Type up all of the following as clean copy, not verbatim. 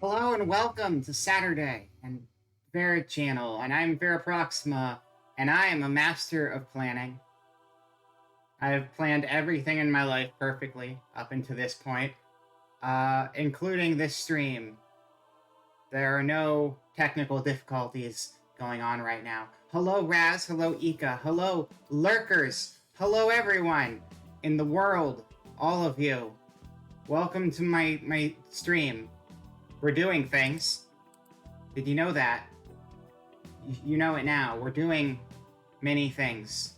Hello and welcome to Saturday and Vera Channel, and I'm Vera Proxima, and I am a master of planning. I have planned everything in my life perfectly up until this point, including this stream. There are no technical difficulties going on right now. Hello Raz, hello Ika, hello lurkers, hello everyone in the world, all of you. Welcome to my stream. We're doing things. Did you know that? You know it now. We're doing many things.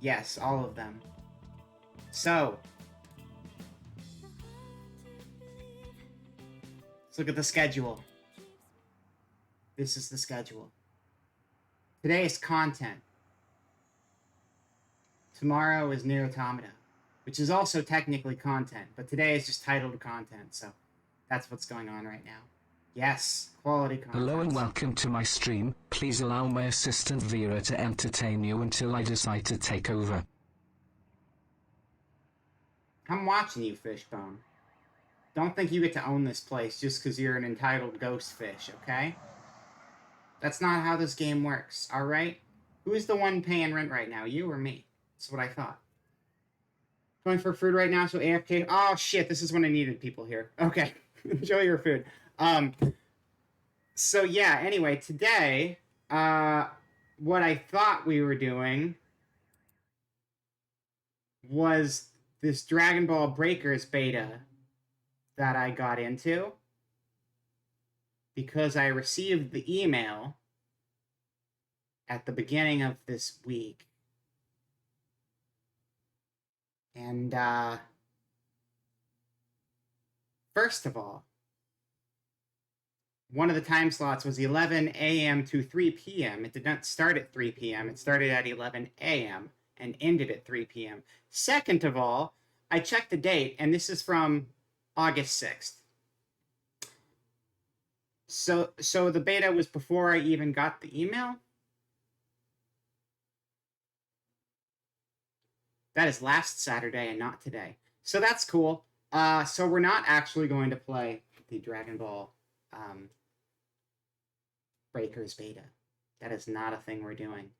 Yes, all of them. So, let's look at the schedule. This is the schedule. Today is content. Tomorrow is Nier Automata, which is also technically content, but today is just titled content, so that's what's going on right now. Yes, quality content. Hello and welcome to my stream. Please allow my assistant Vera to entertain you until I decide to take over. I'm watching you, Fishbone. Don't think you get to own this place just because you're an entitled ghost fish, okay? That's not how this game works, alright? Who's the one paying rent right now, you or me? That's what I thought. Going for food right now, so AFK. Oh shit, this is when I needed people here. Okay. Enjoy your food. So yeah, anyway, today, what I thought we were doing was this Dragon Ball Breakers beta that I got into because I received the email at the beginning of this week. And, first of all, one of the time slots was 11 a.m. to 3 p.m. It did not start at 3 p.m. It started at 11 a.m. and ended at 3 p.m. Second of all, I checked the date, and this is from August 6th. So the beta was before I even got the email? That is last Saturday and not today. So that's cool. So we're not actually going to play the Dragon Ball Breakers beta. That is not a thing we're doing.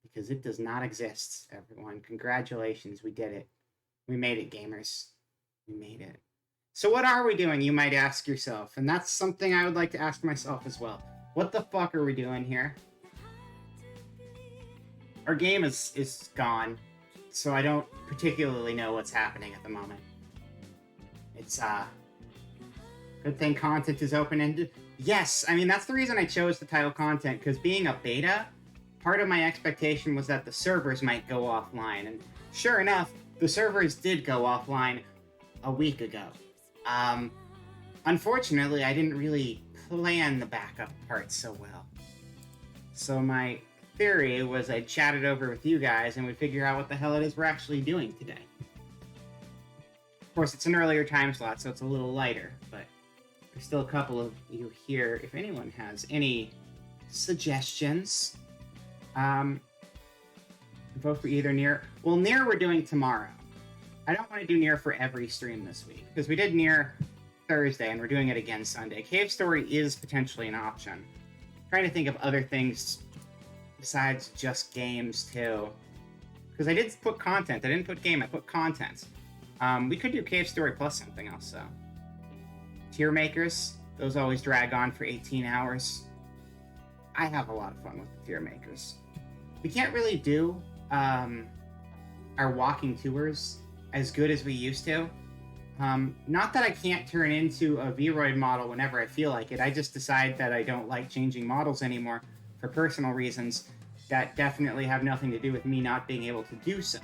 Because it does not exist, everyone. Congratulations, we did it. We made it, gamers. We made it. So what are we doing, you might ask yourself? And that's something I would like to ask myself as well. What the fuck are we doing here? Our game is gone. So I don't particularly know what's happening at the moment. It's, good thing content is open-ended. Yes, I mean, that's the reason I chose the title content, because being a beta, part of my expectation was that the servers might go offline, and sure enough, the servers did go offline a week ago. Unfortunately, I didn't really plan the backup part so well. So my theory was I'd chat it over with you guys and we'd figure out what the hell it is we're actually doing today. Of course, it's an earlier time slot, so it's a little lighter, but there's still a couple of you here. If anyone has any suggestions, vote for either Nier. Well, Nier we're doing tomorrow. I don't want to do Nier for every stream this week, because we did Nier Thursday and we're doing it again Sunday. Cave Story is potentially an option. I'm trying to think of other things besides just games too, because I did put content. I didn't put game. I put content. We could do Cave Story plus something else though. Tier makers, those always drag on for 18 hours. I have a lot of fun with the tier makers. We can't really do our walking tours as good as we used to. Not that I can't turn into a Vroid model whenever I feel like it. I just decide that I don't like changing models anymore for personal reasons that definitely have nothing to do with me not being able to do so.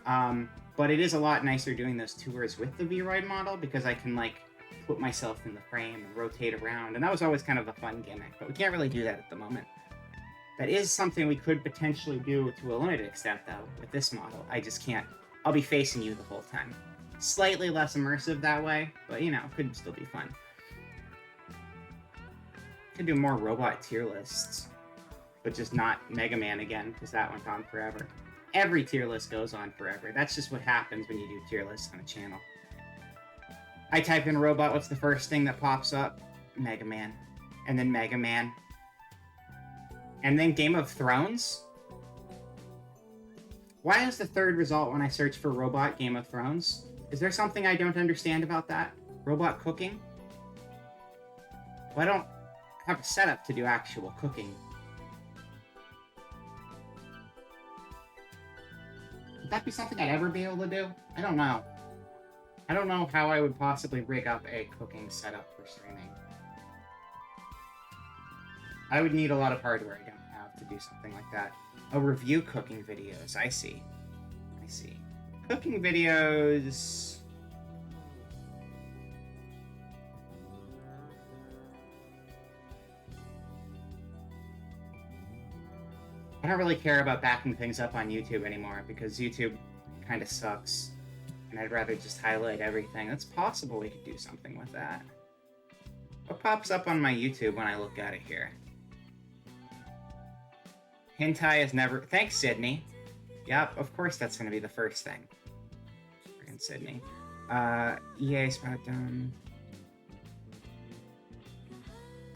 But it is a lot nicer doing those tours with the Vroid model because I can like put myself in the frame and rotate around, and that was always kind of a fun gimmick, but we can't really do that at the moment. That is something we could potentially do to a limited extent though with this model. I just can't. I'll be facing you the whole time. Slightly less immersive that way, but you know, could still be fun. Could do more robot tier lists, but just not Mega Man again, because that went on forever. Every tier list goes on forever. That's just what happens when you do tier lists on a channel. I type in robot, what's the first thing that pops up? Mega Man. And then Mega Man. And then Game of Thrones? Why is the third result when I search for robot Game of Thrones? Is there something I don't understand about that? Robot cooking? Well, I don't have a setup to do actual cooking. Would that be something I'd ever be able to do? I don't know. I don't know how I would possibly rig up a cooking setup for streaming. I would need a lot of hardware I don't have to do something like that. Oh, review cooking videos. I see. I see. Cooking videos... I don't really care about backing things up on YouTube anymore because YouTube kind of sucks. And I'd rather just highlight everything. It's possible we could do something with that. What pops up on my YouTube when I look at it here? Hentai is never... Thanks, Sydney. Yep, of course that's going to be the first thing. Freaking Sydney. EA Smackdown.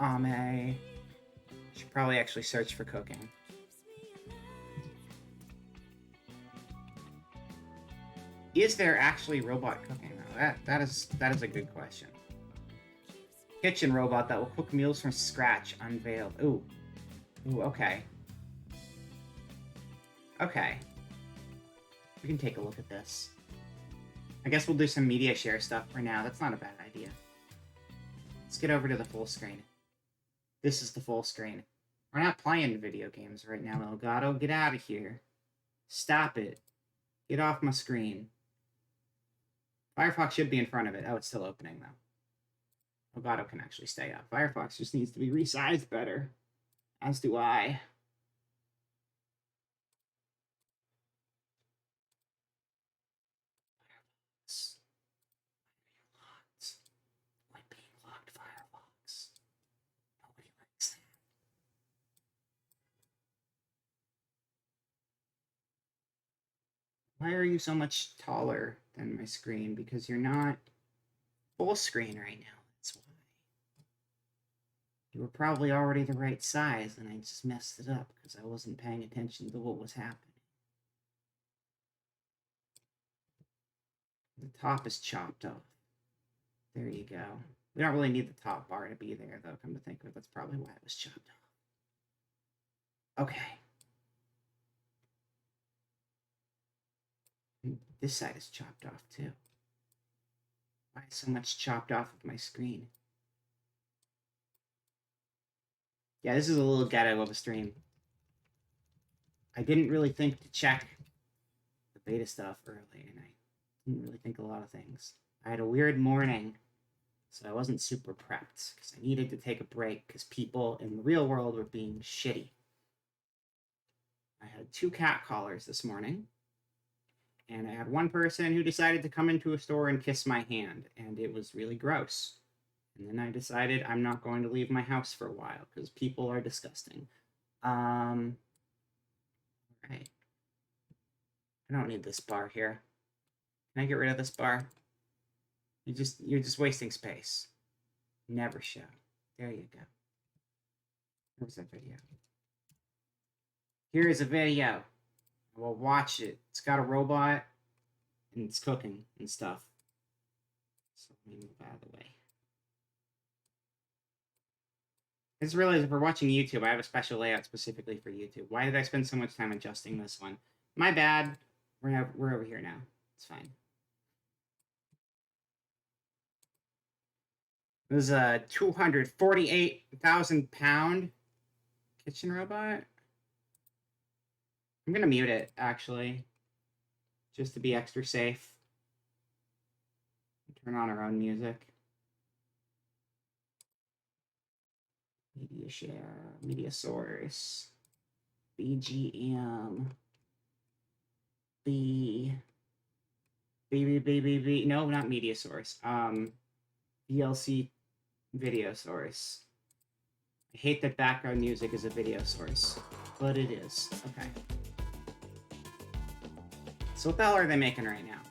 Ame. Should probably actually search for cooking. Is there actually robot cooking though? That is a good question. Kitchen robot that will cook meals from scratch, unveiled. Ooh, okay. Okay. We can take a look at this. I guess we'll do some media share stuff for now. That's not a bad idea. Let's get over to the full screen. This is the full screen. We're not playing video games right now, Elgato. Get out of here. Stop it. Get off my screen. Firefox should be in front of it. Oh, it's still opening, though. Elgato can actually stay up. Firefox just needs to be resized better. As do I. Firefox. Locked. Quit being locked, Firefox. Nobody likes that. Why are you so much taller than my screen? Because you're not full screen right now. That's why. You were probably already the right size, and I just messed it up because I wasn't paying attention to what was happening. The top is chopped off. There you go. We don't really need the top bar to be there, though, come to think of it. That's probably why it was chopped off. Okay. This side is chopped off, too. Why is so much chopped off of my screen? Yeah, this is a little ghetto of a stream. I didn't really think to check the beta stuff early, and I didn't really think a lot of things. I had a weird morning, so I wasn't super prepped, because I needed to take a break, because people in the real world were being shitty. I had 2 cat callers this morning. And I had one person who decided to come into a store and kiss my hand, and it was really gross. And then I decided I'm not going to leave my house for a while, because people are disgusting. Right. I don't need this bar here. Can I get rid of this bar? You're just wasting space. Never show. There you go. Where's that video? Here is a video. Well, watch it. It's got a robot, and it's cooking and stuff. So let me move out of the way. I just realized if we're watching YouTube, I have a special layout specifically for YouTube. Why did I spend so much time adjusting this one? My bad. We're over here now. It's fine. This is a 248,000-pound kitchen robot. I'm going to mute it, actually, just to be extra safe. Turn on our own music. Media share, media source, BGM, B, no, not media source, VLC video source. I hate that background music is a video source, but it is. Okay. So what the hell are they making right now?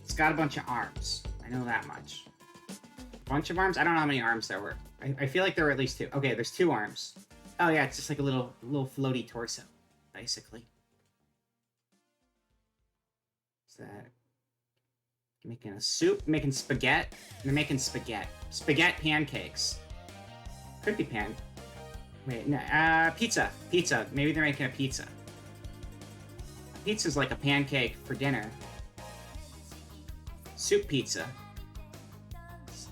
It's got a bunch of arms. I know that much. Bunch of arms? I don't know how many arms there were. I feel like there were at least 2. Okay, there's 2 arms. Oh yeah, it's just like a little floaty torso, basically. What's that? Making a soup, making spaghetti. They're making spaghetti. Spaghetti pancakes. Could be pan. Wait, no, pizza. Pizza. Maybe they're making a pizza. Pizza's like a pancake for dinner. Soup pizza.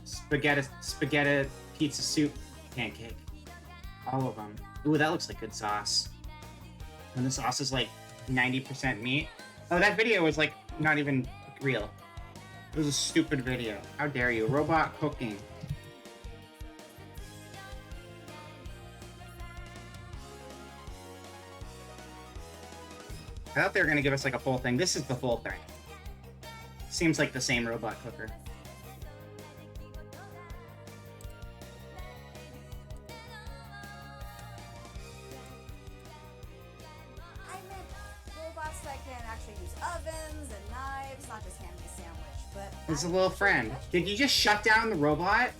Spaghetti pizza soup pancake. All of them. Ooh, that looks like good sauce. And the sauce is like 90% meat. Oh, that video was like not even real. It was a stupid video. How dare you? Robot cooking. I thought they were going to give us like a full thing. This is the full thing. Seems like the same robot cooker. I meant robots that can actually use ovens and knives, not just hand me a sandwich, but... It's a little friend. Did you just shut down the robot?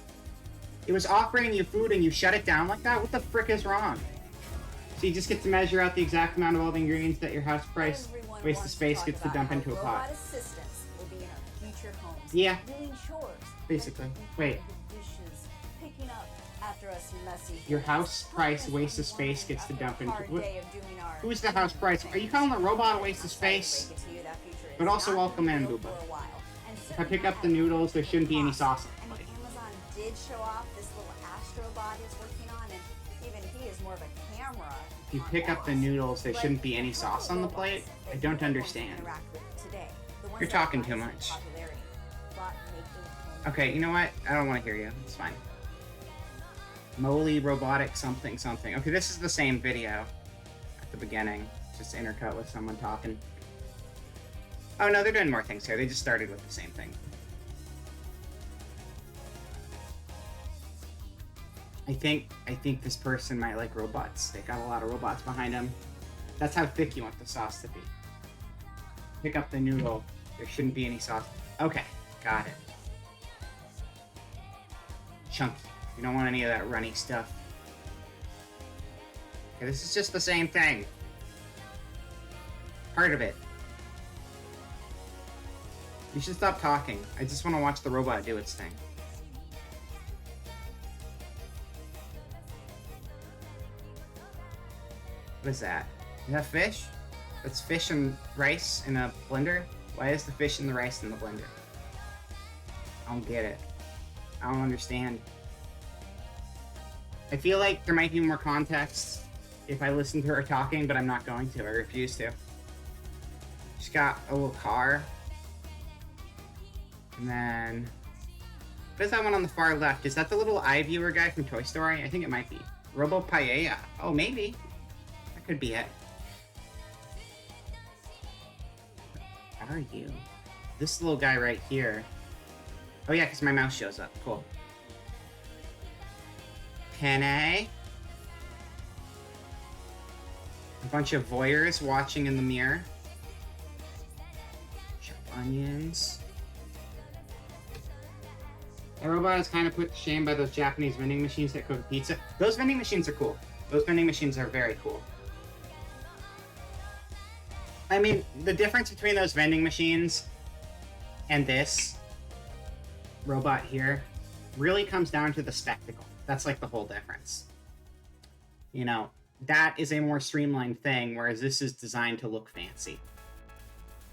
It was offering you food and you shut it down like that? What the frick is wrong? So you just get to measure out the exact amount of all the ingredients that your house price waste of space gets to dump into a pot. Robot assistants will be in our future homes. Yeah. Doing chores. Basically. Wait. The dishes, picking up after us messy. Your house price waste of space gets to dump into... Hard What? day of doing our- Who's the house price? Are you calling the robot a waste of space? Break it to you, that future is But also not welcome in, real Booba. for a while. And If I pick up the noodles, there shouldn't be any sauce I on the mean, plate. Amazon did show off this little astrobot it's working on, and even he is more of a camera. If you pick up the noodles, there shouldn't be any sauce on the plate? I don't understand. You're talking too much. Okay, you know what? I don't want to hear you. It's fine. Moly robotic something something. Okay, this is the same video at the beginning. Just intercut with someone talking. Oh no, they're doing more things here. They just started with the same thing. I think this person might like robots. They got a lot of robots behind them. That's how thick you want the sauce to be. Pick up the noodle. There shouldn't be any sauce. Okay, got it. Chunky. You don't want any of that runny stuff. Okay, this is just the same thing. Part of it. You should stop talking. I just want to watch the robot do its thing. What is that? Is that fish? That's fish and rice in a blender? Why is the fish and the rice in the blender? I don't get it. I don't understand. I feel like there might be more context if I listen to her talking, but I'm not going to. I refuse to. She's got a little car. And then... what is that one on the far left? Is that the little eye viewer guy from Toy Story? I think it might be. Robo Paella. Oh, maybe. That could be it. What are you? This little guy right here. Oh yeah, because my mouse shows up. Cool. Penne. A bunch of voyeurs watching in the mirror. Chop onions. The robot is kind of put to shame by those Japanese vending machines that cook pizza. Those vending machines are cool. Those vending machines are very cool. I mean, the difference between those vending machines and this robot here really comes down to the spectacle. That's like the whole difference. You know, that is a more streamlined thing, whereas this is designed to look fancy.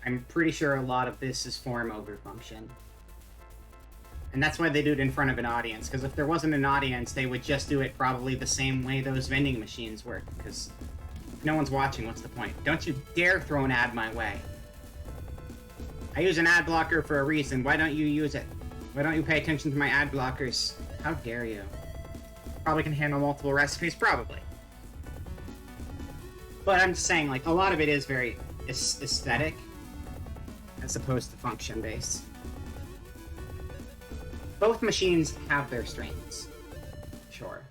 I'm pretty sure a lot of this is form over function. And that's why they do it in front of an audience, because if there wasn't an audience, they would just do it probably the same way those vending machines work, because if no one's watching, what's the point? Don't you dare throw an ad my way. I use an ad blocker for a reason. Why don't you use it? Why don't you pay attention to my ad blockers? How dare you? Probably can handle multiple recipes, probably. But I'm just saying, like, a lot of it is very aesthetic, as opposed to function-based. Both machines have their strengths. Sure.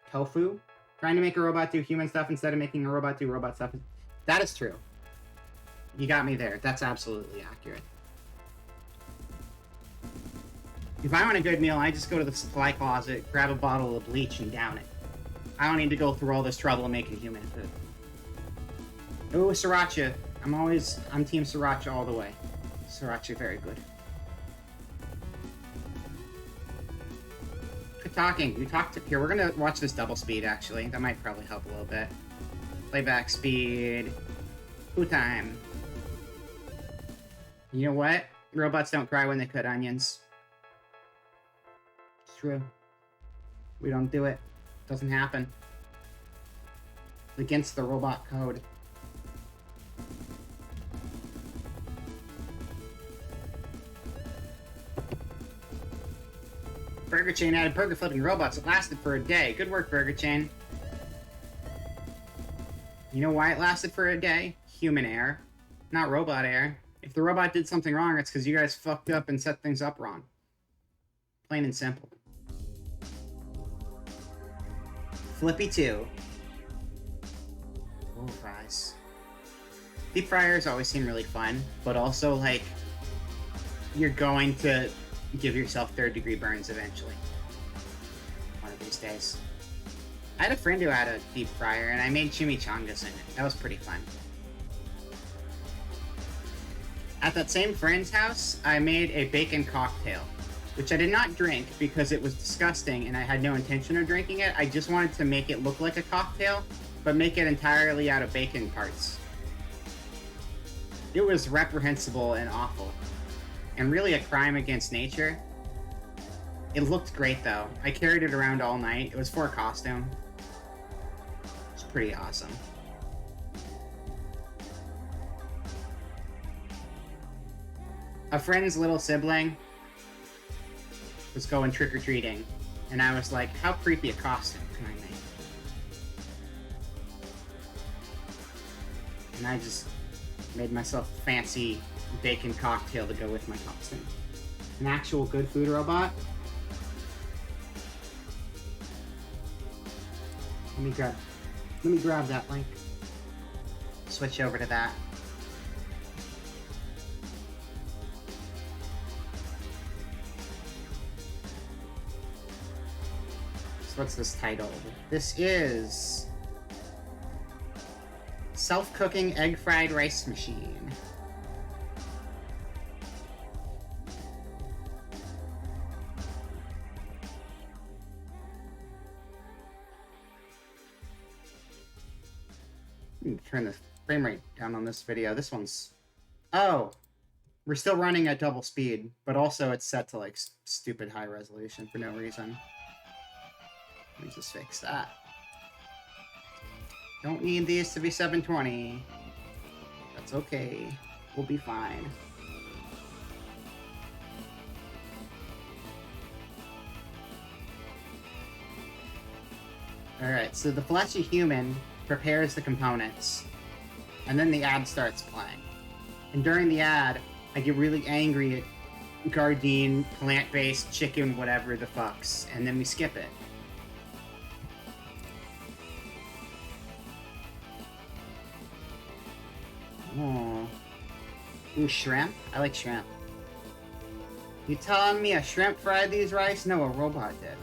Tofu? Trying to make a robot do human stuff instead of making a robot do robot stuff. That is true. You got me there. That's absolutely accurate. If I want a good meal, I just go to the supply closet, grab a bottle of bleach, and down it. I don't need to go through all this trouble making human food. Ooh, sriracha. I'm team sriracha all the way. Sriracha, very good. Good talking. We talked here. We're gonna watch this double speed, actually. That might probably help a little bit. Playback speed. Food time. You know what? Robots don't cry when they cut onions. It's true. We don't do it. Doesn't happen. It's against the robot code. Burger Chain added burger flipping robots. It lasted for a day. Good work, Burger Chain. You know why it lasted for a day? Human error, not robot error. If the robot did something wrong, it's because you guys fucked up and set things up wrong. Plain and simple. Flippy 2. Oh, fries. Deep fryers always seem really fun, but also, like, you're going to give yourself third-degree burns eventually. One of these days. I had a friend who had a deep fryer, and I made chimichangas in it. That was pretty fun. At that same friend's house, I made a bacon cocktail, which I did not drink because it was disgusting and I had no intention of drinking it. I just wanted to make it look like a cocktail, but make it entirely out of bacon parts. It was reprehensible and awful, and really a crime against nature. It looked great though. I carried it around all night. It was for a costume. It's pretty awesome. A friend's little sibling was going trick-or-treating, and I was like, how creepy a costume can I make? And I just made myself a fancy bacon cocktail to go with my costume. An actual good food robot? Let me grab that link. Switch over to that. So what's this title? This is Self-Cooking Egg Fried Rice Machine. Turn the frame rate down on this video. This one's... Oh! We're still running at double speed, but also it's set to, like, stupid high resolution for no reason. Let me just fix that. Don't need these to be 720. That's okay. We'll be fine. Alright, so the fleshy human prepares the components, and then the ad starts playing. And during the ad, I get really angry at Gardein, plant-based, chicken, whatever the fucks, and then we skip it. Oh. Ooh, shrimp? I like shrimp. You telling me a shrimp fried these rice? No, a robot did.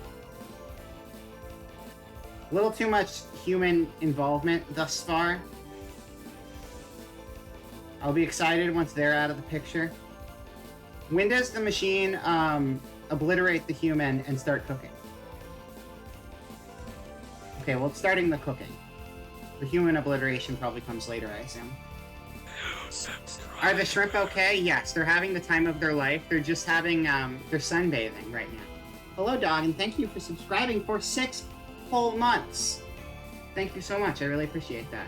A little too much human involvement thus far. I'll be excited once they're out of the picture. When does the machine obliterate the human and start cooking? Okay, well, it's starting the cooking. The human obliteration probably comes later, I assume. Are the shrimp okay? Yes, they're having the time of their life. They're just having, they're sunbathing right now. Hello, dog, and thank you for subscribing for 6 whole months. Thank you so much. I really appreciate that.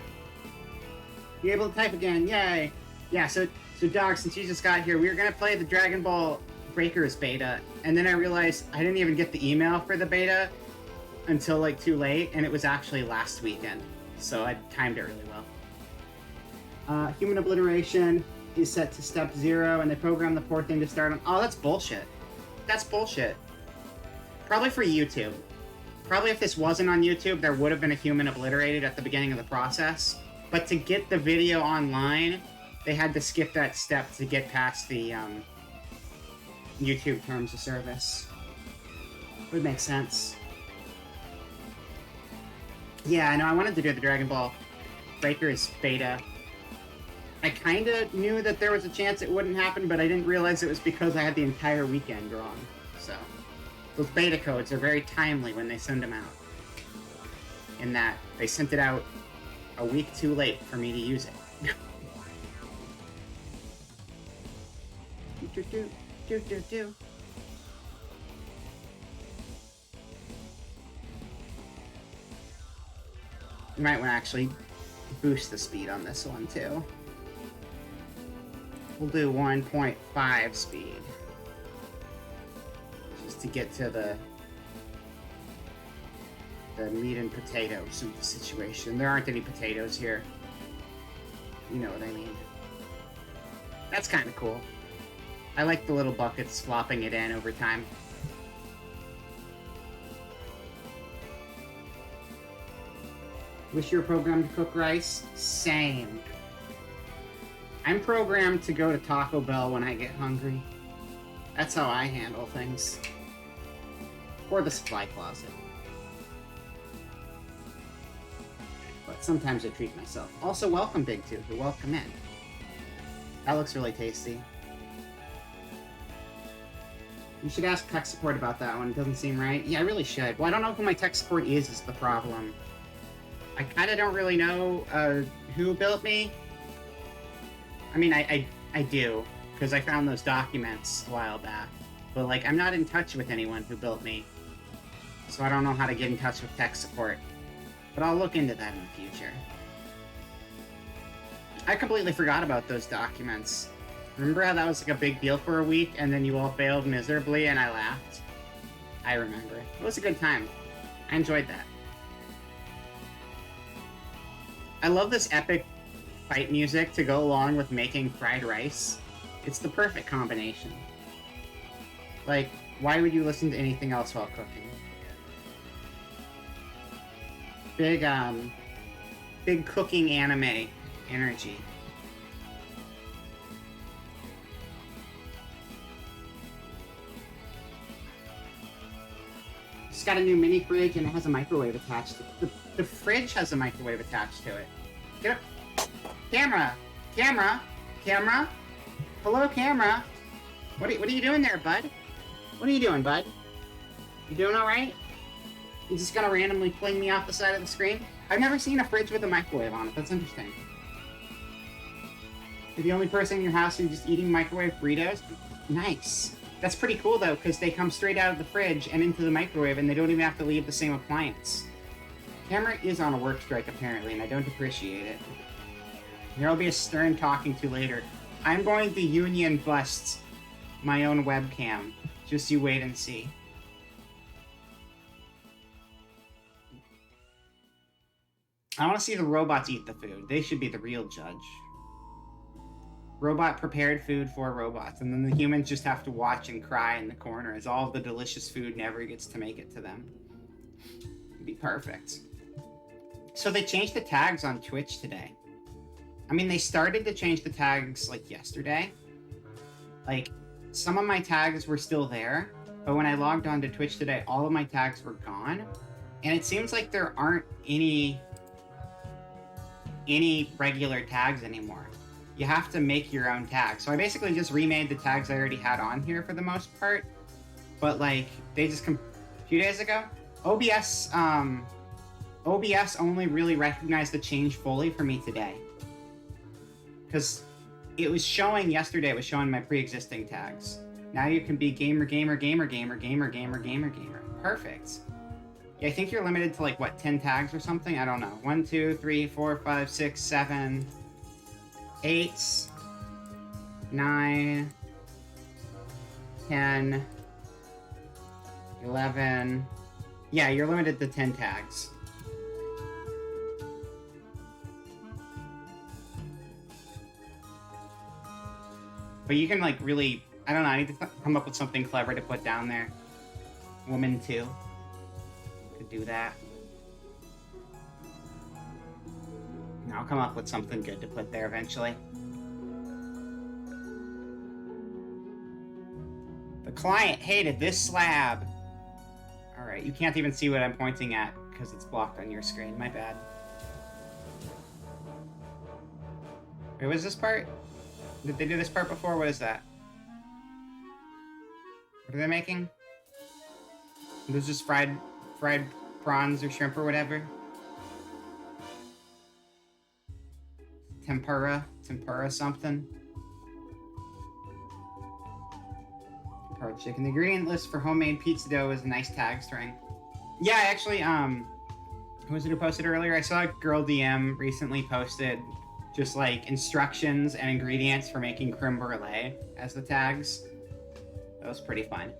You're able to type again. Yay. Yeah, so dog, since you just got here, we were going to play the Dragon Ball Breakers beta, and then I realized I didn't even get the email for the beta until, like, too late, and it was actually last weekend. So I timed it really well. Human obliteration is set to step 0, and they program the poor thing to start on... Oh, that's bullshit. That's bullshit. Probably for YouTube. Probably if this wasn't on YouTube, there would have been a human obliterated at the beginning of the process. But to get the video online, they had to skip that step to get past the YouTube terms of service. Would make sense. Yeah, I know. I wanted to do the Dragon Ball Breakers beta. I kind of knew that there was a chance it wouldn't happen, but I didn't realize it was because I had the entire weekend wrong. So, those beta codes are very timely when they send them out. In that, they sent it out a week too late for me to use it. You might want to actually boost the speed on this one too. We'll do 1.5 speed. Just to get to the meat and potatoes of the situation. There aren't any potatoes here. You know what I mean. That's kind of cool. I like the little buckets flopping it in over time. Wish you were programmed to cook rice? Same. I'm programmed to go to Taco Bell when I get hungry. That's how I handle things. Or the supply closet. But sometimes I treat myself. Also, welcome, Big Tooth. You're welcome in. That looks really tasty. You should ask tech support about that one. It doesn't seem right. Yeah, I really should. Well, I don't know who my tech support is the problem. I kind of don't really know who built me. I mean, I do, because I found those documents a while back. But, like, I'm not in touch with anyone who built me. So I don't know how to get in touch with tech support. But I'll look into that in the future. I completely forgot about those documents. Remember how that was, like, a big deal for a week, and then you all failed miserably, and I laughed? I remember. It was a good time. I enjoyed that. I love this epic fight music to go along with making fried rice. It's the perfect combination. Like, why would you listen to anything else while cooking? Big cooking anime energy. It's got a new mini fridge and it has a microwave attached to it. The fridge has a microwave attached to it. Get up. Camera! Camera! Camera! Hello, camera! What are you doing there, bud? What are you doing, bud? You doing alright? You just gonna randomly fling me off the side of the screen? I've never seen a fridge with a microwave on it. That's interesting. You're the only person in your house who's just eating microwave burritos? Nice. That's pretty cool, though, because they come straight out of the fridge and into the microwave, and they don't even have to leave the same appliance. Camera is on a work strike, apparently, and I don't appreciate it. There'll be a stern talking to later. I'm going to union bust my own webcam. Just you wait and see. I want to see the robots eat the food. They should be the real judge. Robot prepared food for robots, and then the humans just have to watch and cry in the corner as all of the delicious food never gets to make it to them. It'd be perfect. So they changed the tags on Twitch today. I mean, they started to change the tags, like, yesterday. Like, some of my tags were still there, but when I logged on to Twitch today, all of my tags were gone. And it seems like there aren't any regular tags anymore. You have to make your own tags. So I basically just remade the tags I already had on here for the most part. But, like, they just a few days ago, OBS only really recognized the change fully for me today. Because it was showing yesterday, it was showing my pre-existing tags. Now you can be gamer, gamer, gamer, gamer, gamer, gamer, gamer, gamer. Perfect. Yeah, I think you're limited to, like, what, 10 tags or something? I don't know. 1, 2, 3, 4, 5, 6, 7, 8, 9, 10, 11. Yeah, you're limited to 10 tags. But you can, like, really... I don't know, I need to come up with something clever to put down there. Woman 2. Could do that. I'll come up with something good to put there eventually. The client hated this slab. Alright, you can't even see what I'm pointing at because it's blocked on your screen. My bad. Wait, was this part? Did they do this part before? What is that? What are they making? There's just fried prawns or shrimp or whatever. Tempura something. Tempura chicken. The ingredient list for homemade pizza dough is a nice tag string. Yeah, actually, who was it who posted earlier? I saw a girl DM recently posted just like instructions and ingredients for making creme brulee as the tags. That was pretty fun.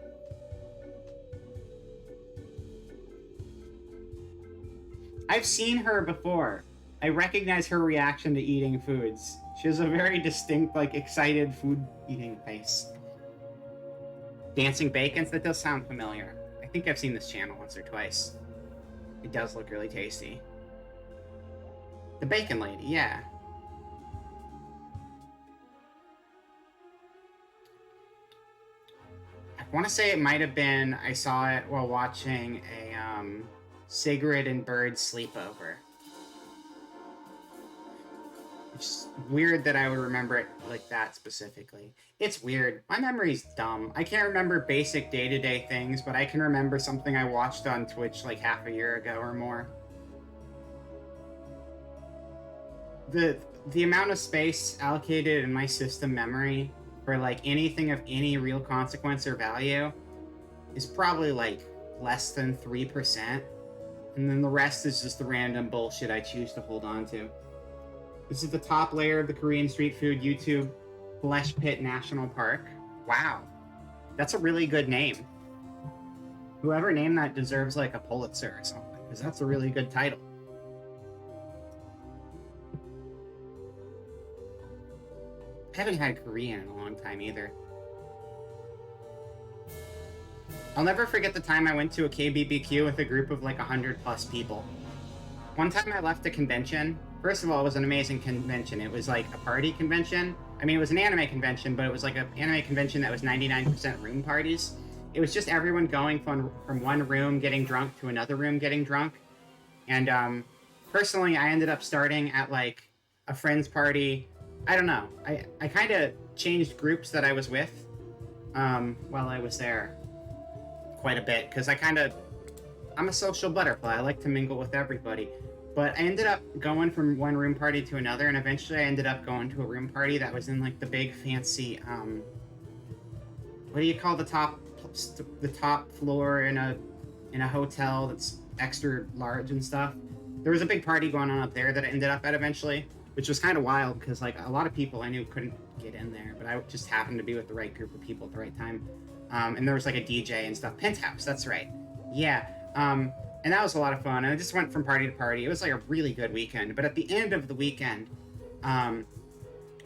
I've seen her before. I recognize her reaction to eating foods. She has a very distinct, like, excited food eating face. Dancing Bacons? That does sound familiar. I think I've seen this channel once or twice. It does look really tasty. The Bacon Lady, yeah. I want to say it might have been, I saw it while watching a Sigrid and Bird sleepover. It's weird that I would remember it like that specifically. It's weird. My memory's dumb. I can't remember basic day-to-day things, but I can remember something I watched on Twitch like half a year ago or more. The amount of space allocated in my system memory for like anything of any real consequence or value is probably like less than 3%. And then the rest is just the random bullshit I choose to hold on to. This is the top layer of the Korean street food YouTube Flesh Pit National Park. Wow. That's a really good name. Whoever named that deserves like a Pulitzer or something, because that's a really good title. I haven't had Korean in a long time either. I'll never forget the time I went to a KBBQ with a group of like 100 plus people. One time I left a convention. First of all, it was an amazing convention. It was like a party convention. I mean, it was an anime convention, but it was like an anime convention that was 99% room parties. It was just everyone going from one room getting drunk to another room getting drunk. And personally, I ended up starting at like a friend's party. I don't know. I kind of changed groups that I was with while I was there quite a bit, because I'm a social butterfly. I like to mingle with everybody. But I ended up going from one room party to another, and eventually I ended up going to a room party that was in like the big fancy, what do you call the top floor in a hotel that's extra large and stuff. There was a big party going on up there that I ended up at eventually, which was kind of wild because like a lot of people I knew couldn't get in there, but I just happened to be with the right group of people at the right time. And there was like a DJ and stuff. Penthouse, that's right. Yeah. And that was a lot of fun. And I just went from party to party. It was like a really good weekend. But at the end of the weekend,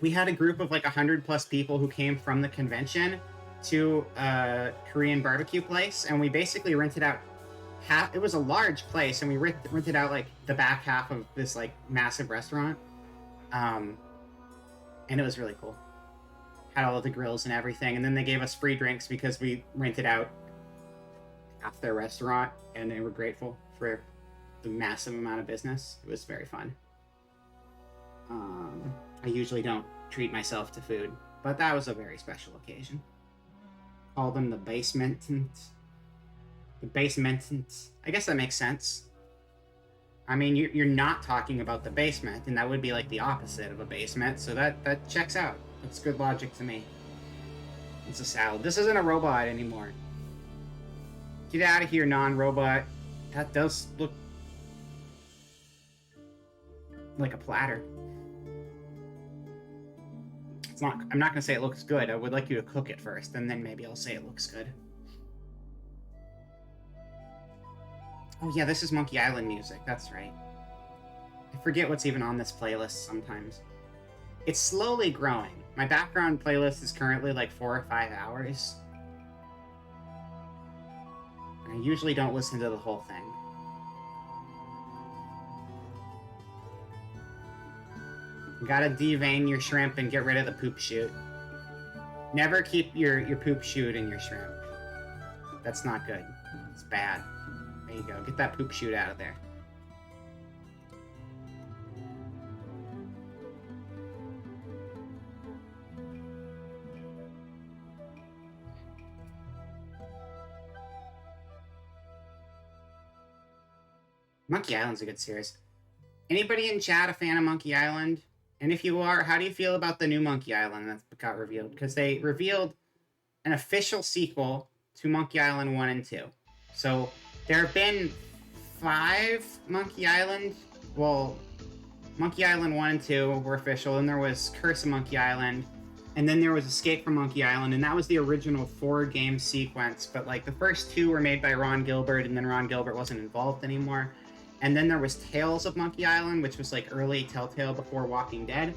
we had a group of like 100 plus people who came from the convention to a Korean barbecue place. And we basically rented out it was a large place, and we rented out like the back half of this like massive restaurant. And it was really cool. Had all of the grills and everything, and then they gave us free drinks because we rented out half their restaurant, and they were grateful for the massive amount of business. It was very fun. I usually don't treat myself to food, but that was a very special occasion. Call them the basement. The basement. I guess that makes sense. I mean, you're not talking about the basement, and that would be like the opposite of a basement, so that checks out. That's good logic to me. It's a salad. This isn't a robot anymore. Get out of here, non-robot. That does look like a platter. It's not. I'm not gonna say it looks good. I would like you to cook it first, and then maybe I'll say it looks good. Oh yeah, this is Monkey Island music. That's right. I forget what's even on this playlist sometimes. It's slowly growing. My background playlist is currently like 4 or 5 hours. I usually don't listen to the whole thing. You gotta devein your shrimp and get rid of the poop chute. Never keep your poop chute in your shrimp. That's not good. It's bad. There you go. Get that poop chute out of there. Monkey Island's a good series. Anybody in chat a fan of Monkey Island? And if you are, how do you feel about the new Monkey Island that got revealed? Because they revealed an official sequel to Monkey Island 1 and 2. So there have been 5 Monkey Island. Well, Monkey Island 1 and 2 were official. Then there was Curse of Monkey Island. And then there was Escape from Monkey Island. And that was the original 4-game sequence. But like the first 2 were made by Ron Gilbert. And then Ron Gilbert wasn't involved anymore. And then there was Tales of Monkey Island, which was like early Telltale before Walking Dead.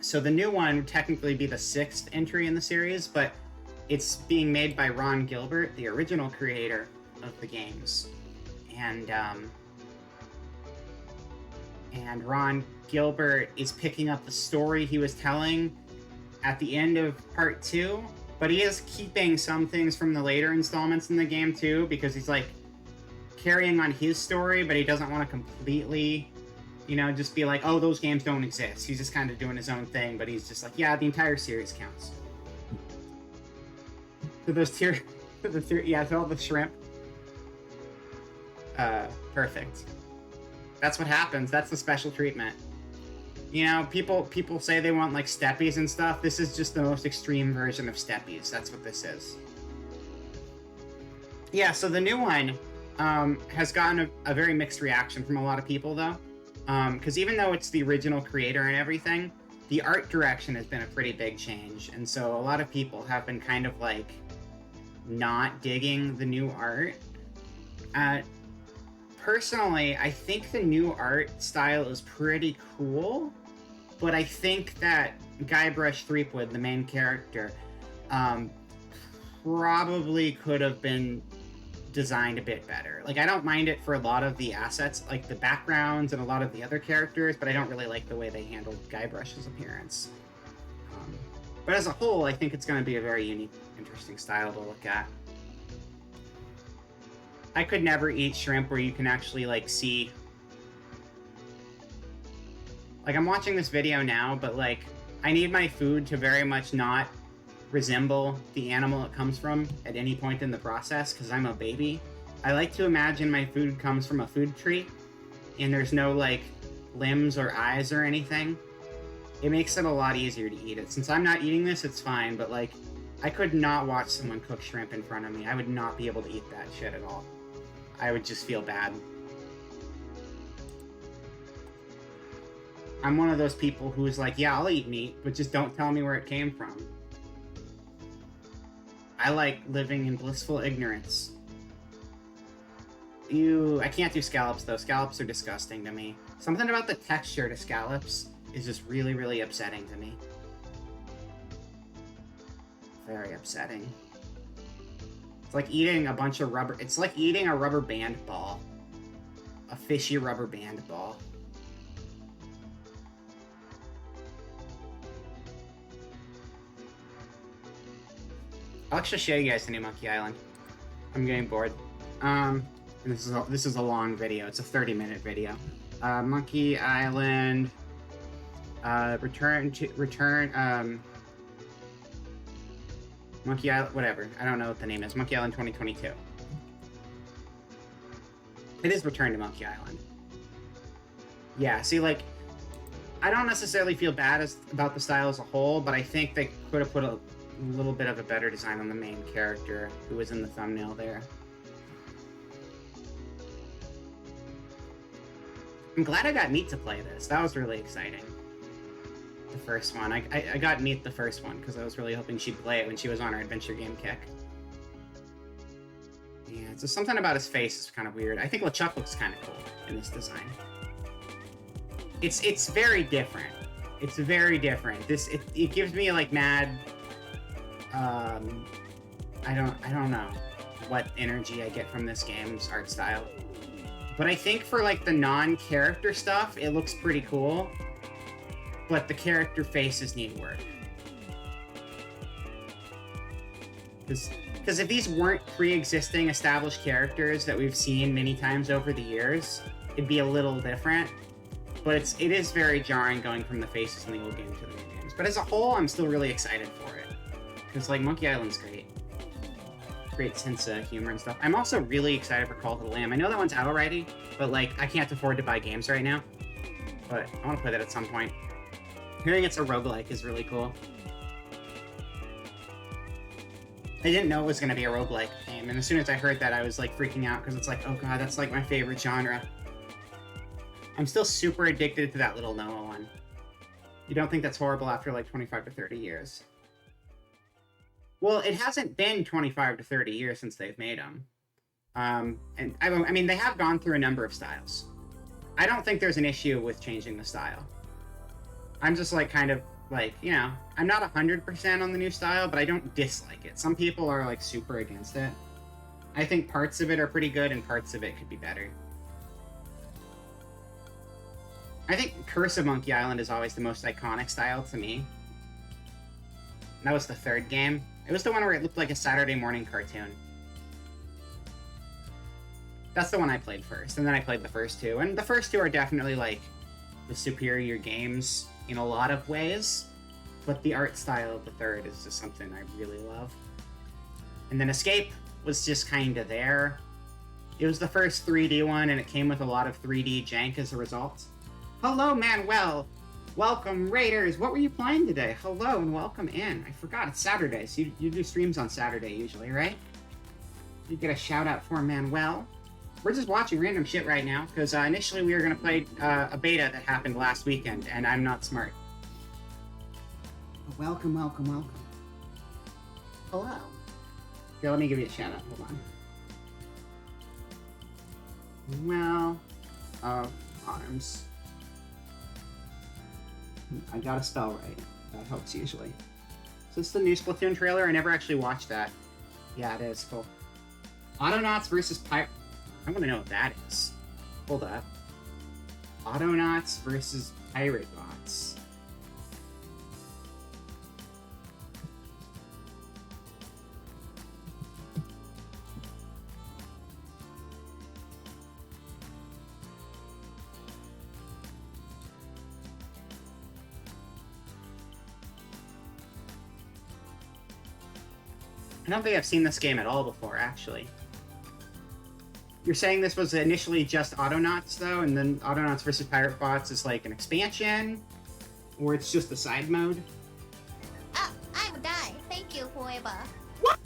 So the new one would technically be the 6th entry in the series, but it's being made by Ron Gilbert, the original creator of the games. And Ron Gilbert is picking up the story he was telling at the end of part 2, but he is keeping some things from the later installments in the game too, because he's like carrying on his story, but he doesn't want to completely, you know, just be like, oh, those games don't exist. He's just kind of doing his own thing, but he's just like, yeah, the entire series counts. So those yeah, so all the shrimp. Perfect. That's what happens. That's the special treatment. You know, people say they want like steppies and stuff. This is just the most extreme version of steppies. That's what this is. Yeah, so the new one has gotten a very mixed reaction from a lot of people, though. Because even though it's the original creator and everything, the art direction has been a pretty big change. And so a lot of people have been kind of like not digging the new art. Personally, I think the new art style is pretty cool, but I think that Guybrush Threepwood, the main character, probably could have been designed a bit better. Like, I don't mind it for a lot of the assets, like the backgrounds and a lot of the other characters, but I don't really like the way they handled Guybrush's appearance. But as a whole, I think it's going to be a very unique, interesting style to look at. I could never eat shrimp where you can actually, like, see... Like, I'm watching this video now, but, like, I need my food to very much not resemble the animal it comes from at any point in the process, because I'm a baby. I like to imagine my food comes from a food tree, and there's no, like, limbs or eyes or anything. It makes it a lot easier to eat it. Since I'm not eating this, it's fine, but, like, I could not watch someone cook shrimp in front of me. I would not be able to eat that shit at all. I would just feel bad. I'm one of those people who's like, yeah, I'll eat meat, but just don't tell me where it came from. I like living in blissful ignorance. I can't do scallops, though. Scallops are disgusting to me. Something about the texture to scallops is just really, really upsetting to me. Very upsetting. It's like eating a bunch of rubber... It's like eating a rubber band ball. A fishy rubber band ball. I'll actually show you guys the new Monkey Island. I'm getting bored. And this is a long video. It's a 30-minute video. Monkey Island... Monkey Island, whatever. I don't know what the name is. Monkey Island 2022. It is Return to Monkey Island. Yeah, see, like, I don't necessarily feel bad about the style as a whole, but I think they could have put a little bit of a better design on the main character who was in the thumbnail there. I'm glad I got Meat to play this. That was really exciting. The first one. I got Meat the first one because I was really hoping she'd play it when she was on her adventure game kick. Yeah, so something about his face is kind of weird. I think LeChuck looks kind of cool in this design. It's very different. It's very different. It gives me like mad. I don't know what energy I get from this game's art style, but I think for like the non-character stuff, it looks pretty cool. But the character faces need work. Because Because if these weren't pre-existing established characters that we've seen many times over the years, it'd be a little different. But it is very jarring going from the faces in the old game to the new games. But as a whole, I'm still really excited for it. Because, like, Monkey Island's great. Great sense of humor and stuff. I'm also really excited for Call to the Lamb. I know that one's out already, but, like, I can't afford to buy games right now. But I want to play that at some point. Hearing it's a roguelike is really cool. I didn't know it was going to be a roguelike game, and as soon as I heard that, I was, like, freaking out, because it's like, oh god, that's, like, my favorite genre. I'm still super addicted to that little Noah one. You don't think that's horrible after, like, 25 to 30 years? Well, it hasn't been 25 to 30 years since they've made them. And I mean, they have gone through a number of styles. I don't think there's an issue with changing the style. I'm just, like, kind of, like, you know, I'm not 100% on the new style, but I don't dislike it. Some people are, like, super against it. I think parts of it are pretty good, and parts of it could be better. I think Curse of Monkey Island is always the most iconic style to me. That was the third game. It was the one where it looked like a Saturday morning cartoon. That's the one I played first, and then I played the first two. And the first two are definitely, like, the superior games in a lot of ways, but the art style of the third is just something I really love. And then Escape was just kind of there. It was the first 3D one, and it came with a lot of 3D jank as a result. Hello, Manuel! Welcome, Raiders! What were you playing today? Hello, and welcome in. I forgot, it's Saturday, so you do streams on Saturday usually, right? You get a shout-out for Manuel. We're just watching random shit right now, because initially we were going to play a beta that happened last weekend, and I'm not smart. Welcome, welcome, welcome. Hello. Here, let me give you a shout-out. Hold on. Well, arms. I got a spell right. That helps usually. Is this the new Splatoon trailer? I never actually watched that. Yeah, it is. Cool. Autonauts versus Pirate... I want to know what that is. Hold up. Autonauts versus Pirate Bots. I don't think I've seen this game at all before, actually. You're saying this was initially just Autonauts, though, and then Autonauts vs. Pirate Bots is like an expansion? Or it's just a side mode? I'm a die. Thank you, forever. What?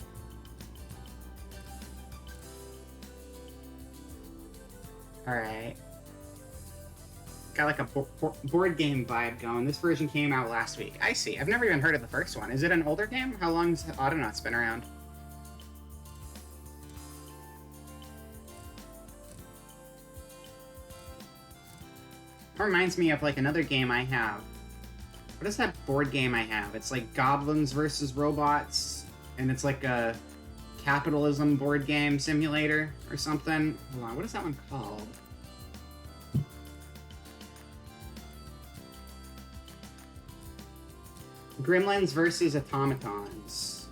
Alright. Got like a board game vibe going. This version came out last week. I see. I've never even heard of the first one. Is it an older game? How long has Autonauts been around? It reminds me of like another game I have. What is that board game I have? It's like Goblins versus Robots, and it's like a capitalism board game simulator or something. Hold on, what is that one called? Gremlins versus Automatons.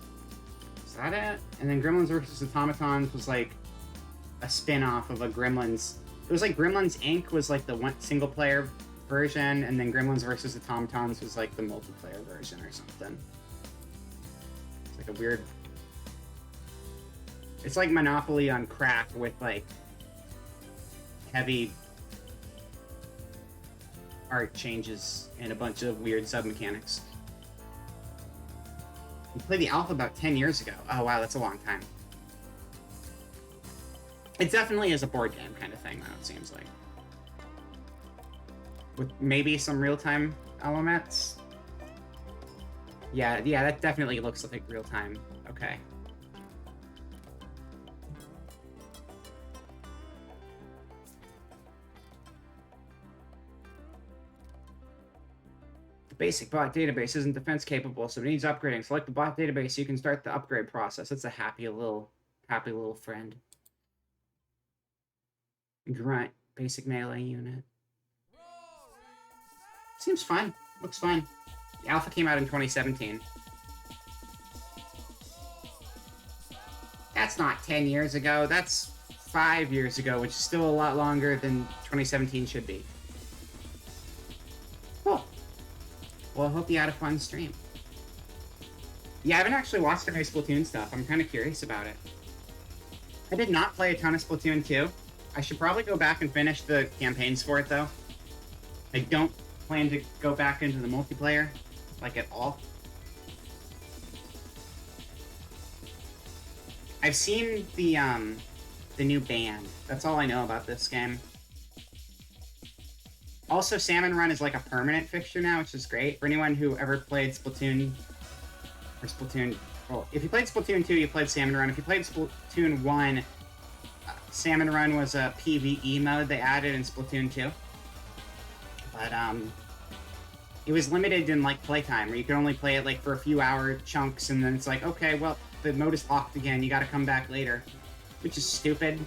Is that it? And then Gremlins versus Automatons was like a spin-off of a Gremlins. It was like Gremlins Inc. was like the one single-player version, and then Gremlins vs. Automatons was like the multiplayer version or something. It's like a weird... It's like Monopoly on crack with like heavy art changes and a bunch of weird sub-mechanics. We played the alpha about 10 years ago. Oh wow, that's a long time. It definitely is a board game kind of thing, though, it seems like. With maybe some real-time elements. Yeah, that definitely looks like real-time. Okay. The basic bot database isn't defense capable, so it needs upgrading. Select the bot database so you can start the upgrade process. It's a happy little friend. Grunt, basic melee unit. Seems fine. Looks fine. The alpha came out in 2017. That's not 10 years ago. That's 5 years ago, which is still a lot longer than 2017 should be. Cool. Well, I hope you had a fun stream. Yeah, I haven't actually watched any Splatoon stuff. I'm kind of curious about it. I did not play a ton of Splatoon 2. I should probably go back and finish the campaigns for it, though. I don't plan to go back into the multiplayer, like, at all. I've seen the new band. That's all I know about this game. Also, Salmon Run is like a permanent fixture now, which is great. For anyone who ever played Splatoon... Or Splatoon... Well, if you played Splatoon 2, you played Salmon Run. If you played Splatoon 1, Salmon Run was a PvE mode they added in Splatoon 2. But, it was limited in, like, playtime, where you could only play it, like, for a few hour chunks, and then it's like, okay, well, the mode is locked again, you gotta come back later. Which is stupid,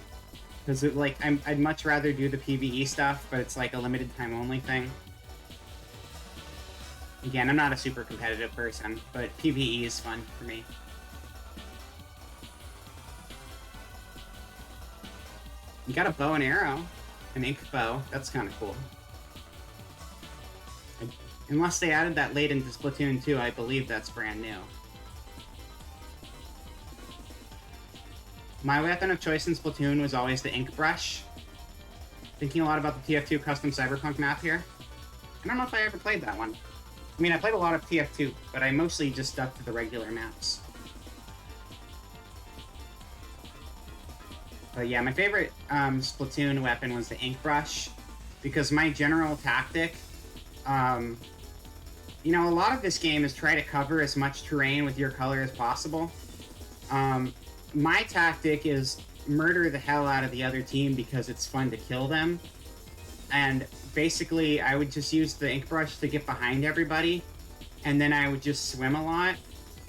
because, like, I'd much rather do the PvE stuff, but it's, like, a limited time only thing. Again, I'm not a super competitive person, but PvE is fun for me. You got a bow and arrow. An ink bow. That's kind of cool. Unless they added that late into Splatoon 2, I believe that's brand new. My weapon of choice in Splatoon was always the ink brush. Thinking a lot about the TF2 custom Cyberpunk map here. I don't know if I ever played that one. I mean, I played a lot of TF2, but I mostly just stuck to the regular maps. But yeah, my favorite Splatoon weapon was the ink brush, because my general tactic, you know, a lot of this game is try to cover as much terrain with your color as possible. My tactic is murder the hell out of the other team because it's fun to kill them. And basically, I would just use the ink brush to get behind everybody, and then I would just swim a lot,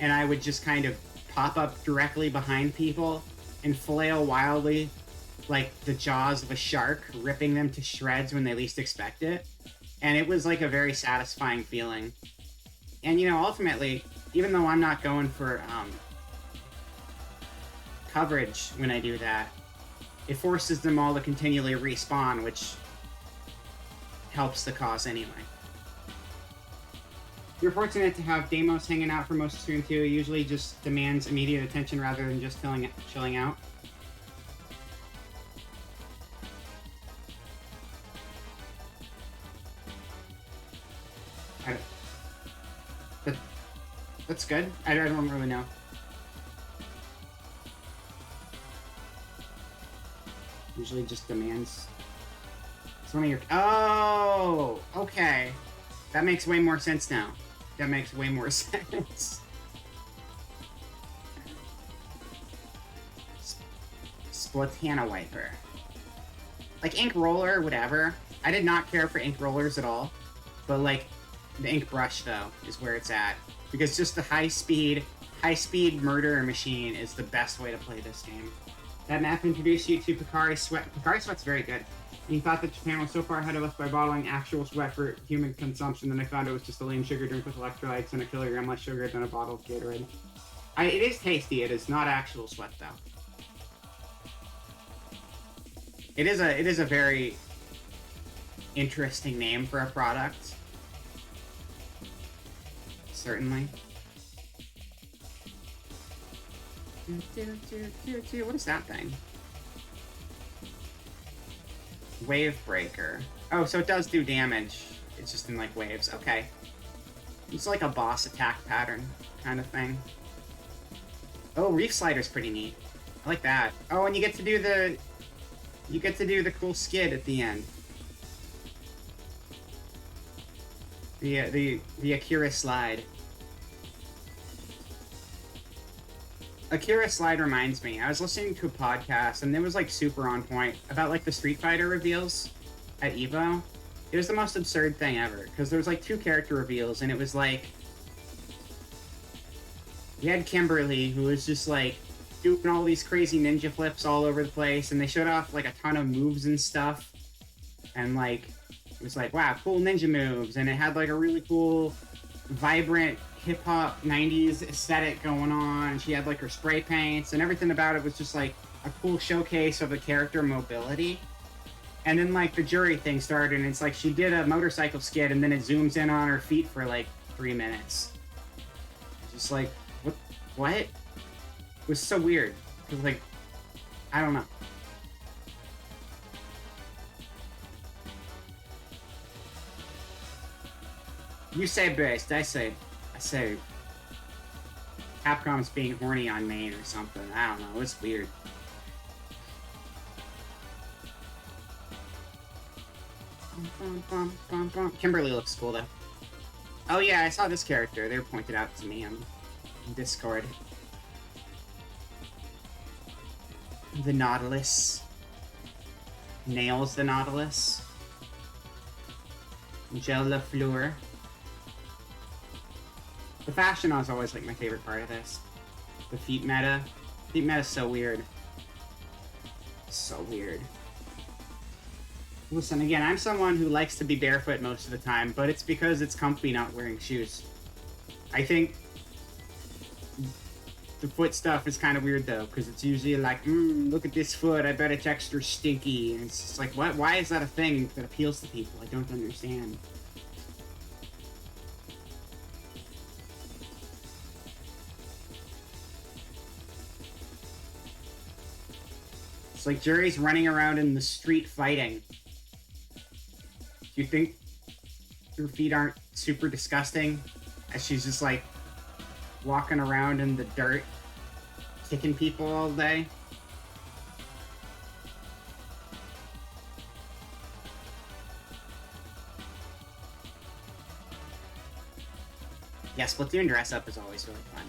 and I would just kind of pop up directly behind people and flail wildly like the jaws of a shark, ripping them to shreds when they least expect it. And it was like a very satisfying feeling. And, you know, ultimately, even though I'm not going for coverage when I do that, it forces them all to continually respawn, which helps the cause anyway. You're fortunate to have Deimos hanging out for most of Stream 2. It usually just demands immediate attention rather than just chilling out. That's good. I don't really know. Usually just demands... It's one of your... Oh! Okay. That makes way more sense now. That makes way more sense. Splatana Wiper. Like, Ink Roller, whatever. I did not care for Ink Rollers at all. But, like, the Ink Brush, though, is where it's at. Because just the high-speed murder machine is the best way to play this game. That map introduced you to Pocari Sweat. Pocari Sweat's very good. You thought that Japan was so far ahead of us by bottling actual sweat for human consumption, then I found it was just a lame sugar drink with electrolytes and a kilogram less sugar than a bottle of Gatorade. It is tasty. It is not actual sweat, though. It is a very interesting name for a product. Certainly. What is that thing? Wave Breaker. Oh, so it does do damage. It's just in, like, waves. Okay. It's like a boss attack pattern kind of thing. Oh, Reef Slider's pretty neat. I like that. Oh, and you get to do the... You get to do the cool skid at the end. The Akira Slide. Akira Slide reminds me, I was listening to a podcast, and it was, like, super on point, about, like, the Street Fighter reveals at EVO. It was the most absurd thing ever, because there was, like, 2 character reveals, and it was, like... We had Kimberly, who was just, like, doing all these crazy ninja flips all over the place, and they showed off, like, a ton of moves and stuff, and, like, it was like, wow, cool ninja moves, and it had, like, a really cool vibrant hip-hop 90s aesthetic going on. She had like her spray paints and everything about it was just like a cool showcase of the character mobility. And then like the jury thing started and it's like she did a motorcycle skid and then it zooms in on her feet for like 3 minutes. Just like, what? It was so weird. Because like, I don't know. You say best, I say Capcom's being horny on Maine or something. I don't know, it's weird. Kimberly looks cool though. Oh yeah, I saw this character. They were pointed out to me on Discord. The Nautilus. Nails the Nautilus. Gel Lafleur. The fashion is always like my favorite part of this. The feet meta. Feet meta is so weird. So weird. Listen, again, I'm someone who likes to be barefoot most of the time, but it's because it's comfy not wearing shoes. I think the foot stuff is kind of weird though, because it's usually like, look at this foot, I bet it's extra stinky. And it's just like, what? Why is that a thing that appeals to people? I don't understand. It's like Jerry's running around in the street fighting. Do you think her feet aren't super disgusting? As she's just like walking around in the dirt, kicking people all day? Yeah, Splatoon dress up is always really fun.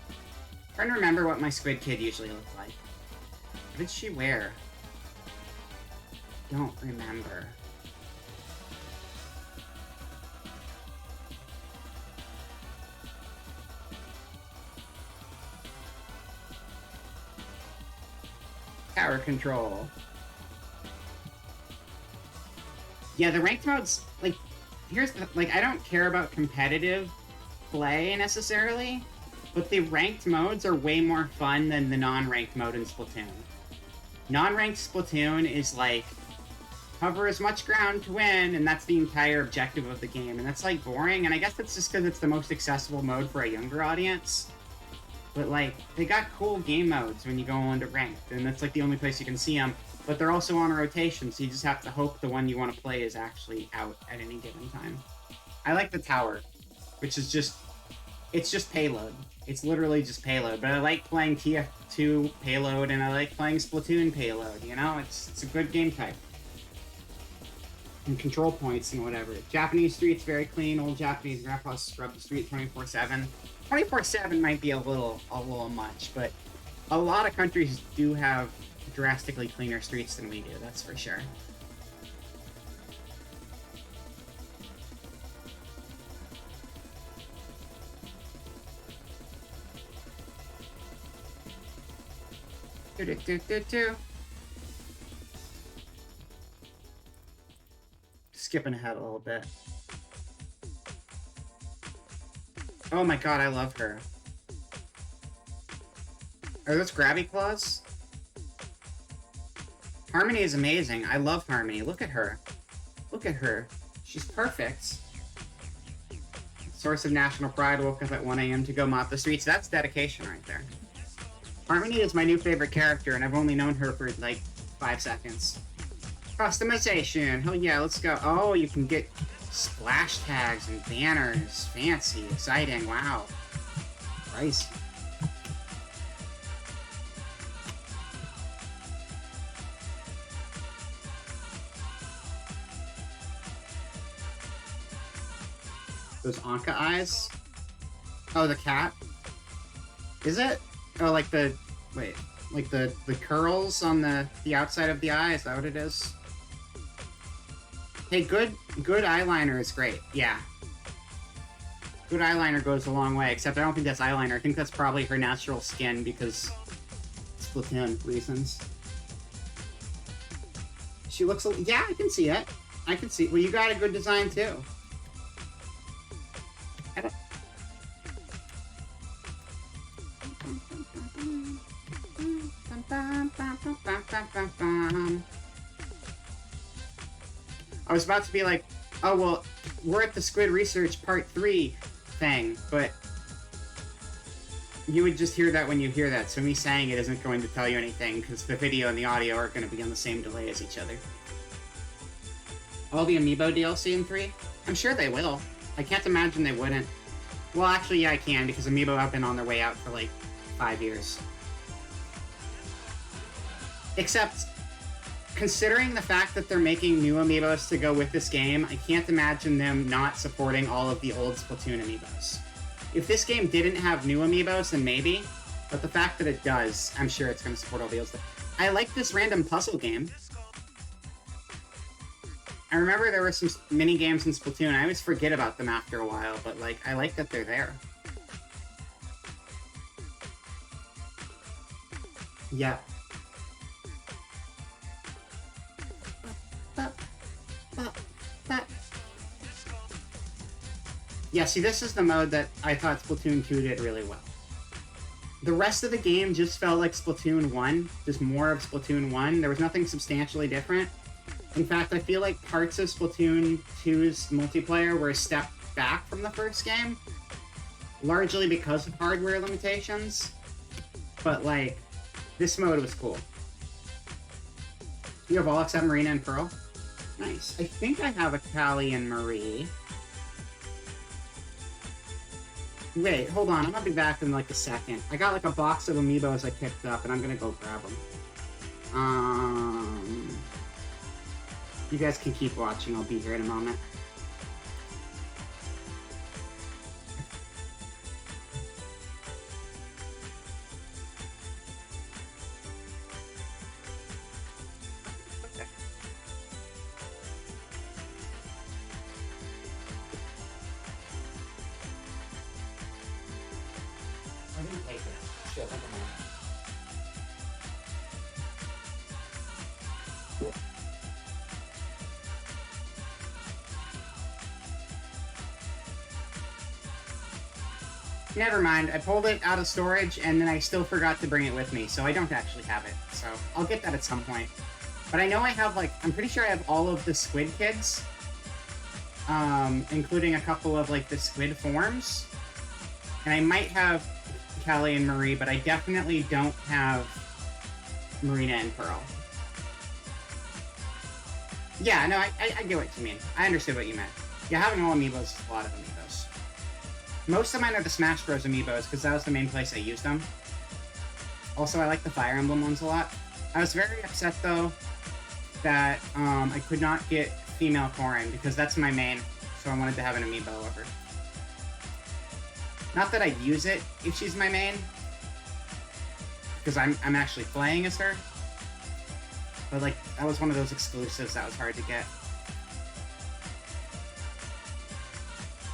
I'm trying to remember what my Squid Kid usually looked like. What did she wear? Don't remember. Tower control. Yeah, the ranked modes, like, here's the, like, I don't care about competitive play necessarily, but the ranked modes are way more fun than the non-ranked mode in Splatoon. Non-ranked Splatoon is like, cover as much ground to win, and that's the entire objective of the game, and that's like boring, and I guess that's just because it's the most accessible mode for a younger audience. But like, they got cool game modes when you go into ranked, and that's like the only place you can see them, but they're also on a rotation, so you just have to hope the one you want to play is actually out at any given time. I like the tower, which is just, it's just payload. It's literally just payload, but I like playing TF2 payload, and I like playing Splatoon payload, you know? It's a good game type. And control points and whatever. Japanese streets very clean, old Japanese grandpas scrub the street 24/7. 24/7 might be a little much, but a lot of countries do have drastically cleaner streets than we do, that's for sure. Skipping ahead a little bit. Oh my god, I love her. Are those grabby claws? Harmony is amazing. I love Harmony. Look at her. Look at her. She's perfect. Source of national pride. Woke up at 1 a.m. to go mop the streets. That's dedication right there. Harmony is my new favorite character, and I've only known her for like 5 seconds. Customization. Hell yeah, let's go. Oh, you can get splash tags and banners. Fancy. Exciting. Wow. Christ. Those Anka eyes? Oh, the cat? Is it? Oh, like the... Wait. Like the curls on the outside of the eye? Is that what it is? Hey, good eyeliner is great. Yeah. Good eyeliner goes a long way, except I don't think that's eyeliner. I think that's probably her natural skin because Splatoon reasons. She looks... Yeah, I can see it. I can see... Well, you got a good design, too. Get it? I was about to be like, oh, well, we're at the Squid Research Part 3 thing, but you would just hear that when you hear that, so me saying it isn't going to tell you anything, because the video and the audio are going to be on the same delay as each other. All the Amiibo DLC in 3? I'm sure they will. I can't imagine they wouldn't. Well, actually, yeah, I can, because Amiibo have been on their way out for, like, 5 years. Except, considering the fact that they're making new Amiibos to go with this game, I can't imagine them not supporting all of the old Splatoon Amiibos. If this game didn't have new Amiibos, then maybe, but the fact that it does, I'm sure it's going to support all the old stuff. I like this random puzzle game. I remember there were some mini games in Splatoon. I always forget about them after a while, but like I like that they're there. Yeah. Yeah, see, this is the mode that I thought Splatoon 2 did really well. The rest of the game just felt like Splatoon 1, just more of Splatoon 1. There was nothing substantially different. In fact, I feel like parts of Splatoon 2's multiplayer were a step back from the first game, largely because of hardware limitations. But, like, this mode was cool. You have all except Marina and Pearl? Nice. I think I have a Callie and Marie. Wait, hold on. I'm gonna be back in, like, a second. I got, like, a box of Amiibos I picked up, and I'm gonna go grab them. You guys can keep watching. I'll be here in a moment. I didn't take it. Shit, never mind. Never mind, I pulled it out of storage and then I still forgot to bring it with me, so I don't actually have it. So I'll get that at some point. But I know I have, like, I'm pretty sure I have all of the Squid Kids, including a couple of, like, the Squid forms. And I might have Callie and Marie, but I definitely don't have Marina and Pearl. Yeah, no, I get what you mean. I understood what you meant. Yeah, having all Amiibos is a lot of Amiibos. Most of mine are the Smash Bros. Amiibos, because that was the main place I used them. Also, I like the Fire Emblem ones a lot. I was very upset, though, that I could not get female Corrin, because that's my main, so I wanted to have an Amiibo of her. Not that I'd use it if she's my main, because I'm actually playing as her. But, like, that was one of those exclusives that was hard to get.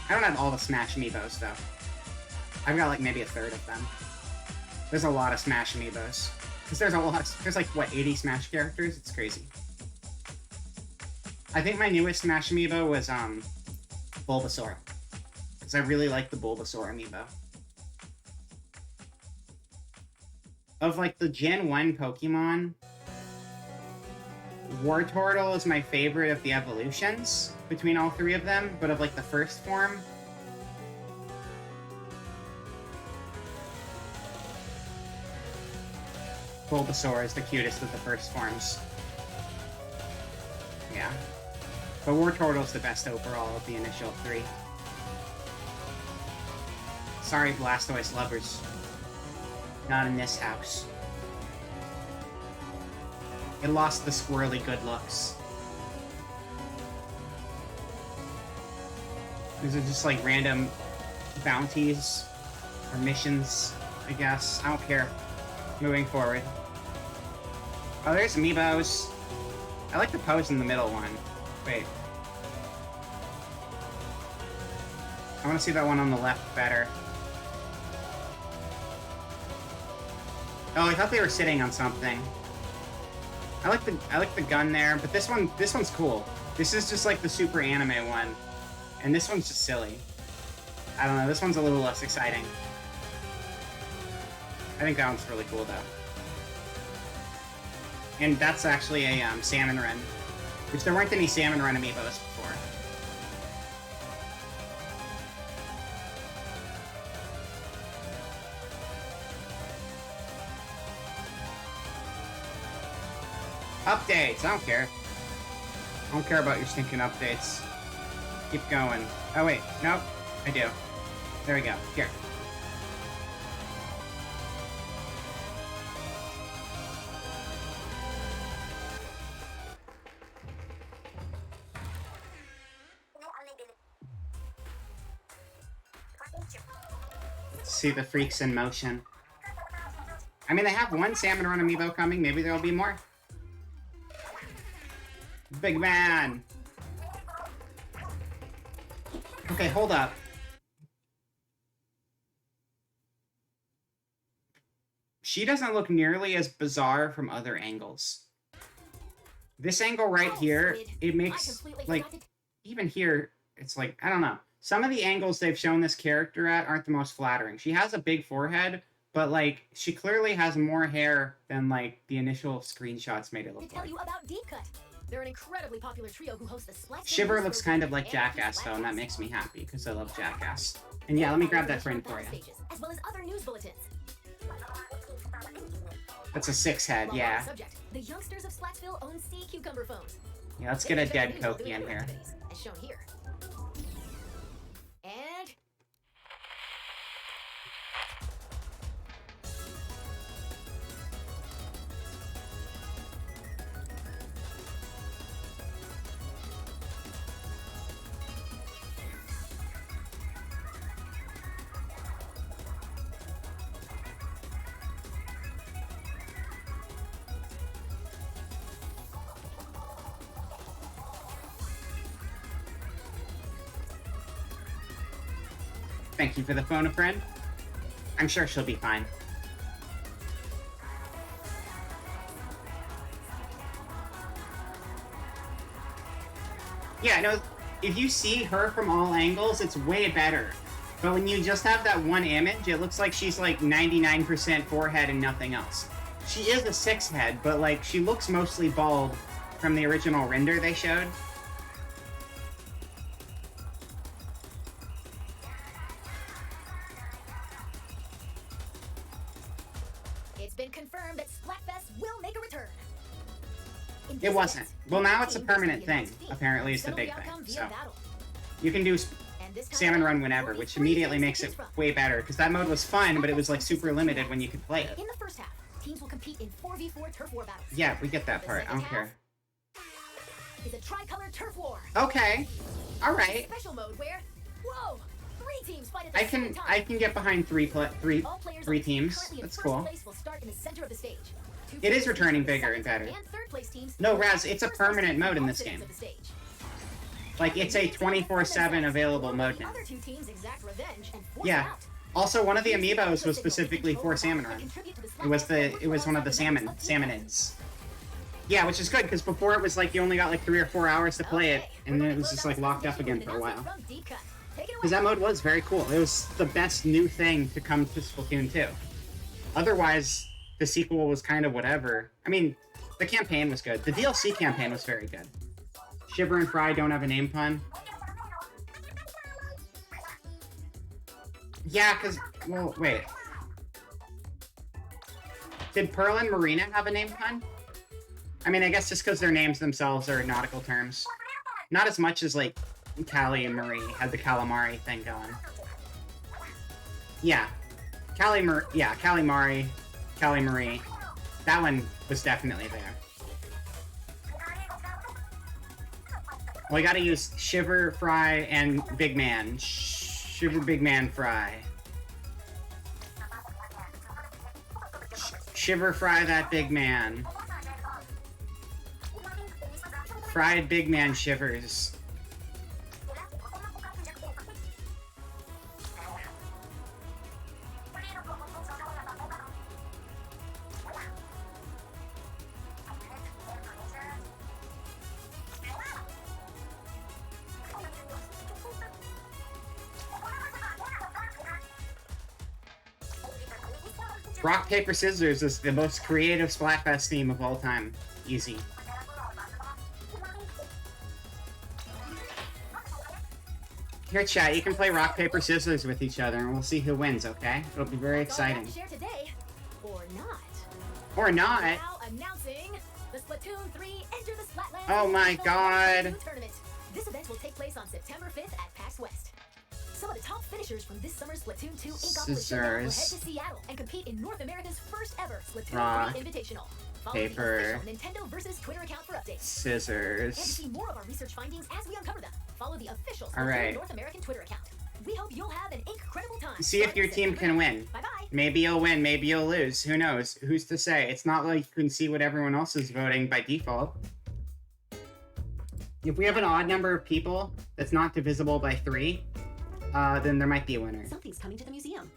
I don't have all the Smash Amiibos, though. I've got, like, maybe a third of them. There's a lot of Smash Amiibos. Because there's like, what, 80 Smash characters? It's crazy. I think my newest Smash Amiibo was, Bulbasaur. Because I really like the Bulbasaur Amiibo. Of, like, the Gen 1 Pokemon, Wartortle is my favorite of the evolutions between all three of them, but of, like, the first form, Bulbasaur is the cutest of the first forms. Yeah. But Wartortle's the best overall of the initial three. Sorry, Blastoise lovers. Not in this house. It lost the squirrely good looks. These are just like random bounties or missions, I guess. I don't care. Moving forward. Oh, there's Amiibos. I like the pose in the middle one. Wait. I want to see that one on the left better. Oh, I thought they were sitting on something. I like the gun there, but this one's cool. This is just like the super anime one, and this one's just silly. I don't know, this one's a little less exciting. I think that one's really cool, though. And that's actually a Salmon Run, which there weren't any Salmon Run amiibos before. Updates! I don't care. I don't care about your stinking updates. Keep going. Oh, wait. Nope. I do. There we go. Here. See the freaks in motion. I mean, they have one Salmon Run amiibo coming. Maybe there'll be more. Big man! Okay, hold up. She doesn't look nearly as bizarre from other angles. This angle right here, it makes, like, even here, it's like, I don't know. Some of the angles they've shown this character at aren't the most flattering. She has a big forehead, but, like, she clearly has more hair than, like, the initial screenshots made it look tell like. you about Deep Cut. They're an incredibly popular trio who host the Splat Shiver looks kind of like Jackass, though, and that makes me happy, because I love Jackass. And yeah, let me grab that frame for you. As well as other news bulletins. That's a 6-head, While on yeah. the subject, the youngsters of Splatsville own Sea Cucumber phones. Yeah, let's get a dead Koki in here. As shown here. And Thank you for the phone a friend. I'm sure she'll be fine. Yeah, no, if you see her from all angles, it's way better. But when you just have that one image, it looks like she's like 99% forehead and nothing else. She is a 6-head, but like she looks mostly bald from the original render they showed. it's been confirmed that Splatfest will make a return. In It this wasn't. event, Well, now each it's a team gets to permanent be thing, announced fee apparently, and is the settle big outcome thing, via so. battle. You can do And this time Salmon around, Run whenever, only which 3 immediately teams to makes it choose from. way better, because that mode was fun, but it was like super limited when you could play it. In the first half, teams will compete in 4v4 turf war battles. Yeah, we get that The part. I second don't care. Is a tricolor turf war. Okay. Alright. Special mode where, whoa, 3 teams fight at the same time. I can get behind three All players three on the team teams. currently in That's first cool. place will start in the center of the stage. It is returning bigger and better. No, Raz, it's a permanent mode in this game. Like, it's a 24/7 available mode now. Yeah. Also, one of the amiibos was specifically for Salmon Run. It was one of the salmonids. Yeah, which is good, because before it was like you only got like 3 or 4 hours to play it, and then it was just like locked up again for a while. Because that mode was very cool. It was the best new thing to come to Splatoon 2. Otherwise, the sequel was kind of whatever. I mean, the campaign was good. The DLC campaign was very good. Shiver and Fry don't have a name pun. Yeah, because... Well, wait. Did Pearl and Marina have a name pun? I mean, I guess just because their names themselves are nautical terms. Not as much as, like, Callie and Marie had the calamari thing going. Yeah. Callie Marie. That one was definitely there. Well, we gotta use Shiver, Fry, and Big Man. Shiver, Big Man, Fry. Shiver, Fry that Big Man. Fried Big Man shivers. Rock, paper, scissors is the most creative Splatfest theme of all time. Easy. Here, chat, you can play rock, paper, scissors with each other, and we'll see who wins, okay? It'll be very exciting. Share today, or not. Or not. Now announcing the Splatoon 3 Enter the Splatland. Oh my International God. Splatoon Tournament. This event will take place on September 5th at PAX West. Some of the top finishers from this summer's Splatoon 2 Inkopolis Showdown will head to Scissors. Seattle and compete in North America's first ever Splatoon Rock, 3 Invitational. Follow paper, the official Nintendo versus Twitter account for updates. And to Scissors. see more of our research findings as we uncover them, follow the official Splatoon Alright. North American Twitter account. We hope you'll have an incredible time. See if your team can win. Bye-bye. Maybe you'll win, maybe you'll lose. Who knows? Who's to say? It's not like you can see what everyone else is voting by default. If we have an odd number of people that's not divisible by 3, then there might be a winner. Something's coming to the museum.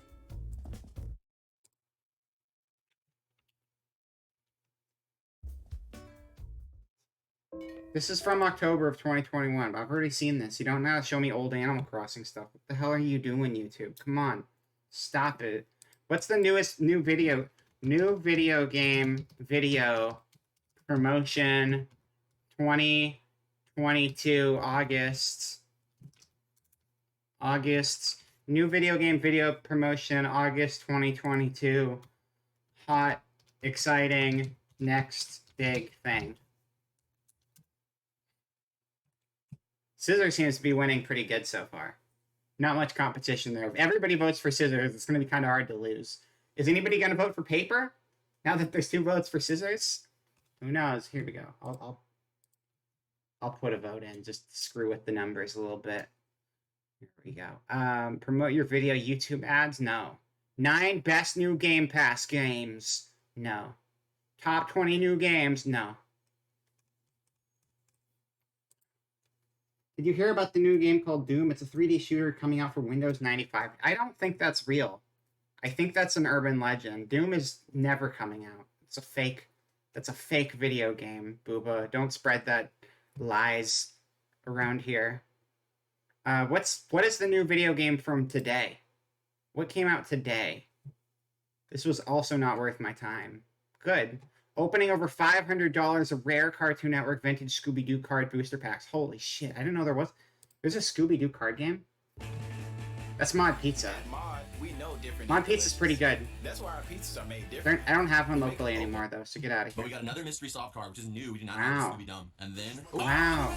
This is from October of 2021, but I've already seen this. You don't know how to show me old Animal Crossing stuff. What the hell are you doing, YouTube? Come on. Stop it. What's the new video game video promotion 2022 August new video game video promotion August 2022 hot exciting next big thing. Scissors seems to be winning pretty good so far. Not much competition there. If everybody votes for Scissors, it's going to be kind of hard to lose. Is anybody going to vote for Paper? Now that there's 2 votes for Scissors? Who knows? Here we go. I'll put a vote in. Just screw with the numbers a little bit. Here we go. Promote your video YouTube ads? No. 9 best new Game Pass games? No. Top 20 new games? No. Did you hear about the new game called Doom? It's a 3D shooter coming out for Windows 95. I don't think that's real. I think that's an urban legend. Doom is never coming out. It's a fake. That's a fake video game, Booba. Don't spread that lies around here. What is the new video game from today? What came out today? This was also not worth my time. Good. Opening over $500 of rare Cartoon Network vintage Scooby-Doo card booster packs. Holy shit, I didn't know there was... There's a Scooby-Doo card game? That's Mod Pizza. Mod Pizza's pretty good. That's why our pizzas are made different. I don't have one locally anymore, though, so get out of But we here. got another mystery soft card, which is new. We did not Wow. know this Scooby-Dumb. And then... Wow.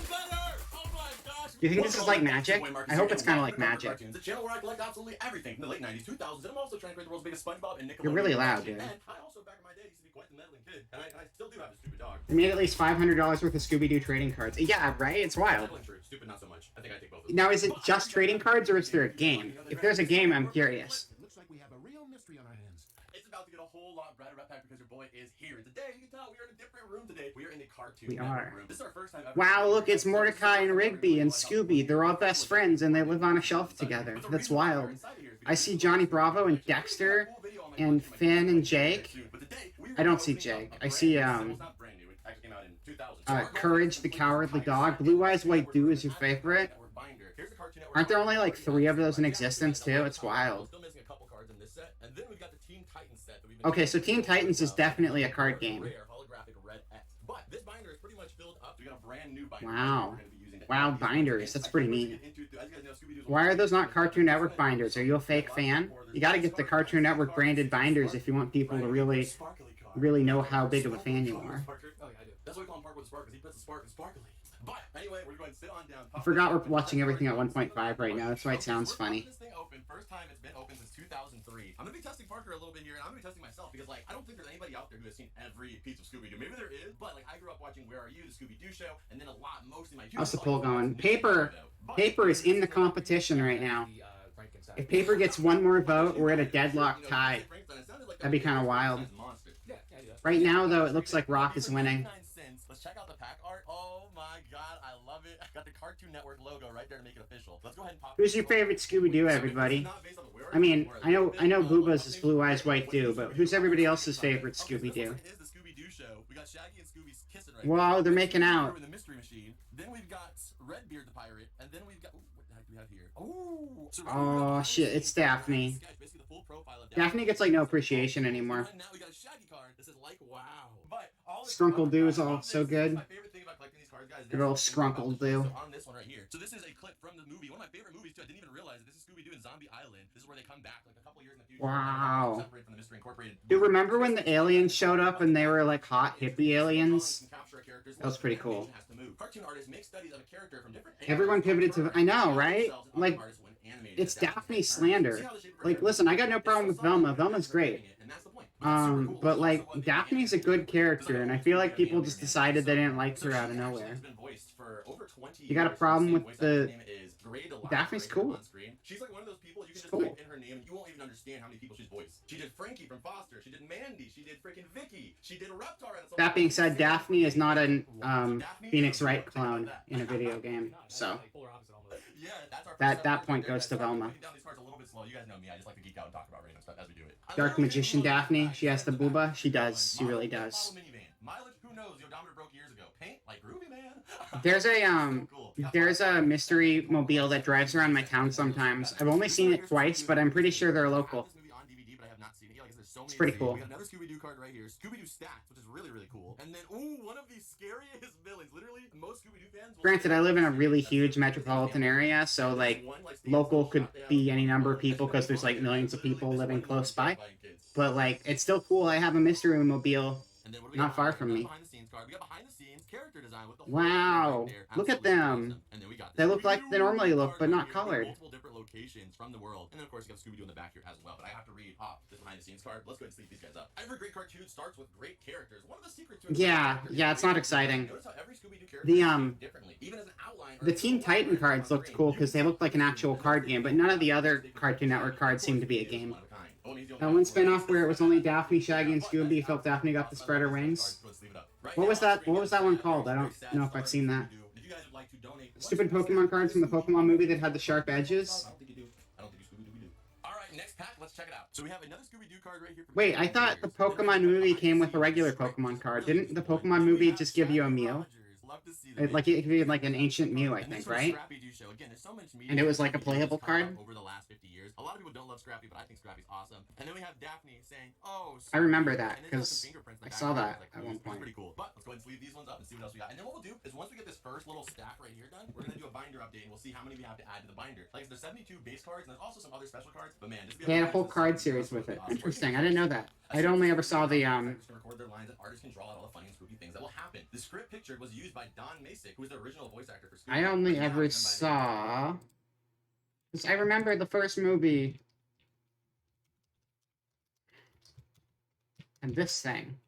Do you think this is like magic? I hope it's kind of like magic. The channel where I collect absolutely everything from the late 90s, 2000s, and I'm also trying to create the world's biggest SpongeBob and Nickelodeon. You're really loud, collection. dude. And I also, back in my day, used to be quite the meddling kid, and I still do have a stupid dog. They made at least $500 worth of Scooby-Doo trading cards. Yeah, right? It's wild. Meddling true, stupid not so much. I think I take both of them. Now, is it just trading cards, or is there a game? If there's a game, I'm curious. Looks like we have a real mystery on our hands. It's about to get a whole lot brighter red pack because your boy is here. Today, you can tell we are in a different room today. We are in the Cartoon We Network are. room. This is our first time ever. Wow, look, it's Mordecai and Rigby and Scooby. They're all best friends, and they live on a shelf together. That's wild. I see Johnny Bravo and Dexter and Finn and Jake. I don't see Jake. I see, Courage the Cowardly Dog. Blue Eyes White Dew is your favorite? Aren't there only like 3 of those in existence, too? It's wild. Okay, so Teen Titans is definitely a card game. Wow. Wow, binders. That's pretty neat. Why are those not Cartoon Network binders? Are you a fake fan? You gotta get the Cartoon Network branded binders if you want people to really know how big of a fan you are. That's why we call him Park with the Spark, because he puts the spark in sparkly. But anyway, we're going to sit on down. I forgot we're watching everything at 1.5 right now. That's why it sounds funny. This thing open, first time it's been open since 2003. I'm gonna be testing Parker a little bit here, and I'm gonna be testing myself because, like, I don't think there's anybody out there who has seen every piece of Scooby-Doo. Maybe there is, but like, I grew up watching Where Are You, the Scooby-Doo show, and then mostly my. How's the poll going? Paper is in the competition right now. If Paper gets one more vote, we're at a deadlock tie. That'd be kind of wild. Right now, though, it looks like Rock is winning. Let's check out the pack art. Oh my god, I love it. I got the Cartoon Network logo right there to make it official. Let's go ahead and pop. Who's your favorite Scooby-Doo, everybody? I mean, I know Booba's is Blue Eyes White Dew, but who's everybody else's favorite Scooby-Doo? Wow, they're making out. The Mystery Machine. Then we've got Redbeard the Pirate, and then we've got what the heck do we have here? Ooh, Oh shit, it's Daphne. Basically the full profile of Daphne gets like no appreciation anymore. And now we got a Shaggy card. This is like wow. But all Skrunkle Doo is all this so good. My favorite thing about collecting these cards, guys. Good old Skrunkle Doo. So on this one right here. So this is a clip from the movie. One of my favorite movies too. I didn't even realize it. This is Scooby-Doo and Zombie Island. This is where they come back like a couple years in the future. Wow. Separated from the Mystery Incorporated. Dude, remember when the aliens showed up and they were like hot hippie aliens? That was pretty cool. Cartoon artists make studies of a character from different Everyone pivoted to, I know, right? Like, it's Daphne slander. Like, listen, I got no problem with Velma. Velma's great. But like, Daphne's a good character, and I feel like people just decided they didn't like her out of nowhere. You got a problem with the... Daphne's cool. She's like one of those people you can just Cool. type in her name and you won't even understand how many people she's voiced. She did Frankie from Foster. She did Mandy. She did freaking Vicky. She did Reptar. That being said, Daphne is not an Phoenix Wright clone in a video game, so Yeah, that's our that point goes to Velma. Down these cards a little bit slow. You guys know me. I just like to geek out and talk about random stuff as we do it. Dark Magician Daphne, she has the booba. She does. She really does. Mileage, who knows? The odometer broke years ago. Paint like Groovy Man. There's a mystery mobile that drives around my town sometimes. I've only seen it twice, but I'm pretty sure they're local. It's pretty cool. We got another Scooby-Doo card right here. Scooby-Doo Stacked, which is really, really cool. And then, ooh, one of the scariest villains. Literally, most Scooby-Doo fans... Granted, I live in a really huge metropolitan area, so, like, local could be any number of people because there's, like, millions of people living close by. But, like, it's still cool. I have a mystery mobile not far from me. Wow, look at them. They look like they normally look, but not colored. Multiple different locations from the world. And then, of course, you got Scooby-Doo in the back here as well. But I have to read off this behind-the-scenes card. Let's go ahead and sleep these guys up. Every great cartoon starts with great characters. One of the secrets to Yeah, it's not exciting. Notice how every Scooby-Doo character The differently. Even as an outline the Teen Titan cards looked cool because they looked like an actual card game, but none of the other Cartoon Network cards seemed to be a game. That one spin-off where it was only Daphne, Shaggy, and Scooby felt Daphne got the spreader wings. What was that? What was that one called? I don't know if I've seen that. Stupid Pokemon cards from the Pokemon movie that had the sharp edges. I don't think you do. All right, next pack. Let's check it out. So we have another Scooby-Doo card right here. Wait, I thought the Pokemon movie came with a regular Pokemon card. Didn't the Pokemon movie just give you a Mew? Like it gave you like an ancient Mew, I think, right? And it was like a playable card? Over the last 50 years. A lot of people don't love Scrappy, but I think Scrappy's awesome. And then we have Daphne saying, "Oh, I remember that and then there's some because fingerprints in the I saw background. that It's at like, one it's point. pretty cool. But let's go ahead and sleeve these ones up and see what else we got. And then what we'll do is once we get this first little stack right here done, we're gonna do a binder update and we'll see how many we have to add to the binder. Like there's 72 base cards and there's also some other special cards. But man, They had a whole card series with it. Interesting. I didn't know that. I'd only ever saw the To record their lines and artists can draw out all the funny and spooky things that will happen. The script picture was used by Don Masick, who was the original voice actor for Scooby. I only ever saw. 'Cause I remember the first movie. And this thing.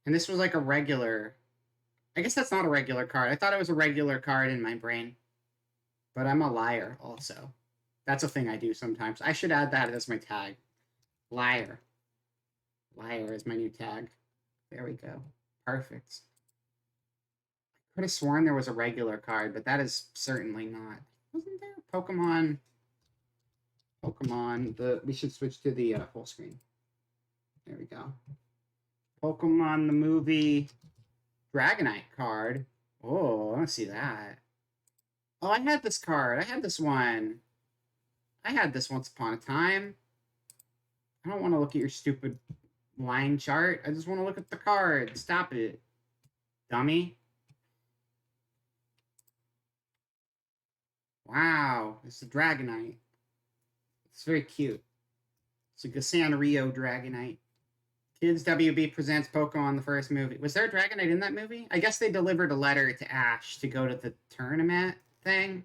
And this was like a regular. I guess that's not a regular card. I thought it was a regular card in my brain. But I'm a liar also. That's a thing I do sometimes. I should add that as my tag. Liar. Liar is my new tag. There we go. Perfect. I could have sworn there was a regular card, but that is certainly not. Wasn't there? Pokemon. We should switch to the full screen. There we go. Pokemon the movie Dragonite card. Oh, I want to see that. Oh, I had this card. I had this one. I had this once upon a time. I don't want to look at your stupid line chart. I just want to look at the card. Stop it. Dummy. Wow. It's a Dragonite. It's very cute. It's a Gasanrio Dragonite. Kids WB presents Pokemon the first movie. Was there a Dragonite in that movie? I guess they delivered a letter to Ash to go to the tournament thing.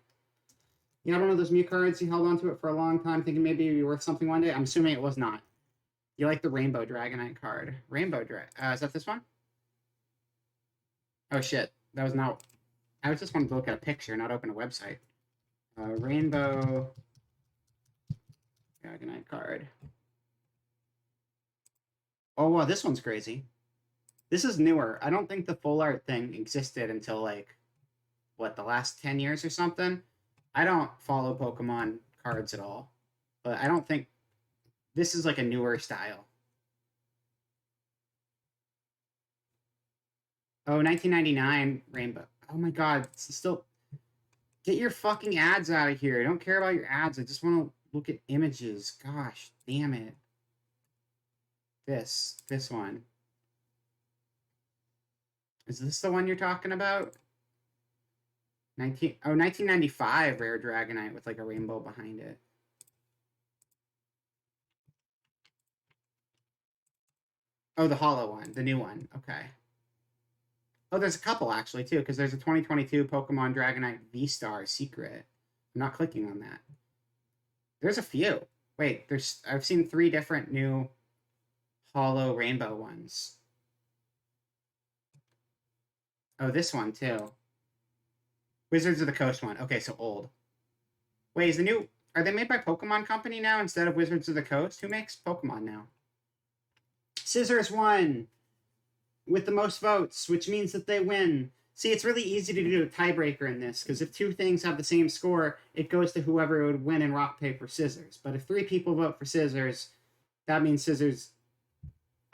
You know, one of those Mew cards, you held onto it for a long time thinking maybe it'd be worth something one day? I'm assuming it was not. You like the Rainbow Dragonite card. Is that this one? Oh shit. That was not... I was just wanted to look at a picture, not open a website. Rainbow Dragonite card. Oh, wow, this one's crazy. This is newer. I don't think the full art thing existed until, like, what, the last 10 years or something? I don't follow Pokemon cards at all. But I don't think... This is, like, a newer style. Oh, 1999 Rainbow. Oh, my God. It's still... Get your fucking ads out of here. I don't care about your ads. I just want to look at images. Gosh, damn it. This one. Is this the one you're talking about? 1995 rare Dragonite with like a rainbow behind it. Oh, the hollow one, the new one. Okay. Oh, there's a couple actually too, because there's a 2022 Pokemon Dragonite V-Star Secret. I'm not clicking on that. There's a few. Wait, I've seen 3 different new hollow rainbow ones. Oh, this one too. Wizards of the Coast one. Okay, so old. Wait, are they made by Pokemon Company now instead of Wizards of the Coast? Who makes Pokemon now? Scissors won with the most votes, which means that they win. See, it's really easy to do a tiebreaker in this, because if 2 things have the same score, it goes to whoever would win in rock, paper, scissors. But if 3 people vote for scissors, that means scissors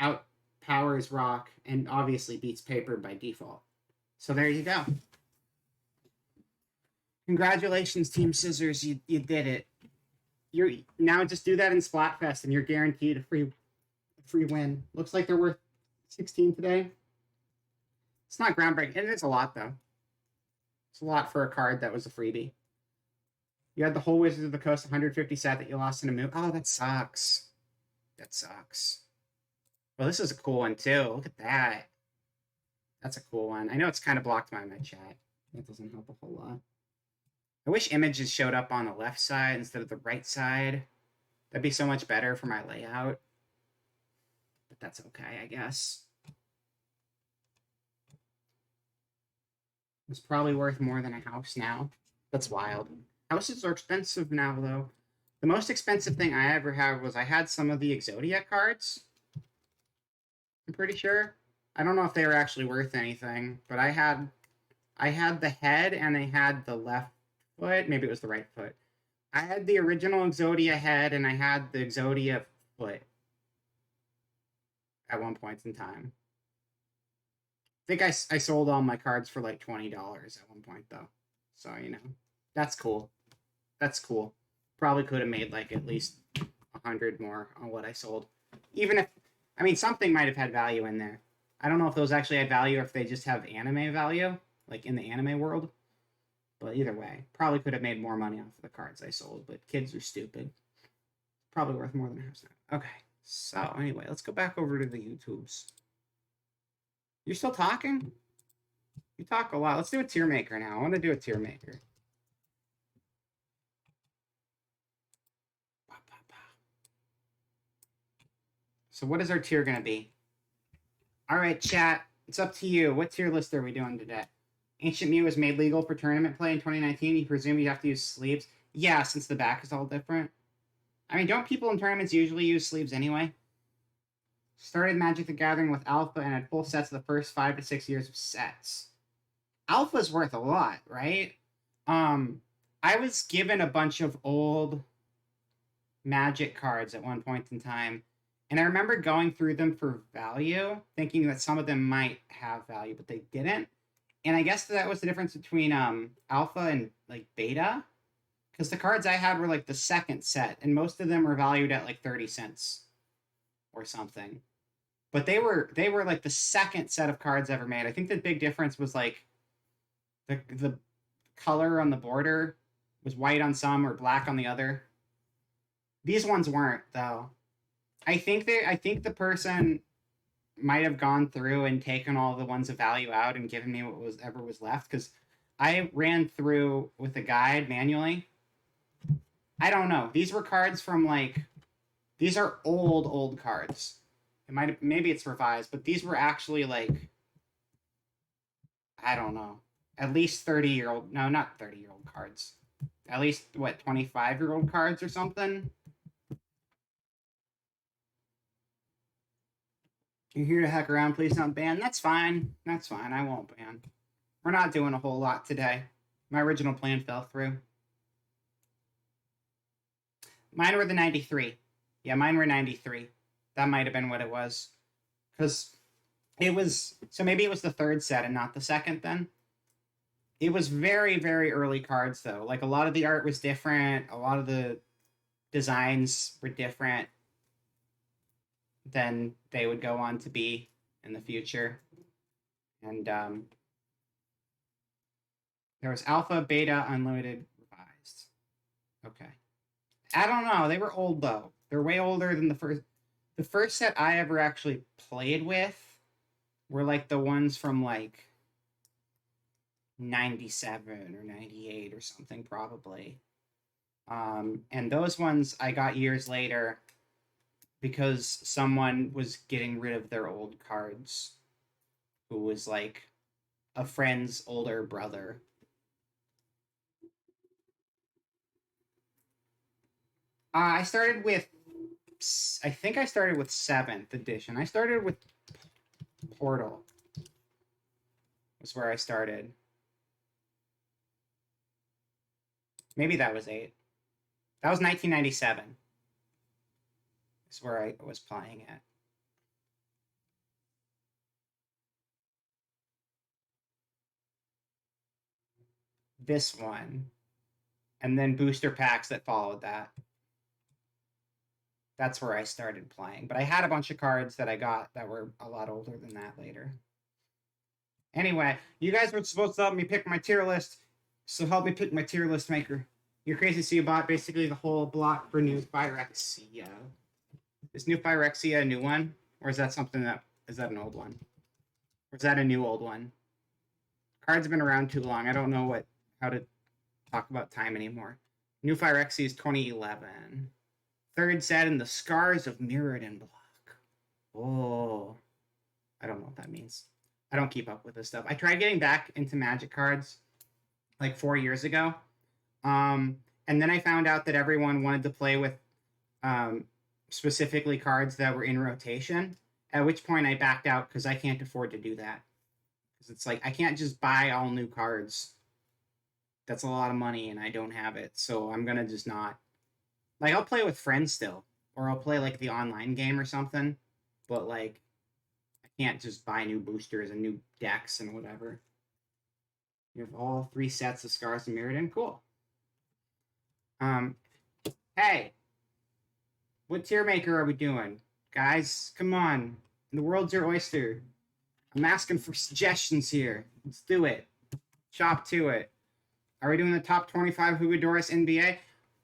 outpowers rock and obviously beats paper by default. So there you go. Congratulations, Team Scissors. You did it. You're now just do that in Splatfest and you're guaranteed a free win. Looks like they're worth 16 today. It's not groundbreaking. It is a lot, though. It's a lot for a card that was a freebie. You had the whole Wizards of the Coast 150 set that you lost in a move. Oh, that sucks. That sucks. Well, this is a cool one, too. Look at that. That's a cool one. I know it's kind of blocked by my chat. That doesn't help a whole lot. I wish images showed up on the left side instead of the right side. That'd be so much better for my layout. But that's okay, I guess. It's probably worth more than a house now. That's wild. Houses are expensive now, though. The most expensive thing I ever had was I had some of the Exodia cards. I'm pretty sure. I don't know if they were actually worth anything, but I had the head and I had the left foot. Maybe it was the right foot. I had the original Exodia head and I had the Exodia foot at one point in time. I think I sold all my cards for like $20 at one point, though. So, you know, that's cool. That's cool. Probably could have made like at least 100 more on what I sold. Even if, I mean, something might have had value in there. I don't know if those actually had value or if they just have anime value, like in the anime world. But either way, probably could have made more money off of the cards I sold, but kids are stupid. Probably worth more than a house now. Okay, so anyway, let's go back over to the YouTubes. You're still talking? You talk a lot. Let's do a tier maker now. I want to do a tier maker. So what is our tier going to be? All right, chat. It's up to you. What tier list are we doing today? Ancient Mew was made legal for tournament play in 2019. You presume you have to use sleeves? Yeah, since the back is all different. I mean, don't people in tournaments usually use sleeves anyway? Started Magic the Gathering with Alpha and had full sets of the first 5 to 6 years of sets. Alpha's worth a lot, right? I was given a bunch of old Magic cards at one point in time, and I remember going through them for value, thinking that some of them might have value, but they didn't. And I guess that was the difference between Alpha and like Beta, because the cards I had were like the second set, and most of them were valued at like 30 cents or something. But they were like the second set of cards ever made. I think the big difference was like the color on the border was white on some or black on the other. These ones weren't, though. I think the person might have gone through and taken all the ones of value out and given me what was left, because I ran through with a guide manually. I don't know. These were cards from like, these are old cards. Maybe it's revised, but these were actually like, I don't know, at least 30-year-old, no, not 30-year-old cards. At least, what, 25-year-old cards or something? You're here to heck around, please don't ban. That's fine. That's fine. I won't ban. We're not doing a whole lot today. My original plan fell through. Mine were the 93. Yeah, mine were 93. That might have been what it was. Because it was... So maybe it was the third set and not the second then? It was very, very early cards, though. Like, a lot of the art was different. A lot of the designs were different than they would go on to be in the future. And there was Alpha, Beta, Unlimited, Revised. Okay. I don't know. They were old, though. They're way older than the first. The first set I ever actually played with were, like, the ones from, like, 97 or 98 or something, probably. And those ones I got years later because someone was getting rid of their old cards, who was like a friend's older brother. I started with, I think I started with 7th edition. I started with Portal. Was where I started. Maybe that was 8. That was 1997. Is where I was playing at. This one. And then booster packs that followed that. That's where I started playing. But I had a bunch of cards that I got that were a lot older than that later. Anyway, you guys were supposed to help me pick my tier list, so help me pick my tier list maker. You're crazy, so you bought basically the whole block for New Phyrexia. Is New Phyrexia a new one? Or is that something that... Is that an old one? Or is that a new old one? Cards have been around too long. I don't know how to talk about time anymore. New Phyrexia is 2011. Third set in the Scars of Mirrodin block. Oh. I don't know what that means. I don't keep up with this stuff. I tried getting back into Magic cards like 4 years ago. And then I found out that everyone wanted to play with specifically cards that were in rotation, at which point I backed out because I can't afford to do that. Because it's like, I can't just buy all new cards. That's a lot of money and I don't have it. So I'm going to just not. Like, I'll play with friends still. Or I'll play like the online game or something. But like, can't just buy new boosters and new decks and whatever. You have all 3 sets of Scars and Mirrodin. Cool. Hey, what tier maker are we doing? Guys, come on. The world's your oyster. I'm asking for suggestions here. Let's do it. Chop to it. Are we doing the top 25 Hugodoris NBA?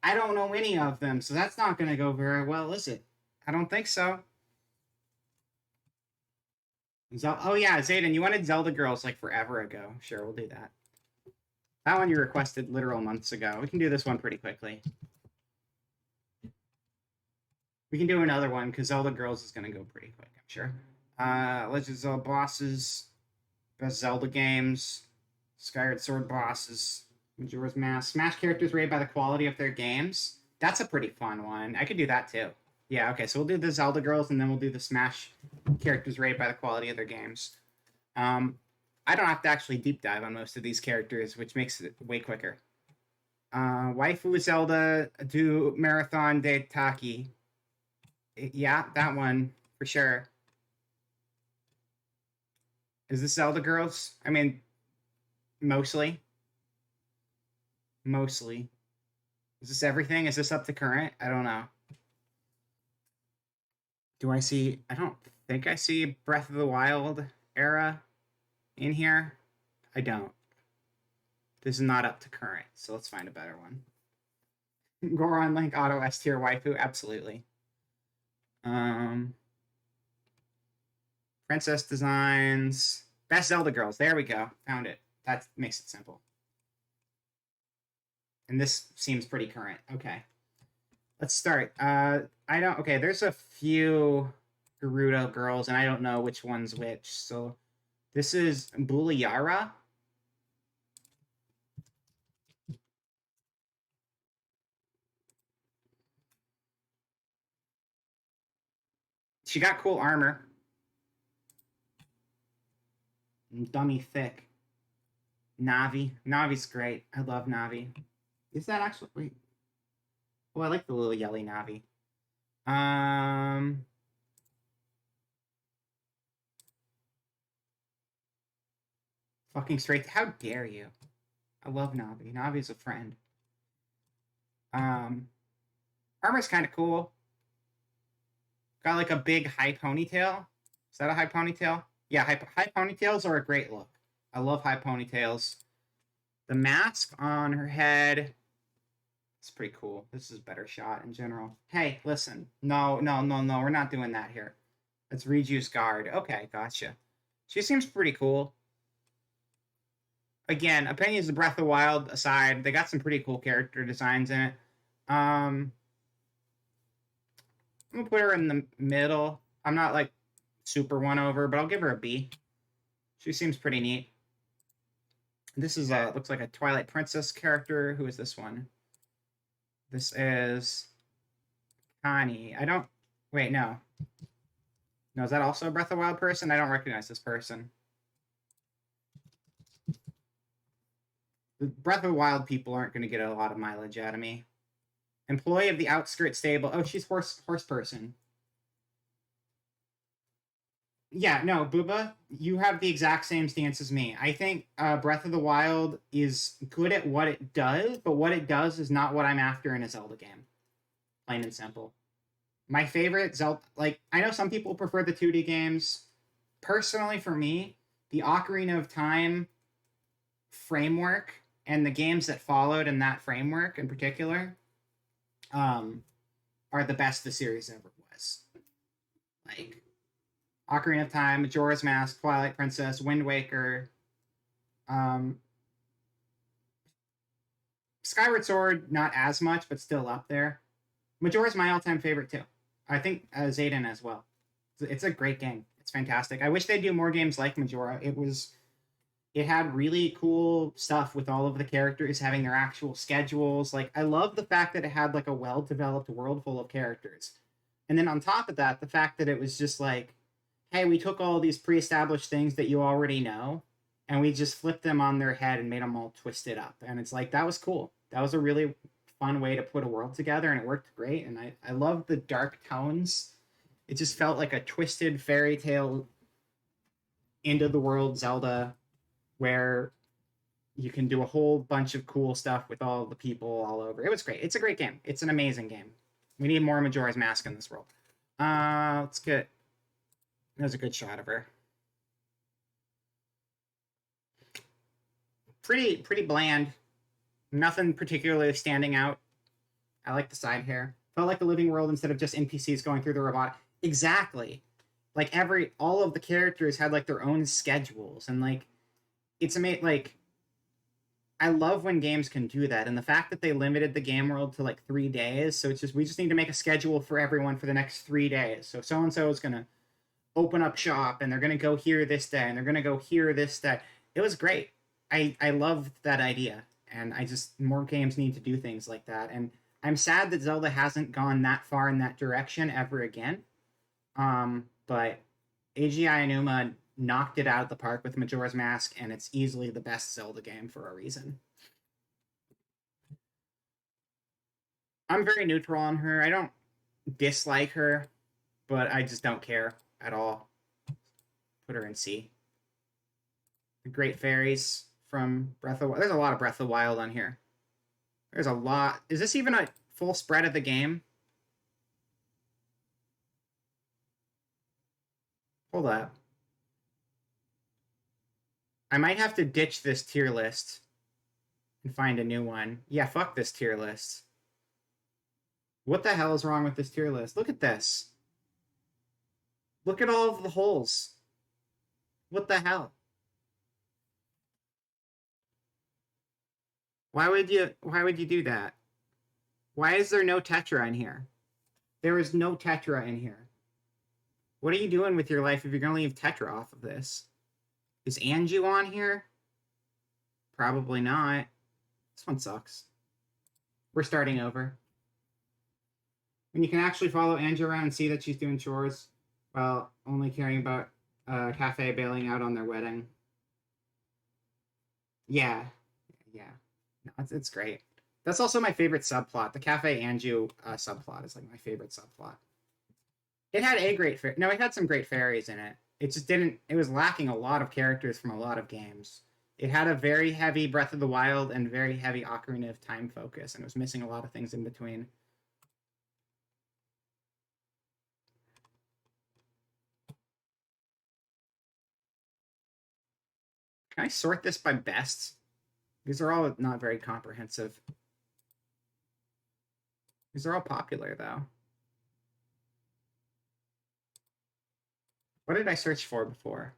I don't know any of them, so that's not going to go very well, is it? I don't think so. Oh yeah, Zayden, you wanted Zelda Girls like forever ago. Sure, we'll do that. That one you requested literal months ago. We can do this one pretty quickly. We can do another one because Zelda Girls is going to go pretty quick, I'm sure. Legend of Zelda bosses, best Zelda games, Skyward Sword bosses, Majora's Mask, Smash characters rated by the quality of their games. That's a pretty fun one. I could do that too. Yeah, okay, so we'll do the Zelda Girls, and then we'll do the Smash characters rated by the quality of their games. I don't have to actually deep dive on most of these characters, which makes it way quicker. Waifu Zelda, do Marathon de Taki. Yeah, that one, for sure. Is this Zelda Girls? I mean, mostly. Mostly. Is this everything? Is this up to current? I don't know. Do I see... I don't think I see Breath of the Wild era in here. I don't. This is not up to current, so let's find a better one. Goron, Link, Auto, S tier, Waifu, absolutely. Princess Designs. Best Zelda Girls. There we go. Found it. That makes it simple. And this seems pretty current. Okay. Let's start. Okay, there's a few Gerudo girls, and I don't know which one's which. So this is Buliara. She got cool armor. Dummy thick. Navi. Navi's great. I love Navi. Is that actually... Wait. Oh, I like the little yelly Navi. Fucking straight... How dare you? I love Navi. Navi's a friend. Armor's kind of cool. Got like a big high ponytail. Is that a high ponytail? Yeah, high ponytails are a great look. I love high ponytails. The mask on her head, it's pretty cool. This is a better shot in general. Hey, listen. No. We're not doing that here. It's Riju's guard. Okay, gotcha. She seems pretty cool. Again, opinions of Breath of the Wild aside, they got some pretty cool character designs in it. I'm gonna put her in the middle. I'm not like super won over, but I'll give her a B. She seems pretty neat. This is looks like a Twilight Princess character. Who is this one? This is Connie. I don't... Wait, no. No, is that also a Breath of the Wild person? I don't recognize this person. The Breath of the Wild people aren't going to get a lot of mileage out of me. Employee of the Outskirt Stable. Oh, she's horse person. Yeah, no, Booba, you have the exact same stance as me. I think Breath of the Wild is good at what it does, but what it does is not what I'm after in a Zelda game. Plain and simple. My favorite Zelda... Like, I know some people prefer the 2D games. Personally, for me, the Ocarina of Time framework and the games that followed in that framework in particular are the best the series ever was. Like... Ocarina of Time, Majora's Mask, Twilight Princess, Wind Waker, Skyward Sword, not as much, but still up there. Majora's my all-time favorite, too. I think Zayden as well. It's a great game. It's fantastic. I wish they'd do more games like Majora. It had really cool stuff with all of the characters having their actual schedules. Like, I love the fact that it had, like, a well-developed world full of characters. And then on top of that, the fact that it was just like, hey, we took all these pre-established things that you already know, and we just flipped them on their head and made them all twisted up. And it's like, that was cool. That was a really fun way to put a world together, and it worked great. And I love the dark tones. It just felt like a twisted fairy tale into the world Zelda, where you can do a whole bunch of cool stuff with all the people all over. It was great. It's a great game. It's an amazing game. We need more Majora's Mask in this world. Let's get... That was a good shot of her. Pretty bland. Nothing particularly standing out. I like the side hair. Felt like the living world instead of just NPCs going through the robot. Exactly. Like all of the characters had like their own schedules, and like it's amazing. Like, I love when games can do that, and the fact that they limited the game world to like 3 days. So it's just, we just need to make a schedule for everyone for the next 3 days. So and so is gonna open up shop, and they're going to go here this day, and they're going to go here this day. It was great. I loved that idea, and more games need to do things like that, and I'm sad that Zelda hasn't gone that far in that direction ever again, but Eiji Aonuma knocked it out of the park with Majora's Mask, and it's easily the best Zelda game for a reason. I'm very neutral on her. I don't dislike her, but I just don't care at all. Put her in C. The Great Fairies from Breath of the Wild. There's a lot of Breath of the Wild on here. There's a lot. Is this even a full spread of the game? Hold up. I might have to ditch this tier list and find a new one. Yeah, fuck this tier list. What the hell is wrong with this tier list? Look at this. Look at all of the holes. What the hell? Why would you do that? Why is there no Tetra in here? There is no Tetra in here. What are you doing with your life if you're going to leave Tetra off of this? Is Anju on here? Probably not. This one sucks. We're starting over. When you can actually follow Anju around and see that she's doing chores while only caring about Cafe bailing out on their wedding. Yeah. No, it's great. That's also my favorite subplot. The Cafe Anju subplot is like my favorite subplot. It had it had some great fairies in it. It just didn't... It was lacking a lot of characters from a lot of games. It had a very heavy Breath of the Wild and very heavy Ocarina of Time focus, and it was missing a lot of things in between. Can I sort this by best? These are all not very comprehensive. These are all popular, though. What did I search for before?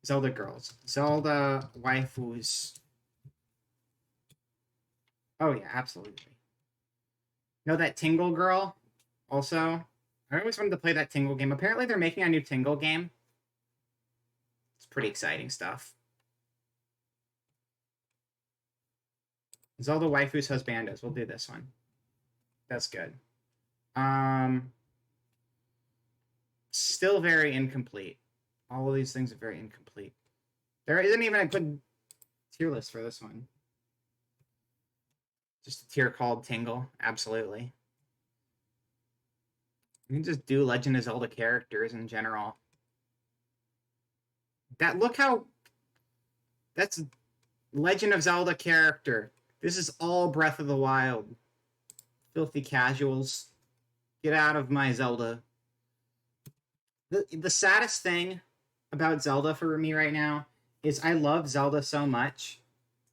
Zelda girls. Zelda waifus. Oh, yeah, absolutely. Know that Tingle girl? Also, I always wanted to play that Tingle game. Apparently, they're making a new Tingle game. It's pretty exciting stuff. Zelda waifus husbandos. We'll do this one. That's good. Still very incomplete. All of these things are very incomplete. There isn't even a good tier list for this one. Just a tier called Tingle. Absolutely. You can just do Legend of Zelda characters in general. Look how... That's Legend of Zelda character. This is all Breath of the Wild. Filthy casuals. Get out of my Zelda. The saddest thing about Zelda for me right now is I love Zelda so much,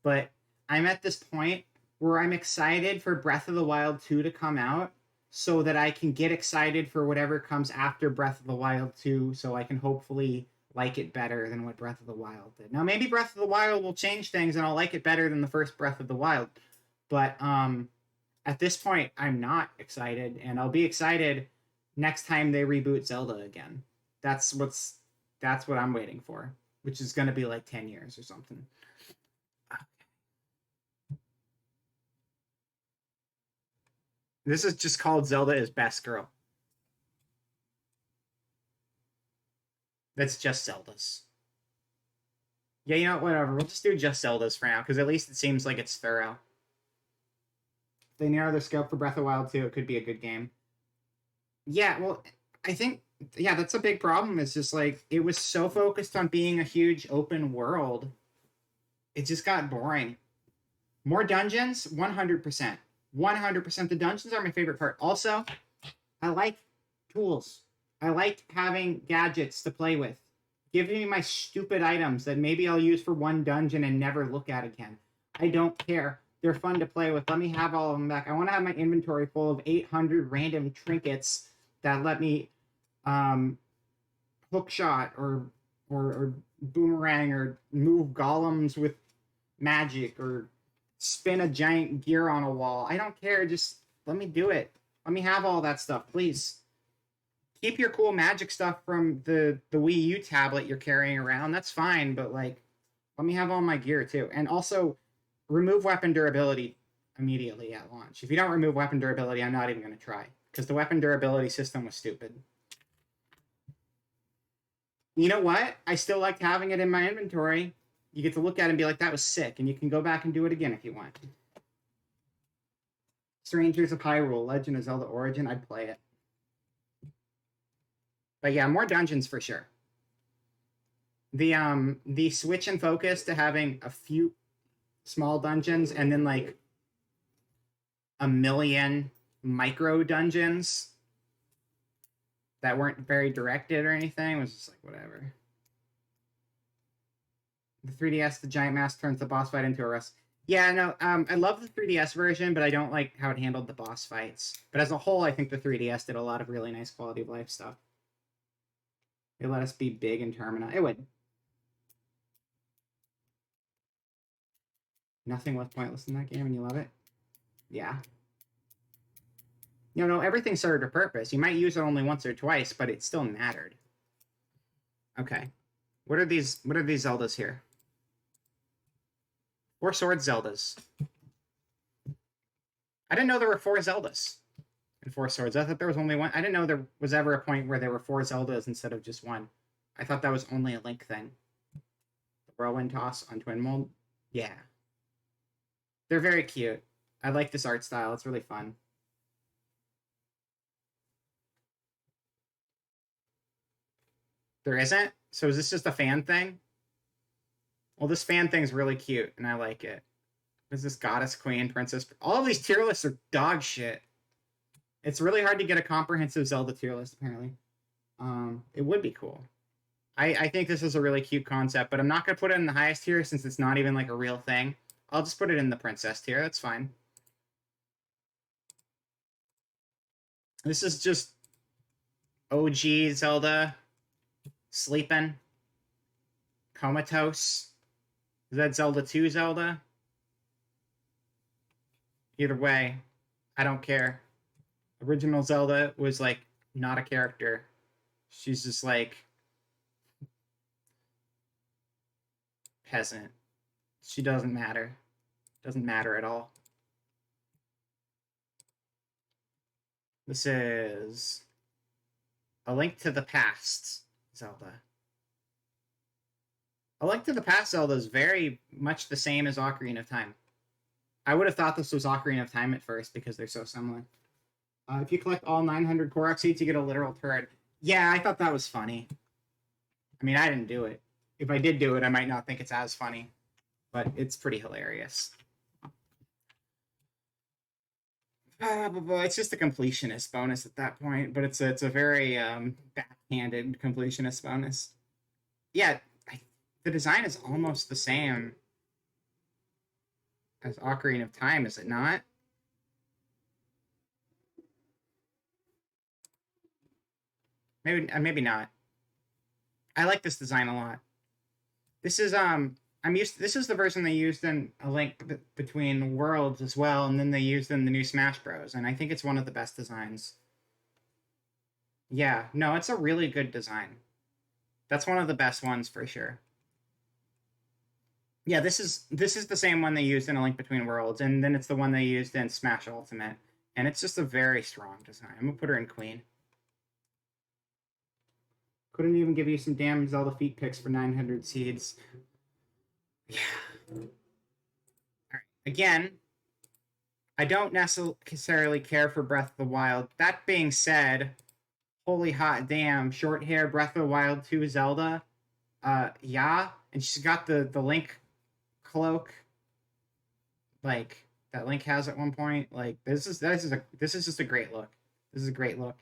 but I'm at this point where I'm excited for Breath of the Wild 2 to come out so that I can get excited for whatever comes after Breath of the Wild 2 so I can hopefully like it better than what Breath of the Wild did. Now, maybe Breath of the Wild will change things and I'll like it better than the first Breath of the Wild, but at this point, I'm not excited, and I'll be excited next time they reboot Zelda again. That's what I'm waiting for, which is going to be like 10 years or something. This is just called Zelda is Best Girl. That's just Zelda's. Yeah, you know, whatever. We'll just do just Zelda's for now, because at least it seems like it's thorough. If they narrow the scope for Breath of the Wild 2, it could be a good game. Yeah, well, I think, yeah, that's a big problem. It's just like, it was so focused on being a huge open world, it just got boring. More dungeons? 100%. 100%. The dungeons are my favorite part. Also, I like tools. I like having gadgets to play with. Give me my stupid items that maybe I'll use for one dungeon and never look at again. I don't care. They're fun to play with. Let me have all of them back. I want to have my inventory full of 800 random trinkets that let me hook shot or boomerang or move golems with magic or spin a giant gear on a wall. I don't care. Just let me do it. Let me have all that stuff, please. Keep your cool magic stuff from the Wii U tablet you're carrying around. That's fine, but like, let me have all my gear too. And also, remove weapon durability immediately at launch. If you don't remove weapon durability, I'm not even going to try, because the weapon durability system was stupid. You know what? I still liked having it in my inventory. You get to look at it and be like, that was sick, and you can go back and do it again if you want. Strangers of Hyrule, Legend of Zelda Origin, I'd play it. But yeah, more dungeons for sure. The switch in focus to having a few small dungeons and then like a million micro dungeons that weren't very directed or anything was just like whatever. The 3DS, the giant mask turns the boss fight into a rest. Yeah, no, I love the 3DS version, but I don't like how it handled the boss fights. But as a whole, I think the 3DS did a lot of really nice quality of life stuff. It let us be big in Termina. It would. Nothing was pointless in that game, and you love it? Yeah. No, everything served a purpose. You might use it only once or twice, but it still mattered. Okay. What are these Zeldas here? 4 Sword Zeldas. I didn't know there were 4 Zeldas in 4 Swords. I thought there was only one. I didn't know there was ever a point where there were 4 Zeldas instead of just one. I thought that was only a Link thing. The whirlwind toss on Twin Mold. Yeah. They're very cute. I like this art style. It's really fun. There isn't? So is this just a fan thing? Well, this fan thing's really cute, and I like it. What is this goddess, queen, princess? All of these tier lists are dog shit. It's really hard to get a comprehensive Zelda tier list, apparently. It would be cool. I think this is a really cute concept, but I'm not going to put it in the highest tier since it's not even like a real thing. I'll just put it in the princess tier. That's fine. This is just OG Zelda sleeping, comatose. Is that Zelda 2 Zelda? Either way, I don't care. Original Zelda was like not a character. She's just like peasant. She doesn't matter. Doesn't matter at all. This is A Link to the Past Zelda. A Link to the Past Zelda is very much the same as Ocarina of Time. I would have thought this was Ocarina of Time at first because they're so similar. If you collect all 900 Korok seeds, you get a literal turret. Yeah, I thought that was funny. I mean, I didn't do it. If I did do it, I might not think it's as funny. But it's pretty hilarious. It's just a completionist bonus at that point, but it's a very backhanded completionist bonus. Yeah, the design is almost the same as Ocarina of Time, is it not? Maybe not. I like this design a lot. This is this is the version they used in A Link Between Worlds as well, and then they used in the new Smash Bros. And I think it's one of the best designs. Yeah, no, it's a really good design. That's one of the best ones for sure. Yeah, this is the same one they used in A Link Between Worlds, and then it's the one they used in Smash Ultimate. And it's just a very strong design. I'm gonna put her in Queen. Couldn't even give you some damn Zelda feet picks for 900 seeds. Yeah. Alright. Again, I don't necessarily care for Breath of the Wild. That being said, holy hot damn, short hair Breath of the Wild 2 Zelda. Yeah. And she's got the Link cloak. Like, that Link has at one point. Like, this is just a great look. This is a great look.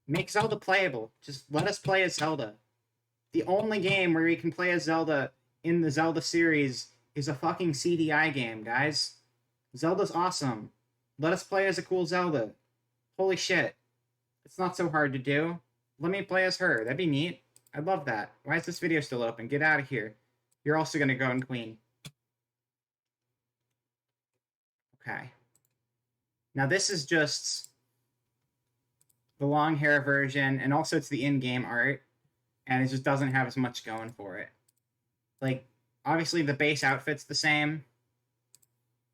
Make Zelda playable. Just let us play as Zelda. The only game where you can play as Zelda in the Zelda series is a fucking CDI game, guys. Zelda's awesome. Let us play as a cool Zelda. Holy shit. It's not so hard to do. Let me play as her. That'd be neat. I'd love that. Why is this video still open? Get out of here. You're also going to go in Queen. Okay. Now this is just the long hair version, and also it's the in-game art, and it just doesn't have as much going for it. Like, obviously the base outfit's the same.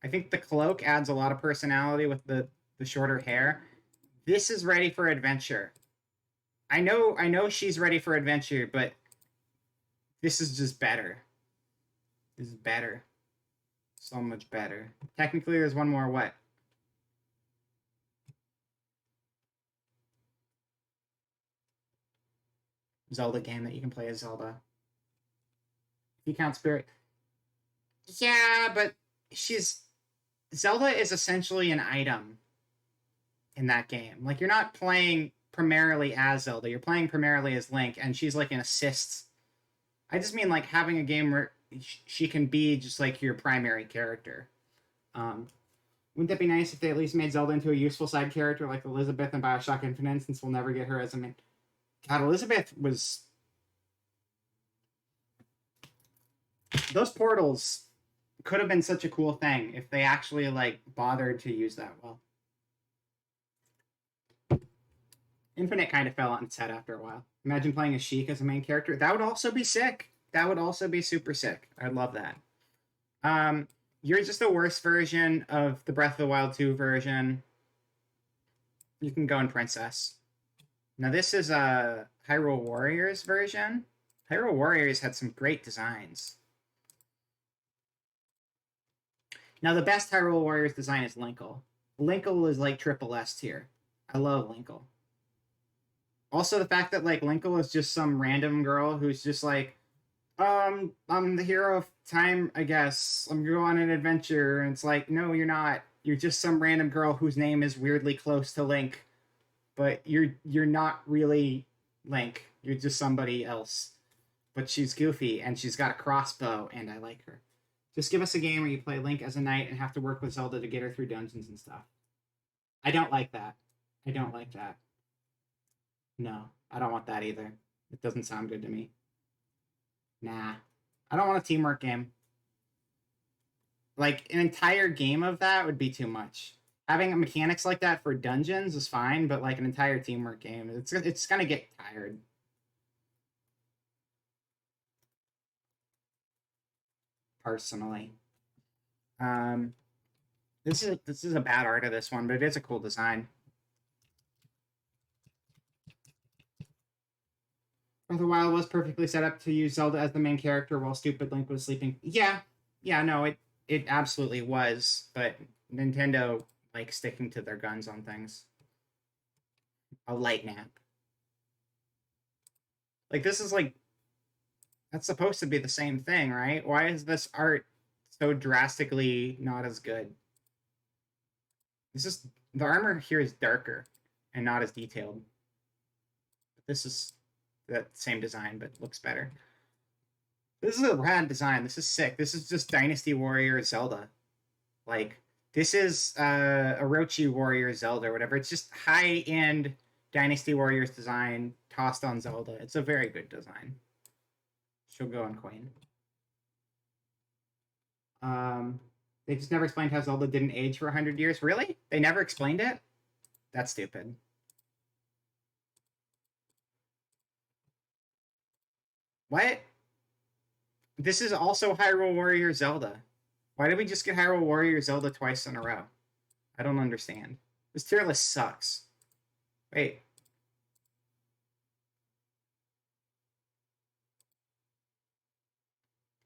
I think the cloak adds a lot of personality with the shorter hair. This is ready for adventure. I know she's ready for adventure, but this is just better. This is better. So much better. Technically, there's one more what? Zelda game that you can play as Zelda. If you count Spirit. Yeah, but Zelda is essentially an item in that game. Like, you're not playing primarily as Zelda. You're playing primarily as Link, and she's like an assist. I just mean, like, having a game where she can be just like your primary character. Wouldn't that be nice if they at least made Zelda into a useful side character like Elizabeth in Bioshock Infinite, since we'll never get her as a main... God, Elizabeth was... Those portals could have been such a cool thing if they actually, like, bothered to use that well. Infinite kind of fell on its head after a while. Imagine playing as Sheik as a main character. That would also be sick. That would also be super sick. I'd love that. You're just a worse version of the Breath of the Wild 2 version. You can go in Princess. Now this is a Hyrule Warriors version. Hyrule Warriors had some great designs. Now the best Hyrule Warriors design is Linkle. Linkle is like triple S tier. I love Linkle. Also the fact that like Linkle is just some random girl who's just like I'm the hero of time, I guess. I'm going on an adventure, and it's like, no, you're not. You're just some random girl whose name is weirdly close to Link, but you're not really Link. You're just somebody else. But she's goofy, and she's got a crossbow, and I like her. Just give us a game where you play Link as a knight and have to work with Zelda to get her through dungeons and stuff. I don't like that. I don't like that. No, I don't want that either. It doesn't sound good to me. Nah. I don't want a teamwork game. Like, an entire game of that would be too much. Having mechanics like that for dungeons is fine, but like an entire teamwork game, it's gonna get tired. Personally. This is a bad art of this one, but it is a cool design. Breath of the Wild was perfectly set up to use Zelda as the main character while stupid Link was sleeping. Yeah, no, it absolutely was, but Nintendo like sticking to their guns on things. A light nap. Like, this is like, that's supposed to be the same thing, right? Why is this art so drastically not as good? The armor here is darker and not as detailed. This is that same design, but looks better. This is a rad design. This is sick. This is just Dynasty Warrior Zelda. Like, this is Orochi Warrior Zelda or whatever. It's just high-end Dynasty Warriors design tossed on Zelda. It's a very good design. She'll go on Queen. They just never explained how Zelda didn't age for 100 years. Really? They never explained it? That's stupid. What? This is also Hyrule Warrior Zelda. Why did we just get Hyrule Warrior Zelda twice in a row? I don't understand. This tier list sucks. Wait.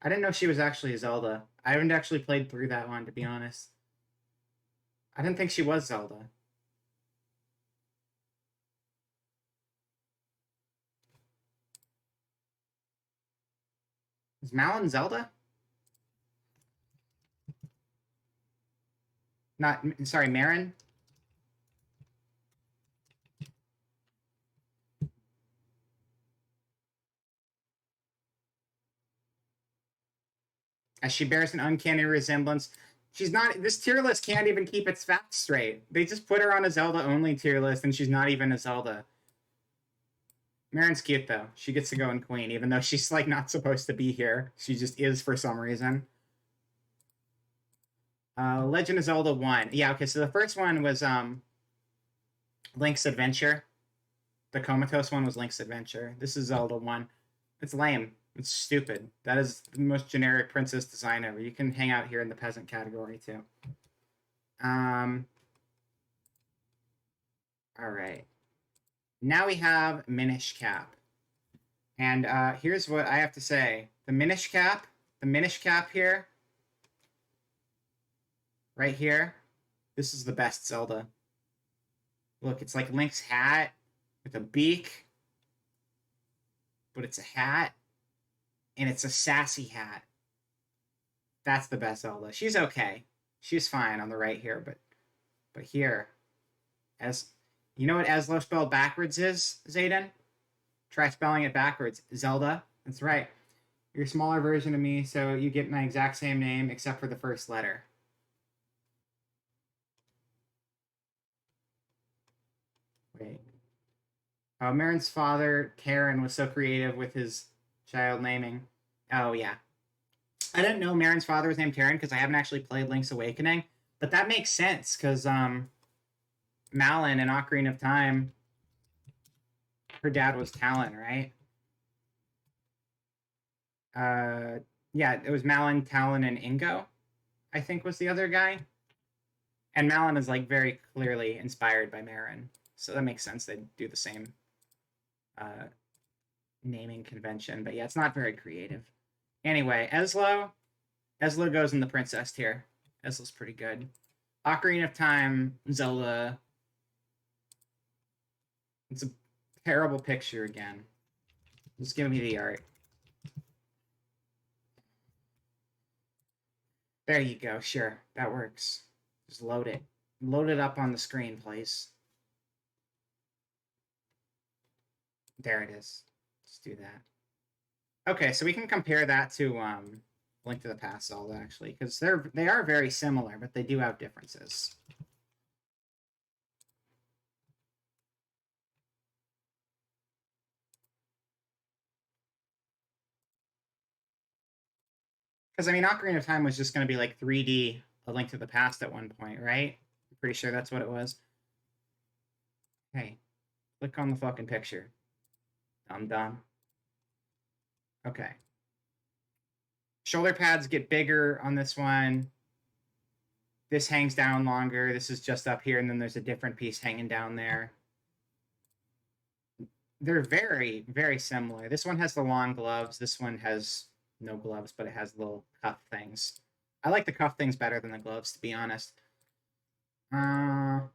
I didn't know she was actually Zelda. I haven't actually played through that one, to be honest. I didn't think she was Zelda. Is Malon Zelda? Not, sorry, Marin? As she bears an uncanny resemblance. She's not, this tier list can't even keep its facts straight. They just put her on a Zelda-only tier list, and she's not even a Zelda. Marin's cute, though. She gets to go in Queen, even though she's, like, not supposed to be here. She just is for some reason. Legend of Zelda 1. Yeah, okay, so the first one was, Link's Adventure. The Comatose one was Link's Adventure. This is Zelda 1. It's lame. It's stupid. That is the most generic princess design ever. You can hang out here in the peasant category, too. Alright. Now we have Minish Cap. And here's what I have to say. The Minish Cap here, right here, this is the best Zelda. Look, it's like Link's hat with a beak, but it's a hat, and it's a sassy hat. That's the best Zelda. She's okay. She's fine on the right here, but here, as you know what Eslo spelled backwards is, Zayden? Try spelling it backwards. Zelda. That's right. You're a smaller version of me, so you get my exact same name except for the first letter. Wait. Oh, Marin's father, Taran, was so creative with his child naming. Oh, yeah. I didn't know Marin's father was named Taran because I haven't actually played Link's Awakening, but that makes sense because Malon in Ocarina of Time, her dad was Talon, right? Yeah, it was Malon, Talon, and Ingo, I think was the other guy. And Malon is, like, very clearly inspired by Marin, so that makes sense they'd do the same naming convention. But yeah, it's not very creative. Anyway, Eslo goes in the princess tier. Eslo's pretty good. Ocarina of Time, Zelda. It's a terrible picture again. Just give me the art. There you go. Sure, that works. Just load it. Load it up on the screen, please. There it is. Let's do that. Okay, so we can compare that to Link to the Past Zelda, actually, because they are very similar, but they do have differences. Because, I mean, Ocarina of Time was just going to be like 3D A Link to the Past at one point, right? I'm pretty sure that's what it was. Hey, click on the fucking picture. Dumb. Okay. Shoulder pads get bigger on this one. This hangs down longer. This is just up here, and then there's a different piece hanging down there. They're very, very similar. This one has the long gloves. This one has no gloves, but it has little cuff things. I like the cuff things better than the gloves, to be honest. Yeah,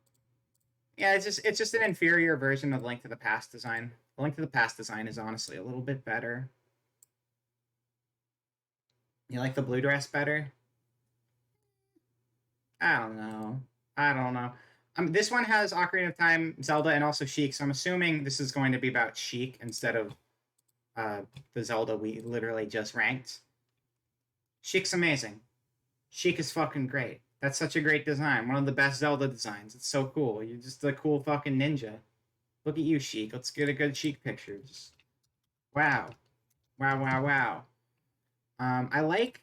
it's just an inferior version of Link to the Past design. The Link to the Past design is honestly a little bit better. You like the blue dress better? I don't know. This one has Ocarina of Time, Zelda, and also Sheik, so I'm assuming this is going to be about Sheik instead of the Zelda we literally just ranked. Sheik's amazing. Sheik is fucking great. That's such a great design. One of the best Zelda designs. It's so cool. You're just a cool fucking ninja. Look at you, Sheik. Let's get a good Sheik picture. Just... Wow. Wow. I like...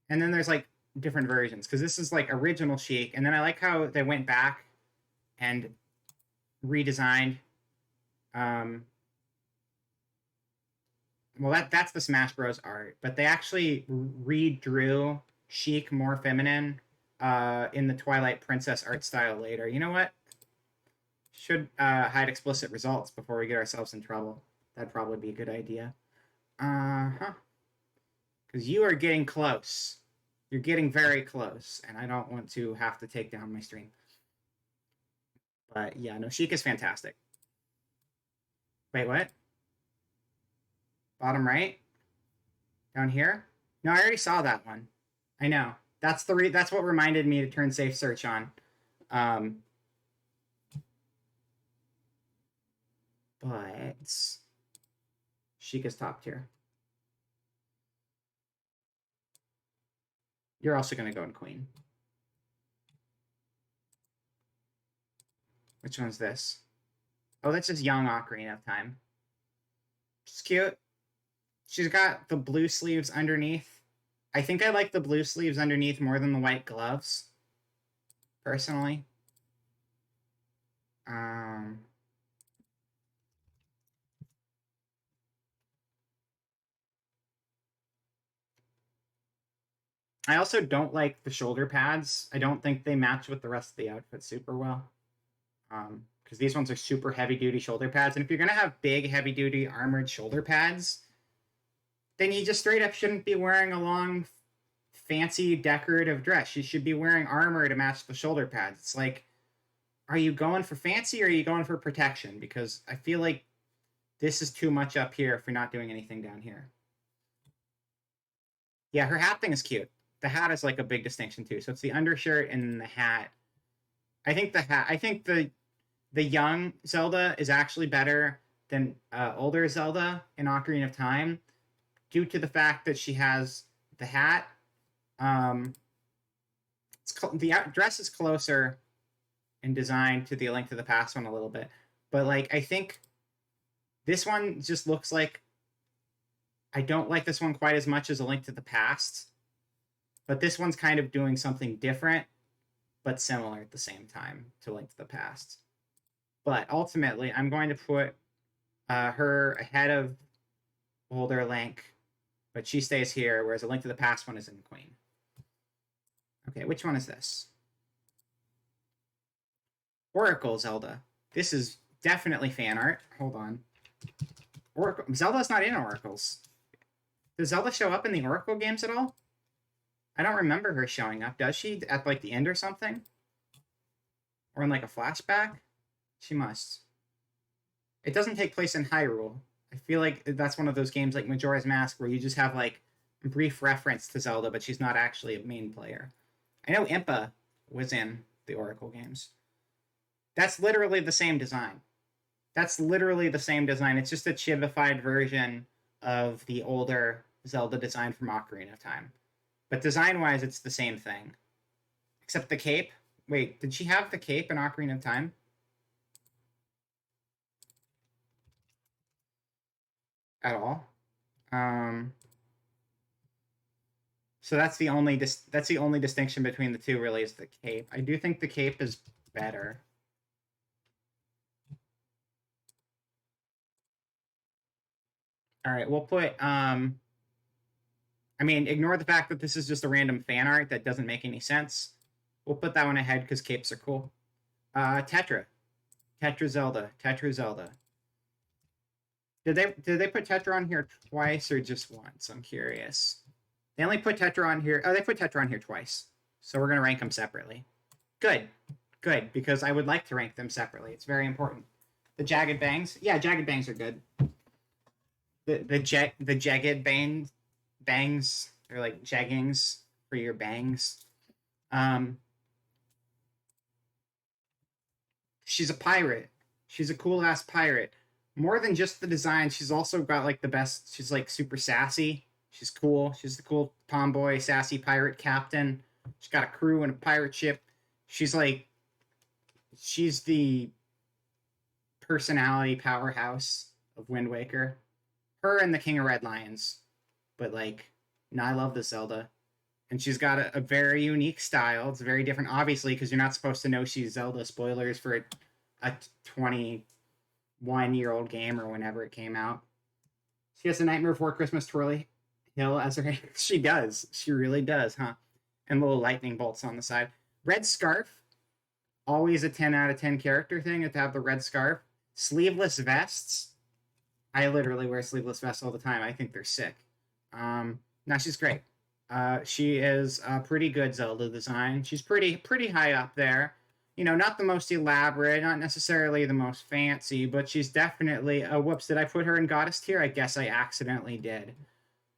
And then there's, like, different versions. Because this is, like, original Sheik. And then I like how they went back and redesigned... Well, that's the Smash Bros. Art. But they actually redrew Sheik more feminine in the Twilight Princess art style later. You know what? Should hide explicit results before we get ourselves in trouble. That'd probably be a good idea. Because you are getting close. You're getting very close, and I don't want to have to take down my stream. But yeah, no, Sheik is fantastic. Wait, what? Bottom right? Down here? No, I already saw that one. I know. That's what reminded me to turn safe search on. But Sheik is top tier. You're also going to go in Queen. Which one's this? Oh, that's just young Ocarina of Time. She's cute. She's got the blue sleeves underneath. I think I like the blue sleeves underneath more than the white gloves, personally. I also don't like the shoulder pads. I don't think they match with the rest of the outfit super well. Because these ones are super heavy-duty shoulder pads. And if you're going to have big, heavy-duty armored shoulder pads, then you just straight up shouldn't be wearing a long, fancy, decorative dress. You should be wearing armor to match the shoulder pads. It's like, are you going for fancy or are you going for protection? Because I feel like this is too much up here if you're not doing anything down here. Yeah, her hat thing is cute. The hat is like a big distinction too. So it's the undershirt and the hat. I think the young Zelda is actually better than older Zelda in Ocarina of Time, due to the fact that she has the hat. The dress is closer in design to the Link to the Past one a little bit, but like I think this one just looks like, I don't like this one quite as much as A Link to the Past, but this one's kind of doing something different, but similar at the same time to Link to the Past. But ultimately, I'm going to put her ahead of older Link, but she stays here, whereas A Link to the Past one is in Queen. Okay, which one is this? Oracle Zelda. This is definitely fan art. Hold on. Oracle. Zelda's not in Oracles. Does Zelda show up in the Oracle games at all? I don't remember her showing up. Does she? At, like, the end or something? Or in, like, a flashback? She must. It doesn't take place in Hyrule. I feel like that's one of those games like Majora's Mask where you just have, like, brief reference to Zelda, but she's not actually a main player. I know Impa was in the Oracle games. That's literally the same design. It's just a chibified version of the older Zelda design from Ocarina of Time. But design-wise, it's the same thing. Except the cape. Wait, did she have the cape in Ocarina of Time? At all? So that's the only distinction between the two, really, is the cape. I do think the cape is better. All right, we'll put I mean, ignore the fact that this is just a random fan art that doesn't make any sense. We'll put that one ahead because capes are cool. Tetra Zelda. Did they put Tetra on here twice or just once? I'm curious. They only put Tetra on here. Oh, they put Tetra on here twice. So we're gonna rank them separately. Good, because I would like to rank them separately. It's very important. The Jagged Bangs. Yeah, Jagged Bangs are good. The jagged bangs, or like jaggings for your bangs. She's a pirate. She's a cool ass pirate. More than just the design, she's also got like the best. She's like super sassy. She's cool. She's the cool tomboy, sassy pirate captain. She's got a crew and a pirate ship. She's the personality powerhouse of Wind Waker. Her and the King of Red Lions. But like, no, I love this Zelda. And she's got a very unique style. It's very different, obviously, because you're not supposed to know she's Zelda. Spoilers for a 21-year-old game or whenever it came out. She has a Nightmare Before Christmas twirly hill as her. She does. She really does, huh? And little lightning bolts on the side. Red scarf. Always a 10 out of 10 character thing to have the red scarf. Sleeveless vests. I literally wear sleeveless vests all the time. I think they're sick. Now she's great. She is a pretty good Zelda design. She's pretty high up there. You know, not the most elaborate, not necessarily the most fancy, but she's definitely... whoops, did I put her in Goddess tier? I guess I accidentally did.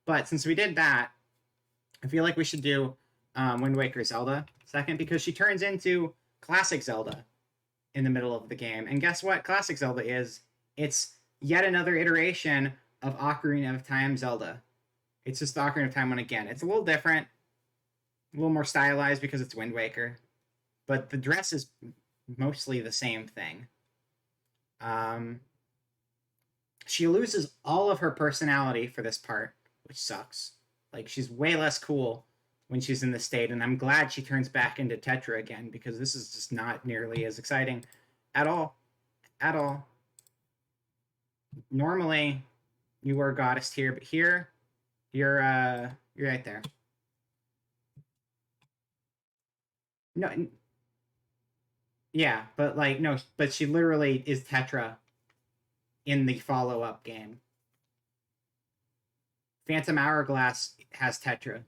But since we did that, I feel like we should do Wind Waker Zelda second, because she turns into Classic Zelda in the middle of the game. And guess what Classic Zelda is? It's yet another iteration of Ocarina of Time Zelda. It's just the Ocarina of Time one again. It's a little different, a little more stylized because it's Wind Waker. But the dress is mostly the same thing. She loses all of her personality for this part, which sucks. Like, she's way less cool when she's in this state, and I'm glad she turns back into Tetra again, because this is just not nearly as exciting at all. At all. Normally, you were Goddess tier, but here, you're right there. No, yeah, but like, no, but she literally is Tetra in the follow-up game. Phantom Hourglass has Tetra.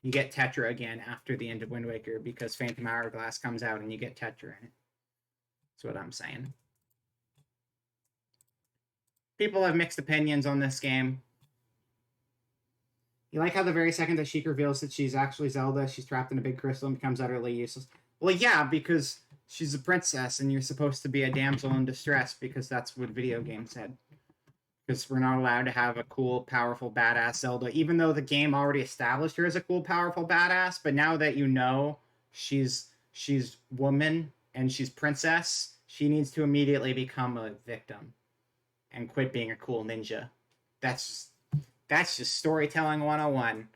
You get Tetra again after the end of Wind Waker because Phantom Hourglass comes out and you get Tetra in it. That's what I'm saying. People have mixed opinions on this game. You like how the very second that Sheik reveals that she's actually Zelda, she's trapped in a big crystal and becomes utterly useless. Well, yeah, because she's a princess and you're supposed to be a damsel in distress, because that's what video games said. Because we're not allowed to have a cool, powerful, badass Zelda, even though the game already established her as a cool, powerful, badass. But now that you know she's woman and she's princess, she needs to immediately become a victim and quit being a cool ninja. That's just storytelling 101.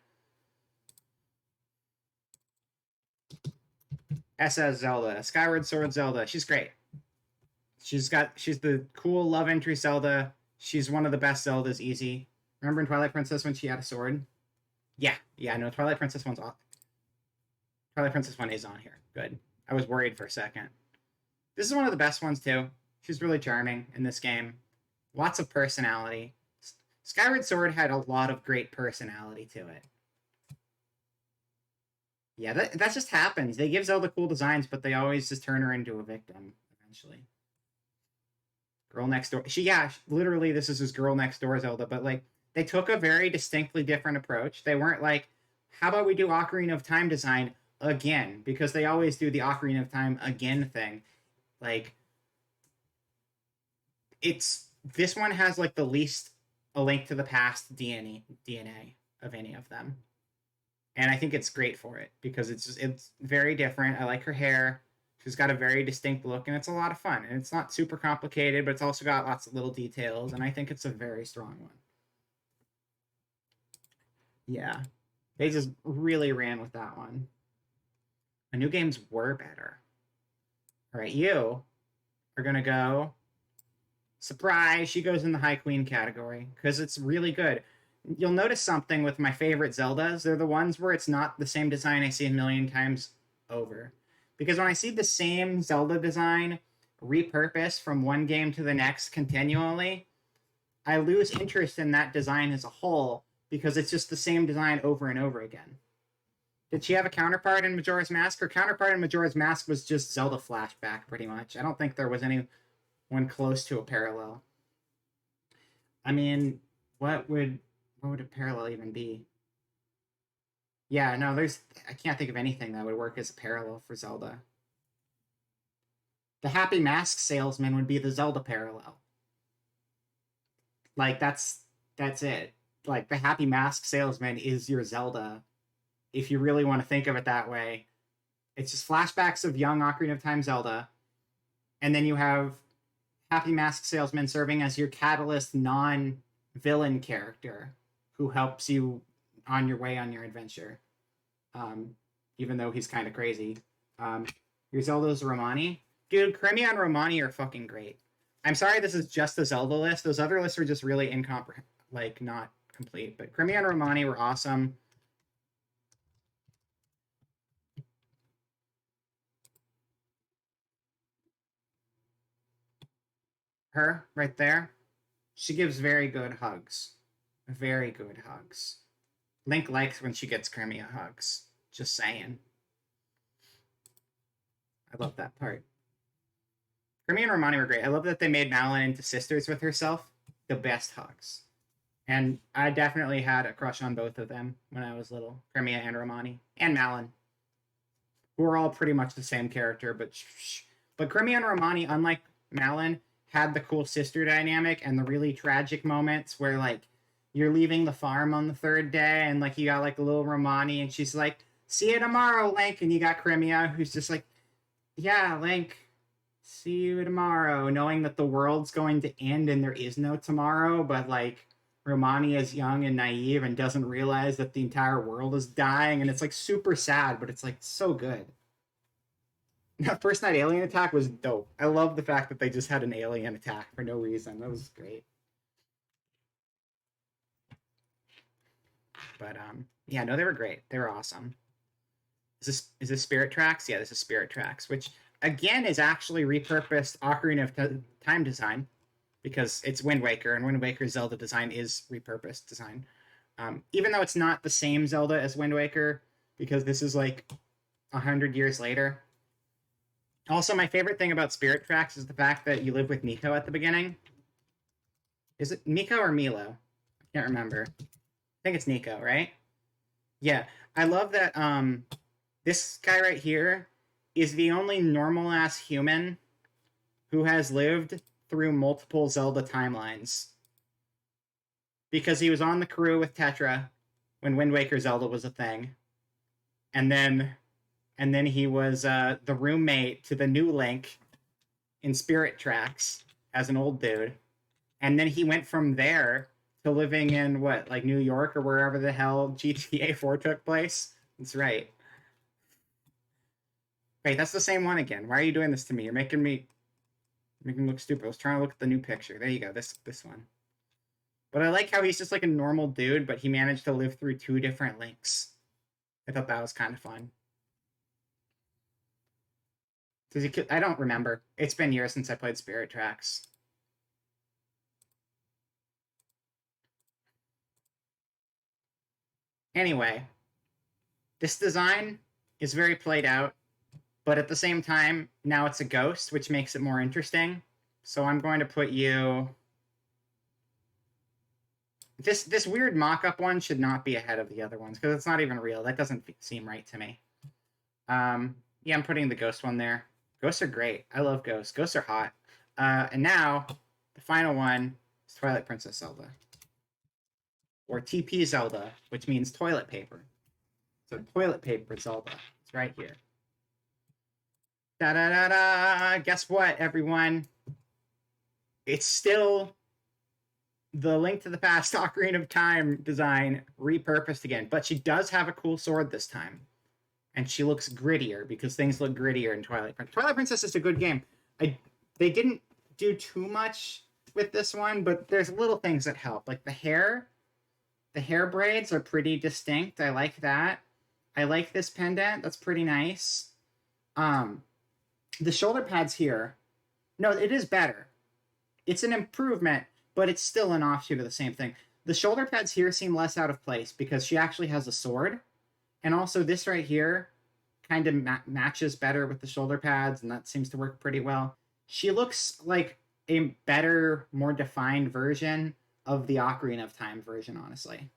SS Zelda, Skyward Sword Zelda. She's great. She's the cool love interest Zelda. She's one of the best Zeldas, easy. Remember in Twilight Princess when she had a sword? Yeah, no, Twilight Princess one's off. Twilight Princess one is on here. Good. I was worried for a second. This is one of the best ones, too. She's really charming in this game. Lots of personality. Skyward Sword had a lot of great personality to it. Yeah, that just happens. They give Zelda cool designs, but they always just turn her into a victim, eventually. Girl Next Door. Literally, this is his Girl Next Door Zelda, but, like, they took a very distinctly different approach. They weren't like, how about we do Ocarina of Time design again? Because they always do the Ocarina of Time again thing. Like, this one has like the least A Link to the Past DNA of any of them. And I think it's great for it because it's very different. I like her hair. She's got a very distinct look, and it's a lot of fun. And it's not super complicated, but it's also got lots of little details, and I think it's a very strong one. Yeah. They just really ran with that one. The new games were better. All right, you are going to go... Surprise! She goes in the High Queen category, because it's really good. You'll notice something with my favorite Zeldas. They're the ones where it's not the same design I see a million times over. Because when I see the same Zelda design repurposed from one game to the next continually, I lose interest in that design as a whole because it's just the same design over and over again. Did she have a counterpart in Majora's Mask? Her counterpart in Majora's Mask was just Zelda Flashback, pretty much. I don't think there was anyone close to a parallel. I mean, what would a parallel even be? Yeah, no, I can't think of anything that would work as a parallel for Zelda. The Happy Mask Salesman would be the Zelda parallel. Like, that's it. Like, the Happy Mask Salesman is your Zelda, if you really want to think of it that way. It's just flashbacks of young Ocarina of Time Zelda, and then you have Happy Mask Salesman serving as your catalyst non-villain character who helps you on your way on your adventure, even though he's kind of crazy. Your Zelda's Romani. Dude, Crimea and Romani are fucking great. I'm sorry this is just the Zelda list. Those other lists are just really not complete. But Crimea and Romani were awesome. Her, right there, she gives very good hugs. Very good hugs. Link likes when she gets Crimea hugs. Just saying. I love that part. Crimea and Romani were great. I love that they made Malon into sisters with herself. The best hugs. And I definitely had a crush on both of them when I was little. Crimea and Romani. And Malon. Who are all pretty much the same character, but Crimea and Romani, unlike Malon, had the cool sister dynamic and the really tragic moments where, like, you're leaving the farm on the third day and, like, you got, like, a little Romani and she's like, see you tomorrow, Link. And you got Crimea who's just like, yeah, Link, see you tomorrow. Knowing that the world's going to end and there is no tomorrow, but, like, Romani is young and naive and doesn't realize that the entire world is dying. And it's, like, super sad, but it's, like, so good. That First Night alien attack was dope. I love the fact that they just had an alien attack for no reason. That was great. But yeah, no, they were great. They were awesome. Is this Spirit Tracks? Yeah, this is Spirit Tracks, which again is actually repurposed Ocarina of Time design because it's Wind Waker, and Wind Waker's Zelda design is repurposed design. Even though it's not the same Zelda as Wind Waker, because this is like 100 years later. Also, my favorite thing about Spirit Tracks is the fact that you live with Miko at the beginning. Is it Miko or Milo? I can't remember. I think it's Nico, right? Yeah. I love that this guy right here is the only normal-ass human who has lived through multiple Zelda timelines. Because he was on the crew with Tetra when Wind Waker Zelda was a thing. And then he was the roommate to the new Link in Spirit Tracks as an old dude. And then he went from there to living in, like New York or wherever the hell GTA 4 took place? That's right. Wait, that's the same one again. Why are you doing this to me? You're making me look stupid. I was trying to look at the new picture. There you go, this one. But I like how he's just like a normal dude, but he managed to live through 2 different Links. I thought that was kind of fun. I don't remember. It's been years since I played Spirit Tracks. Anyway, this design is very played out, but at the same time, now it's a ghost, which makes it more interesting. So I'm going to put you This weird mock-up one should not be ahead of the other ones because it's not even real. That doesn't seem right to me. Yeah, I'm putting the ghost one there. Ghosts are great. I love ghosts. Ghosts are hot. And now the final one is Twilight Princess Zelda, or TP Zelda, which means toilet paper. So toilet paper Zelda. It's right here. Da da da da! Guess what, everyone? It's still the Link to the Past Ocarina of Time design repurposed again, but she does have a cool sword this time. And she looks grittier because things look grittier in Twilight Princess. Twilight Princess is a good game. They didn't do too much with this one, but there's little things that help. Like the hair braids are pretty distinct. I like that. I like this pendant. That's pretty nice. The shoulder pads here, no, it is better. It's an improvement, but it's still an offshoot of the same thing. The shoulder pads here seem less out of place because she actually has a sword. And also this right here kind of matches better with the shoulder pads, and that seems to work pretty well. She looks like a better, more defined version of the Ocarina of Time version, honestly.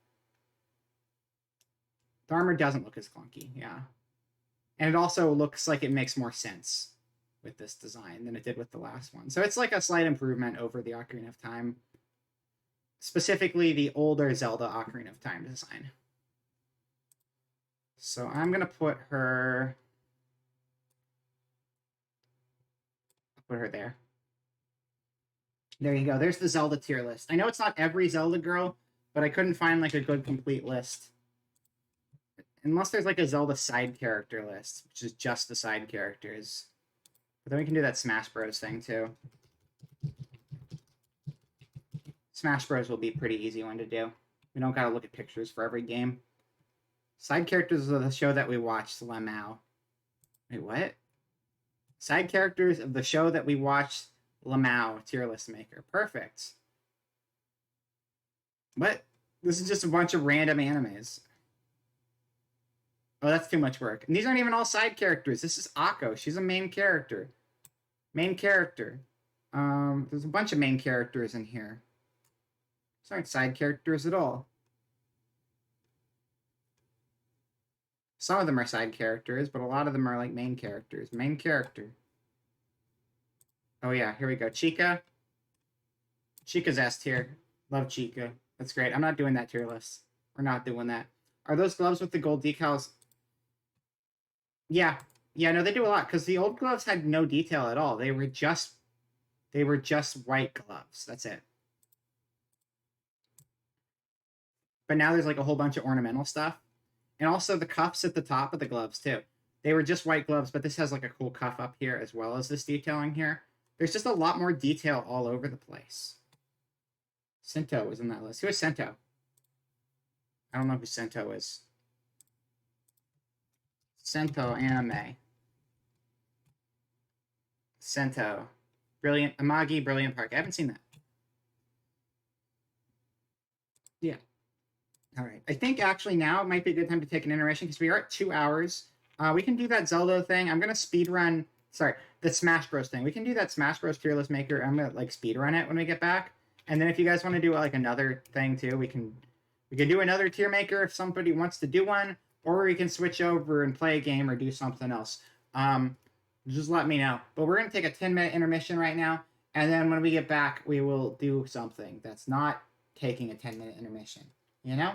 The armor doesn't look as clunky, yeah. And it also looks like it makes more sense with this design than it did with the last one. So it's like a slight improvement over the Ocarina of Time. Specifically, the older Zelda Ocarina of Time design. So I'm going to put her... I'll put her there. There you go. There's the Zelda tier list. I know it's not every Zelda girl, but I couldn't find like a good complete list. Unless there's like a Zelda side character list, which is just the side characters. But then we can do that Smash Bros thing too. Smash Bros will be a pretty easy one to do. We don't gotta look at pictures for every game. Side characters of the show that we watched, Lamau. Wait, what? Side characters of the show that we watched, Lamau, tier list maker. Perfect. What? This is just a bunch of random animes. Oh, that's too much work. And these aren't even all side characters. This is Akko. She's a main character. Main character. There's a bunch of main characters in here. These aren't side characters at all. Some of them are side characters, but a lot of them are like main characters. Main character. Oh yeah, here we go. Chica. Chica's S tier. Love Chica. That's great. I'm not doing that tier list. We're not doing that. Are those gloves with the gold decals? Yeah. Yeah, no, they do a lot, because the old gloves had no detail at all. They were just white gloves. That's it. But now there's like a whole bunch of ornamental stuff. And also the cuffs at the top of the gloves, too. They were just white gloves, but this has like a cool cuff up here as well as this detailing here. There's just a lot more detail all over the place. Sento was in that list. Who is Sento? I don't know who Sento is. Sento anime. Sento. Brilliant. Amagi, Brilliant Park. I haven't seen that. Yeah. All right. I think actually now it might be a good time to take an intermission because we are at 2 hours. We can do that Zelda thing. I'm going to speed run. Sorry, the Smash Bros thing. We can do that Smash Bros tier list maker. I'm going to like speed run it when we get back. And then if you guys want to do like another thing too, we can do another tier maker if somebody wants to do one, or we can switch over and play a game or do something else. Just let me know. But we're going to take a 10-minute intermission right now. And then when we get back, we will do something that's not taking a 10-minute intermission. You know?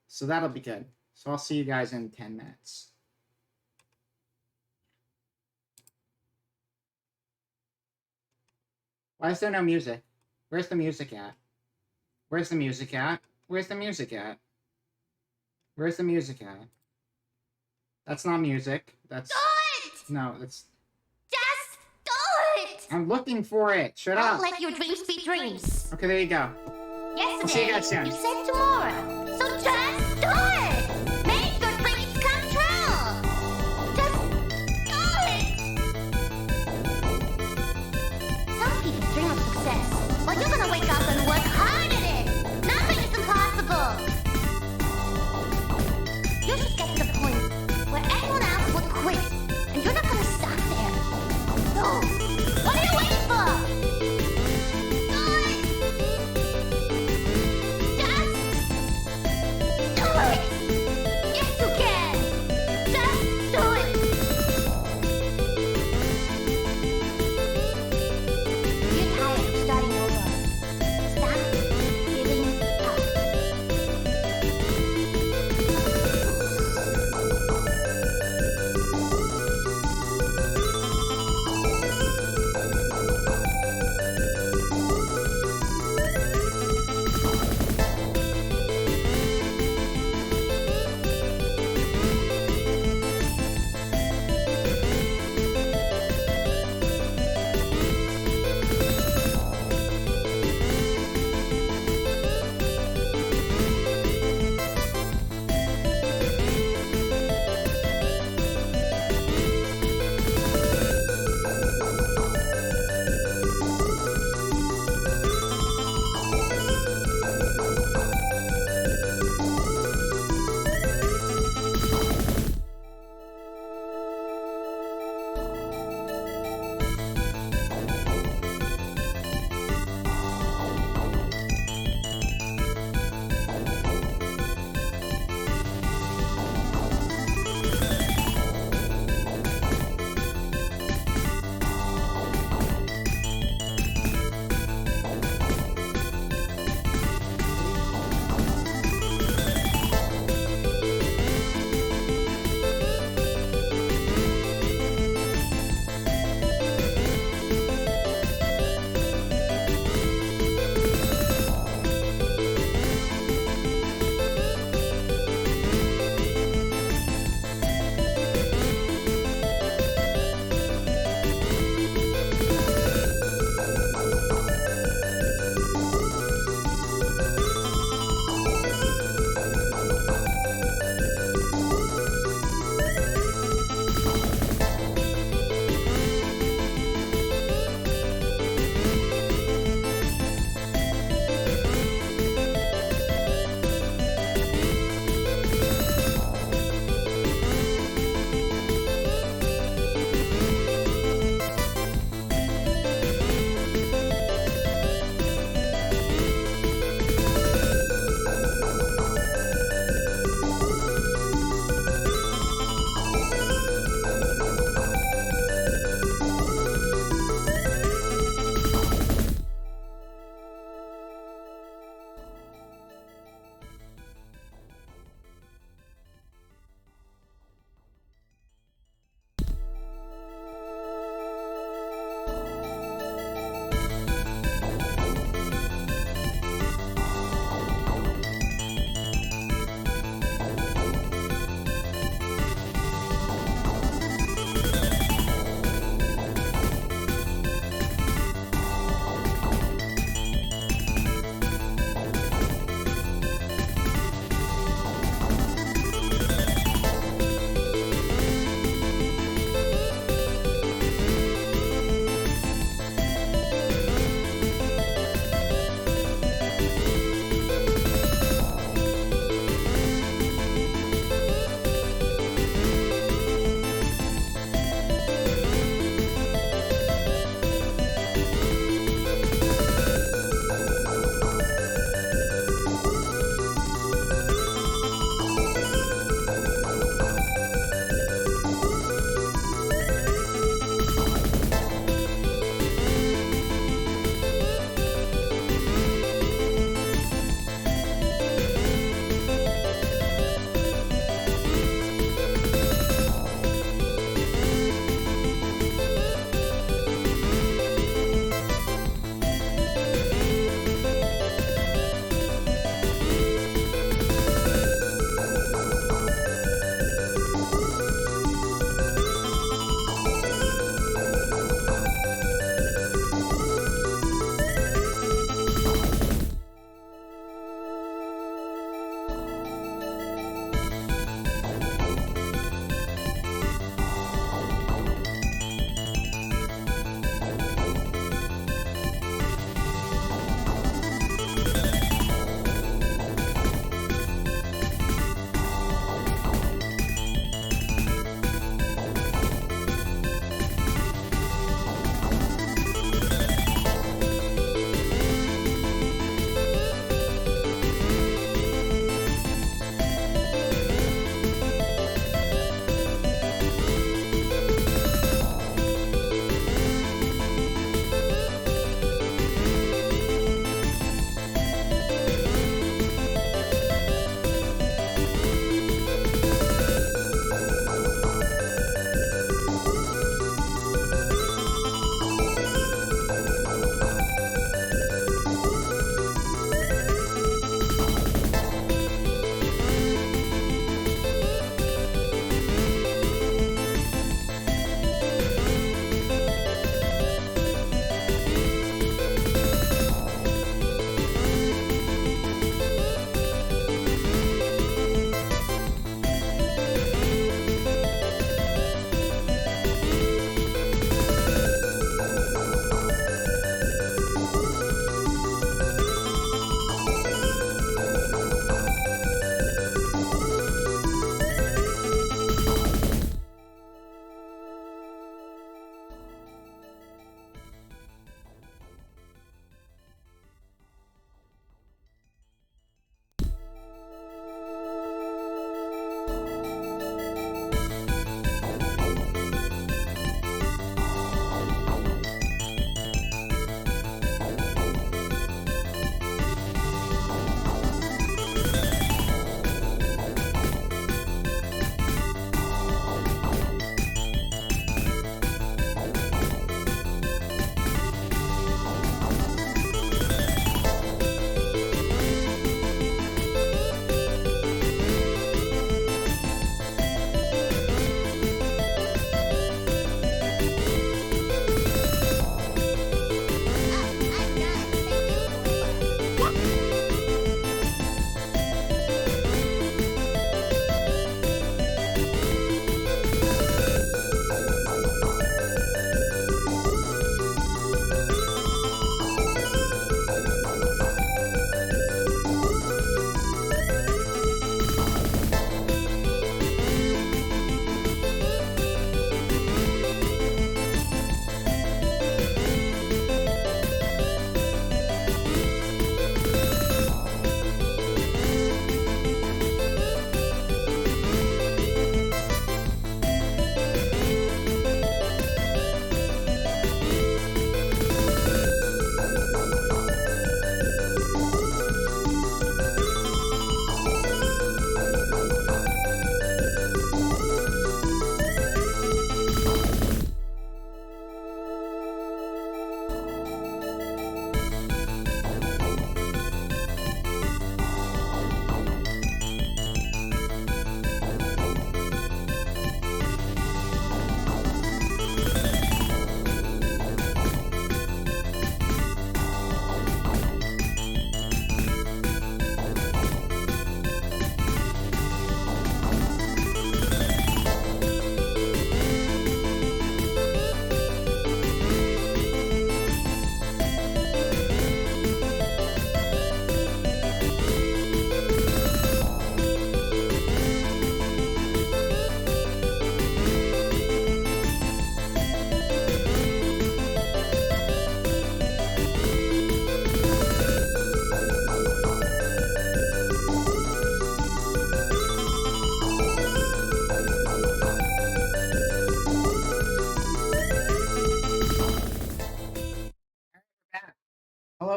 So that'll be good. So I'll see you guys in 10 minutes. Why is there no music? Where's the music at? Where's the music at? Where's the music at? Where's the music at? That's not music. That's... Do it! No, that's... Just do it! I'm looking for it. Shut Don't up. let your dreams be dreams. Okay, there you go. Yesterday, see you guys soon. you said tomorrow. So just do it! Make your dreams come true! Just do it! Some people dream of success, but you're gonna wake up and work hard at it! Nothing is impossible! You should get to the point where everyone else would quit, and you're not gonna stop there. No! What are you waiting for? Do it! Just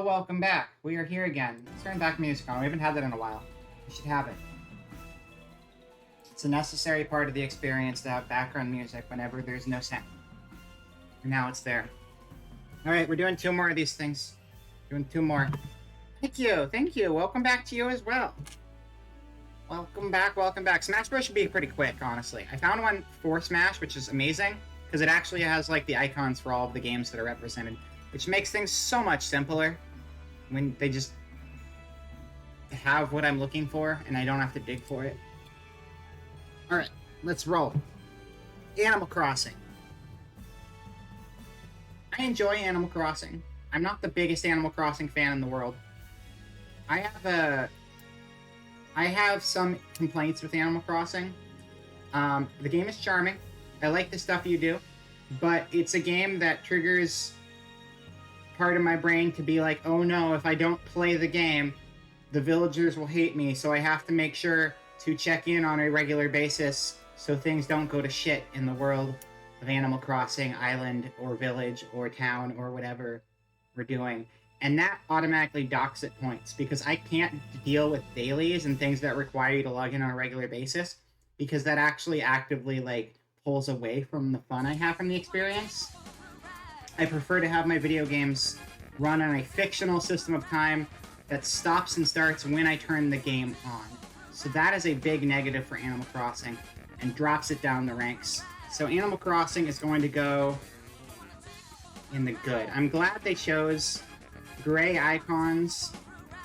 welcome back. We are here again. Let's turn back music on. We haven't had that in a while. We should have it. It's a necessary part of the experience to have background music whenever there's no sound. And now it's there. Alright, we're doing 2 more of these things. Doing 2 more. Thank you. Welcome back to you as well. Welcome back. Smash Bros should be pretty quick, honestly. I found one for Smash, which is amazing, because it actually has like the icons for all of the games that are represented, which makes things so much simpler when they just have what I'm looking for and I don't have to dig for it. Alright, let's roll. Animal Crossing. I enjoy Animal Crossing. I'm not the biggest Animal Crossing fan in the world. I have some complaints with Animal Crossing. The game is charming. I like the stuff you do, but it's a game that triggers part of my brain to be like, oh no, if I don't play the game, the villagers will hate me, so I have to make sure to check in on a regular basis so things don't go to shit in the world of Animal Crossing Island or Village or Town or whatever we're doing. And that automatically docks it points because I can't deal with dailies and things that require you to log in on a regular basis because that actually actively like pulls away from the fun I have from the experience. I prefer to have my video games run on a fictional system of time that stops and starts when I turn the game on. So that is a big negative for Animal Crossing and drops it down the ranks. So Animal Crossing is going to go in the good. I'm glad they chose gray icons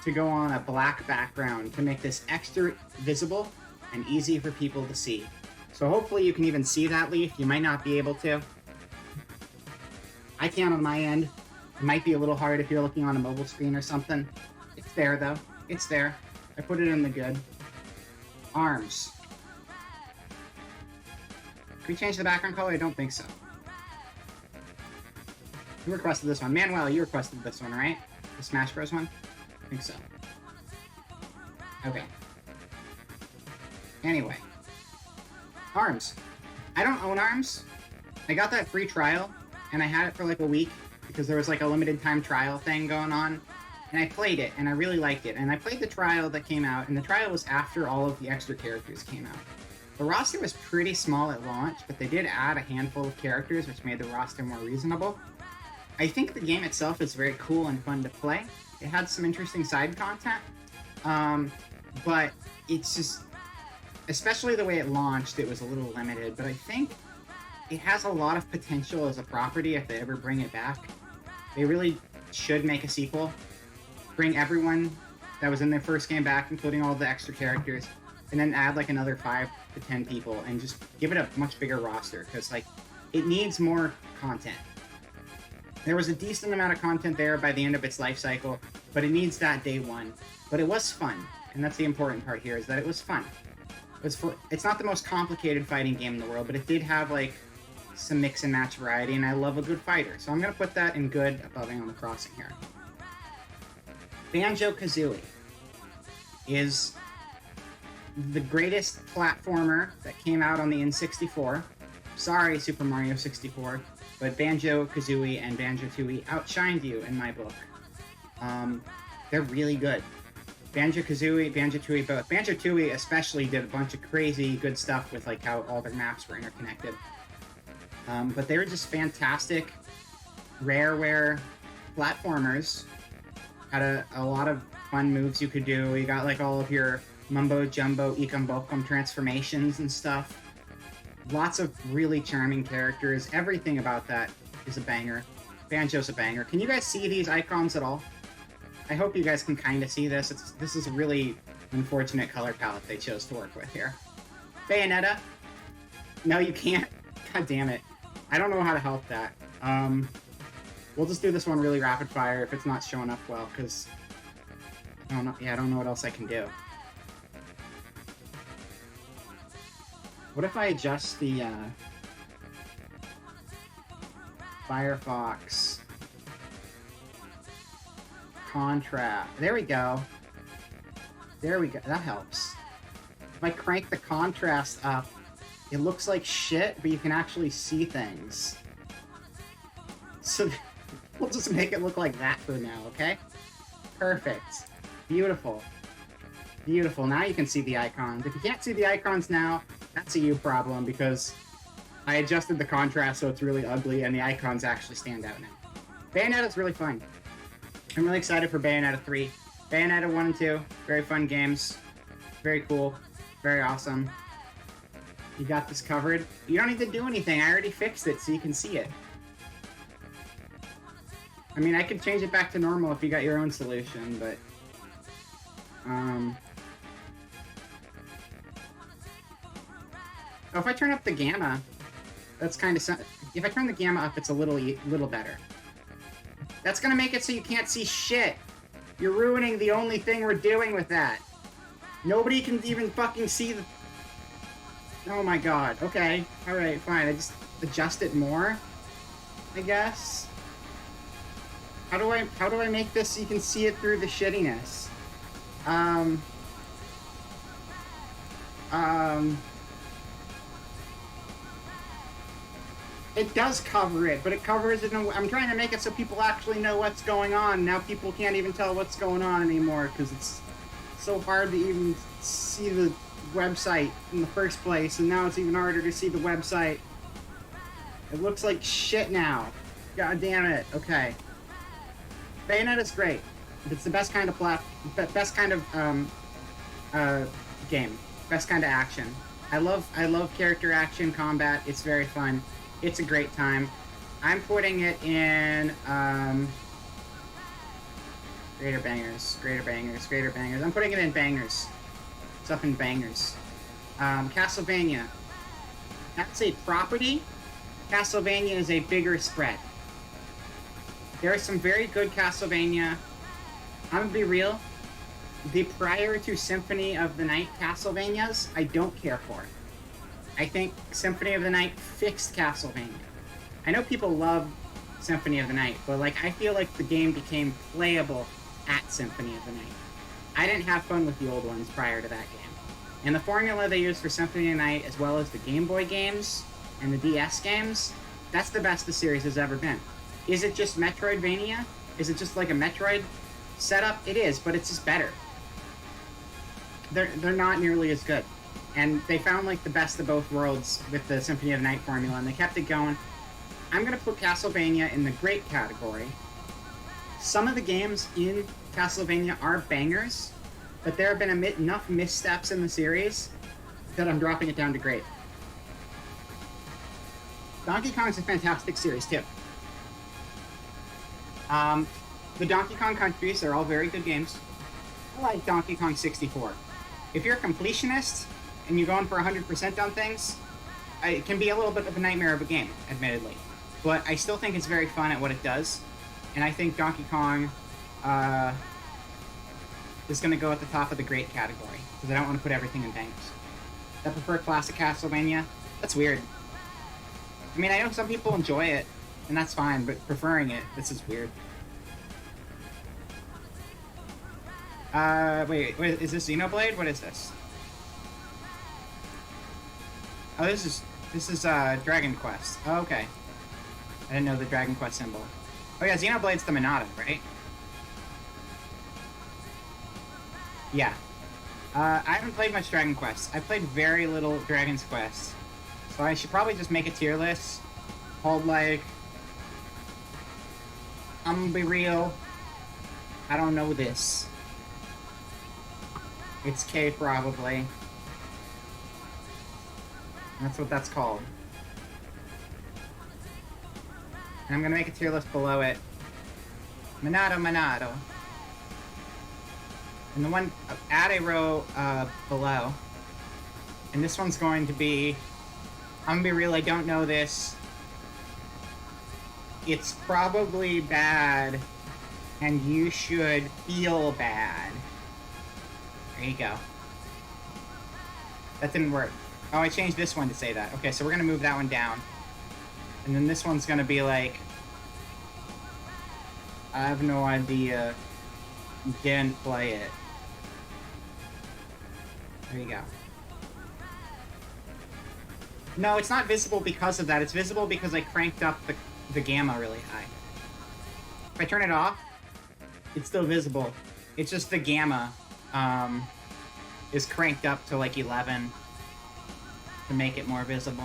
to go on a black background to make this extra visible and easy for people to see. So hopefully you can even see that leaf. You might not be able to. I can on my end. It might be a little hard if you're looking on a mobile screen or something. It's there though. It's there. I put it in the good. Arms. Can we change the background color? I don't think so. You requested this one. Manuel, you requested this one, right? The Smash Bros. One? I think so. Okay. Anyway. Arms. I don't own Arms. I got that free trial, and I had it for like a week, because there was like a limited time trial thing going on. And I played it, and I really liked it. And I played the trial that came out, and the trial was after all of the extra characters came out. The roster was pretty small at launch, but they did add a handful of characters, which made the roster more reasonable. I think the game itself is very cool and fun to play. It had some interesting side content, but it's just, especially the way it launched, it was a little limited, but I think it has a lot of potential as a property if they ever bring it back. They really should make a sequel. Bring everyone that was in their first game back, including all the extra characters, and then add like another 5 to 10 people and just give it a much bigger roster, because like it needs more content. There was a decent amount of content there by the end of its life cycle, but it needs that day one. But it was fun, and that's the important part here, is that it was fun. It's not the most complicated fighting game in the world, but it did have like some mix and match variety, and I love a good fighter, so I'm gonna put that in good above Animal Crossing here. Banjo-Kazooie is the greatest platformer that came out on the N64. Sorry, Super Mario 64, but Banjo-Kazooie and Banjo-Tooie outshined you in my book. They're really good. Banjo-Kazooie, Banjo-Tooie both. Banjo-Tooie especially did a bunch of crazy good stuff with like how all their maps were interconnected. But they were just fantastic Rareware platformers. Had a lot of fun moves you could do. You got like all of your Mumbo Jumbo Ekum Bokum transformations and stuff. Lots of really charming characters. Everything about that is a banger. Banjo's a banger. Can you guys see these icons at all? I hope you guys can kind of see this. This is a really unfortunate color palette they chose to work with here. Bayonetta. No, you can't. God damn it. I don't know how to help that. We'll just do this one really rapid fire if it's not showing up well, because I don't know. Yeah, I don't know what else I can do. What if I adjust the Firefox contrast? There we go. There we go. That helps. If I crank the contrast up, it looks like shit, but you can actually see things. So we'll just make it look like that for now, okay? Perfect. Beautiful. Beautiful. Now you can see the icons. If you can't see the icons now, that's a you problem because I adjusted the contrast so it's really ugly and the icons actually stand out now. Bayonetta's really fun. I'm really excited for Bayonetta 3. Bayonetta 1 and 2, very fun games. Very cool. Very awesome. You got this covered. You don't need to do anything. I already fixed it so you can see it. I mean, I could change it back to normal if you got your own solution, but... Oh, if I turn up the gamma, that's kind of... If I turn the gamma up, it's a little better. That's gonna make it so you can't see shit! You're ruining the only thing we're doing with that! Nobody can even fucking see the... Oh my god. Okay. Alright, fine. I just adjust it more, I guess. How do I make this so you can see it through the shittiness? It does cover it, but it covers it in I'm trying to make it so people actually know what's going on. Now people can't even tell what's going on anymore because it's so hard to even see the website in the first place, and now it's even harder to see the website. It looks like shit now. God damn it. Okay. Bayonetta's great. It's the best kind of best kind of game. Best kind of action. I love character action combat. It's very fun. It's a great time. I'm putting it in greater bangers. I'm putting it in bangers. It's up in bangers. Castlevania. That's a property. Castlevania is a bigger spread. There are some very good Castlevania. I'm gonna be real. The prior to Symphony of the Night Castlevanias, I don't care for. I think Symphony of the Night fixed Castlevania. I know people love Symphony of the Night, but like I feel like the game became playable at Symphony of the Night. I didn't have fun with the old ones prior to that game. And the formula they used for Symphony of the Night, as well as the Game Boy games and the DS games, that's the best the series has ever been. Is it just Metroidvania? Is it just like a Metroid setup? It is, but it's just better. They're not nearly as good. And they found like the best of both worlds with the Symphony of the Night formula, and they kept it going. I'm gonna put Castlevania in the great category. Some of the games in Castlevania are bangers, but there have been enough missteps in the series that I'm dropping it down to great. Donkey Kong's a fantastic series too. The Donkey Kong countries are all very good games. I like Donkey Kong 64. If you're a completionist and you're going for 100% on things, it can be a little bit of a nightmare of a game, admittedly. But I still think it's very fun at what it does. And I think Donkey Kong is going to go at the top of the great category, because I don't want to put everything in bangers. I prefer classic Castlevania. That's weird. I mean, I know some people enjoy it, and that's fine, but preferring it, this is weird. Wait, is this Xenoblade? What is this? Oh, this is Dragon Quest. Oh, okay. I didn't know the Dragon Quest symbol. Oh yeah, Xenoblade's the Monado, right? Yeah. I haven't played much Dragon Quest. I played very little Dragon's Quest. So I should probably just make a tier list called, like... I'm gonna be real. I don't know this. It's K, probably. That's what that's called. And I'm gonna make a tier list below it. Monado. And the one, add a row below. And this one's going to be, I'm gonna be real, I don't know this. It's probably bad, and you should feel bad. There you go. That didn't work. Oh, I changed this one to say that. Okay, so we're gonna move that one down. And then this one's gonna be like... I have no idea. You didn't play it. There you go. No, it's not visible because of that. It's visible because I cranked up the gamma really high. If I turn it off, it's still visible. It's just the gamma is cranked up to like 11 to make it more visible.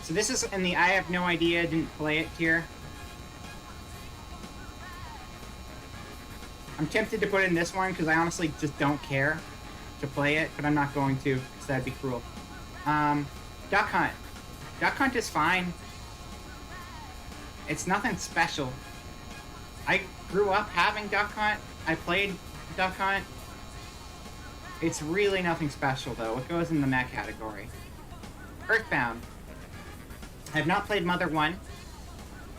So this is in the I have no idea, didn't play it tier. I'm tempted to put it in this one because I honestly just don't care to play it, but I'm not going to because that'd be cruel. Duck Hunt. Duck Hunt is fine. It's nothing special. I grew up having Duck Hunt. I played Duck Hunt. It's really nothing special though. It goes in the meh category. Earthbound. I've not played Mother 1,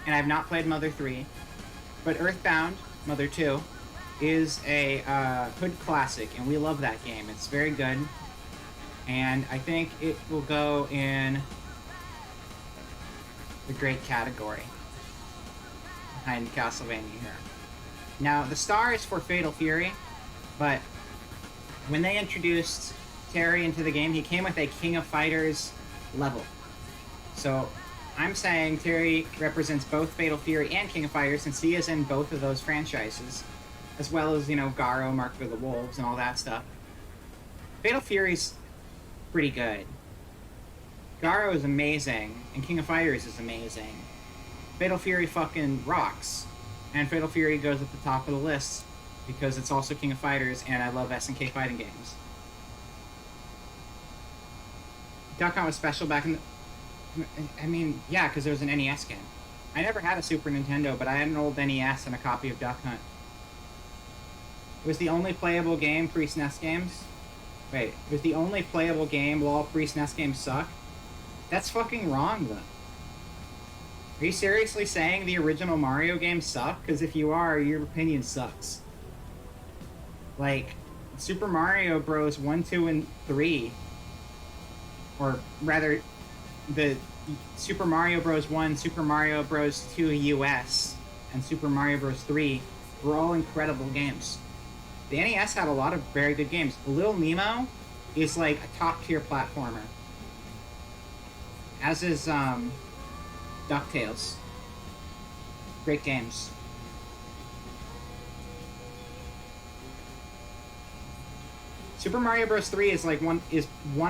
and I've not played Mother 3, but Earthbound, Mother 2, is a Hood classic, and we love that game. It's very good, and I think it will go in the great category behind Castlevania here. Now, the star is for Fatal Fury, but when they introduced Terry into the game, he came with a King of Fighters level. So I'm saying Terry represents both Fatal Fury and King of Fighters since he is in both of those franchises, as well as, you know, Garo, Mark for the Wolves, and all that stuff. Fatal Fury's pretty good. Garo is amazing, and King of Fighters is amazing. Fatal Fury fucking rocks, and Fatal Fury goes at the top of the list because it's also King of Fighters, and I love SNK fighting games. Duck Hunt was special back in the... I mean, yeah, because there was an NES game. I never had a Super Nintendo, but I had an old NES and a copy of Duck Hunt. It was the only playable game pre-SNES games. Wait, it was the only playable game while all pre-SNES games suck? That's fucking wrong, though. Are you seriously saying the original Mario games suck? Because if you are, your opinion sucks. Like, Super Mario Bros. 1, 2, and 3, or rather, the Super Mario Bros. 1, Super Mario Bros. 2 US, and Super Mario Bros. 3 were all incredible games. The NES had a lot of very good games. Little Nemo is like a top-tier platformer. As is DuckTales. Great games. Super Mario Bros. 3 is like one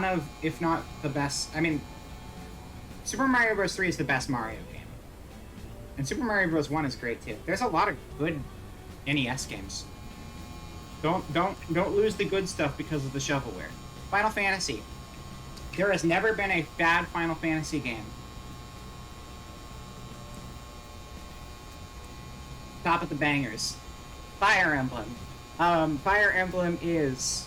of, if not the best. I mean, Super Mario Bros. 3 is the best Mario game, and Super Mario Bros. 1 is great too. There's a lot of good NES games. Don't lose the good stuff because of the shovelware. Final Fantasy. There has never been a bad Final Fantasy game. Top of the bangers. Fire Emblem. Fire Emblem is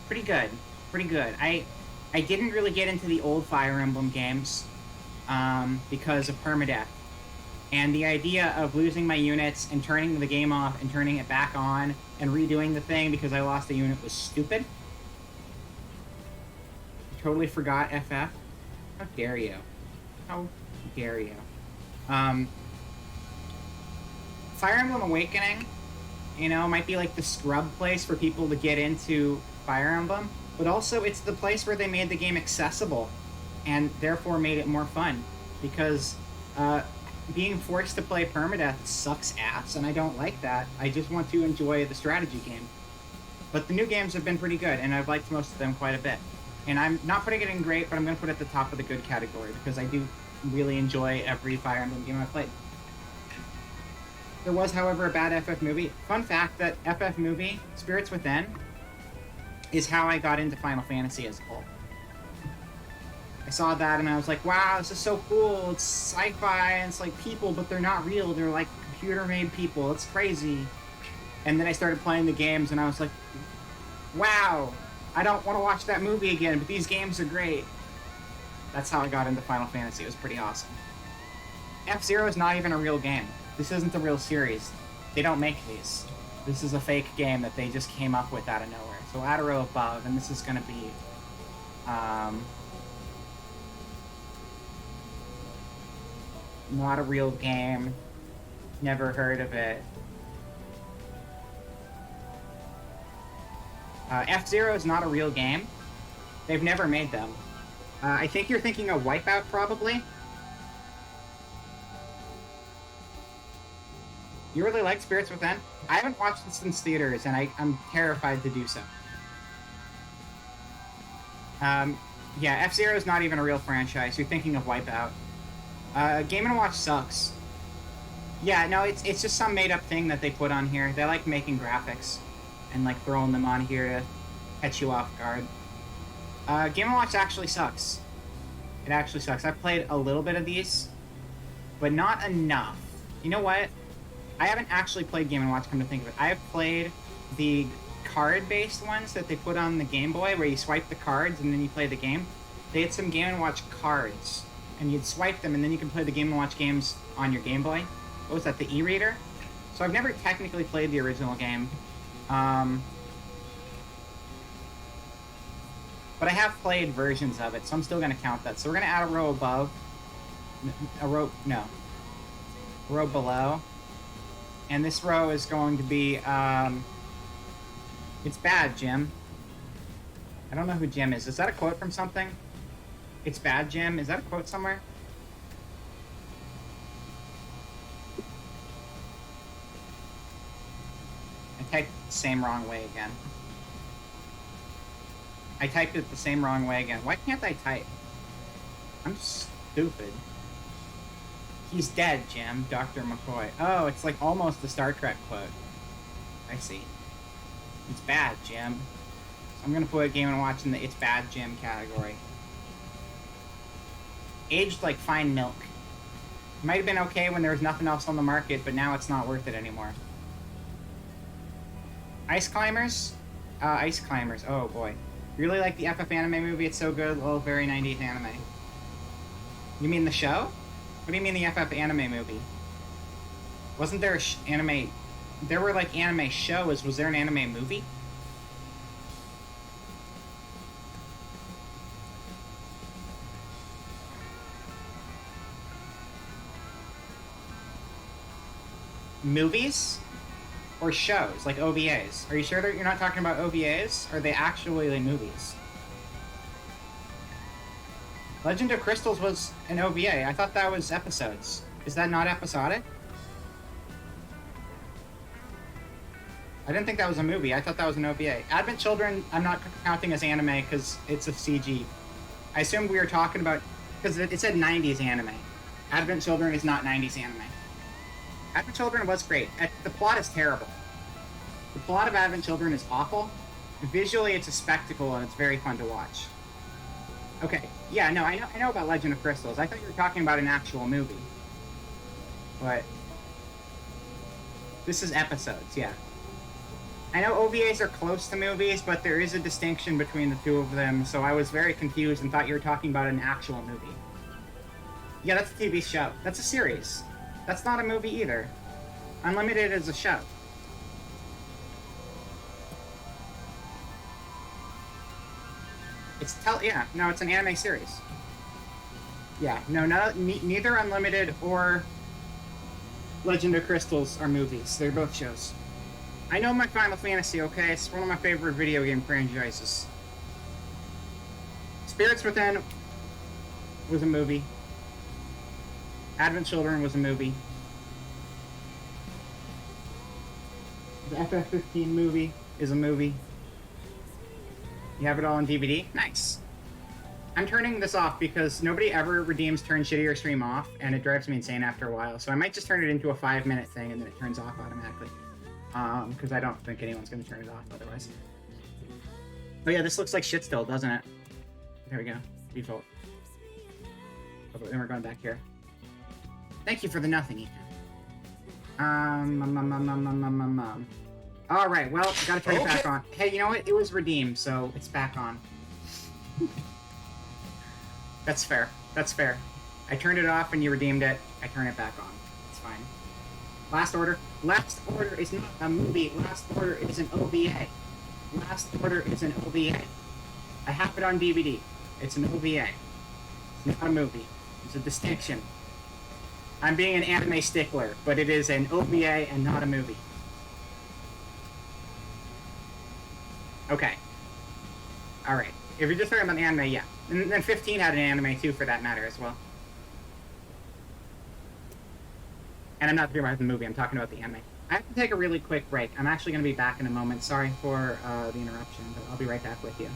pretty good. Pretty good. I didn't really get into the old Fire Emblem games because of permadeath. And the idea of losing my units and turning the game off and turning it back on and redoing the thing because I lost a unit was stupid. Totally forgot FF. How dare you? How dare you? Fire Emblem Awakening, you know, might be like the scrub place for people to get into Fire Emblem, but also it's the place where they made the game accessible and therefore made it more fun because being forced to play permadeath sucks ass, and I don't like that. I just want to enjoy the strategy game. But the new games have been pretty good, and I've liked most of them quite a bit. And I'm not putting it in great, but I'm going to put it at the top of the good category because I do really enjoy every Fire Emblem game I've played. There was, however, a bad FF movie. Fun fact that FF movie, Spirits Within, is how I got into Final Fantasy as a whole. I saw that and I was like, wow, this is so cool. It's sci-fi and it's like people, but they're not real. They're like computer-made people. It's crazy. And then I started playing the games and I was like, wow, I don't want to watch that movie again, but these games are great. That's how I got into Final Fantasy. It was pretty awesome. F-Zero is not even a real game. This isn't the real series. They don't make these. This is a fake game that they just came up with out of nowhere. So add a row above, and this is going to be... not a real game. Never heard of it. F-Zero is not a real game. They've never made them. I think you're thinking of Wipeout, probably. You really like Spirits Within? I haven't watched this since theaters, and I'm terrified to do so. Yeah, F-Zero is not even a real franchise. You're thinking of Wipeout. Game & Watch sucks. Yeah, no, it's just some made-up thing that they put on here. They like making graphics and, like, throwing them on here to catch you off guard. Game & Watch actually sucks. It actually sucks. I've played a little bit of these, but not enough. You know what? I haven't actually played Game & Watch, come to think of it. I have played the card-based ones that they put on the Game Boy, where you swipe the cards and then you play the game. They had some Game & Watch cards, and you'd swipe them, and then you can play the Game & Watch games on your Game Boy. What was that, the e-reader? So I've never technically played the original game. But I have played versions of it, so I'm still going to count that. So we're going to add a row above. A row below. And this row is going to be, it's bad, Jim. I don't know who Jim is. Is that a quote from something? It's bad, Jim? Is that a quote somewhere? I typed it the same wrong way again. I typed it the same wrong way again. Why can't I type? I'm stupid. He's dead, Jim. Dr. McCoy. Oh, it's like almost the Star Trek quote. I see. It's bad, Jim. So I'm gonna put Game & Watch in the It's Bad, Jim category. Aged like fine milk. Might have been okay when there was nothing else on the market, but now it's not worth it anymore. Ice Climbers? Ice Climbers. Oh, boy. Really like the FF anime movie? It's so good. Oh, very 90s anime. You mean the show? What do you mean the FF anime movie? Wasn't there a anime... There were, like, anime shows. Was there an anime movie? Movies? Or shows, like OVAs? Are you sure that you're not talking about OVAs? Or are they actually like movies? Legend of Crystals was an OVA. I thought that was episodes. Is that not episodic? I didn't think that was a movie. I thought that was an OVA. Advent Children, I'm not counting as anime because it's a CG. I assumed we were talking about... Because it said 90s anime. Advent Children is not 90s anime. Advent Children was great. The plot is terrible. The plot of Advent Children is awful. Visually, it's a spectacle, and it's very fun to watch. Okay, yeah, no, I know about Legend of Crystals. I thought you were talking about an actual movie. But... This is episodes, yeah. I know OVAs are close to movies, but there is a distinction between the two of them, so I was very confused and thought you were talking about an actual movie. Yeah, that's a TV show. That's a series. That's not a movie either. Unlimited is a show. It's it's an anime series. Yeah, no, neither Unlimited or Legend of Crystals are movies. They're both shows. I know my Final Fantasy, okay? It's one of my favorite video game franchises. Spirits Within was a movie. Advent Children was a movie. The FF15 movie is a movie. You have it all on DVD? Nice. I'm turning this off because nobody ever redeems turn shitty or stream off, and it drives me insane after a while. So I might just turn it into a 5-minute thing, and then it turns off automatically. Because I don't think anyone's going to turn it off otherwise. Oh yeah, this looks like shit still, doesn't it? There we go. Default. Oh, but then we're going back here. Thank you for the nothing, Ethan. Alright, well, gotta turn it back on. Hey, you know what? It was redeemed, so it's back on. That's fair. That's fair. I turned it off and you redeemed it. I turn it back on. It's fine. Last Order. Last Order is not a movie. Last Order is an OVA. Last Order is an OVA. I have it on DVD. It's an OVA. It's not a movie. There's a distinction. I'm being an anime stickler, but it is an OVA and not a movie. Okay. Alright. If you're just talking about anime, yeah. And then 15 had an anime too, for that matter, as well. And I'm not talking about the movie, I'm talking about the anime. I have to take a really quick break. I'm actually going to be back in a moment. Sorry for the interruption, but I'll be right back with you.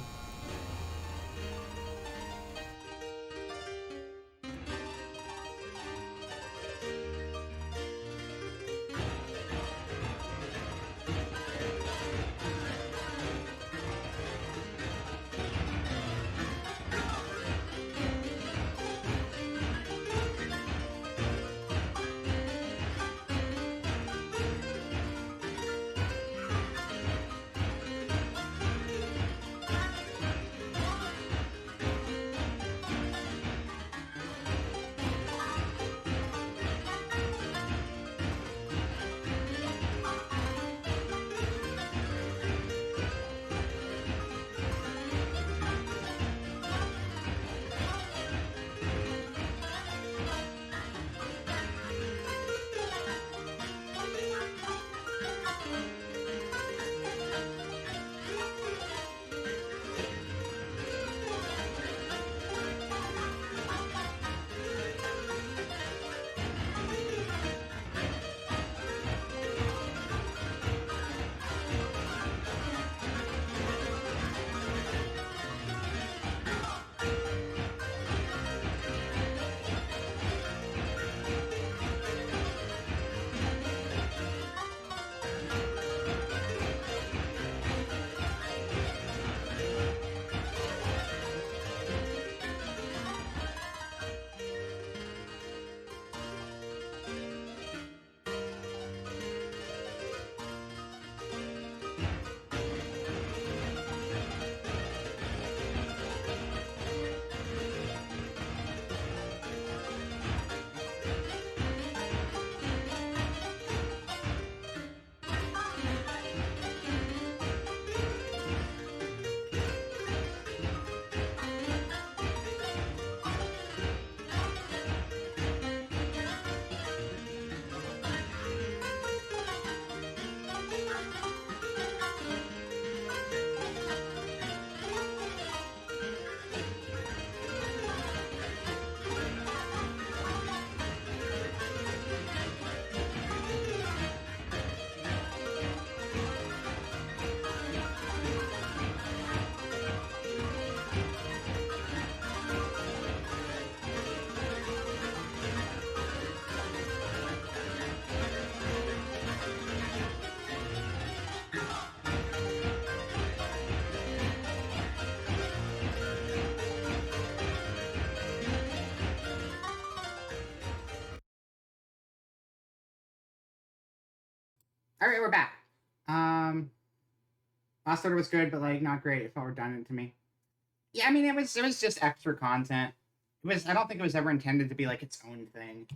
All right, we're back. Last Order was good, but like not great. It felt redundant to me. Yeah, I mean it was just extra content. I don't think it was ever intended to be like its own thing.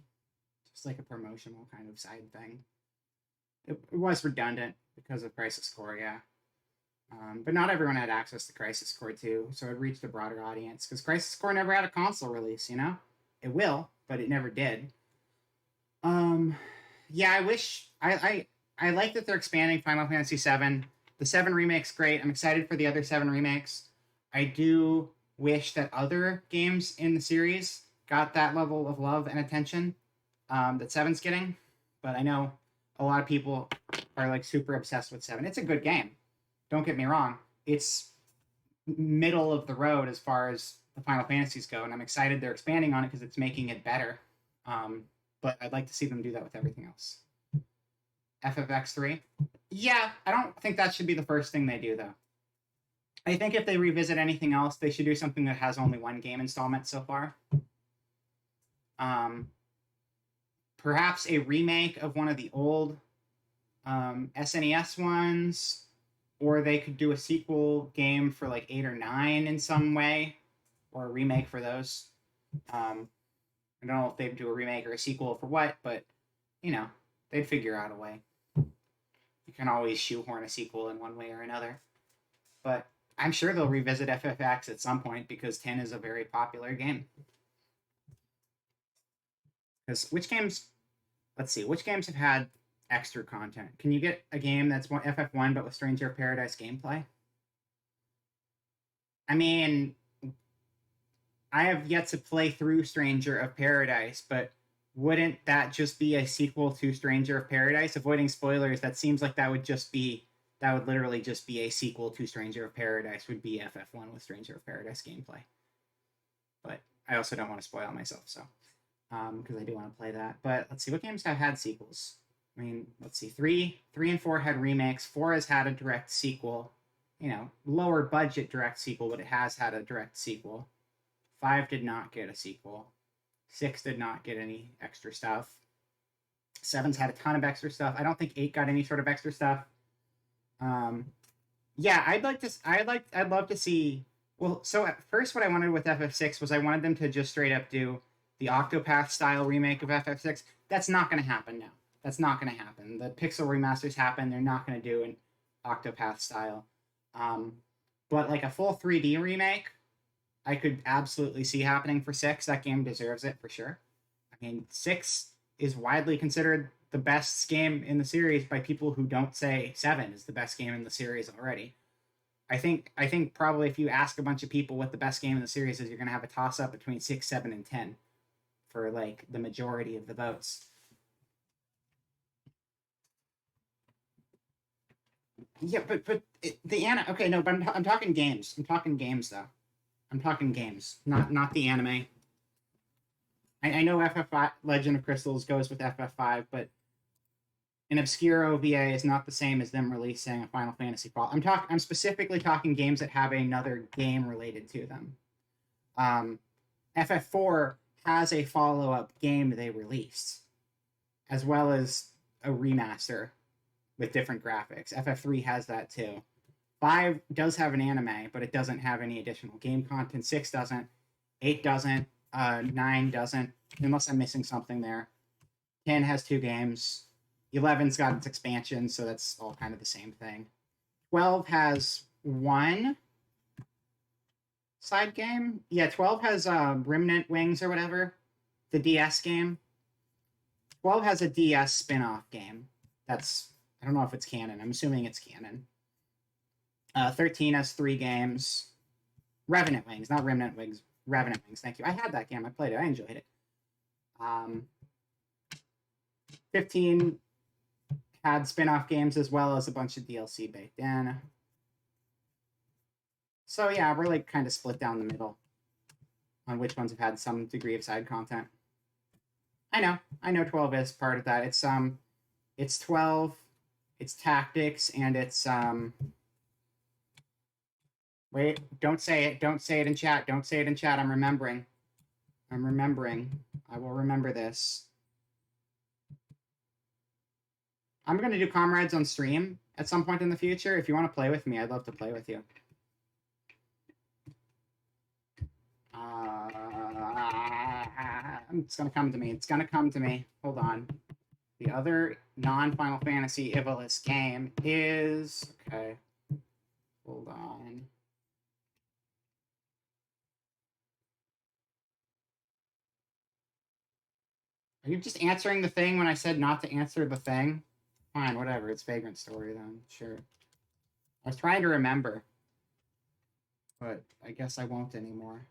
Just like a promotional kind of side thing. It was redundant because of Crisis Core, yeah. But not everyone had access to Crisis Core 2, so it reached a broader audience. Because Crisis Core never had a console release, you know? It will, but it never did. Yeah, I wish... I like that they're expanding Final Fantasy VII. The 7 remake's great. I'm excited for the other 7 remakes. I do wish that other games in the series got that level of love and attention that 7's getting. But I know a lot of people are like super obsessed with 7. It's a good game. Don't get me wrong. It's middle of the road as far as the Final Fantasies go, and I'm excited they're expanding on it because it's making it better. But I'd like to see them do that with everything else. FFX3? Yeah, I don't think that should be the first thing they do, though. I think if they revisit anything else, they should do something that has only one game installment so far. Perhaps a remake of one of the old SNES ones, or they could do a sequel game for like 8 or 9 in some way, or a remake for those. I don't know if they'd do a remake or a sequel for what, but, you know, they'd figure out a way. You can always shoehorn a sequel in one way or another. But I'm sure they'll revisit FFX at some point because 10 is a very popular game. Because which games have had extra content? Can you get a game that's FF1 but with Stranger of Paradise gameplay? I mean, I have yet to play through Stranger of Paradise, but wouldn't that just be a sequel to Stranger of Paradise? Avoiding spoilers, that seems like that would literally just be a sequel to Stranger of Paradise, would be FF1 with Stranger of Paradise gameplay. But I also don't want to spoil myself, so because I do want to play that. But let's see, what games have had sequels? I mean, let's see, 3 and 4 had remakes. 4 has had a direct sequel, lower budget direct sequel, but it has had a direct sequel. 5 did not get a sequel. 6 did not get any extra stuff. 7's had a ton of extra stuff. I don't think 8 got any sort of extra stuff. Yeah, I'd love to see. Well, so at first, what I wanted with FF6 was I wanted them to just straight up do the Octopath style remake of FF6. That's not going to happen now. That's not going to happen. The pixel remasters happen. They're not going to do an Octopath style. But like a full 3D remake, I could absolutely see happening for 6. That game deserves it for sure. I mean, 6 is widely considered the best game in the series by people who don't say 7 is the best game in the series already. I think probably if you ask a bunch of people what the best game in the series is, you're going to have a toss-up between 6, 7, and 10 for like the majority of the votes. Yeah, but okay, no, but I'm talking games. I'm talking games though. I'm talking games, not the anime. I know FF5 Legend of Crystals goes with FF5, but an obscure OVA is not the same as them releasing a Final Fantasy Fall. I'm specifically talking games that have another game related to them. FF4 has a follow-up game they released, as well as a remaster with different graphics. FF3 has that too. 5 does have an anime, but it doesn't have any additional game content. 6 doesn't. 8 doesn't. 9 doesn't, unless I'm missing something there. 10 has 2 games. 11's got its expansion, so that's all kind of the same thing. 12 has 1 side game. Yeah, 12 has Remnant Wings or whatever, the DS game. 12 has a DS spin-off game. That's, I don't know if it's canon. I'm assuming it's canon. 13 has 3 games. Revenant Wings, not Remnant Wings. Revenant Wings, thank you. I had that game. I played it. I enjoyed it. 15 had spin-off games as well as a bunch of DLC baked in. So yeah, we're like kind of split down the middle on which ones have had some degree of side content. I know 12 is part of that. It's 12, it's tactics, and it's wait, don't say it in chat. Don't say it in chat. I'm remembering. I will remember this. I'm going to do Comrades on stream at some point in the future. If you want to play with me, I'd love to play with you. It's going to come to me. It's going to come to me. Hold on. The other non-Final Fantasy Ivalice game is... Okay. Hold on. Are you just answering the thing when I said not to answer the thing? Fine, whatever. It's Vagrant Story then. Sure. I was trying to remember. But I guess I won't anymore.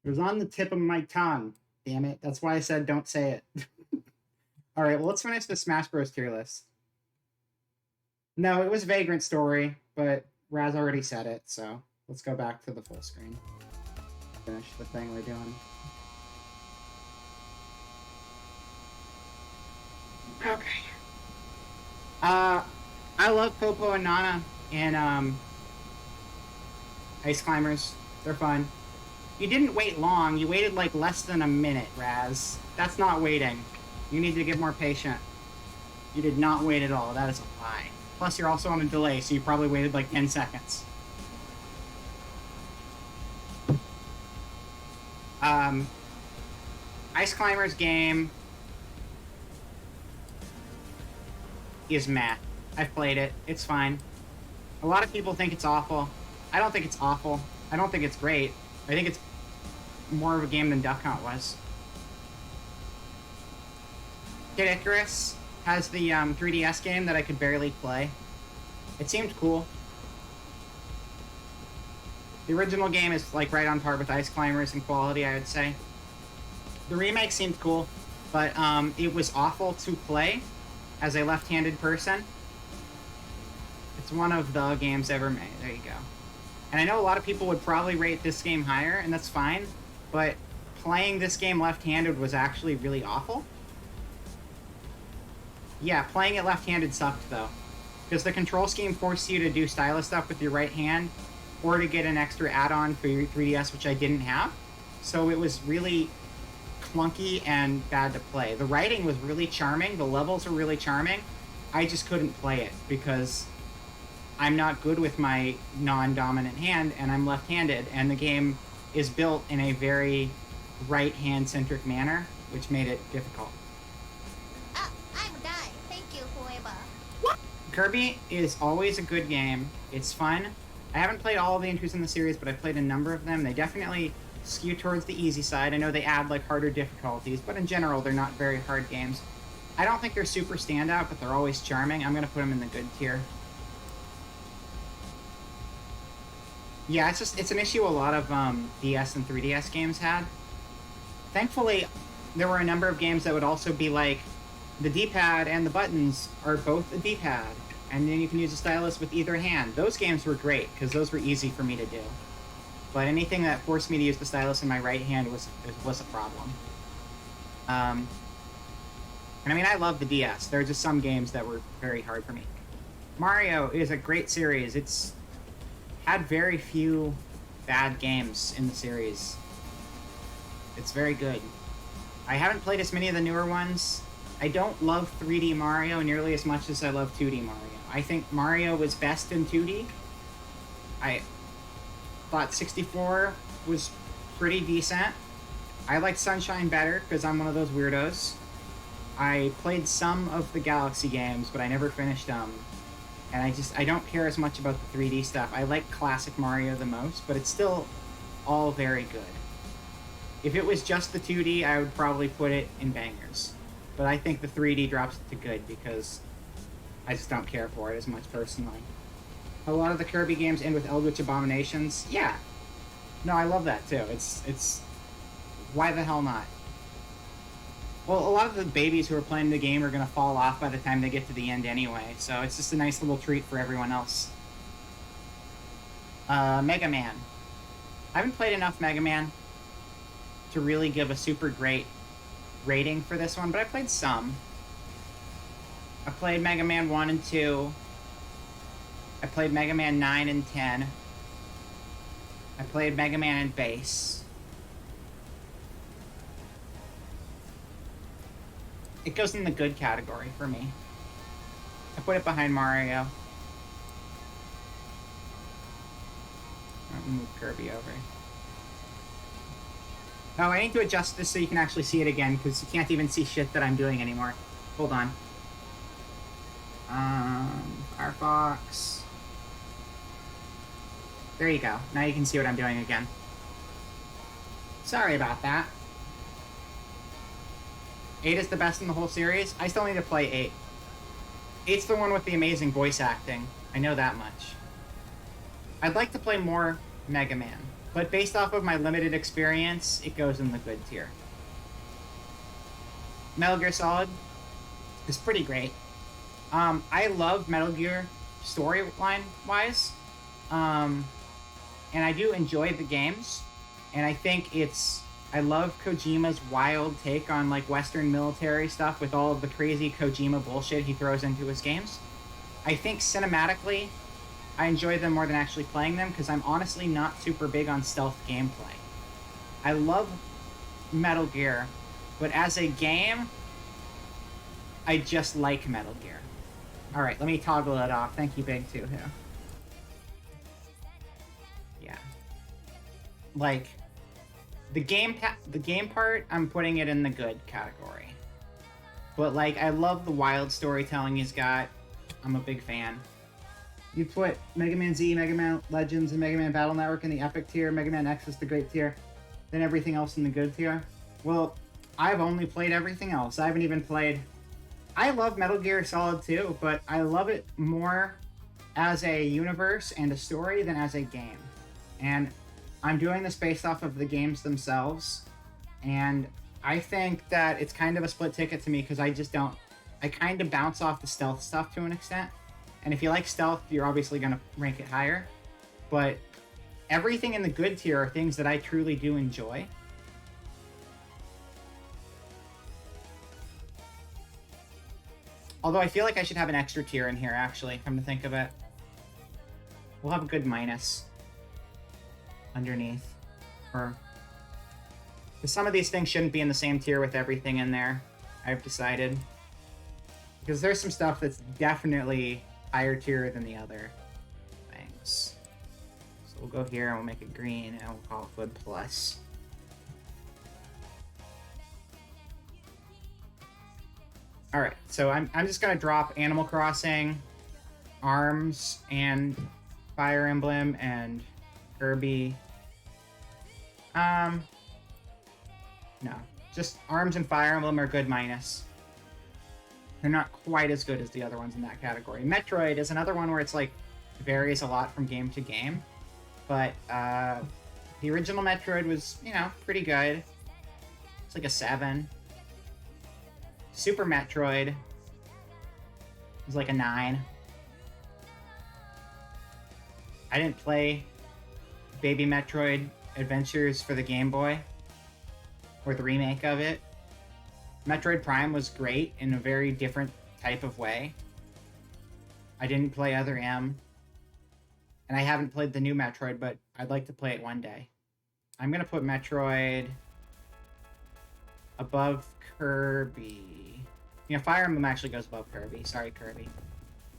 It was on the tip of my tongue. Damn it. That's why I said don't say it. Alright, well, let's finish the Smash Bros. Tier list. No, it was Vagrant Story, but Raz already said it, so let's go back to the full screen. Finish the thing we're doing. Okay. I love Popo and Nana in Ice Climbers. They're fun. You didn't wait long. You waited like less than a minute, Raz. That's not waiting. You need to get more patient. You did not wait at all. That is a lie. Plus, you're also on a delay, so you probably waited like 10 seconds. Ice Climbers game is meh. I've played it. It's fine. A lot of people think it's awful. I don't think it's awful. I don't think it's great. I think it's more of a game than Duck Hunt was. Kid Icarus has the 3DS game that I could barely play. It seemed cool. The original game is like right on par with Ice Climbers in quality, I would say. The remake seemed cool. but it was awful to play as a left-handed person. It's one of the games ever made. There you go. And I know a lot of people would probably rate this game higher, and that's fine, but playing this game left-handed was actually really awful. Yeah, playing it left-handed sucked, though. Because the control scheme forced you to do stylus stuff with your right hand, or to get an extra add-on for your 3DS, which I didn't have. So it was really clunky and bad to play. The writing was really charming, the levels were really charming. I just couldn't play it, because I'm not good with my non-dominant hand, and I'm left-handed, and the game is built in a very right-hand-centric manner, which made it difficult. I'm dying. Thank you, whoever. Kirby is always a good game. It's fun. I haven't played all of the entries in the series, but I've played a number of them. They definitely skew towards the easy side. I know they add, like, harder difficulties, but in general, they're not very hard games. I don't think they're super standout, but they're always charming. I'm going to put them in the good tier. Yeah, it's an issue a lot of DS and 3DS games had. Thankfully, there were a number of games that would also be like, the D-pad and the buttons are both a D-pad, and then you can use a stylus with either hand. Those games were great, because those were easy for me to do. But anything that forced me to use the stylus in my right hand was a problem. And I mean, I love the DS. There are just some games that were very hard for me. Mario is a great series. It's had very few bad games in the series. It's very good. I haven't played as many of the newer ones. I don't love 3D Mario nearly as much as I love 2D Mario. I think Mario was best in 2D. I thought 64 was pretty decent. I liked Sunshine better because I'm one of those weirdos. I played some of the Galaxy games, but I never finished them. And I don't care as much about the 3D stuff. I like classic Mario the most, but it's still all very good. If it was just the 2D, I would probably put it in bangers. But I think the 3D drops it to good because I just don't care for it as much personally. A lot of the Kirby games end with Eldritch Abominations. Yeah. No, I love that too. It's why the hell not? Well, a lot of the babies who are playing the game are going to fall off by the time they get to the end anyway, so it's just a nice little treat for everyone else. Mega Man. I haven't played enough Mega Man to really give a super great rating for this one, but I played some. I played Mega Man 1 and 2. I played Mega Man 9 and 10. I played Mega Man and Base. It goes in the good category for me. I put it behind Mario. I'll move Kirby over. Oh, I need to adjust this so you can actually see it again, because you can't even see shit that I'm doing anymore. Hold on. Firefox. There you go. Now you can see what I'm doing again. Sorry about that. 8 is the best in the whole series. I still need to play 8. 8's the one with the amazing voice acting. I know that much. I'd like to play more Mega Man, but based off of my limited experience, it goes in the good tier. Metal Gear Solid is pretty great. I love Metal Gear storyline-wise, and I do enjoy the games, and I think I love Kojima's wild take on, like, Western military stuff with all of the crazy Kojima bullshit he throws into his games. I think cinematically, I enjoy them more than actually playing them, because I'm honestly not super big on stealth gameplay. I love Metal Gear, but as a game, I just like Metal Gear. Alright, let me toggle it off. Thank you, Big Two. Yeah. Like, the game part, I'm putting it in the good category. But, like, I love the wild storytelling he's got. I'm a big fan. You put Mega Man Z, Mega Man Legends, and Mega Man Battle Network in the epic tier, Mega Man X is the great tier, then everything else in the good tier. Well, I've only played everything else. I haven't even played... I love Metal Gear Solid 2, but I love it more as a universe and a story than as a game. And I'm doing this based off of the games themselves, and I think that it's kind of a split ticket to me because I just don't. I kind of bounce off the stealth stuff to an extent. And if you like stealth, you're obviously going to rank it higher. But everything in the good tier are things that I truly do enjoy. Although I feel like I should have an extra tier in here, actually, come to think of it. We'll have a good minus underneath. Or... because some of these things shouldn't be in the same tier with everything in there, I've decided. Because there's some stuff that's definitely higher tier than the other things. So we'll go here and we'll make it green and we'll call it good plus. Alright, so I'm just gonna drop Animal Crossing, ARMS, and Fire Emblem, and Kirby. No. Just ARMS and Fire Emblem are good minus. They're not quite as good as the other ones in that category. Metroid is another one where it's like varies a lot from game to game. But the original Metroid was, you know, pretty good. It's like a 7. Super Metroid was like a 9. I didn't play Baby Metroid Adventures for the Game Boy, or the remake of it. Metroid Prime was great in a very different type of way. I didn't play Other M, and I haven't played the new Metroid, but I'd like to play it one day. I'm gonna put Metroid above Kirby. You know, Fire Emblem actually goes above Kirby. Sorry, Kirby.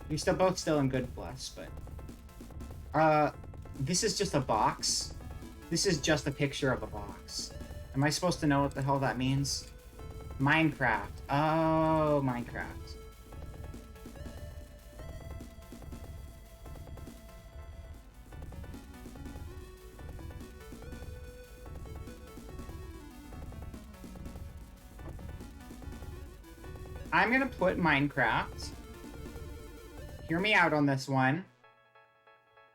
You're both still in good plus, but this is just a box. This is just a picture of a box. Am I supposed to know what the hell that means? Minecraft. Oh, Minecraft. I'm gonna put Minecraft, hear me out on this one,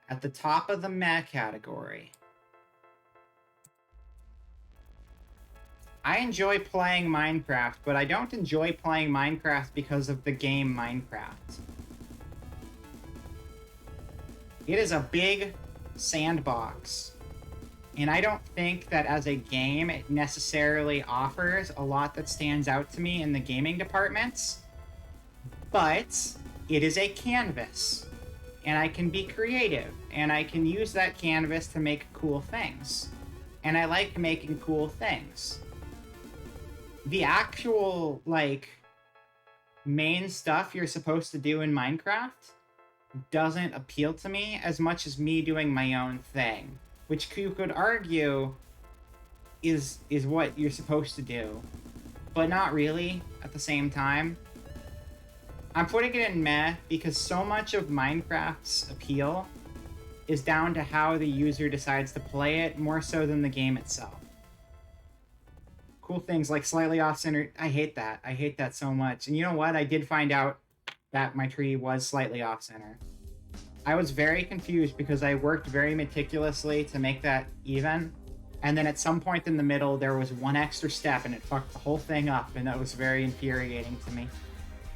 at the top of the meh category. I enjoy playing Minecraft, but I don't enjoy playing Minecraft because of the game Minecraft. It is a big sandbox, and I don't think that as a game it necessarily offers a lot that stands out to me in the gaming departments, but it is a canvas, and I can be creative, and I can use that canvas to make cool things, and I like making cool things. The actual, like, main stuff you're supposed to do in Minecraft doesn't appeal to me as much as me doing my own thing, which you could argue is what you're supposed to do, but not really at the same time. I'm putting it in meh because so much of Minecraft's appeal is down to how the user decides to play it more so than the game itself. Cool things like slightly off-center. I hate that. I hate that so much. And you know what? I did find out that my tree was slightly off-center. I was very confused because I worked very meticulously to make that even. And then at some point in the middle, there was one extra step and it fucked the whole thing up. And that was very infuriating to me.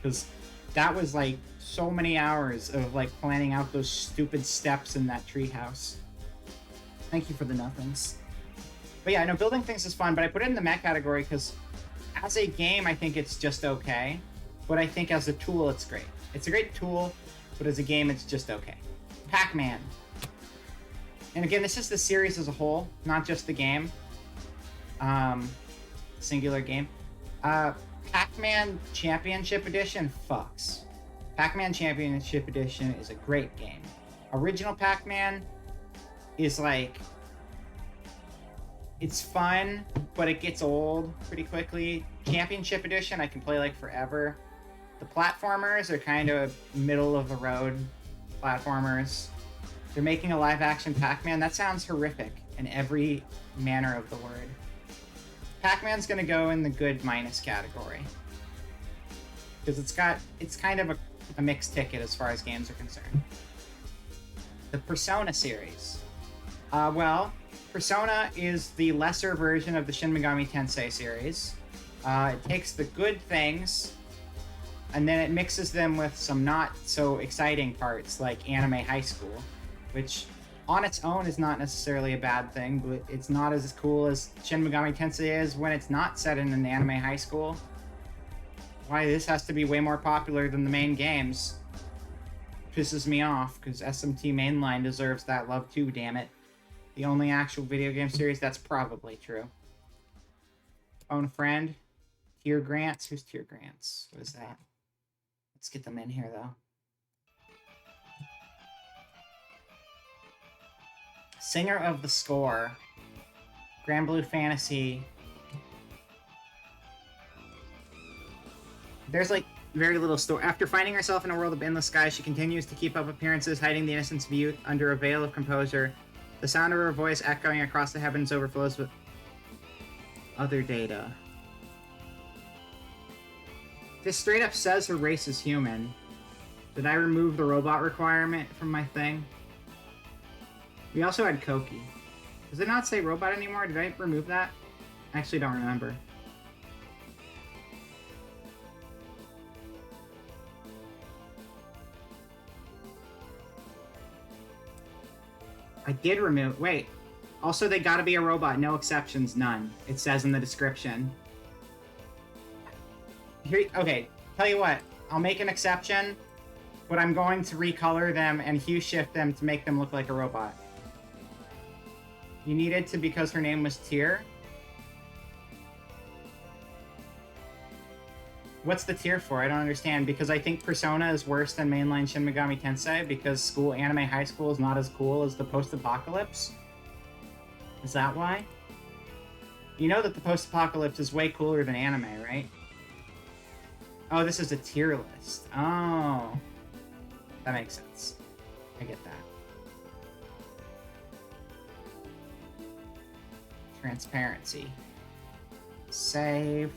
Because that was like so many hours of like planning out those stupid steps in that treehouse. Thank you for the nothings. But yeah, I know building things is fun, but I put it in the meh category because as a game, I think it's just okay. But I think as a tool, it's great. It's a great tool, but as a game, it's just okay. Pac-Man. And again, this is the series as a whole, not just the game. Singular game. Pac-Man Championship Edition fucks. Pac-Man Championship Edition is a great game. Original Pac-Man is like... it's fun, but it gets old pretty quickly. Championship Edition, I can play like forever. The platformers are kind of middle-of-the-road platformers. They're making a live-action Pac-Man. That sounds horrific in every manner of the word. Pac-Man's gonna go in the good minus category. Because it's kind of a mixed ticket as far as games are concerned. The Persona series. Well, Persona is the lesser version of the Shin Megami Tensei series. It takes the good things, and then it mixes them with some not so exciting parts, like Anime High School, which on its own is not necessarily a bad thing, but it's not as cool as Shin Megami Tensei is when it's not set in an anime high school. Why this has to be way more popular than the main games pisses me off, because SMT Mainline deserves that love too, damn it. The only actual video game series that's probably true. Phone a friend. Tier Grants. Who's Tier Grants? What is that? Let's get them in here, though. Singer of the Score. Grand Blue Fantasy. There's, like, very little story. After finding herself in a world of endless skies, she continues to keep up appearances, hiding the innocence of youth under a veil of composure. The sound of her voice echoing across the heavens overflows with other data. This straight up says her race is human. Did I remove the robot requirement from my thing? We also had Koki. Does it not say robot anymore? Did I remove that? I actually don't remember. I did remove... Wait. Also, they gotta be a robot. No exceptions, none. It says in the description. Here, okay, tell you what. I'll make an exception, but I'm going to recolor them and hue shift them to make them look like a robot. You needed to because her name was Tyr? What's the tier for? I don't understand. Because I think Persona is worse than mainline Shin Megami Tensei because Anime High School is not as cool as the post-apocalypse? Is that why? You know that the post-apocalypse is way cooler than anime, right? Oh, this is a tier list. Oh. That makes sense. I get that. Transparency. Save.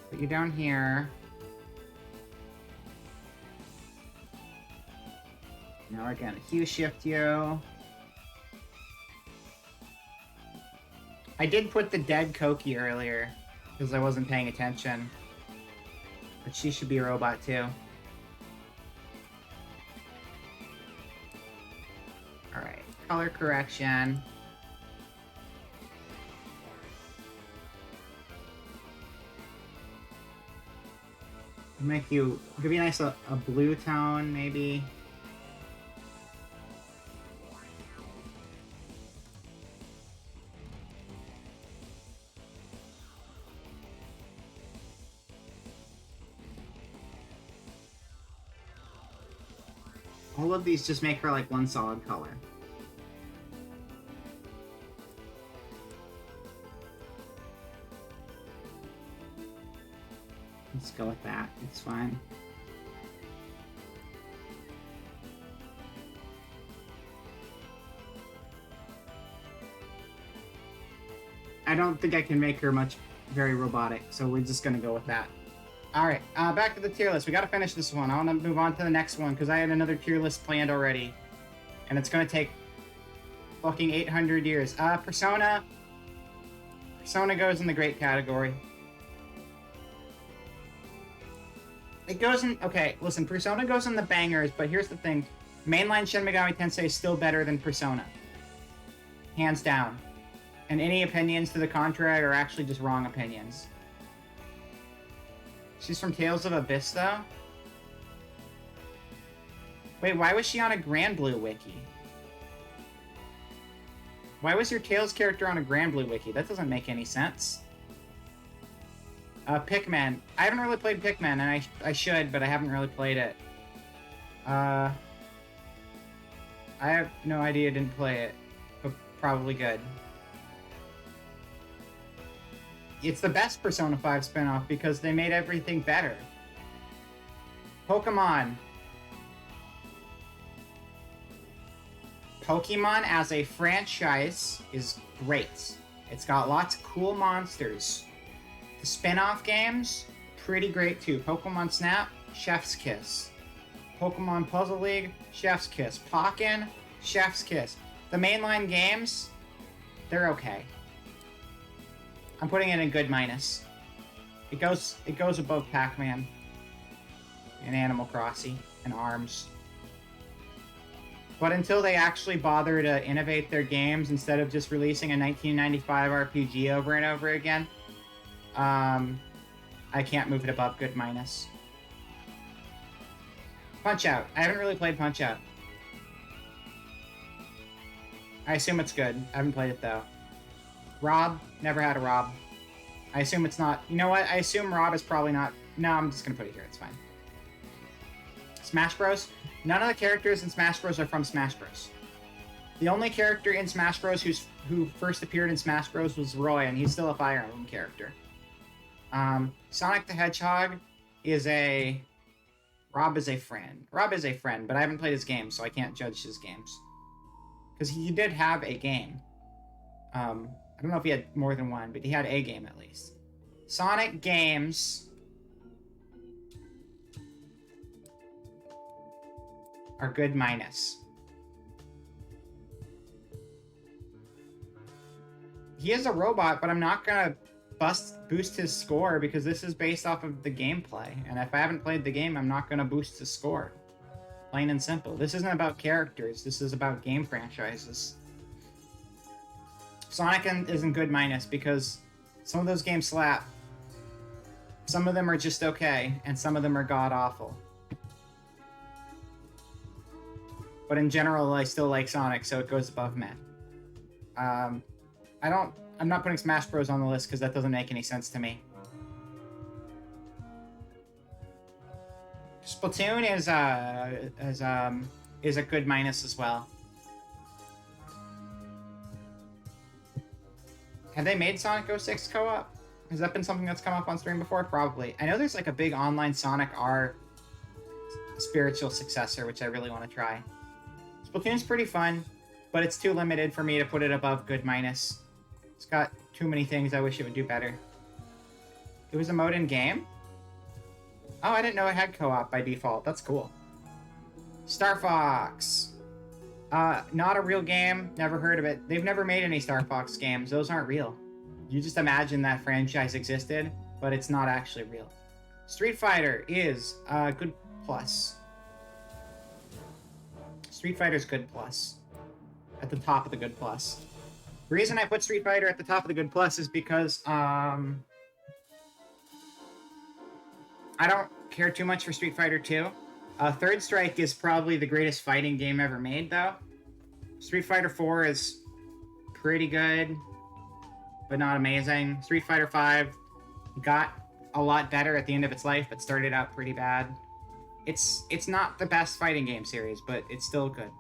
Put you down here. Now we're gonna hue shift you. I did put the dead Koki earlier because I wasn't paying attention. But she should be a robot too. Alright, color correction. Make you, give you a nice a blue tone, maybe. All of these just make her like one solid color. Let's go with that. It's fine. I don't think I can make her very robotic, so we're just gonna go with that. Alright, back to the tier list. We gotta finish this one. I wanna move on to the next one, because I had another tier list planned already. And it's gonna take fucking 800 years. Persona. Persona goes in the great category. It goes in... Okay, listen, Persona goes in the bangers, but here's the thing. Mainline Shin Megami Tensei is still better than Persona. Hands down. And any opinions to the contrary are actually just wrong opinions. She's from Tales of Abyss, though? Wait, why was she on a Grand Blue wiki? Why was your Tales character on a Grand Blue wiki? That doesn't make any sense. Pikmin. I haven't really played Pikmin, and I should, but I haven't really played it. I have no idea, didn't play it, but probably good. It's the best Persona 5 spinoff because they made everything better. Pokemon. Pokemon as a franchise is great. It's got lots of cool monsters. The spin-off games, pretty great too. Pokemon Snap, chef's kiss. Pokemon Puzzle League, chef's kiss. Pokken, chef's kiss. The mainline games, they're okay. I'm putting it in good minus. It goes above Pac-Man and Animal Crossing and ARMS. But until they actually bother to innovate their games instead of just releasing a 1995 RPG over and over again, I can't move it above good minus. Punch-Out! I haven't really played Punch-Out. I assume it's good. I haven't played it though. Rob? Never had a Rob. I assume it's not... You know what? I assume Rob is probably not... No, I'm just gonna put it here. It's fine. Smash Bros? None of the characters in Smash Bros are from Smash Bros. The only character in Smash Bros who first appeared in Smash Bros was Roy, and he's still a Fire Emblem character. Sonic the Hedgehog is a... Rob is a friend. Rob is a friend, but I haven't played his games, so I can't judge his games. Because he did have a game. I don't know if he had more than one, but he had a game at least. Sonic games are good minus. He is a robot, but I'm not gonna boost his score because this is based off of the gameplay. And if I haven't played the game, I'm not gonna boost his score. Plain and simple. This isn't about characters. This is about game franchises. Sonic isn't good minus because some of those games slap. Some of them are just okay, and some of them are god-awful. But in general, I still like Sonic, so it goes above meh. I'm not putting Smash Bros on the list because that doesn't make any sense to me. Splatoon is a good minus as well. Have they made Sonic 06 co-op? Has that been something that's come up on stream before? Probably. I know there's like a big online Sonic R spiritual successor, which I really want to try. Splatoon's pretty fun, but it's too limited for me to put it above good minus. It's got too many things I wish it would do better. It was a mode in game? Oh, I didn't know it had co-op by default. That's cool. Star Fox. Not a real game. Never heard of it. They've never made any Star Fox games. Those aren't real. You just imagine that franchise existed, but it's not actually real. Street Fighter is good plus. Street Fighter's good plus. At the top of the good plus. The reason I put Street Fighter at the top of the good plus is because, I don't care too much for Street Fighter 2. Third Strike is probably the greatest fighting game ever made, though. Street Fighter 4 is pretty good, but not amazing. Street Fighter 5 got a lot better at the end of its life, but started out pretty bad. It's not the best fighting game series, but it's still good.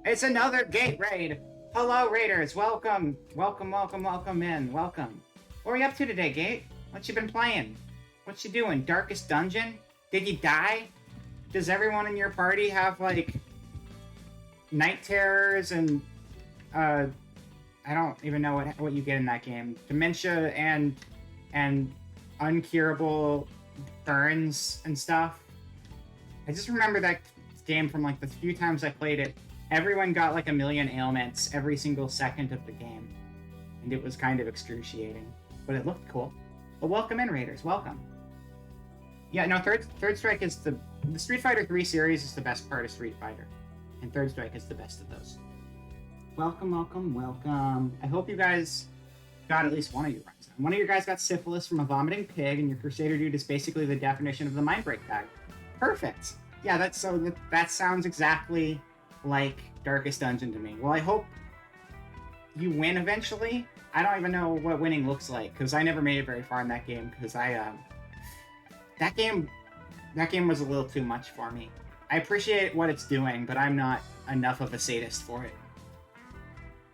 It's another Gate Raid! Hello, Raiders! Welcome! Welcome, welcome, welcome in. Welcome. What are you up to today, Gate? What you been playing? What you doing? Darkest Dungeon? Did you die? Does everyone in your party have, like, night terrors and, I don't even know what you get in that game. Dementia and uncurable burns and stuff. I just remember that game from, like, the few times I played it. Everyone got, like, a million ailments every single second of the game. And it was kind of excruciating. But it looked cool. But welcome in, Raiders. Welcome. Yeah, no, Third Strike is the Street Fighter 3 series is the best part of Street Fighter. And Third Strike is the best of those. Welcome, welcome, welcome. I hope you guys got at least one of your runs. One of your guys got syphilis from a vomiting pig, and your Crusader dude is basically the definition of the Mind Break bag. Perfect. Yeah, that sounds exactly like Darkest Dungeon to me. Well, I hope you win eventually. I don't even know what winning looks like, because I never made it very far in that game, because that game was a little too much for me. I appreciate what it's doing, but I'm not enough of a sadist for it.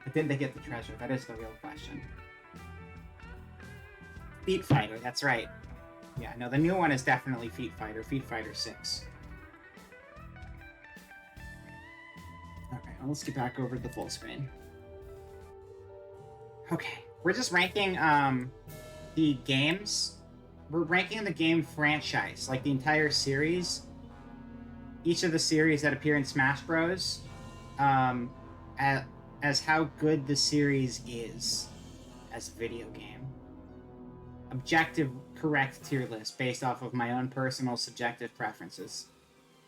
But did they get the treasure? That is the real question. Feet Fighter, that's right. Yeah, no, the new one is definitely Feet Fighter 6. Okay, well, let's get back over to the full screen. Okay, we're just ranking the games. We're ranking the game franchise, like the entire series. Each of the series that appear in Smash Bros. And as how good the series is as a video game. Objective, correct tier list based off of my own personal subjective preferences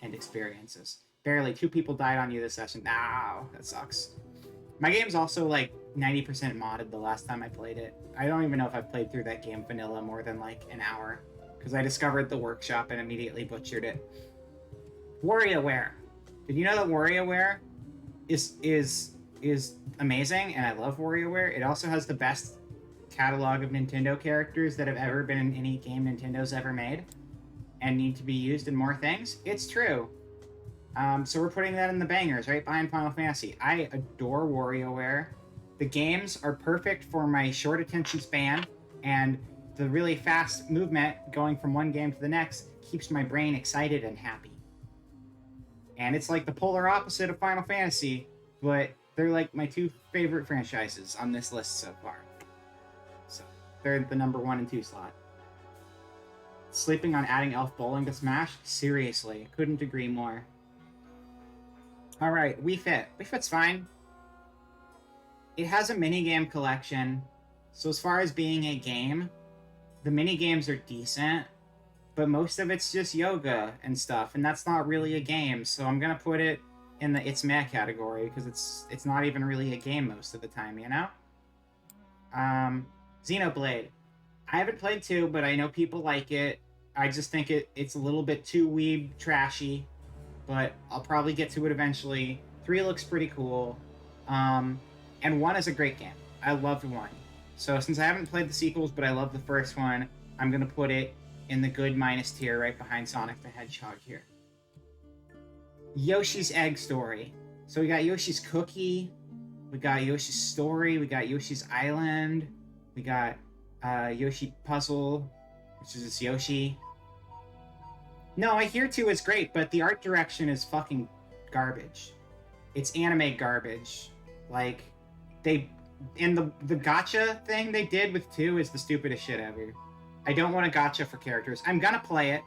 and experiences. Barely 2 people died on you this session. Ow, that sucks. My game's also like 90% modded the last time I played it. I don't even know if I've played through that game vanilla more than like an hour, because I discovered the workshop and immediately butchered it. WarioWare. Did you know that WarioWare is amazing, and I love WarioWare? It also has the best catalog of Nintendo characters that have ever been in any game Nintendo's ever made, and need to be used in more things. It's true. So we're putting that in the bangers, right behind Final Fantasy. I adore WarioWare. The games are perfect for my short attention span, and the really fast movement going from one game to the next keeps my brain excited and happy. And it's like the polar opposite of Final Fantasy, but they're like my 2 favorite franchises on this list so far. So they're the number 1 and 2 slot. Sleeping on adding Elf Bowling to Smash? Seriously, couldn't agree more. Alright, Wii Fit. Wii Fit's fine. It has a minigame collection, so as far as being a game, the minigames are decent, but most of it's just yoga and stuff, and that's not really a game, so I'm gonna put it in the it's meh category, because it's not even really a game most of the time, you know? Xenoblade. I haven't played 2, but I know people like it. I just think it's a little bit too weeb trashy, but I'll probably get to it eventually. 3 looks pretty cool. And 1 is a great game. I loved 1. So since I haven't played the sequels, but I love the first one, I'm going to put it in the good minus tier right behind Sonic the Hedgehog here. Yoshi's Egg Story. So we got Yoshi's Cookie, we got Yoshi's Story, we got Yoshi's Island, we got Yoshi Puzzle, which is this Yoshi. No, I hear 2 is great, but the art direction is fucking garbage. It's anime garbage. Like, and the gacha thing they did with 2 is the stupidest shit ever. I don't want a gacha for characters. I'm gonna play it.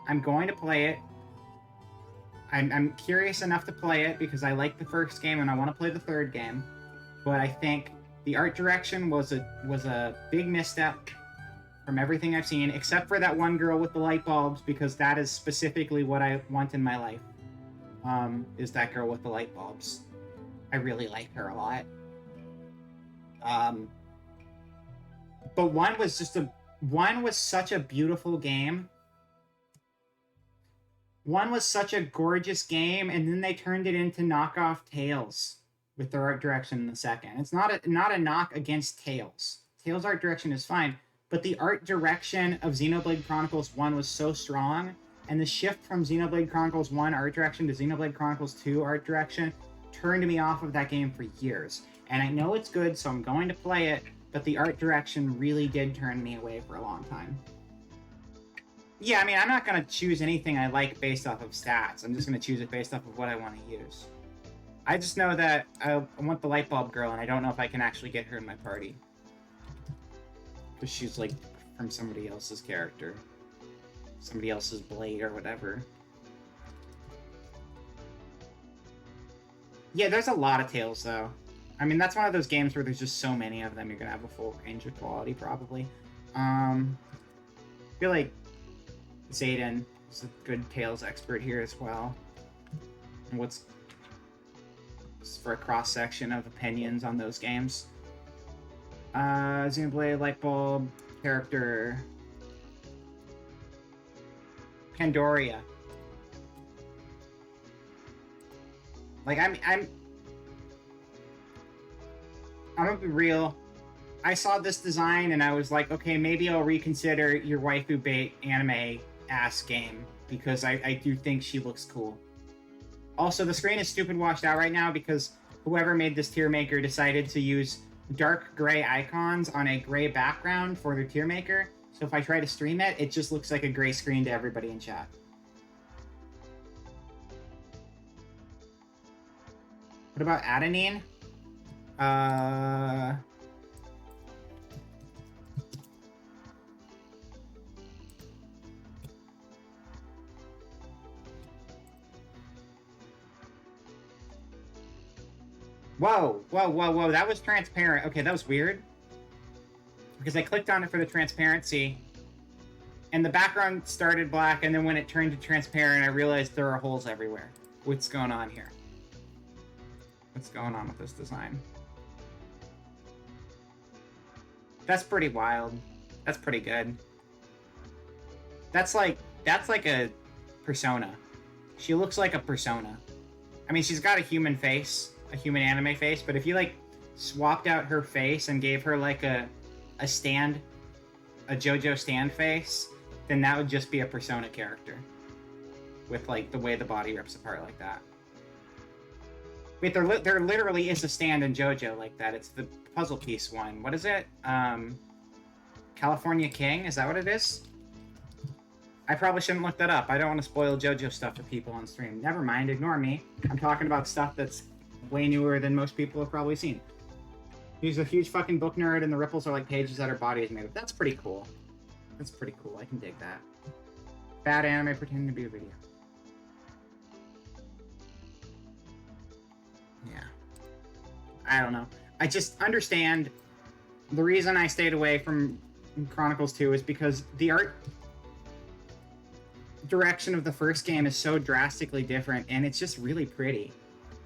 I'm going to play it. I'm curious enough to play it because I like the first game and I want to play the third game. But I think the art direction was a big misstep from everything I've seen, except for that one girl with the light bulbs, because that is specifically what I want in my life. Is that girl with the light bulbs. I really like her a lot. But 1 was such a beautiful game. 1 was such a gorgeous game, and then they turned it into knockoff Tales with their art direction in the second. It's not a knock against Tales. Tales' art direction is fine, but the art direction of Xenoblade Chronicles 1 was so strong, and the shift from Xenoblade Chronicles 1 art direction to Xenoblade Chronicles 2 art direction turned me off of that game for years. And I know it's good, so I'm going to play it, but the art direction really did turn me away for a long time. Yeah, I mean, I'm not going to choose anything I like based off of stats. I'm just going to choose it based off of what I want to use. I just know that I want the light bulb girl, and I don't know if I can actually get her in my party. Because she's, like, from somebody else's character. Somebody else's blade or whatever. Yeah, there's a lot of Tales, though. I mean, that's one of those games where there's just so many of them, you're going to have a full range of quality, probably. I feel like Zayden is a good Tales expert here as well. And what's for a cross-section of opinions on those games. Xenoblade, Lightbulb, character... Pandoria. Like, I'm gonna be real. I saw this design and I was like, okay, maybe I'll reconsider your waifu bait anime-ass game, because I do think she looks cool. Also, the screen is stupid washed out right now because whoever made this tier maker decided to use dark gray icons on a gray background for their tier maker. So if I try to stream it, it just looks like a gray screen to everybody in chat. What about Adenine? Whoa, whoa, whoa, whoa, that was transparent. Okay, that was weird. Because I clicked on it for the transparency, and the background started black, and then when it turned to transparent, I realized there are holes everywhere. What's going on here? What's going on with this design? That's pretty wild. That's pretty good. That's like a persona. She looks like a persona. I mean, she's got a human face, a human anime face, but if you like swapped out her face and gave her like a JoJo stand face, then that would just be a persona character with like the way the body rips apart like that. Wait, there literally is a stand in JoJo like that. It's the puzzle piece one. What is it? California King? Is that what it is? I probably shouldn't look that up. I don't want to spoil JoJo stuff for people on stream. Never mind, ignore me. I'm talking about stuff that's way newer than most people have probably seen. He's a huge fucking book nerd, and the ripples are like pages that her body is made of. That's pretty cool. That's pretty cool. I can dig that. Bad anime pretending to be a video. Yeah. I don't know. I just understand the reason I stayed away from Chronicles 2 is because the art direction of the first game is so drastically different, and it's just really pretty.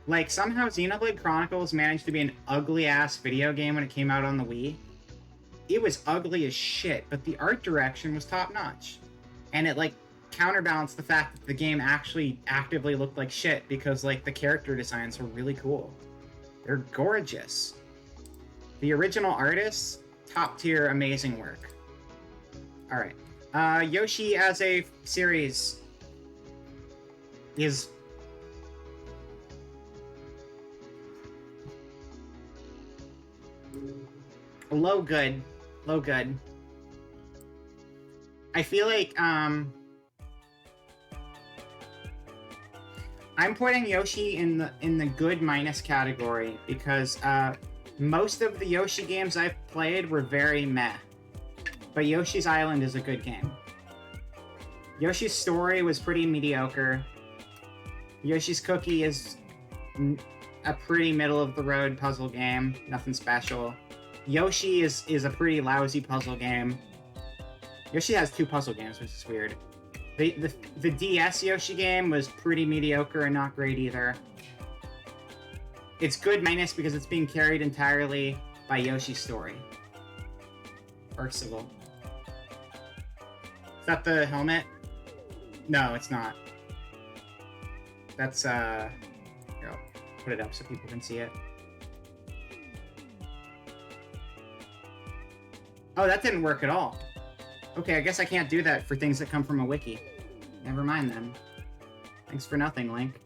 Like, somehow Xenoblade Chronicles managed to be an ugly-ass video game when it came out on the Wii. It was ugly as shit, but the art direction was top-notch. And it, like, counterbalanced the fact that the game actually actively looked like shit because, like, the character designs were really cool. They're gorgeous. The original artists, top-tier, amazing work. Alright. Yoshi as a series is... low good. Low good. I feel like, I'm putting Yoshi in the good minus category because, most of the Yoshi games I've played were very meh. But Yoshi's Island is a good game. Yoshi's Story was pretty mediocre. Yoshi's Cookie is a pretty middle-of-the-road puzzle game. Nothing special. Yoshi is a pretty lousy puzzle game. Yoshi has 2 puzzle games, which is weird. The DS Yoshi game was pretty mediocre and not great either. It's good minus because it's being carried entirely by Yoshi's Story. Percival. Is that the helmet? No, it's not. That's, here, I'll put it up so people can see it. Oh, that didn't work at all. Okay, I guess I can't do that for things that come from a wiki. Never mind then. Thanks for nothing, Link.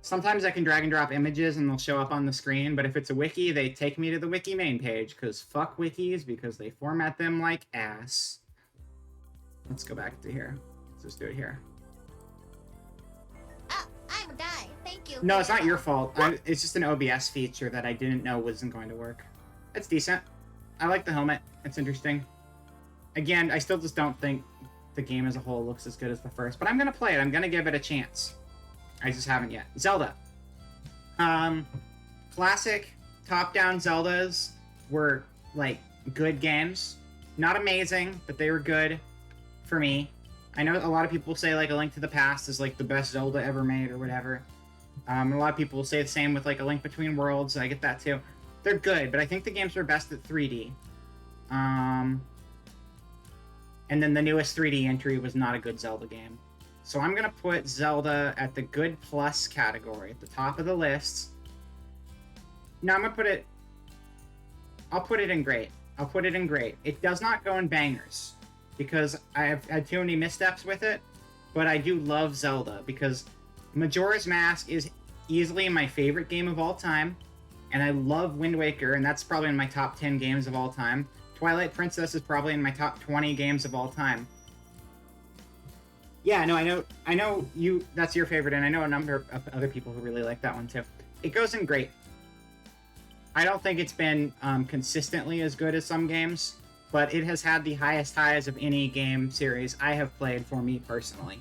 Sometimes I can drag and drop images and they'll show up on the screen, but if it's a wiki, they take me to the wiki main page, because fuck wikis, because they format them like ass. Let's go back to here. Let's just do it here. I'm a guy. Thank you. No, it's not your fault. It's just an OBS feature that I didn't know wasn't going to work. It's decent. I like the helmet. It's interesting. Again, I still just don't think the game as a whole looks as good as the first, but I'm going to play it. I'm going to give it a chance. I just haven't yet. Zelda. Classic top-down Zeldas were, like, good games. Not amazing, but they were good for me. I know a lot of people say, like, A Link to the Past is, like, the best Zelda ever made or whatever. And a lot of people will say the same with, like, A Link Between Worlds. I get that, too. They're good, but I think the games are best at 3D. And then the newest 3D entry was not a good Zelda game. So I'm going to put Zelda at the good plus category, at the top of the list. No, I'm going to put it... I'll put it in great. I'll put it in great. It does not go in bangers, because I have had too many missteps with it, but I do love Zelda, because Majora's Mask is easily my favorite game of all time, and I love Wind Waker, and that's probably in my top 10 games of all time. Twilight Princess is probably in my top 20 games of all time. Yeah, no, I know you, that's your favorite, and I know a number of other people who really like that one too. It goes in great. I don't think it's been consistently as good as some games, but it has had the highest highs of any game series I have played for me personally.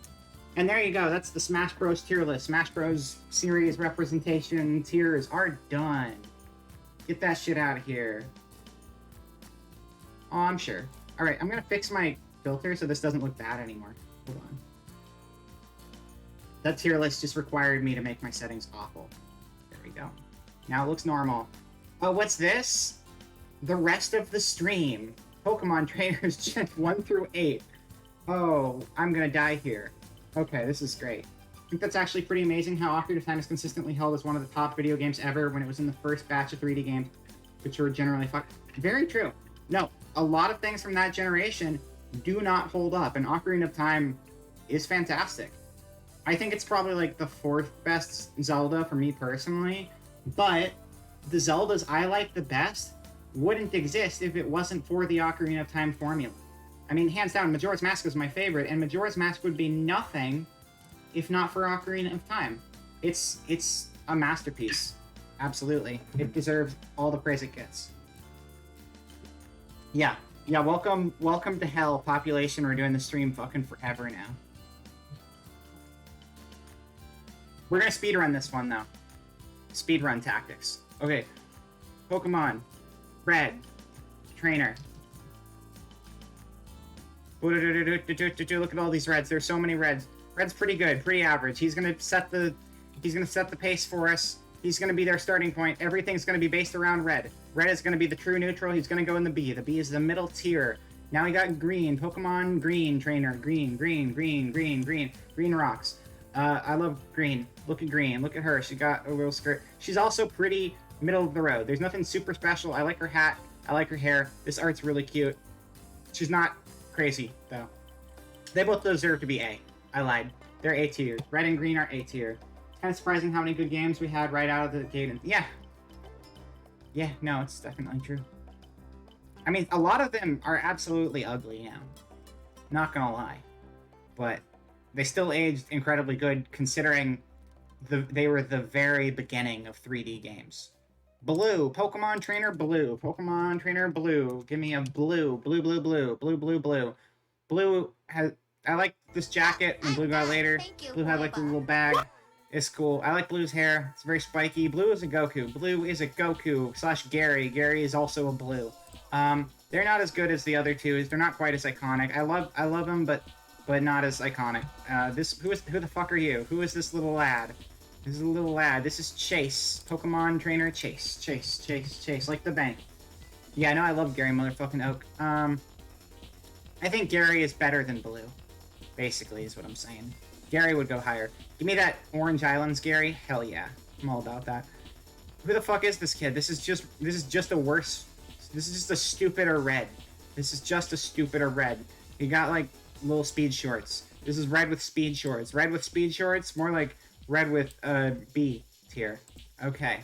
And there you go. That's the Smash Bros. Tier list. Smash Bros. Series representation tiers are done. Get that shit out of here. Oh, I'm sure. Alright, I'm gonna fix my filter so this doesn't look bad anymore. Hold on. That tier list just required me to make my settings awful. There we go. Now it looks normal. Oh, what's this? The rest of the stream. Pokemon Trainers Gen 1 through 8. Oh, I'm gonna die here. Okay, this is great. I think that's actually pretty amazing how Ocarina of Time is consistently held as one of the top video games ever when it was in the first batch of 3D games, which were generally very true. No, a lot of things from that generation do not hold up, and Ocarina of Time is fantastic. I think it's probably like the 4th best Zelda for me personally, but the Zeldas I like the best wouldn't exist if it wasn't for the Ocarina of Time formula. I mean, hands down, Majora's Mask is my favorite, and Majora's Mask would be nothing if not for Ocarina of Time. It's a masterpiece. Absolutely. It deserves all the praise it gets. Yeah, welcome to hell, population. We're doing the stream fucking forever now. We're gonna speedrun this one, though. Speedrun tactics. Okay. Pokemon. Red. Trainer. Look at all these reds. There's so many reds. Red's pretty good, pretty average. He's gonna set the pace for us. He's gonna be their starting point. Everything's gonna be based around red. Red is gonna be the true neutral. He's gonna go in the B. The B is the middle tier. Now we got green. Pokemon green trainer. Green rocks. I love green. Look at green. Look at her. She got a little skirt. She's also pretty middle of the road. There's nothing super special. I like her hat. I like her hair. This art's really cute. She's not crazy, though. They both deserve to be A. I lied. They're A tier. Red and green are A tier. It's kind of surprising how many good games we had right out of the gate. And yeah, no, it's definitely true. I mean, a lot of them are absolutely ugly, yeah. Not gonna lie. But they still aged incredibly good, considering they were the very beginning of 3D games. Blue. Pokemon Trainer Blue. Pokemon Trainer Blue. Give me a blue. Blue. Blue has... I like this jacket, and Blue got later. Blue had like a little bag. It's cool. I like Blue's hair. It's very spiky. Blue is a Goku. Blue is a Goku / Gary. Gary is also a Blue. They're not as good as the other two. They're not quite as iconic. I love them, but not as iconic. Who the fuck are you? Who is this little lad? This is a little lad. This is Chase. Pokemon Trainer Chase. Chase. Like the bank. Yeah, I know I love Gary motherfucking Oak. I think Gary is better than Blue. Basically, is what I'm saying. Gary would go higher. Give me that Orange Islands Gary. Hell yeah. I'm all about that. Who the fuck is this kid? This is just a worse... This is just a stupider red. This is just a stupider red. He got, like, little speed shorts. This is red with speed shorts. Red with speed shorts? More like red with, B tier. Okay.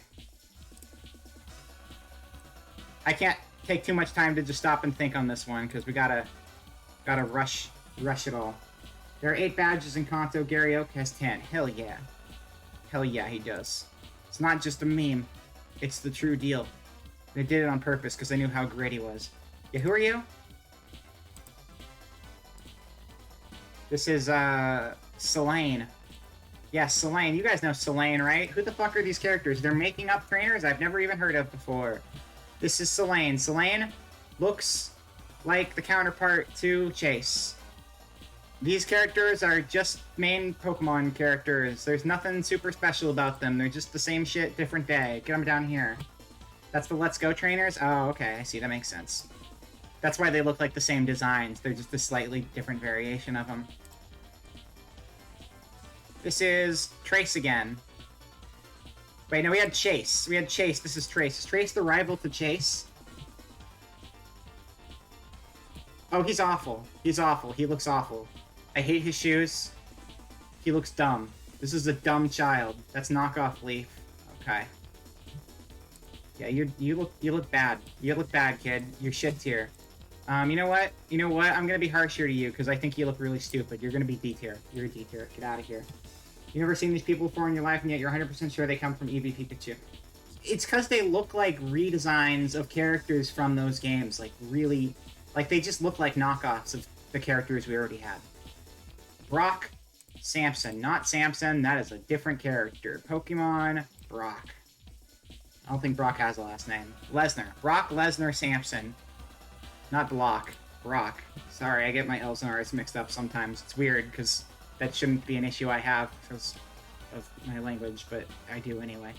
I can't take too much time to just stop and think on this one, because we gotta rush it all. There are 8 badges in Kanto. Gary Oak has 10. Hell yeah. Hell yeah, he does. It's not just a meme. It's the true deal. They did it on purpose because they knew how great he was. Yeah, who are you? This is, Selene. Yeah, Selene. You guys know Selene, right? Who the fuck are these characters? They're making up trainers I've never even heard of before. This is Selene. Selene looks like the counterpart to Chase. These characters are just main Pokemon characters. There's nothing super special about them. They're just the same shit, different day. Get them down here. That's the Let's Go trainers? Oh, okay. I see. That makes sense. That's why they look like the same designs. They're just a slightly different variation of them. This is Trace again. Wait, no, we had Chase. This is Trace. Is Trace the rival to Chase? Oh, he's awful. He looks awful. I hate his shoes. He looks dumb. This is a dumb child. That's knockoff Leaf. Okay. Yeah, you look bad. You look bad, kid. You're shit tier. You know what? I'm gonna be harsher to you because I think you look really stupid. You're gonna be D tier. You're a D tier. Get out of here. You've never seen these people before in your life, and yet you're 100% sure they come from Eevee Pikachu. It's because they look like redesigns of characters from those games. Like, really... Like, they just look like knockoffs of the characters we already had. Brock Samson. Not Samson. That is a different character. Pokemon Brock. I don't think Brock has a last name. Lesnar. Brock Lesnar Samson. Not Block. Brock. Sorry, I get my L's and R's mixed up sometimes. It's weird because that shouldn't be an issue I have because of my language, but I do anyway.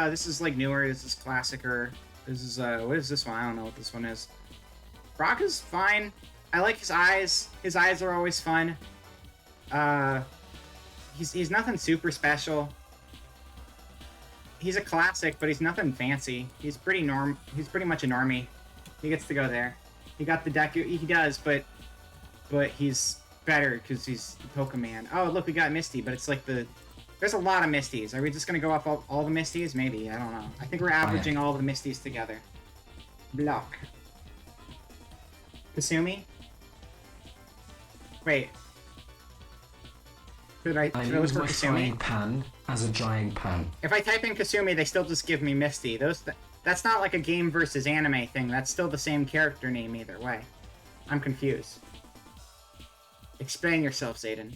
This is like newer. This is classicer. This is what is this one? I don't know what this one is. Brock is fine. I like his eyes. His eyes are always fun. He's nothing super special. He's a classic, but he's nothing fancy. He's pretty much a normie. He gets to go there. He got the deck. He does, but he's better because he's Pokemon. Oh, look, we got Misty, but it's like there's a lot of Misties. Are we just gonna go off all the Misties? Maybe. I don't know. I think we're averaging all the Misties together. Block. Kasumi? Wait. Should I I look use for my frying Kasumi? pan as a drying pan. If I type in Kasumi, they still just give me Misty. That's not like a game versus anime thing. That's still the same character name either way. I'm confused. Explain yourself, Zayden.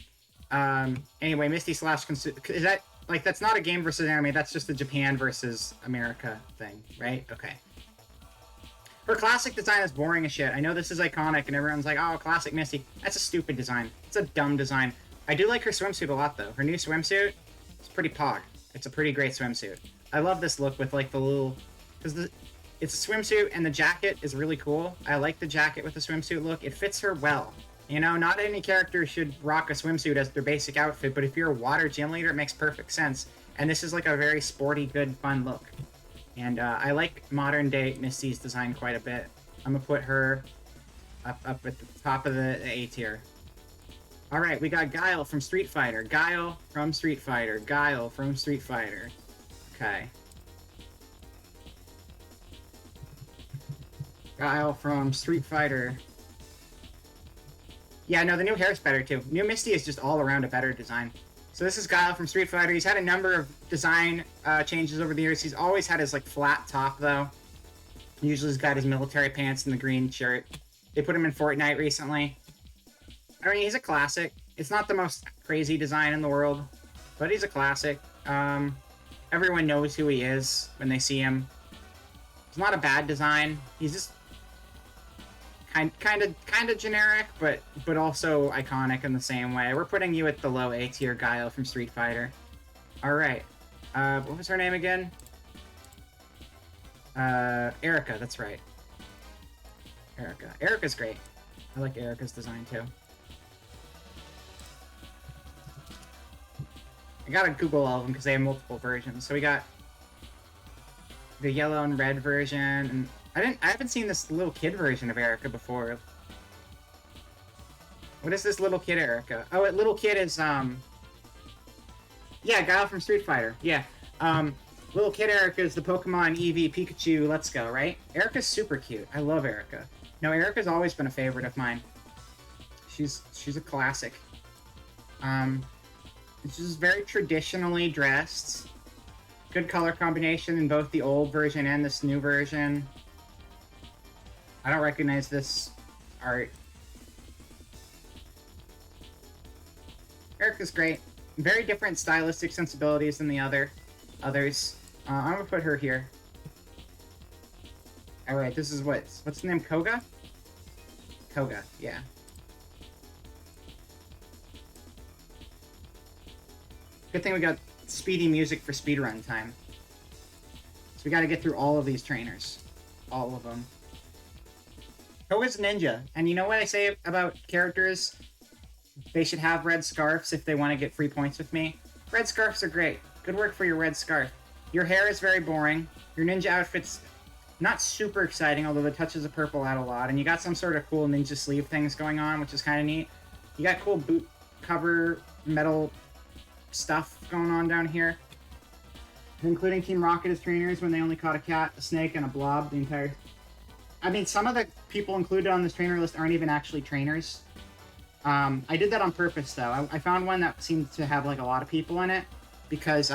Anyway, Misty slash Kasumi. Is that, like, that's not a game versus anime, that's just the Japan versus America thing, right? Okay. Her classic design is boring as shit. I know this is iconic and everyone's like, oh, classic Misty. That's a stupid design. It's a dumb design. I do like her swimsuit a lot, though. Her new swimsuit is pretty pog. It's a pretty great swimsuit. I love this look with, like, the little... Because it's a swimsuit and the jacket is really cool. I like the jacket with the swimsuit look. It fits her well. You know, not any character should rock a swimsuit as their basic outfit, but if you're a water gym leader, it makes perfect sense. And this is, like, a very sporty, good, fun look. And I like modern-day Misty's design quite a bit. I'm gonna put her up at the top of the A tier. Alright, we got Guile from Street Fighter. Guile from Street Fighter. Guile from Street Fighter. Okay. Guile from Street Fighter. Yeah, no, the new hair's better too. New Misty is just all around a better design. So this is Guile from Street Fighter. He's had a number of design changes over the years. He's always had his like flat top though. Usually he's got his military pants and the green shirt. They put him in Fortnite recently. I mean, he's a classic. It's not the most crazy design in the world, but he's a classic. Everyone knows who he is when they see him. It's not a bad design. He's just kind of generic, but also iconic in the same way. We're putting you at the low A tier Guile from Street Fighter. All right. What was her name again? Erica. That's right. Erica. Erica's great. I like Erica's design too. I gotta Google all of them because they have multiple versions. So we got the yellow and red version, and I haven't seen this little kid version of Erica before. What is this little kid Erica? Oh, little kid is yeah, Guile from Street Fighter. Yeah. Little kid Erica is the Pokemon Eevee Pikachu Let's Go, right? Erica's super cute. I love Erica. No, Erica's always been a favorite of mine. She's a classic. She's very traditionally dressed. Good color combination in both the old version and this new version. I don't recognize this art. Erica's great. Very different stylistic sensibilities than the others. I'm gonna put her here. Alright, this is what's the name? Koga? Koga, yeah. Good thing we got speedy music for speedrun time. So we gotta get through all of these trainers. All of them. Koga's a ninja. And you know what I say about characters? They should have red scarves if they want to get free points with me. Red scarves are great. Good work for your red scarf. Your hair is very boring. Your ninja outfit's not super exciting, although the touches of purple add a lot. And you got some sort of cool ninja sleeve things going on, which is kind of neat. You got cool boot cover metal stuff going on down here. Including Team Rocket as trainers when they only caught a cat, a snake, and a blob the entire... I mean, some of the people included on this trainer list aren't even actually trainers. I did that on purpose, though. I found one that seemed to have, like, a lot of people in it. Because,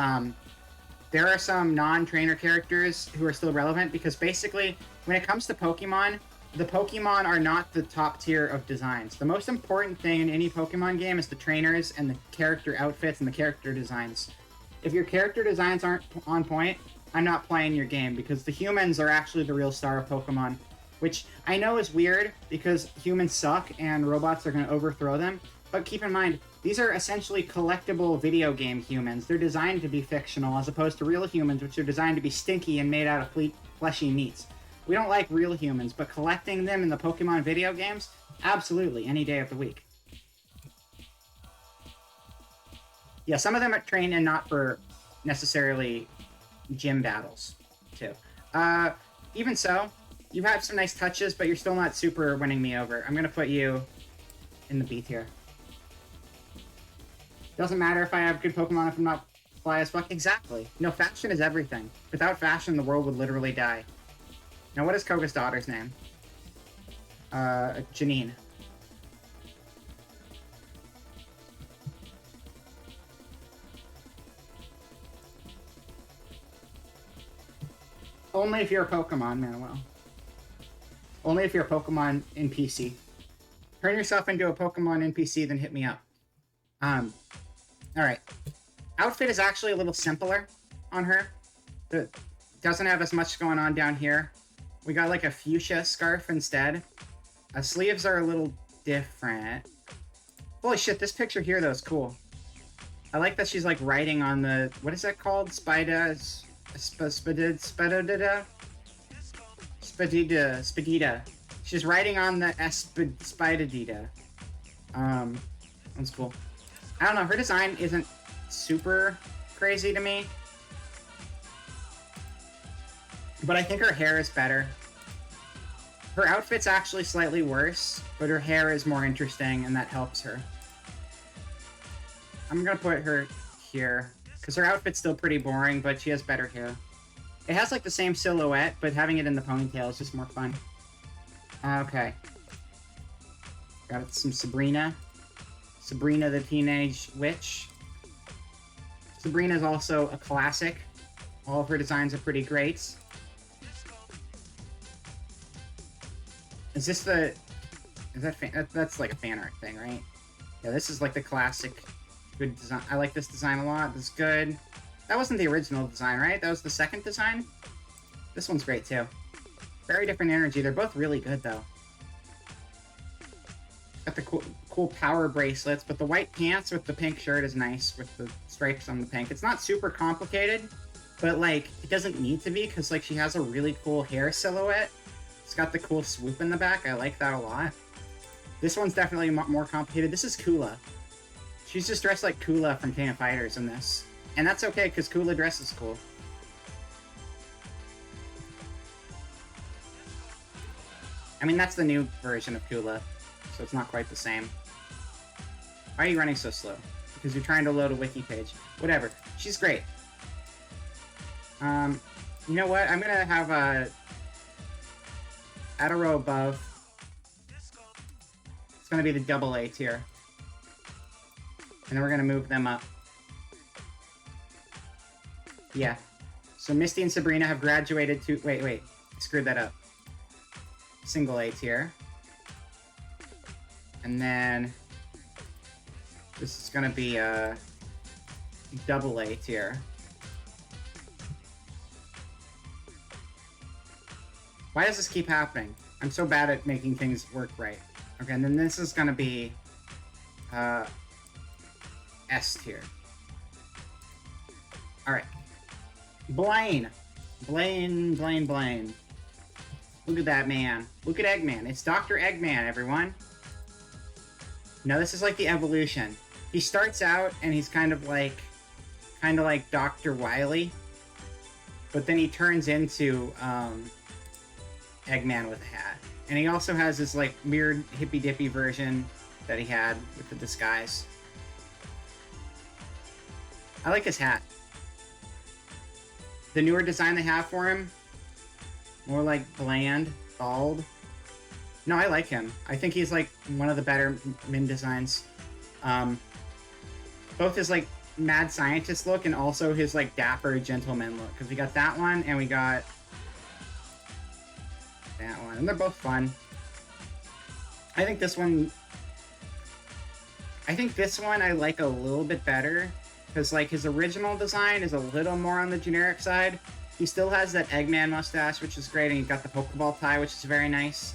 there are some non-trainer characters who are still relevant. Because, basically, when it comes to Pokemon, the Pokemon are not the top tier of designs. The most important thing in any Pokemon game is the trainers and the character outfits and the character designs. If your character designs aren't on point, I'm not playing your game, because the humans are actually the real star of Pokemon, which I know is weird because humans suck and robots are going to overthrow them. But keep in mind, these are essentially collectible video game humans. They're designed to be fictional as opposed to real humans, which are designed to be stinky and made out of fleshy meats. We don't like real humans, but collecting them in the Pokemon video games, absolutely, any day of the week. Yeah, some of them are trained and not for necessarily gym battles, too. Even so, you have some nice touches, but you're still not super winning me over. I'm going to put you in the B tier. Doesn't matter if I have good Pokemon if I'm not fly as fuck. Exactly. No, fashion is everything. Without fashion, the world would literally die. Now, what is Koga's daughter's name? Janine. Only if you're a Pokemon, Manuel. Only if you're a Pokemon NPC. Turn yourself into a Pokemon NPC, then hit me up. Alright. Outfit is actually a little simpler on her. It doesn't have as much going on down here. We got like a fuchsia scarf instead. Sleeves are a little different. Holy shit, this picture here though is cool. I like that she's like riding on the, what is that called? Spidida. She's riding on the Spidida. That's cool. I don't know, her design isn't super crazy to me. But I think her hair is better. Her outfit's actually slightly worse, but her hair is more interesting, and that helps her. I'm gonna put her here, because her outfit's still pretty boring, but she has better hair. It has, like, the same silhouette, but having it in the ponytail is just more fun. Okay. Got some Sabrina. Sabrina the Teenage Witch. Sabrina's also a classic. All of her designs are pretty great. Is this the... Is that that's like a fan art thing, right? Yeah, this is like the classic good design. I like this design a lot. This is good. That wasn't the original design, right? That was the second design? This one's great, too. Very different energy. They're both really good, though. Got the cool power bracelets, but the white pants with the pink shirt is nice, with the stripes on the pink. It's not super complicated, but, like, it doesn't need to be, because, like, she has a really cool hair silhouette. It's got the cool swoop in the back. I like that a lot. This one's definitely more complicated. This is Kula. She's just dressed like Kula from King of Fighters in this. And that's okay, because Kula dresses cool. I mean, that's the new version of Kula, so it's not quite the same. Why are you running so slow? Because you're trying to load a wiki page. Whatever. She's great. You know what? I'm gonna have a... At a row above. It's gonna be the double A tier. And then we're gonna move them up. Yeah. So Misty and Sabrina have graduated to... Wait. I screwed that up. Single A tier. And then... This is gonna be a... double A tier. Why does this keep happening? I'm so bad at making things work right. Okay, and then this is gonna be... S tier. Alright. Blaine. Look at that man. Look at Eggman. It's Dr. Eggman, everyone. Now this is like the evolution. He starts out and he's kind of like Dr. Wily. But then he turns into Eggman with a hat. And he also has this like weird hippy-dippy version that he had with the disguise. I like his hat. The newer design they have for him, more like bland, bald. No, I like him. I think he's like one of the better Min designs. Both his like mad scientist look and also his like dapper gentleman look. Because we got that one and we got that one. And they're both fun. I think this one I like a little bit better. Because, like, his original design is a little more on the generic side. He still has that Eggman mustache, which is great, and he's got the Pokeball tie, which is very nice.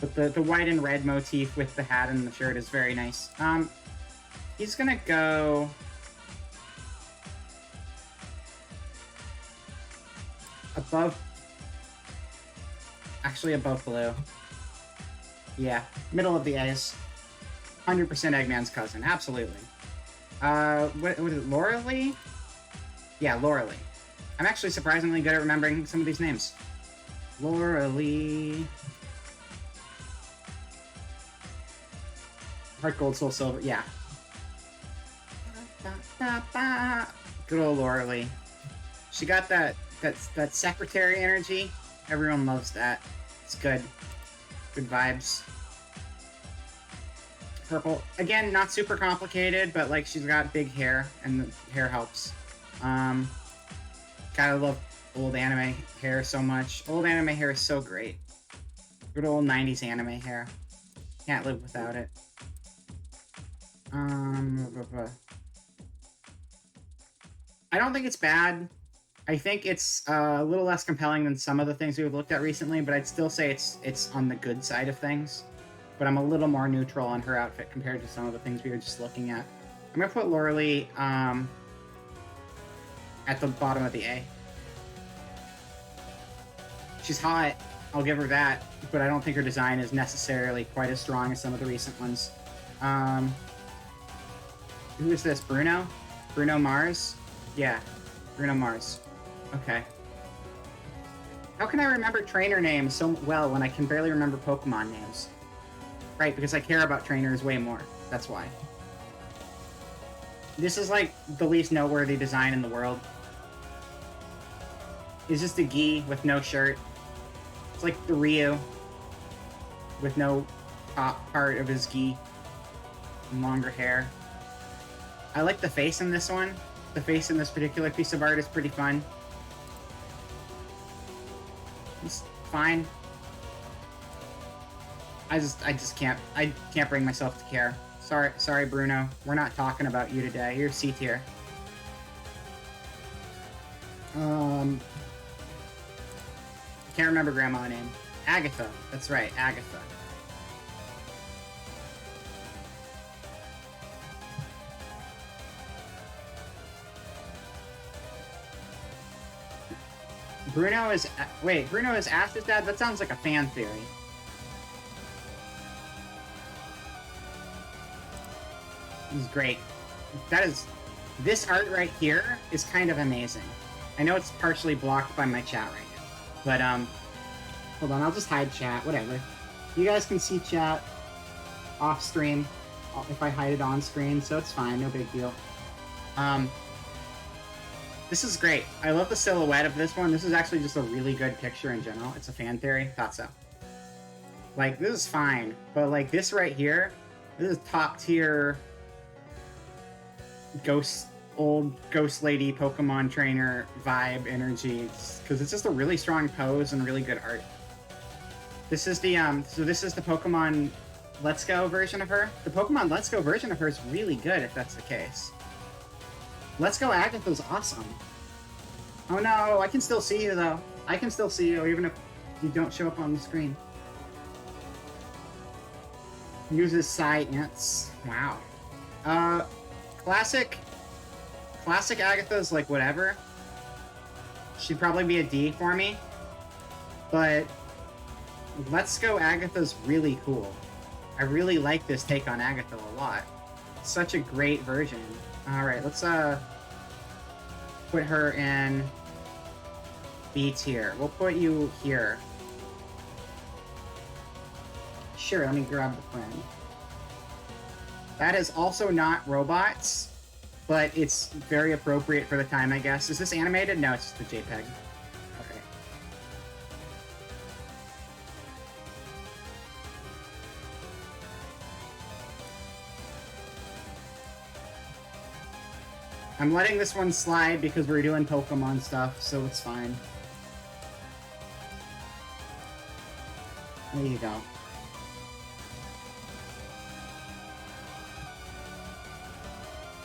But the white and red motif with the hat and the shirt is very nice. He's gonna go... above... Actually, above blue. Yeah, middle of the A's. 100% Eggman's cousin, absolutely. What is it, Laura Lee? Yeah, Laura Lee. I'm actually surprisingly good at remembering some of these names. Laura Lee... Heart Gold, Soul Silver, yeah. Good old Laura Lee. She got that secretary energy. Everyone loves that. It's good. Good vibes. Purple. Again, not super complicated, but like she's got big hair, and the hair helps. Gotta love old anime hair so much. Old anime hair is so great. Good old 90s anime hair. Can't live without it. I don't think it's bad. I think it's a little less compelling than some of the things we've looked at recently, but I'd still say it's on the good side of things. But I'm a little more neutral on her outfit compared to some of the things we were just looking at. I'm gonna put Laura Lee at the bottom of the A. She's hot, I'll give her that, but I don't think her design is necessarily quite as strong as some of the recent ones. Who is this? Bruno? Bruno Mars? Yeah, Bruno Mars. Okay. How can I remember trainer names so well when I can barely remember Pokemon names? Right, because I care about trainers way more. That's why. This is like the least noteworthy design in the world. It's just a gi with no shirt. It's like the Ryu with no top part of his gi and longer hair. I like the face in this one. The face in this particular piece of art is pretty fun. It's fine. I can't bring myself to care. Sorry, Bruno. We're not talking about you today. You're C tier. Can't remember grandma's name. Agatha. That's right, Agatha. Bruno is Ash's dad? That sounds like a fan theory. He's great. This art right here is kind of amazing. I know it's partially blocked by my chat right now, but hold on, I'll just hide chat, whatever. You guys can see chat off stream if I hide it on screen, so it's fine, no big deal. This is great. I love the silhouette of this one. This is actually just a really good picture in general. It's a fan theory. Thought so. Like, this is fine, but like this right here, this is top tier old ghost lady Pokemon trainer vibe energy, because it's just a really strong pose and really good art. This is the this is the Pokemon Let's Go version of her. The Pokemon Let's Go version of her is really good if that's the case. Let's Go Agatha's awesome. Oh no, I can still see you though. I can still see you even if you don't show up on the screen. Uses Psy Ants. Wow. Classic Agatha's like whatever. She'd probably be a D for me. But Let's Go Agatha's really cool. I really like this take on Agatha a lot. It's such a great version. Alright, let's put her in B tier. We'll put you here. Sure, let me grab the friend. That is also not robots, but it's very appropriate for the time, I guess. Is this animated? No, it's just a JPEG. Okay. I'm letting this one slide because we're doing Pokemon stuff, so it's fine. There you go.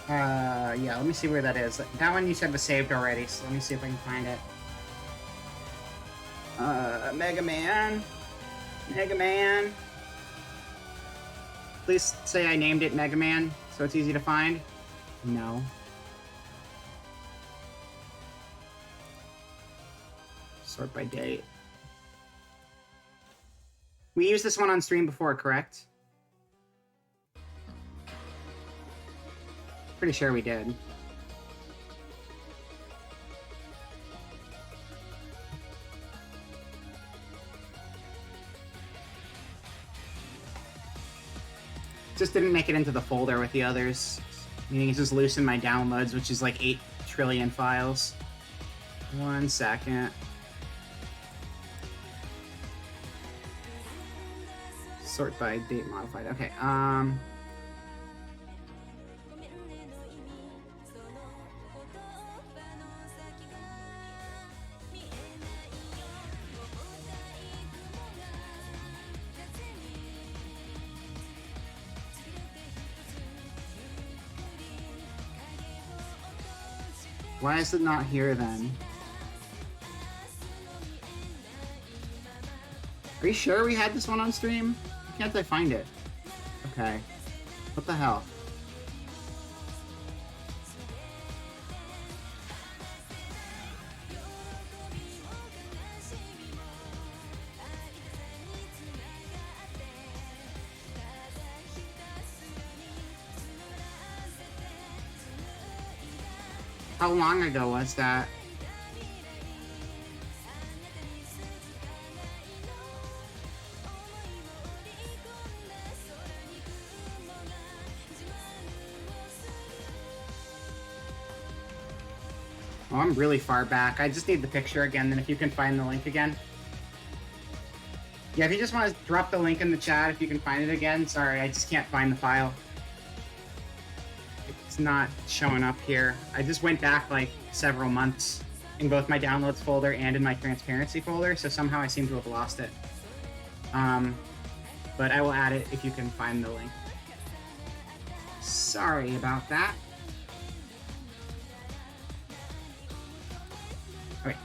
Yeah, let me see where that is. That one you said was saved already, so let me see if I can find it. Mega Man. Mega Man. Please say I named it Mega Man, so it's easy to find. No. Sort by date. We used this one on stream before, correct? Pretty sure we did. Just didn't make it into the folder with the others. Meaning it's just loose in my downloads, which is like 8 trillion files. 1 second. Sort by date modified. Okay, why is it not here then? Are you sure we had this one on stream? Why can't I find it? Okay. What the hell? How long ago was that? Oh, I'm really far back. I just need the picture again, then if you can find the link again. Yeah, if you just want to drop the link in the chat, if you can find it again. Sorry, I just can't find the file. It's not showing up here. I just went back like several months in both my downloads folder and in my transparency folder, so somehow I seem to have lost it. But I will add it if you can find the link. Sorry about that. Okay.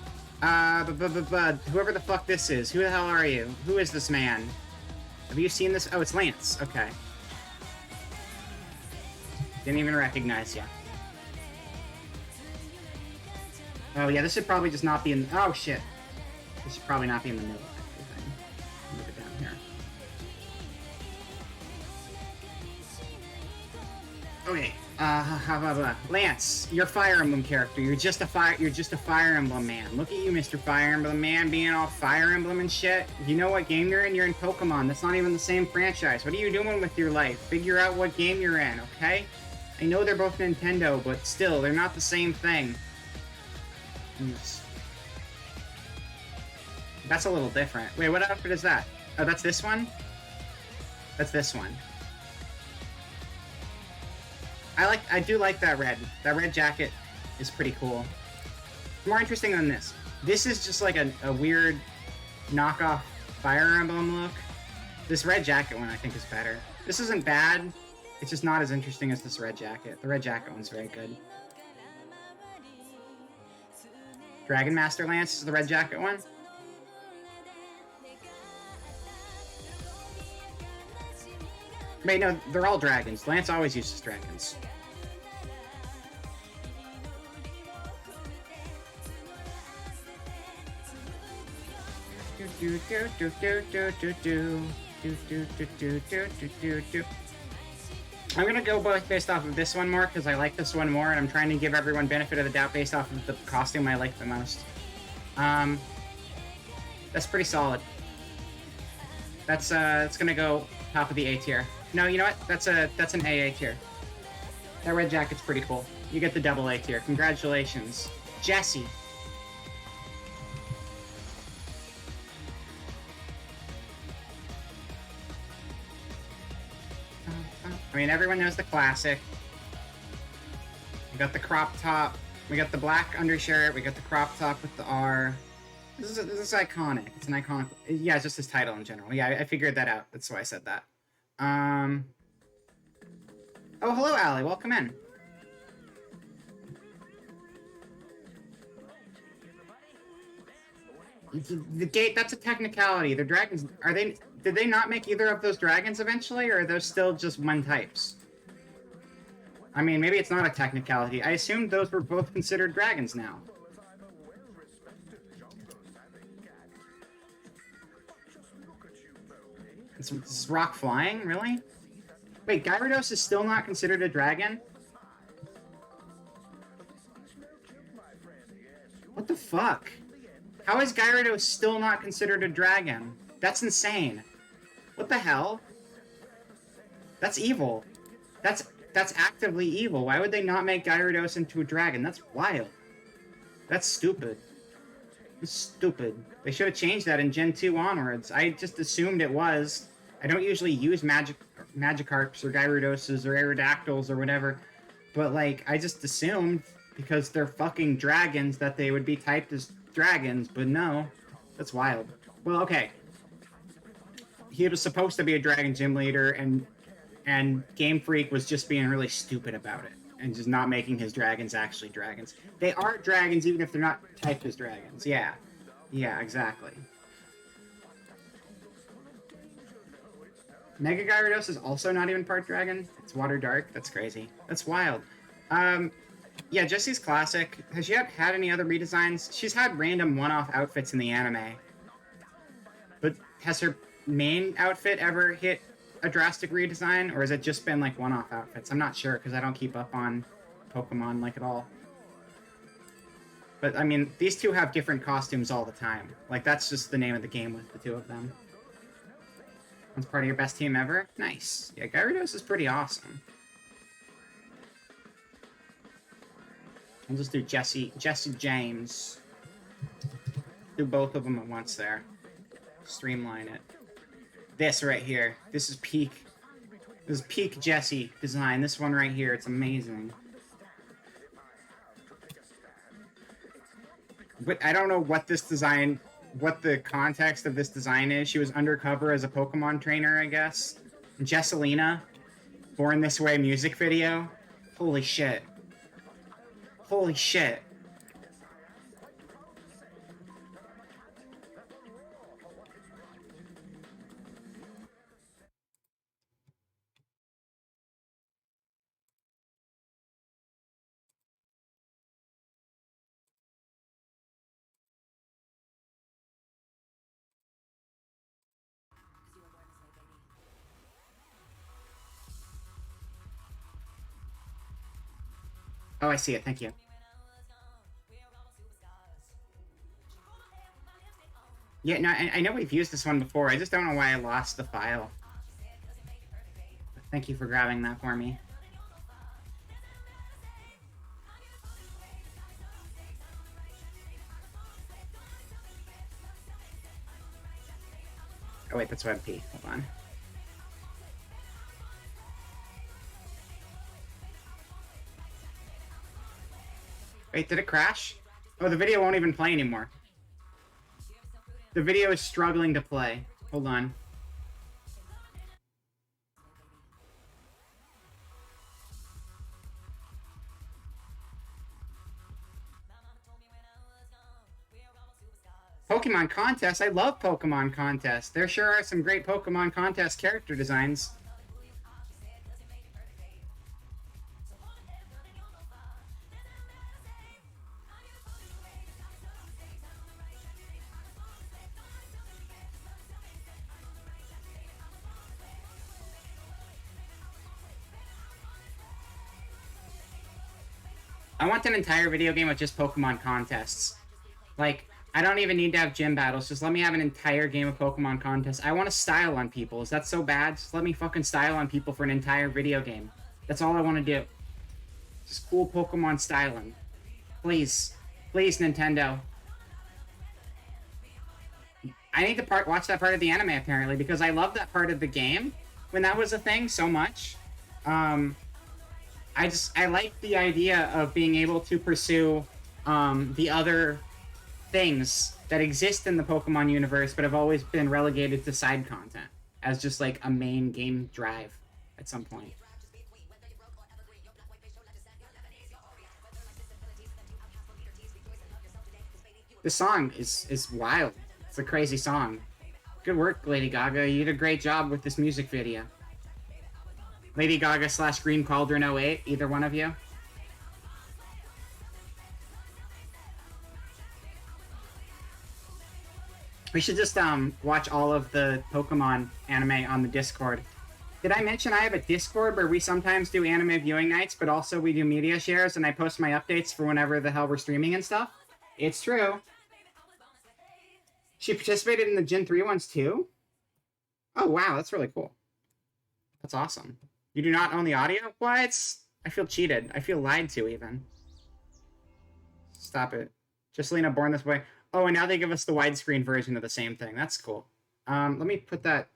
Whoever the fuck this is, who the hell are you? Who is this man? Have you seen this? Oh, it's Lance. Okay. Didn't even recognize you. Oh yeah, this should probably just not be in. Oh shit. This should probably not be in the middle of everything. Move it down here. Okay. Lance, you're a Fire Emblem character. You're just a Fire Emblem man. Look at you, Mr. Fire Emblem man, being all Fire Emblem and shit. You know what game you're in? You're in Pokemon. That's not even the same franchise. What are you doing with your life? Figure out what game you're in, okay? I know they're both Nintendo, but still, they're not the same thing. That's a little different. Wait, what outfit is that? Oh, that's this one? That's this one. I do like that red. That red jacket is pretty cool. More interesting than this. This is just like a weird knockoff Fire Emblem look. This red jacket one I think is better. This isn't bad. It's just not as interesting as this red jacket. The red jacket one's very good. Dragon Master Lance is the red jacket one. Wait, no, they're all dragons. Lance always uses dragons. I'm gonna go based off of this one more because I like this one more, and I'm trying to give everyone benefit of the doubt based off of the costume I like the most. That's pretty solid. That's gonna go top of the A tier. No, you know what? That's an AA tier. That red jacket's pretty cool. You get the double A tier. Congratulations, Jesse. I mean, everyone knows the classic. We got the crop top. We got the black undershirt. We got the crop top with the R. This is iconic. It's an iconic. Yeah, it's just his title in general. Yeah, I figured that out. That's why I said that. Oh, hello, Allie. Welcome in. The gate, that's a technicality. The dragons, are they... Did they not make either of those dragons eventually, or are those still just one types? I mean, maybe it's not a technicality. I assumed those were both considered dragons now. Is rock flying? Really? Wait, Gyarados is still not considered a dragon? What the fuck? How is Gyarados still not considered a dragon? That's insane. What the hell? That's evil. That's actively evil. Why would they not make Gyarados into a dragon? That's wild. That's stupid. It's stupid. They should have changed that in Gen 2 onwards. I just assumed it was. I don't usually use Magikarps or Gyarados or Aerodactyls or whatever. But, like, I just assumed, because they're fucking dragons, that they would be typed as dragons. But no. That's wild. Well, okay. He was supposed to be a Dragon Gym Leader, and Game Freak was just being really stupid about it. And just not making his dragons actually dragons. They are dragons even if they're not typed as dragons. Yeah. Yeah, exactly. Mega Gyarados is also not even part dragon. It's Water Dark. That's crazy. That's wild. Yeah, Jessie's classic. Has she had any other redesigns? She's had random one-off outfits in the anime. But has her main outfit ever hit a drastic redesign, or has it just been like one-off outfits? I'm not sure because I don't keep up on Pokemon like at all. But I mean, these two have different costumes all the time. Like, that's just the name of the game with the two of them. One's part of your best team ever? Nice. Yeah, Gyarados is pretty awesome. I'll just do Jesse James. Do both of them at once there. Streamline it. This right here. This is peak Jessie design. This one right here. It's amazing. But I don't know what this design, what the context of this design is. She was undercover as a Pokemon trainer, I guess. Jesselina, Born This Way music video. Holy shit. Holy shit. Oh, I see it. Thank you. Yeah, no, I know we've used this one before. I just don't know why I lost the file. But thank you for grabbing that for me. Oh wait, that's WebP. Hold on. Wait, did it crash? Oh, the video won't even play anymore. The video is struggling to play. Hold on. Pokemon Contest? I love Pokemon Contest. There sure are some great Pokemon Contest character designs. I want an entire video game with just Pokemon contests. Like, I don't even need to have gym battles. Just let me have an entire game of Pokemon contests. I want to style on people. Is that so bad? Just let me fucking style on people for an entire video game. That's all I want to do. Just cool Pokemon styling. Please. Please, Nintendo. I need to watch that part of the anime, apparently, because I love that part of the game when that was a thing so much. I like the idea of being able to pursue the other things that exist in the Pokemon universe but have always been relegated to side content as just like a main game drive at some point. This song is wild. It's a crazy song. Good work, Lady Gaga. You did a great job with this music video. Lady Gaga / Green Cauldron 08, either one of you. We should just watch all of the Pokemon anime on the Discord. Did I mention I have a Discord where we sometimes do anime viewing nights, but also we do media shares, and I post my updates for whenever the hell we're streaming and stuff? It's true. She participated in the Gen 3 ones too? Oh, wow, that's really cool. That's awesome. You do not own the audio? What? I feel cheated. I feel lied to, even. Stop it. Just Lena Born This Way. Oh, and now they give us the widescreen version of the same thing. That's cool. Let me put that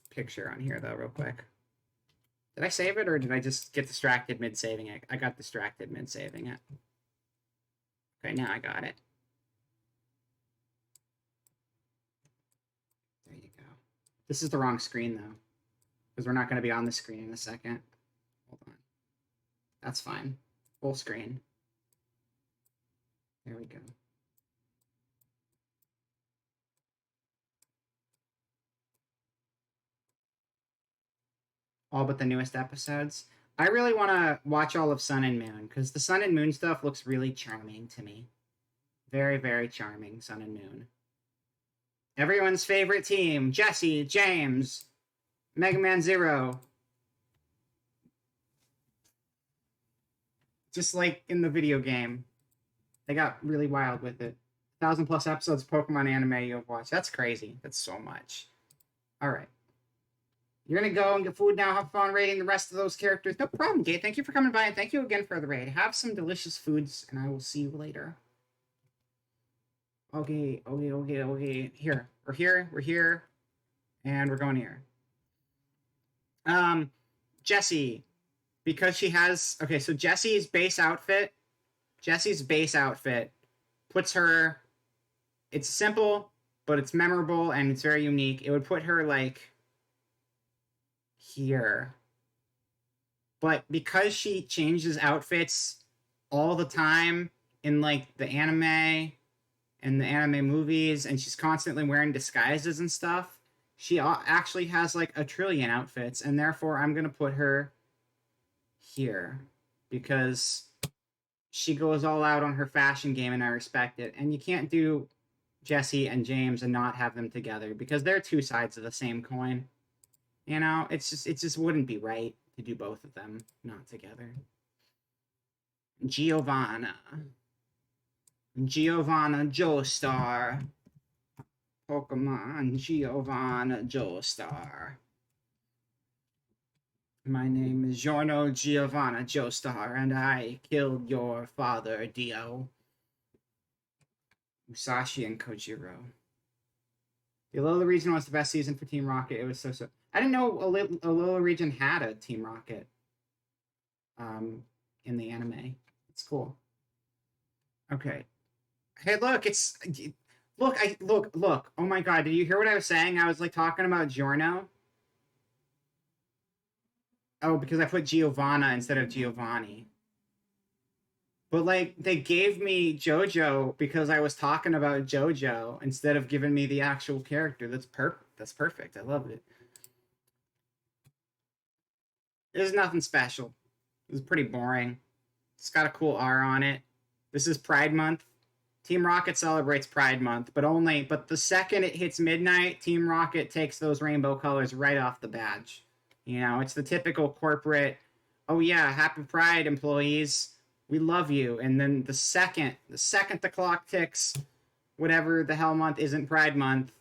picture on here, though, real quick. Did I save it, or did I just get distracted mid-saving it? I got distracted mid-saving it. Okay, now I got it. There you go. This is the wrong screen, though, because we're not going to be on the screen in a second. Hold on. That's fine. Full screen. There we go. All but the newest episodes. I really want to watch all of Sun and Moon, because the Sun and Moon stuff looks really charming to me. Very, very charming, Sun and Moon. Everyone's favorite team, Jesse, James, Mega Man Zero. Just like in the video game. They got really wild with it. 1,000+ episodes of Pokemon anime you've watched. That's crazy. That's so much. Alright. You're going to go and get food now. Have fun raiding the rest of those characters. No problem, Gate. Thank you for coming by, and thank you again for the raid. Have some delicious foods, and I will see you later. Okay. Here. We're here. And we're going here. Jessie. Because she has... Okay, so Jessie's base outfit puts her... It's simple, but it's memorable, and it's very unique. It would put her, like... here. But because she changes outfits all the time in like the anime and the anime movies, and she's constantly wearing disguises and stuff, she actually has like a trillion outfits, and therefore I'm gonna put her here because she goes all out on her fashion game, and I respect it. And you can't do Jessie and James and not have them together, because they're two sides of the same coin. You know, it just wouldn't be right to do both of them not together. Giovanna Joestar. Pokemon Giovanna Joestar. My name is Giorno Giovanna Joestar, and I killed your father, Dio. Musashi and Kojiro. The Alola region was the best season for Team Rocket. It was so... I didn't know Alola region had a Team Rocket in the anime. It's cool. Okay. Hey, look, it's... Look. Oh my god, did you hear what I was saying? I was, like, talking about Giorno. Oh, because I put Giovanna instead of Giovanni. But, like, they gave me JoJo because I was talking about JoJo instead of giving me the actual character. That's perfect. I love it. There's nothing special. It's pretty boring. It's got a cool R on it. This is Pride Month. Team Rocket celebrates Pride Month, but the second it hits midnight, Team Rocket takes those rainbow colors right off the badge. You know, it's the typical corporate, oh yeah, happy Pride, employees. We love you. And then the second the clock ticks, whatever the hell month isn't Pride Month,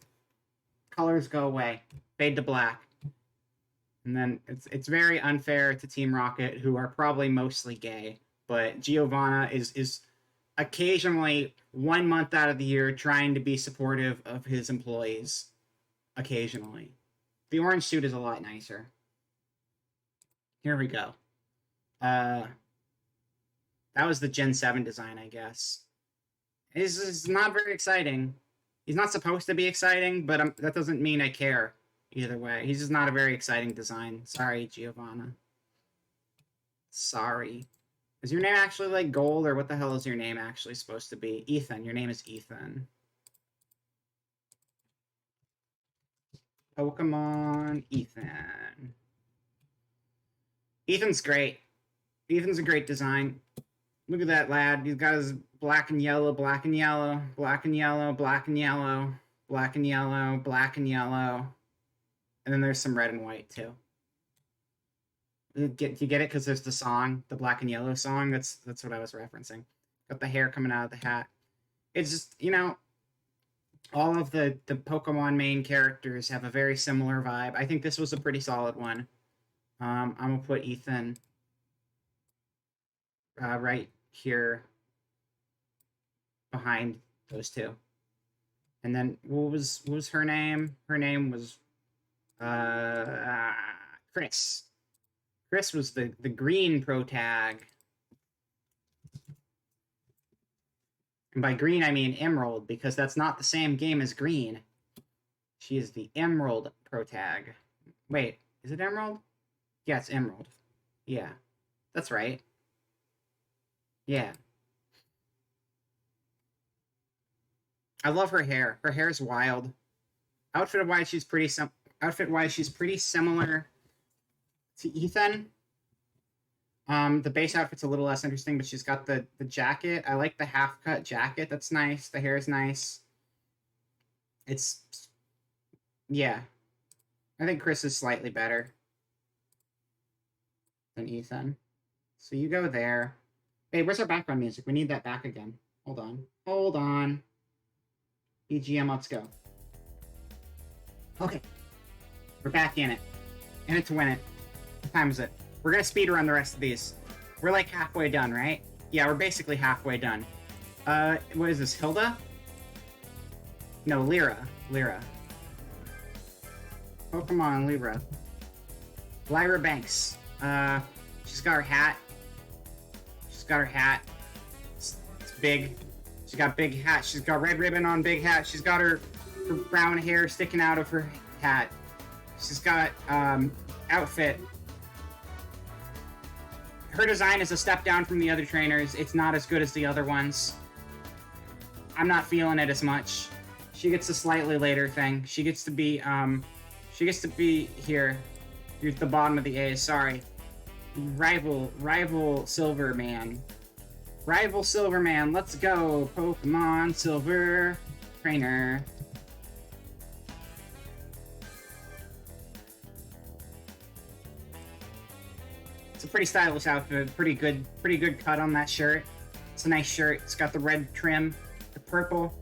colors go away. Fade to black. And then it's very unfair to Team Rocket, who are probably mostly gay. But Giovanna is occasionally 1 month out of the year trying to be supportive of his employees. Occasionally. The orange suit is a lot nicer. Here we go. That was the Gen 7 design, I guess. is not very exciting. He's not supposed to be exciting, but that doesn't mean I care either way. He's just not a very exciting design. Sorry, Giovanna. Sorry. Is your name actually like Gold, or what the hell is your name actually supposed to be? Ethan. Your name is Ethan. Pokemon Ethan. Ethan's great. Ethan's a great design. Look at that lad. He's got his black and yellow, black and yellow, black and yellow, black and yellow, black and yellow, black and yellow. And then there's some red and white too. Do you get it? Because there's the song, the black and yellow song. That's what I was referencing. Got the hair coming out of the hat. It's just, you know, all of the Pokemon main characters have a very similar vibe. I think this was a pretty solid one. I'm gonna put Ethan right here behind those two. And then what was her name? Her name was Chris. Chris was the green pro tag. And by green, I mean Emerald, because that's not the same game as green. She is the Emerald pro tag. Wait, is it Emerald? Yeah, it's Emerald. Yeah, that's right. Yeah. I love her hair. Her hair is wild. Outfit-wise, she's pretty similar to Ethan. The base outfit's a little less interesting, but she's got the jacket. I like the half-cut jacket. That's nice. The hair is nice. Yeah. I think Chris is slightly better than Ethan. So you go there. Hey, where's our background music? We need that back again. Hold on. BGM, let's go. Okay. We're back in it. In it to win it. What time is it? We're gonna speed run the rest of these. We're like halfway done, right? Yeah, we're basically halfway done. What is this, Hilda? No, Lyra. Pokemon Lyra. Lyra Banks. She's got her hat. It's big. She's got big hat. She's got red ribbon on big hat. She's got her brown hair sticking out of her hat. She's got, outfit. Her design is a step down from the other trainers. It's not as good as the other ones. I'm not feeling it as much. She gets a slightly later thing. She gets to be here. You're at the bottom of the A, sorry. Rival Silverman. Rival Silverman, let's go. Pokemon Silver Trainer. It's a pretty stylish outfit. Pretty good cut on that shirt. It's a nice shirt. It's got the red trim, the purple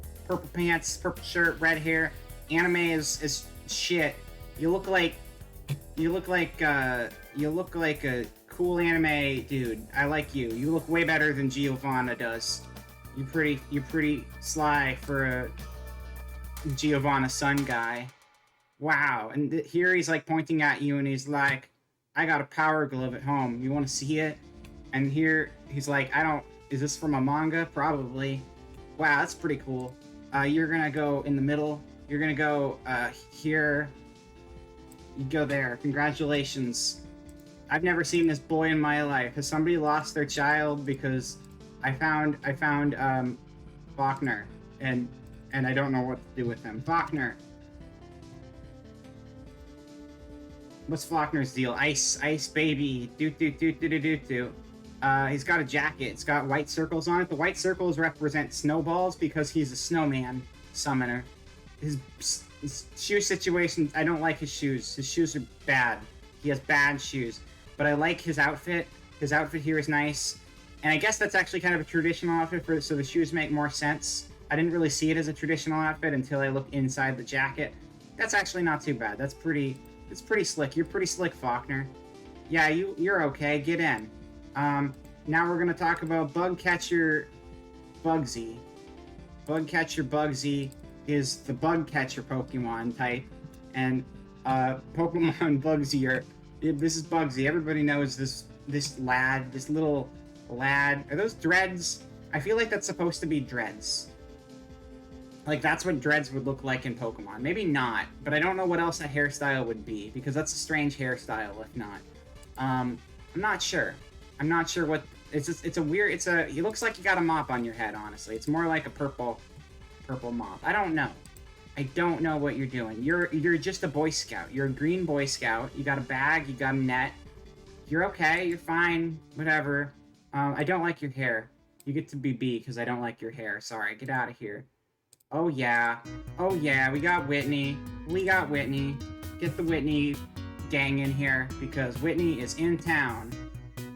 pants, purple shirt, red hair. Anime is shit. You look like a cool anime dude. I like you. You look way better than Giovanna does. You're pretty sly for a Giovanna Sun guy. Wow. And here he's like pointing at you and he's like, I got a power glove at home. You want to see it? And here he's like, is this from a manga? Probably. Wow, that's pretty cool. You're gonna go in the middle. You're gonna go here. You go there. Congratulations. I've never seen this boy in my life. Has somebody lost their child? Because I found Faulkner and I don't know what to do with him. Faulkner. What's Faulkner's deal? Ice baby. Do. He's got a jacket. It's got white circles on it. The white circles represent snowballs because he's a snowman summoner. His shoe situation, I don't like his shoes. His shoes are bad. He has bad shoes. But I like his outfit. His outfit here is nice. And I guess that's actually kind of a traditional outfit, so the shoes make more sense. I didn't really see it as a traditional outfit until I looked inside the jacket. That's actually not too bad. It's pretty slick. You're pretty slick, Faulkner. Yeah, you're okay. Get in. Now we're gonna talk about Bugcatcher Bugsy. Bugcatcher Bugsy is the Bugcatcher Pokemon type, and Pokemon Bugsy this is Bugsy. Everybody knows this little lad. Are those dreads? I feel like that's supposed to be dreads. Like, that's what dreads would look like in Pokemon. Maybe not, but I don't know what else a hairstyle would be, because that's a strange hairstyle, if not. I'm not sure. I'm not sure what... It's a weird... It looks like you got a mop on your head, honestly. It's more like a purple mop. I don't know. I don't know what you're doing. You're just a Boy Scout. You're a green Boy Scout. You got a bag. You got a net. You're okay. You're fine. Whatever. I don't like your hair. You get to be B, because I don't like your hair. Sorry. Get out of here. Oh, yeah. Oh, yeah. We got Whitney. We got Whitney. Get the Whitney gang in here, because Whitney is in town.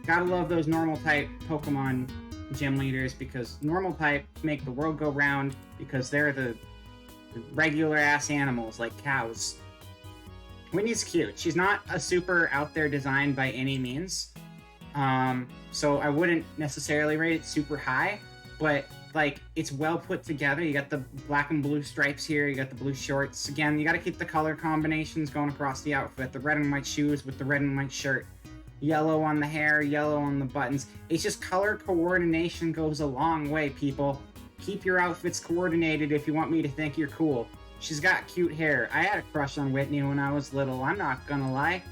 Gotta love those normal type Pokemon gym leaders, because normal type make the world go round, because they're the regular ass animals like cows. Whitney's cute. She's not a super out there design by any means. So I wouldn't necessarily rate it super high, but like, it's well put together. You got the black and blue stripes here, you got the blue shorts. Again, you gotta keep the color combinations going across the outfit. The red and white shoes with the red and white shirt. Yellow on the hair, yellow on the buttons. It's just color coordination goes a long way, people. Keep your outfits coordinated if you want me to think you're cool. She's got cute hair. I had a crush on Whitney when I was little, I'm not gonna lie.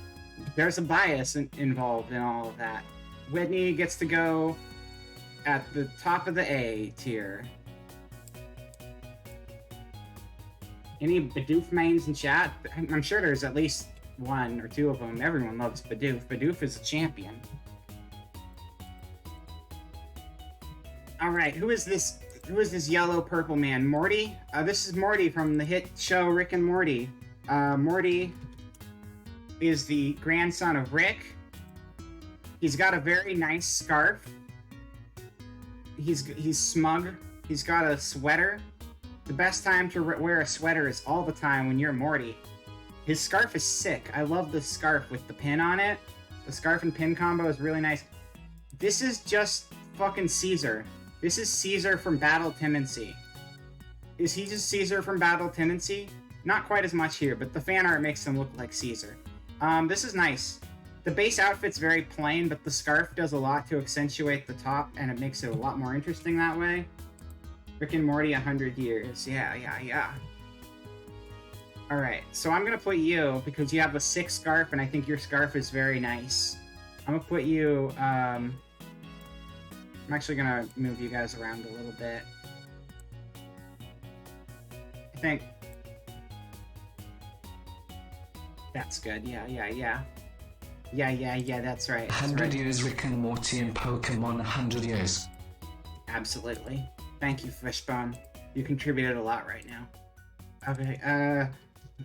There's a bias involved in all of that. Whitney gets to go at the top of the A tier. Any Bidoof mains in chat? I'm sure there's at least one or two of them. Everyone loves Bidoof. Bidoof is a champion. Alright, who is this yellow purple man? Morty? This is Morty from the hit show Rick and Morty. Morty is the grandson of Rick. He's got a very nice scarf. He's smug. He's got a sweater. The best time to wear a sweater is all the time when you're Morty. His scarf is sick. I love the scarf with the pin on it. The scarf and pin combo is really nice. This is just fucking Caesar. This is Caesar from Battle Tendency. Is he just Caesar from Battle Tendency? Not quite as much here, but the fan art makes him look like Caesar. This is nice. The base outfit's very plain, but the scarf does a lot to accentuate the top, and it makes it a lot more interesting that way. Rick and Morty, 100 years. Yeah. Alright, so I'm gonna put you, because you have a sick scarf, and I think your scarf is very nice. I'm gonna put you, I'm actually gonna move you guys around a little bit. I think... That's good, yeah, that's right. 100 years Rick and Morty in Pokemon 100 years. Absolutely. Thank you, Fishbone. You contributed a lot right now. Okay,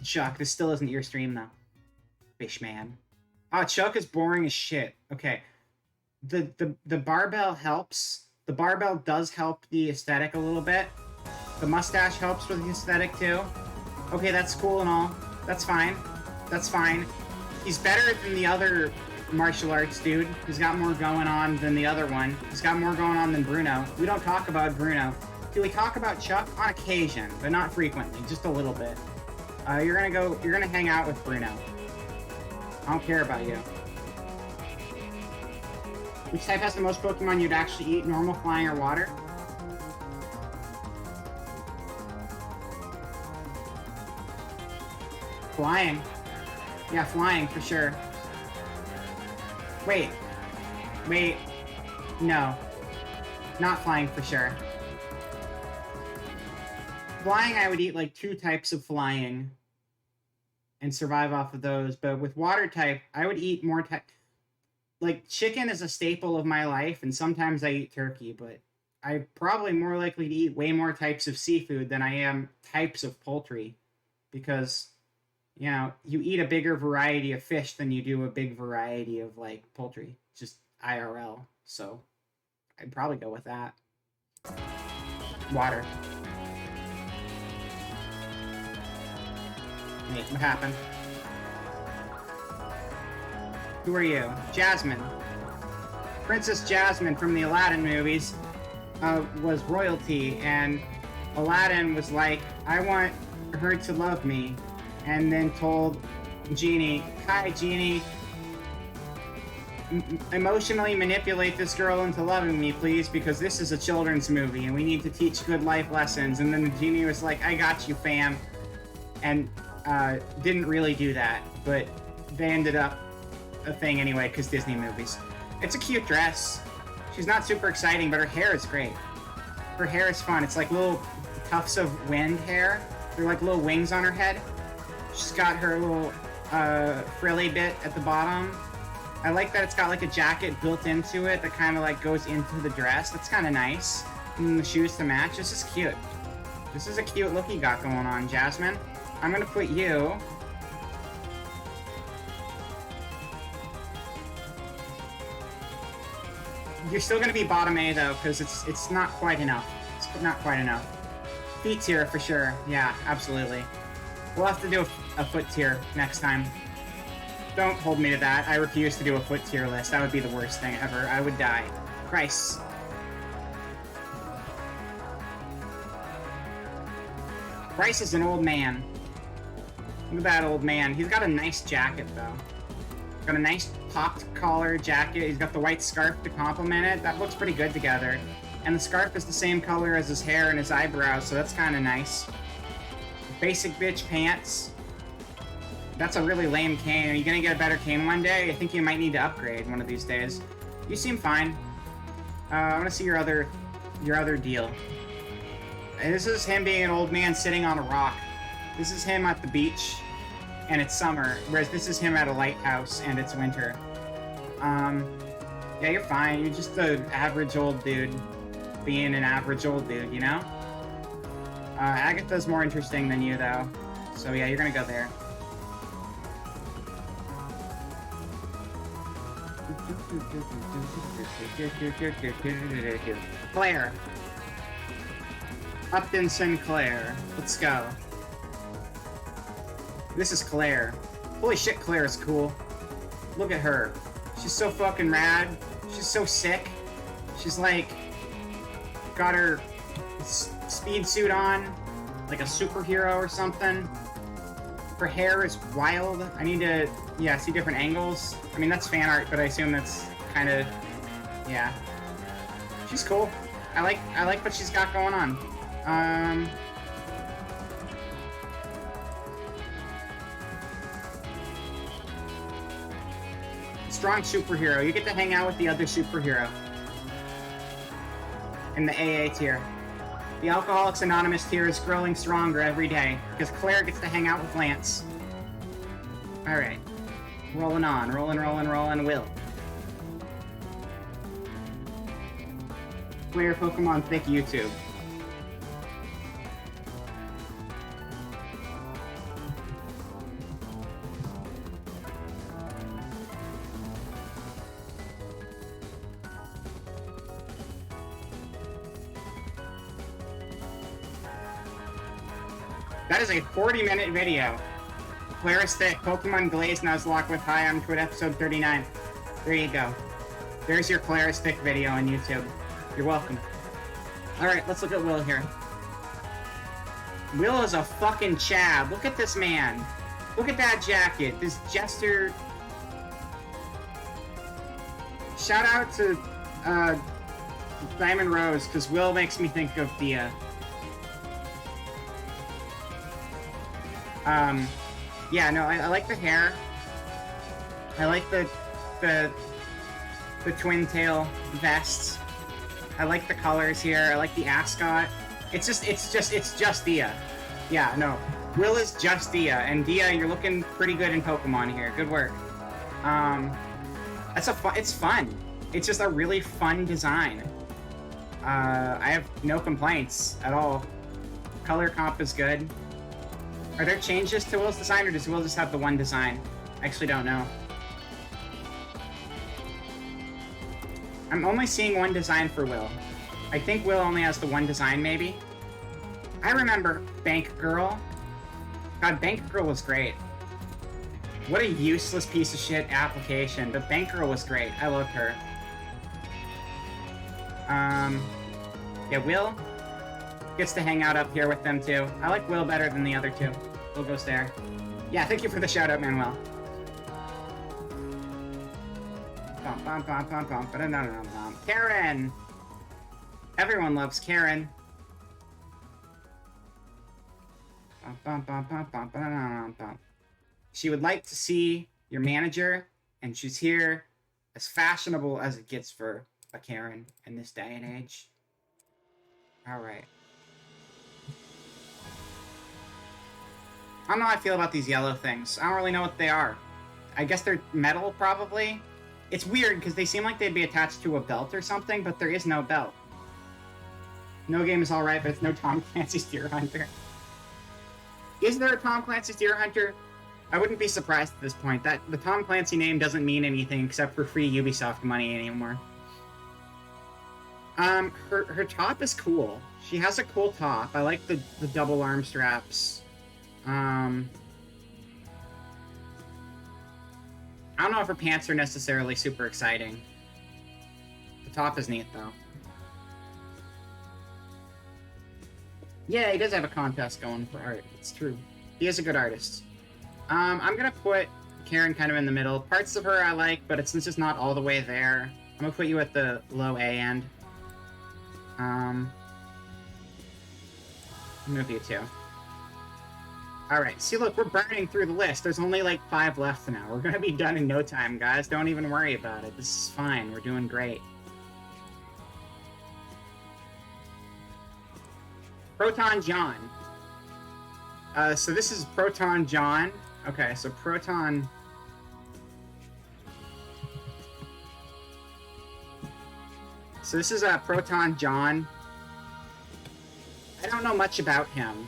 Chuck, this still isn't your stream, though. Fishman. Oh, Chuck is boring as shit. Okay. The barbell helps. The barbell does help the aesthetic a little bit. The mustache helps with the aesthetic, too. Okay, that's cool and all. That's fine. That's fine. He's better than the other martial arts dude. He's got more going on than the other one. He's got more going on than Bruno. We don't talk about Bruno. Do we talk about Chuck? On occasion, but not frequently. Just a little bit. You're gonna hang out with Bruno. I don't care about you. Which type has the most Pokemon you'd actually eat? Normal, flying, or water? Flying. Yeah, flying, for sure. Wait. No. Not flying, for sure. Flying, I would eat like 2 types of flying and survive off of those, but with water type, I would eat more type. Like, chicken is a staple of my life, and sometimes I eat turkey, but I'm probably more likely to eat way more types of seafood than I am types of poultry, because... You know, you eat a bigger variety of fish than you do a big variety of, like, poultry. Just IRL. So, I'd probably go with that. Water. Wait, what happened? Who are you? Jasmine. Princess Jasmine from the Aladdin movies was royalty, and Aladdin was like, I want her to love me. And then told Genie, hi, Genie. emotionally manipulate this girl into loving me, please, because this is a children's movie and we need to teach good life lessons. And then the genie was like, I got you, fam. And didn't really do that, but they ended up a thing anyway, because Disney movies. It's a cute dress. She's not super exciting, but her hair is great. Her hair is fun. It's like little tufts of wind hair. They're like little wings on her head. She's got her little frilly bit at the bottom. I like that it's got like a jacket built into it that kind of like goes into the dress. That's kind of nice. And the shoes to match. This is cute. This is a cute look you got going on, Jasmine. I'm gonna put you... You're still gonna be bottom A though, because it's not quite enough. It's not quite enough. Feet tier for sure. Yeah, absolutely. We'll have to do a foot tier next time. Don't hold me to that. I refuse to do a foot tier list. That would be the worst thing ever. I would die. Christ. Bryce is an old man. Look at that old man. He's got a nice jacket, though. Got a nice popped collar jacket. He's got the white scarf to complement it. That looks pretty good together. And the scarf is the same color as his hair and his eyebrows, so that's kind of nice. Basic bitch pants. That's a really lame cane. Are you gonna get a better cane one day? I think you might need to upgrade one of these days. You seem fine. I want to see your other deal. And this is him being an old man sitting on a rock. This is him at the beach, and it's summer, whereas this is him at a lighthouse, and it's winter. Yeah, you're fine. You're just an average old dude being an average old dude, you know? Agatha's more interesting than you, though. So yeah, you're gonna go there. Claire. Upton Sinclair. Let's go. This is Claire. Holy shit, Claire is cool. Look at her. She's so fucking rad. She's so sick. She's like... got her speed suit on. Like a superhero or something. Her hair is wild. I need to, yeah, see different angles. I mean, that's fan art, but I assume that's kind of, yeah. She's cool. I like what she's got going on. Strong superhero. You get to hang out with the other superhero. In the AA tier. The Alcoholics Anonymous tier is growing stronger every day, because Claire gets to hang out with Lance. Alright. Rolling on. Rolling, Will. Claire Pokemon Thick YouTube. That is a 40-minute video. Claire is thick. Pokemon Glaze Nuzlocke with Hi, I'm Twit episode 39. There you go. There's your Claire is thick video on YouTube. You're welcome. Alright, let's look at Will here. Will is a fucking chab. Look at this man. Look at that jacket. This jester... Shout out to Diamond Rose, because Will makes me think of Dia. Yeah, no, I like the hair. I like the twin tail vests. I like the colors here. I like the ascot. It's just Dia. Yeah, no. Will is just Dia, and Dia, you're looking pretty good in Pokemon here. Good work. It's fun. It's just a really fun design. I have no complaints at all. Color comp is good. Are there changes to Will's design, or does Will just have the one design? I actually don't know. I'm only seeing one design for Will. I think Will only has the one design, maybe? I remember Bank Girl. God, Bank Girl was great. What a useless piece of shit application, but Bank Girl was great. I loved her. Yeah, Will gets to hang out up here with them, too. I like Will better than the other two. Will goes there. Yeah, thank you for the shout-out, Manuel. Oh. Karen! Everyone loves Karen. She would like to see your manager, and she's here, as fashionable as it gets for a Karen in this day and age. Alright. I don't know how I feel about these yellow things. I don't really know what they are. I guess they're metal, probably? It's weird, because they seem like they'd be attached to a belt or something, but there is no belt. No game is alright, but it's no Tom Clancy's Deer Hunter. Is there a Tom Clancy's Deer Hunter? I wouldn't be surprised at this point. That the Tom Clancy name doesn't mean anything except for free Ubisoft money anymore. Her top is cool. She has a cool top. I like the double arm straps. I don't know if her pants are necessarily super exciting. The top is neat, though. Yeah, he does have a contest going for art. It's true. He is a good artist. I'm gonna put Karen kind of in the middle. Parts of her I like, but it's just not all the way there. I'm gonna put you at the low A end. Move you too. Alright, see look, we're burning through the list. There's only like 5 left now. We're gonna be done in no time, guys. Don't even worry about it. This is fine. We're doing great. Proton John. So this is Proton John. Okay, so Proton... So this is Proton John. I don't know much about him.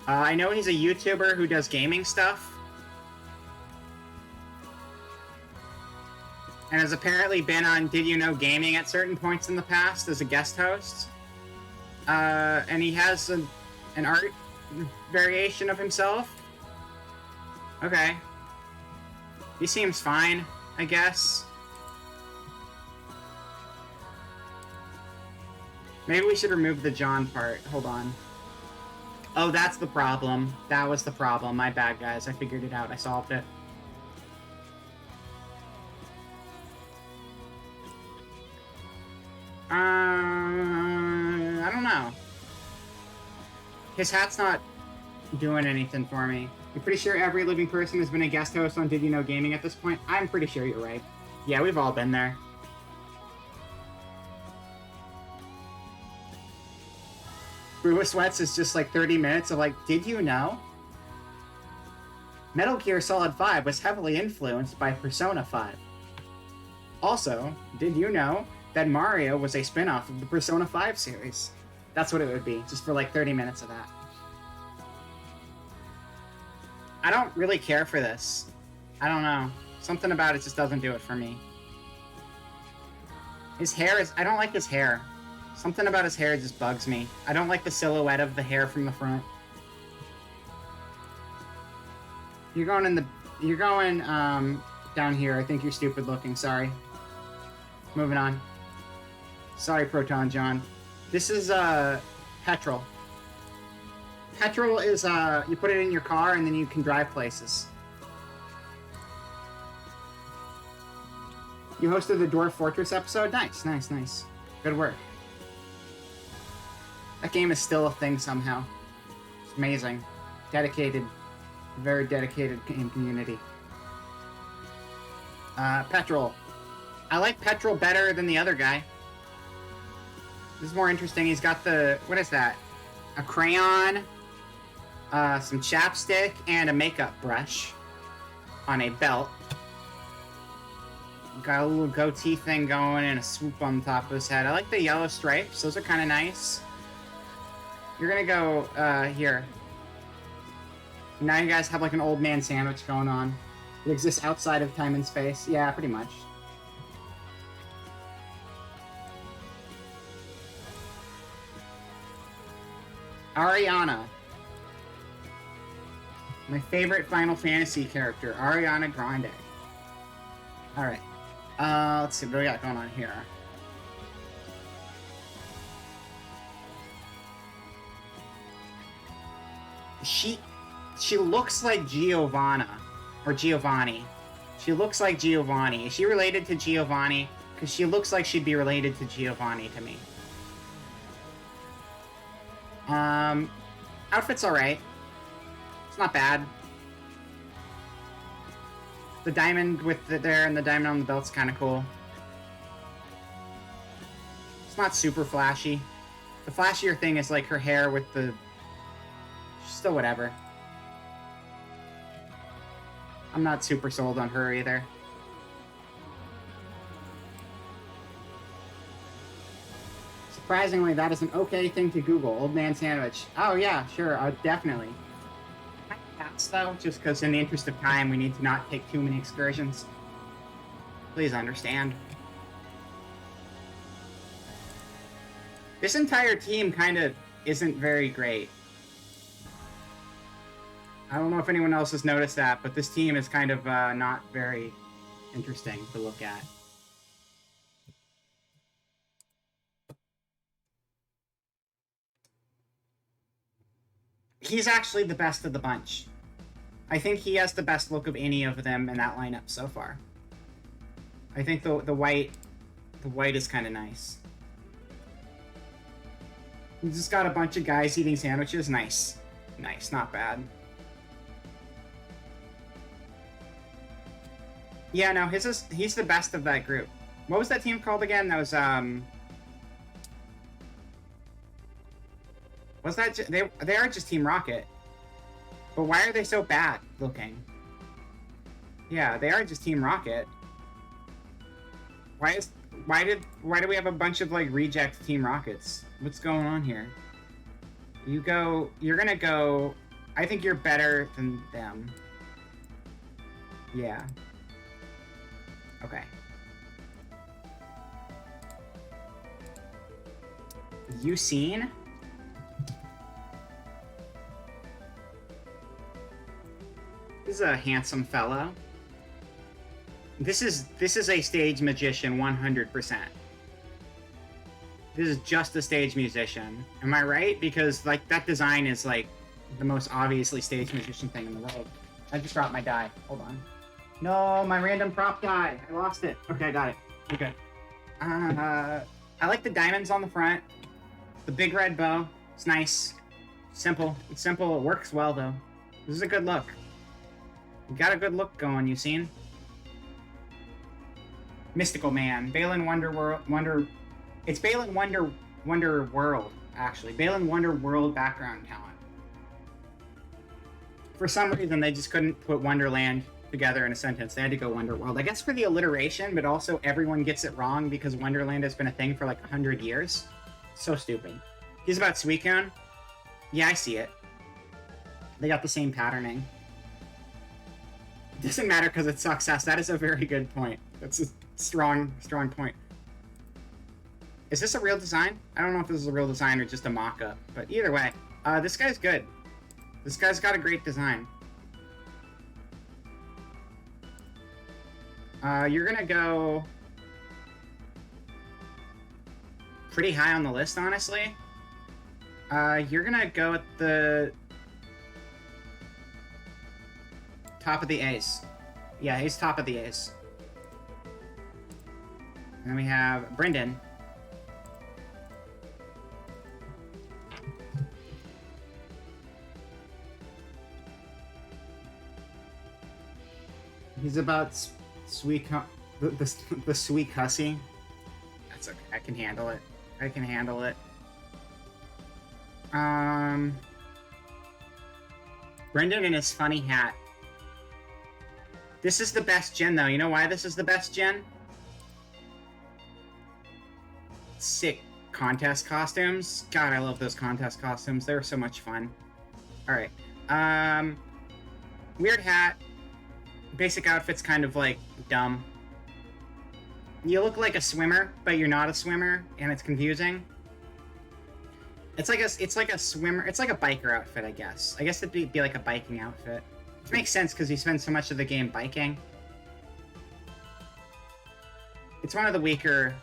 I know he's a YouTuber who does gaming stuff. And has apparently been on Did You Know Gaming at certain points in the past as a guest host. And he has an art variation of himself. Okay. He seems fine, I guess. Maybe we should remove the John part. Hold on. Oh, that's the problem. That was the problem. My bad, guys. I figured it out. I solved it. I don't know. His hat's not doing anything for me. I'm pretty sure every living person has been a guest host on Did You Know Gaming at this point. I'm pretty sure you're right. Yeah, we've all been there. Brew of Sweats is just like 30 minutes of like, did you know? Metal Gear Solid 5 was heavily influenced by Persona 5. Also, did you know that Mario was a spin-off of the Persona 5 series? That's what it would be, just for like 30 minutes of that. I don't really care for this. I don't know. Something about it just doesn't do it for me. His hair is... I don't like his hair. Something about his hair just bugs me. I don't like the silhouette of the hair from the front. You're going down here. I think you're stupid looking. Sorry. Moving on. Sorry, Proton John. This is, petrol. Petrol is, you put it in your car and then you can drive places. You hosted the Dwarf Fortress episode? Nice, nice, nice. Good work. That game is still a thing somehow. It's amazing. Dedicated. Very dedicated game community. Petrol. I like Petrol better than the other guy. This is more interesting. He's got the... What is that? A crayon, some chapstick, and a makeup brush on a belt. Got a little goatee thing going and a swoop on the top of his head. I like the yellow stripes. Those are kind of nice. You're gonna go, here. Now you guys have like an old man sandwich going on. It exists outside of time and space. Yeah, pretty much. Ariana. My favorite Final Fantasy character, Ariana Grande. Alright. Let's see, what do we got going on here? She looks like Giovanna. Or Giovanni. She looks like Giovanni. Is she related to Giovanni? Because she looks like she'd be related to Giovanni to me. Outfit's alright. It's not bad. The diamond with the there and the diamond on the belt's kind of cool. It's not super flashy. The flashier thing is like her hair with the... Still whatever. I'm not super sold on her either. Surprisingly, that is an okay thing to Google. Old man sandwich. Oh yeah, sure, definitely. Can I pass though? Just because in the interest of time, we need to not take too many excursions. Please understand. This entire team kind of isn't very great. I don't know if anyone else has noticed that, but this team is kind of not very interesting to look at. He's actually the best of the bunch. I think he has the best look of any of them in that lineup so far. I think the white is kind of nice. He's just got a bunch of guys eating sandwiches. Nice. Nice, not bad. Yeah, no, he's the best of that group. What was that team called again? That was was that they are just Team Rocket. But why are they so bad looking? Yeah, they are just Team Rocket. Why do we have a bunch of like reject Team Rockets? What's going on here? You're gonna go, I think you're better than them. Yeah. Okay. Yusin? This is a handsome fellow. This is a stage magician 100%. This is just a stage musician. Am I right? Because like that design is like the most obviously stage magician thing in the world. I just dropped my die. Hold on. No, my random prop die. I lost it. Okay, I got it. Okay. I like the diamonds on the front. The big red bow. It's nice. Simple. It's simple. It works well though. This is a good look. You got a good look going, you seen? Mystical Man. Balin Wonder... It's Balin Wonder World, actually. Balin Wonder World background talent. For some reason, they just couldn't put Wonderland together in a sentence. They had to go Wonder World. I guess for the alliteration, but also everyone gets it wrong because Wonderland has been a thing for like 100 years. So stupid. He's about Suicune. Yeah, I see it. They got the same patterning. It doesn't matter because it's success. That is a very good point. That's a strong point. Is this a real design? I don't know if this is a real design or just a mock-up, but either way, this guy's good. This guy's got a great design. You're gonna go pretty high on the list, honestly. You're gonna go at the top of the A's. Yeah, he's top of the A's. And then we have Brendan. He's about the sweet hussy. That's okay. I can handle it. I can handle it. Brendan and his funny hat. This is the best gen, though. You know why this is the best gen? Sick contest costumes. God, I love those contest costumes. They were so much fun. Alright. Weird hat. Basic outfit's kind of, like, dumb. You look like a swimmer, but you're not a swimmer, and it's confusing. It's like a swimmer... It's like a biker outfit, I guess. I guess it'd be like a biking outfit. Which makes sense, because you spend so much of the game biking. It's one of the weaker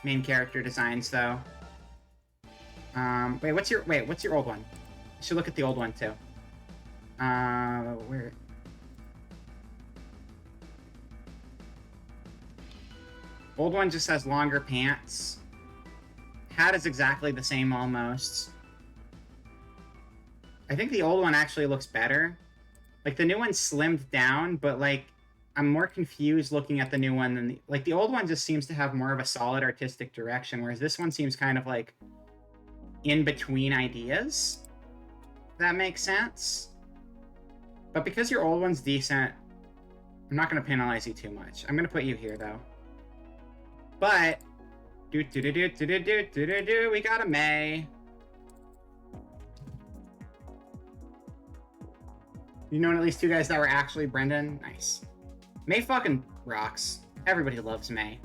main character designs, though. Wait, what's your old one? You should look at the old one, too. Where... Old one just has longer pants. Hat is exactly the same almost. I think the old one actually looks better. Like, the new one slimmed down, but, like, I'm more confused looking at the new one than the old one just seems to have more of a solid artistic direction, whereas this one seems kind of, like, in between ideas. If that makes sense. But because your old one's decent, I'm not going to penalize you too much. I'm going to put you here, though. But, we got a May. You know at least two guys that were actually Brendan? Nice. May fucking rocks. Everybody loves May.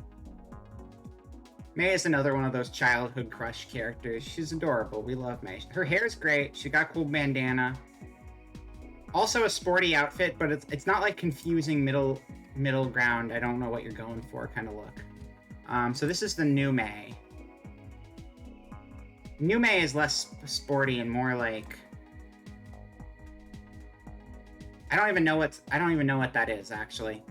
May is another one of those childhood crush characters. She's adorable. We love May. Her hair is great. She got cool bandana. Also a sporty outfit, but it's not like confusing middle ground. I don't know what you're going for kind of look. So this is the new May. New May is less sporty and more like... I don't even know what that is, actually.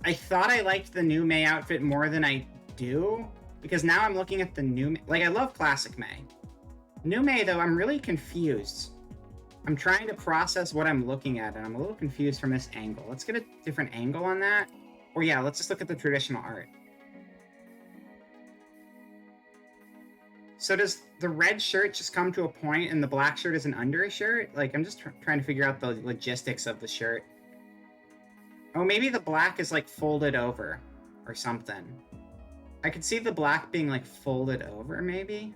I thought I liked the new May outfit more than I do, because now I'm looking at the new May. Like, I love classic May. New May, though, I'm really confused. I'm trying to process what I'm looking at, and I'm a little confused from this angle. Let's get a different angle on that. Or yeah, let's just look at the traditional art. So does the red shirt just come to a point and the black shirt is an under a shirt? Like, I'm just trying to figure out the logistics of the shirt. Oh, maybe the black is, like, folded over or something. I could see the black being, like, folded over, maybe?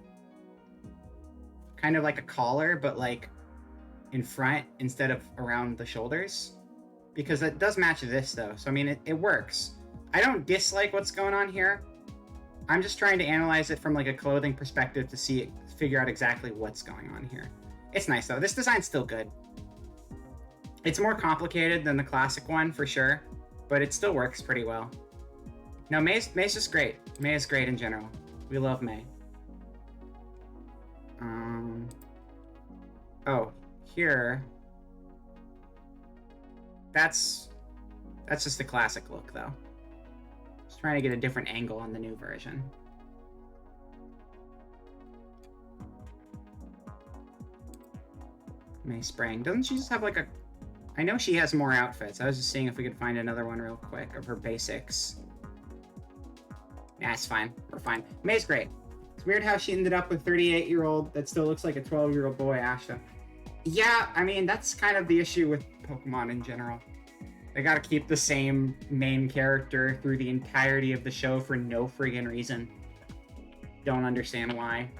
Kind of like a collar, but, like, in front instead of around the shoulders. Because it does match this, though. So, I mean, it works. I don't dislike what's going on here. I'm just trying to analyze it from, like, a clothing perspective to figure out exactly what's going on here. It's nice, though. This design's still good. It's more complicated than the classic one, for sure, but it still works pretty well. No, May's just great. May is great in general. We love May. Oh, here... That's just the classic look, though. Just trying to get a different angle on the new version. May Spring. Doesn't she just have, like, a... I know she has more outfits. I was just seeing if we could find another one real quick of her basics. Nah, it's fine. We're fine. May's great. It's weird how she ended up with 38-year-old that still looks like a 12-year-old boy, Asha. Yeah, I mean, that's kind of the issue with Pokemon in general. They gotta keep the same main character through the entirety of the show for no friggin' reason. Don't understand why.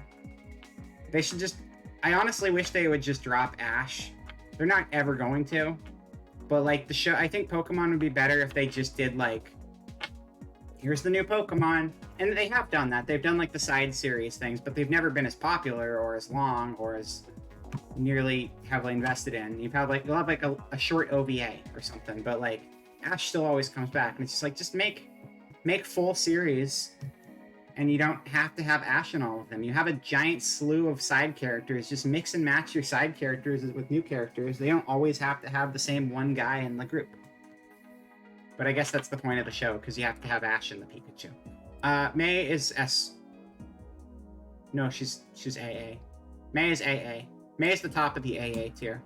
They should just... I honestly wish they would just drop Ash. They're not ever going to. But, like, the show... I think Pokemon would be better if they just did, like... Here's the new Pokemon. And they have done that. They've done, like, the side series things, but they've never been as popular or as long or as nearly heavily invested in. You'll have like a short OVA or something, but like Ash still always comes back, and it's just like, just make full series, and you don't have to have Ash in all of them. You have a giant slew of side characters. Just mix and match your side characters with new characters. They don't always have to have the same one guy in the group. But I guess that's the point of the show, because you have to have Ash in the Pikachu. May is S. No, she's AA. May is AA. May is the top of the AA tier.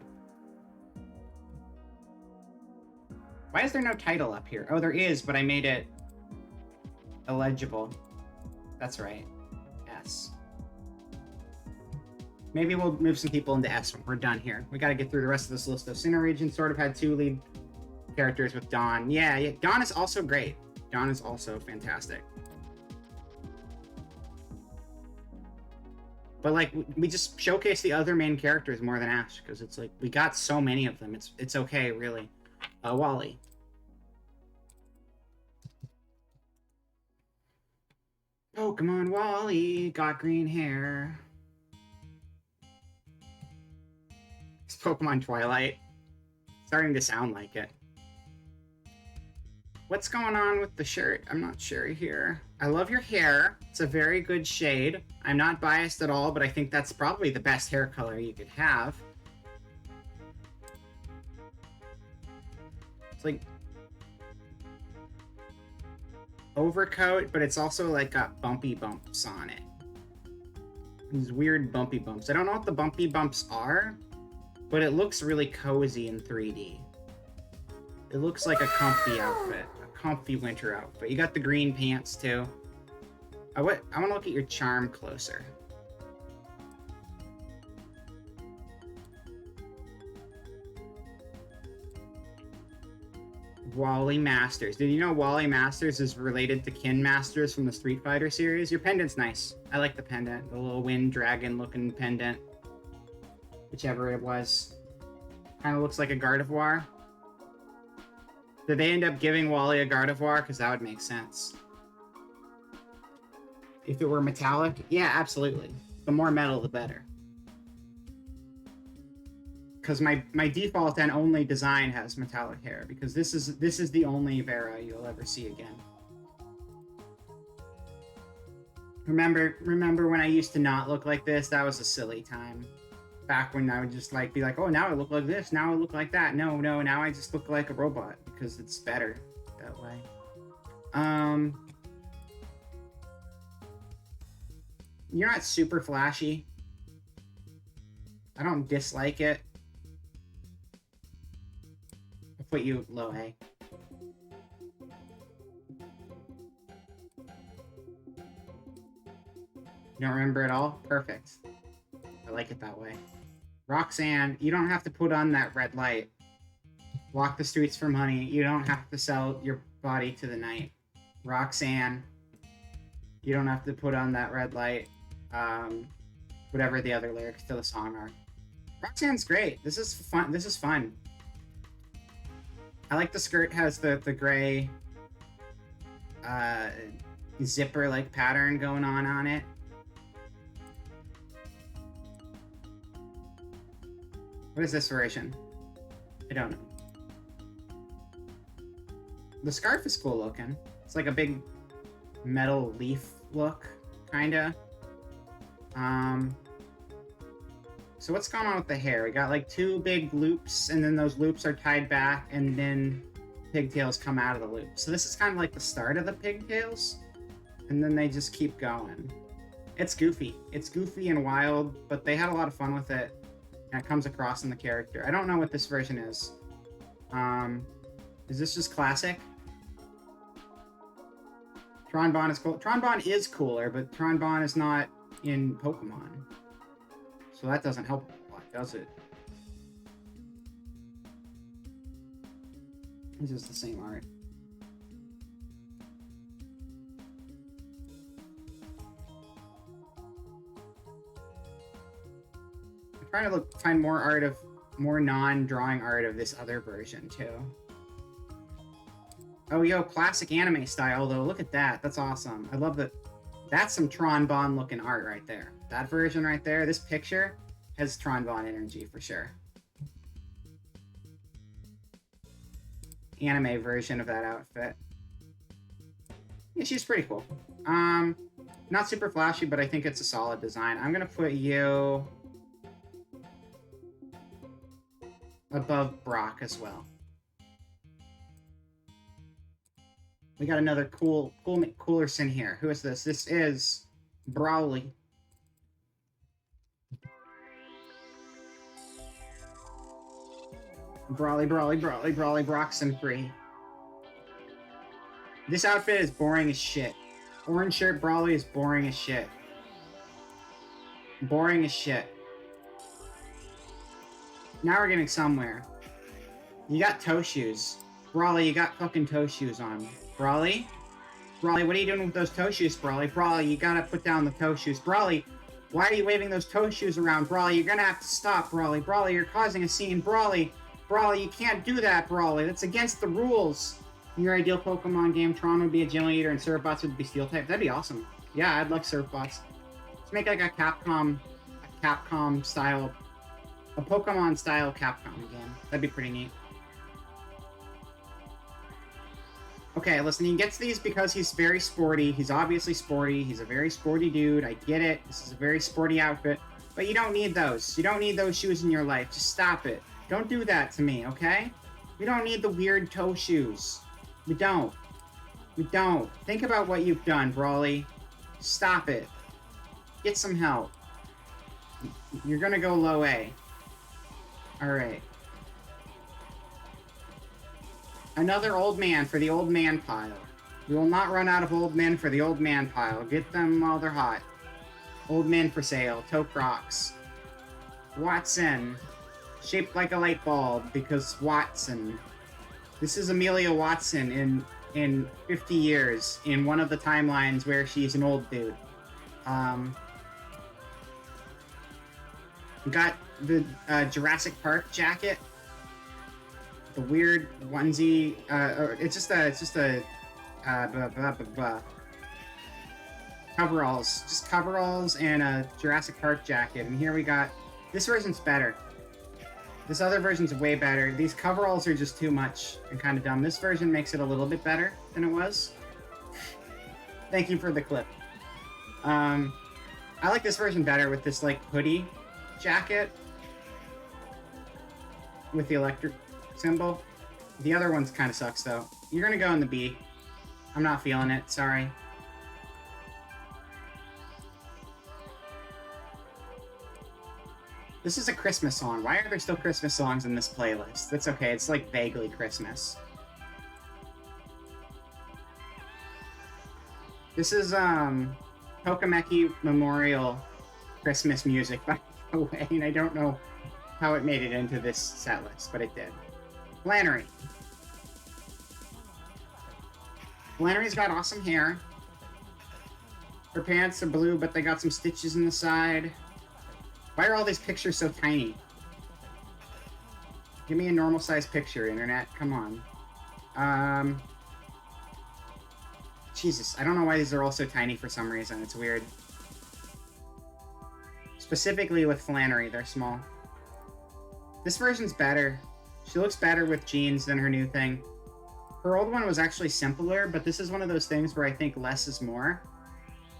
Why is there no title up here? Oh, there is, but I made it illegible. That's right. S. Maybe we'll move some people into S when we're done here. We gotta get through the rest of this list, though. Sinnoh region sort of had 2 lead characters with Dawn. Yeah, Dawn is also great. Dawn is also fantastic. But, like, we just showcase the other main characters more than Ash, because it's like, we got so many of them. It's okay, really. Wally. Pokemon Wally got green hair. It's Pokemon Twilight. Starting to sound like it. What's going on with the shirt? I'm not sure here. I love your hair. It's a very good shade. I'm not biased at all, but I think that's probably the best hair color you could have. It's like... overcoat, but it's also like got bumpy bumps on it. These weird bumpy bumps. I don't know what the bumpy bumps are, but it looks really cozy in 3D. It looks like a comfy outfit, a comfy winter outfit. You got the green pants too. I want to look at your charm closer. Wally Masters. Did you know Wally Masters is related to Kin Masters from the Street Fighter series? Your pendant's nice. I like the pendant. The little wind dragon looking pendant. Whichever it was. Kind of looks like a Gardevoir. Did they end up giving Wally a Gardevoir? Because that would make sense. If it were metallic? Yeah, absolutely. The more metal, the better. Because my default and only design has metallic hair, because this is the only Vera you'll ever see again. Remember when I used to not look like this? That was a silly time. Back when I would just like be like, oh, now I look like this, now I look like that. No, now I just look like a robot because it's better that way. You're not super flashy. I don't dislike it. I'll put you low A. You don't remember it all? Perfect. I like it that way. Roxanne, you don't have to put on that red light. Walk the streets for money. You don't have to sell your body to the night. Roxanne, you don't have to put on that red light. Whatever the other lyrics to the song are. Roxanne's great. This is fun. This is fun. I like the skirt has the gray zipper like pattern going on it. What is this version? I don't know. The scarf is cool looking. It's like a big metal leaf look, kinda. So what's going on with the hair? We got like two big loops, and then those loops are tied back, and then pigtails come out of the loop. So this is kind of like the start of the pigtails, and then they just keep going. It's goofy. It's goofy and wild, but they had a lot of fun with it, and it comes across in the character. I don't know what this version is. Is this just classic? Tron is cool. Tron is cooler, but Tron is not in Pokemon. So that doesn't help a lot, does it? This is the same art. I'm trying to find more non-drawing art of this other version too. Oh, yo, classic anime style though. Look at that. That's awesome. I love that. That's some Tron Bonne looking art right there. That version right there, this picture has Tron Bonne energy for sure. Anime version of that outfit. Yeah, she's pretty cool. Not super flashy, but I think it's a solid design. I'm gonna put you above Brock as well. We got another cooler Sin here. Who is this? This is Brawly. Brawly, Broxton free. This outfit is boring as shit. Orange shirt Brawly is boring as shit. Boring as shit. Now we're getting somewhere. You got toe shoes. Brawly, you got fucking toe shoes on. Brawly? Brawly, what are you doing with those toe shoes, Brawly? Brawly, you gotta put down the toe shoes. Brawly, why are you waving those toe shoes around? Brawly, you're gonna have to stop, Brawly. Brawly, you're causing a scene. Brawly, you can't do that, Brawly. That's against the rules. In your ideal Pokemon game, Tron would be a Gym Leader and Surfbots would be Steel type. That'd be awesome. Yeah, I'd like Surfbots. Let's make like a Capcom style, a Pokemon style Capcom game. That'd be pretty neat. Okay, listen, he gets these because he's very sporty. He's obviously sporty. He's a very sporty dude. I get it. This is a very sporty outfit. But you don't need those. You don't need those shoes in your life. Just stop it. Don't do that to me, okay? We don't need the weird toe shoes. We don't. Don't. Think about what you've done, Brawly. Stop it. Get some help. You're gonna go low A. Alright. Another old man for the old man pile. We will not run out of old men for the old man pile. Get them while they're hot. Old men for sale. Toke rocks. Watson. Shaped like a light bulb because Watson. This is Amelia Watson in 50 years in one of the timelines where she's an old dude. Got the Jurassic Park jacket. The weird onesie. It's just a coveralls. Just coveralls and a Jurassic Park jacket. And here we got, this version's better. This other version's way better. These coveralls are just too much and kind of dumb. This version makes it a little bit better than it was. Thank you for the clip. I like this version better with this, like, hoodie jacket with the electric symbol. The other one's kind of sucks, though. You're gonna go in the B. I'm not feeling it, sorry. This is a Christmas song. Why are there still Christmas songs in this playlist? That's okay, it's like vaguely Christmas. This is, Tokimeki Memorial Christmas music, by the way, and I don't know how it made it into this set list, but it did. Flannery. Flannery's got awesome hair. Her pants are blue, but they got some stitches in the side. Why are all these pictures so tiny? Give me a normal sized picture, internet. Come on. Jesus, I don't know why these are all so tiny for some reason. It's weird. Specifically with Flannery, they're small. This version's better. She looks better with jeans than her new thing. Her old one was actually simpler, but this is one of those things where I think less is more.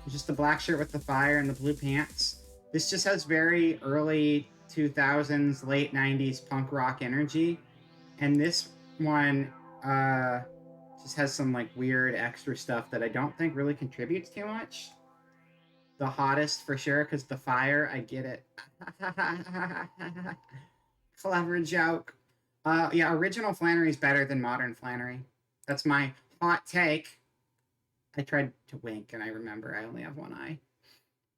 It's just the black shirt with the fire and the blue pants. This just has very early 2000s, late 90s punk rock energy. And this one just has some like weird extra stuff that I don't think really contributes too much. The hottest for sure, because the fire, I get it. Clever joke. Yeah, original Flannery's better than modern Flannery. That's my hot take. I tried to wink, and I remember I only have one eye.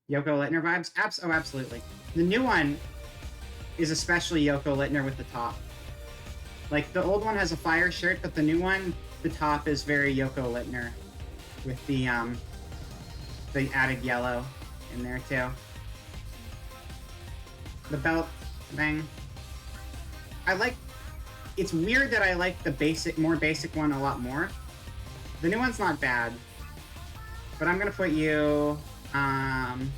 Yoko Littner vibes? Oh, absolutely. The new one is especially Yoko Littner with the top. Like, the old one has a fire shirt, but the new one, the top is very Yoko Littner. With the added yellow in there, too. The belt thing. I like... It's weird that I like the more basic one a lot more. The new one's not bad. But I'm gonna put you... I'm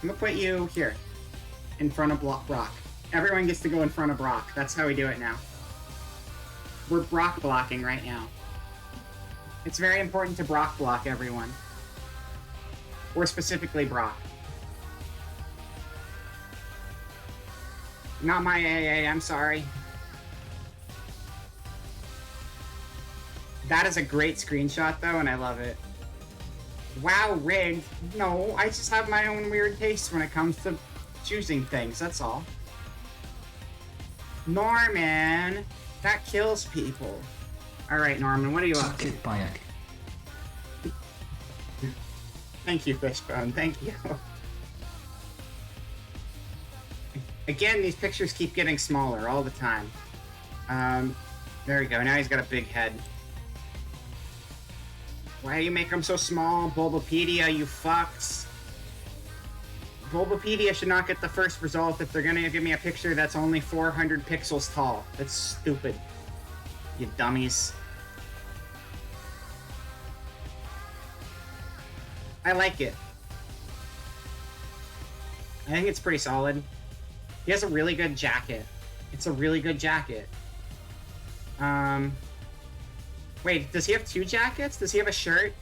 gonna put you here. In front of Brock. Everyone gets to go in front of Brock. That's how we do it now. We're Brock blocking right now. It's very important to Brock block everyone. Or specifically Brock. Not my AA, I'm sorry. That is a great screenshot though, and I love it. Wow, rigged. No, I just have my own weird taste when it comes to choosing things, that's all. Norman! That kills people. Alright, Norman, what are you up Suck to? it, Bayek. Thank you, Fishbone, thank you. Again, these pictures keep getting smaller all the time. There we go, now he's got a big head. Why do you make them so small, Bulbapedia, you fucks? Bulbapedia should not get the first result if they're gonna give me a picture that's only 400 pixels tall. That's stupid. You dummies. I like it. I think it's pretty solid. He has a really good jacket. It's a really good jacket. Wait, does he have two jackets? Does he have a shirt,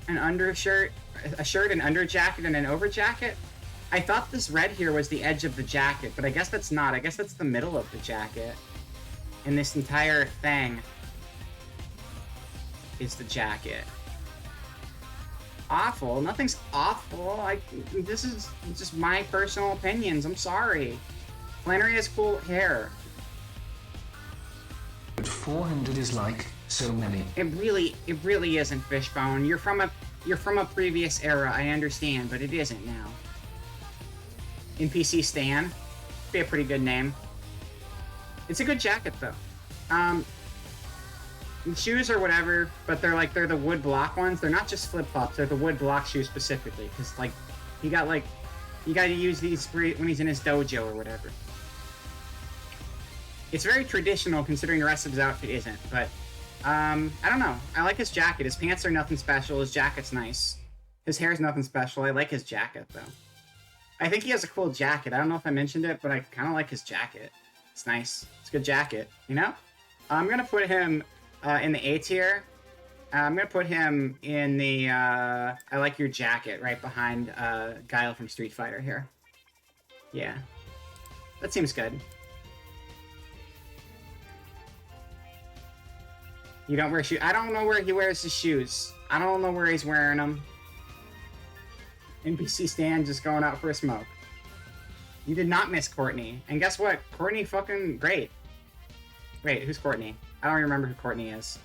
an undershirt, a shirt, an under jacket, and an over jacket? I thought this red here was the edge of the jacket, but I guess that's not. I guess that's the middle of the jacket. And this entire thing is the jacket. Awful. Nothing's awful. This is just my personal opinions. I'm sorry. Flannery has cool hair. But 400 is like so many. It really isn't, Fishbone. You're from a previous era, I understand, but it isn't now. NPC Stan. Be a pretty good name. It's a good jacket though. Shoes or whatever, but they're the wood block ones. They're not just flip-flops, they're the wood block shoes specifically, because you got to use these when he's in his dojo or whatever. It's very traditional considering the rest of his outfit isn't, but I don't know. I like his jacket. His pants are nothing special. His jacket's nice. His hair's nothing special. I like his jacket though. I think he has a cool jacket. I don't know if I mentioned it, but I kind of like his jacket. It's nice. It's a good jacket, you know? I'm gonna put him in the A tier. I'm gonna put him in the I like your jacket right behind Guile from Street Fighter here. Yeah. That seems good. You don't wear shoes. I don't know where he wears his shoes. I don't know where he's wearing them. NPC Stan just going out for a smoke. You did not miss Courtney. And guess what? Courtney fucking great. Wait, who's Courtney? I don't remember who Courtney is.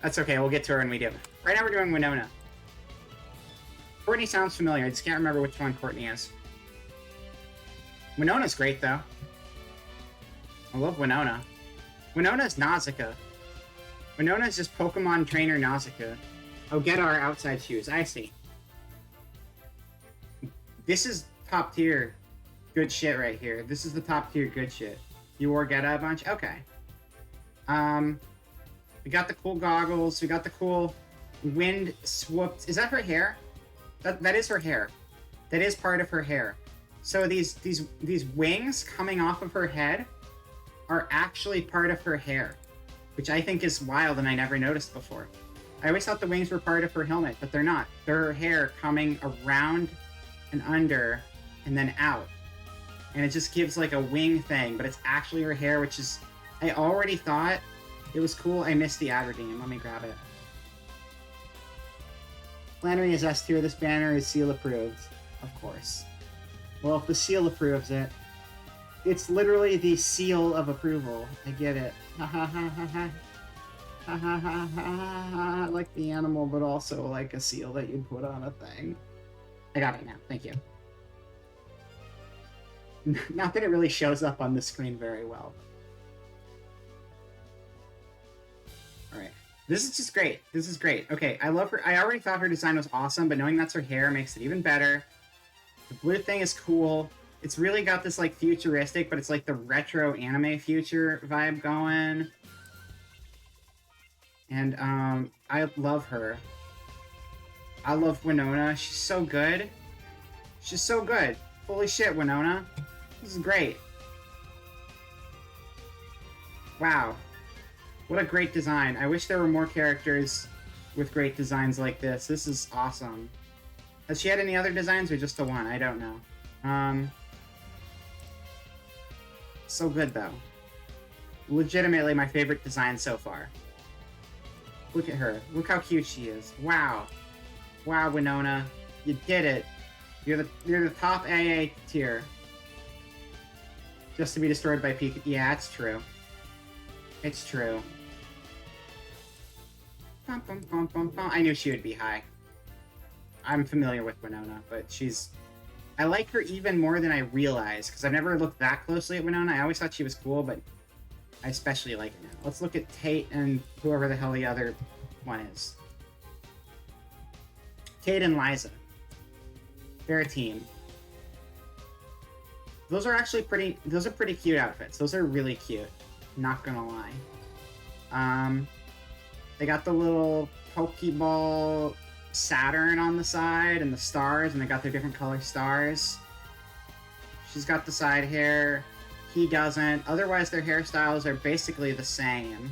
That's okay, we'll get to her when we do. Right now we're doing Winona. Courtney sounds familiar, I just can't remember which one Courtney is. Winona's great though. I love Winona. Winona's Nausicaa. Winona's just Pokemon Trainer Nausicaa. Oh, get our outside shoes. I see. This is top tier good shit right here. This is the top tier good shit. You wore Geta a bunch? Okay. We got the cool goggles. We got the cool wind swooped. Is that her hair? That is her hair. That is part of her hair. So these wings coming off of her head are actually part of her hair, which I think is wild and I never noticed before. I always thought the wings were part of her helmet, but they're not. They're her hair coming around and under and then out. And it just gives like a wing thing, but it's actually her hair, which is... I already thought it was cool. I missed the ad redeem. Let me grab it. Flannery is S tier. This banner is seal approved. Of course. Well, if the seal approves it, it's literally the seal of approval. I get it. Ha ha ha ha ha. Ha ha ha ha ha. Like the animal, but also like a seal that you'd put on a thing. I got it now. Thank you. Not that it really shows up on the screen very well. Alright. This is just great. This is great. Okay, I love her. I already thought her design was awesome, but knowing that's her hair makes it even better. The blue thing is cool. It's really got this, like, futuristic, but it's, like, the retro anime future vibe going. And, I love her. I love Winona. She's so good. She's so good. Holy shit, Winona. This is great. Wow. What a great design. I wish there were more characters with great designs like this. This is awesome. Has she had any other designs or just the one? I don't know. So good, though. Legitimately my favorite design so far. Look at her. Look how cute she is. Wow. Wow, Winona. You did it. You're the top AA tier. Just to be destroyed by Pikachu. Yeah, it's true. It's true. Bum, bum, bum, bum, bum. I knew she would be high. I'm familiar with Winona, but she's... I like her even more than I realized, because I've never looked that closely at Winona. I always thought she was cool, but I especially like her now. Let's look at Tate and whoever the hell the other one is. Tate and Liza. They're a team. Those are actually pretty... Those are pretty cute outfits. Those are really cute. Not gonna lie. They got the little Pokeball Saturn on the side and the stars, and they got their different color stars. She's got the side hair. He doesn't. Otherwise, their hairstyles are basically the same.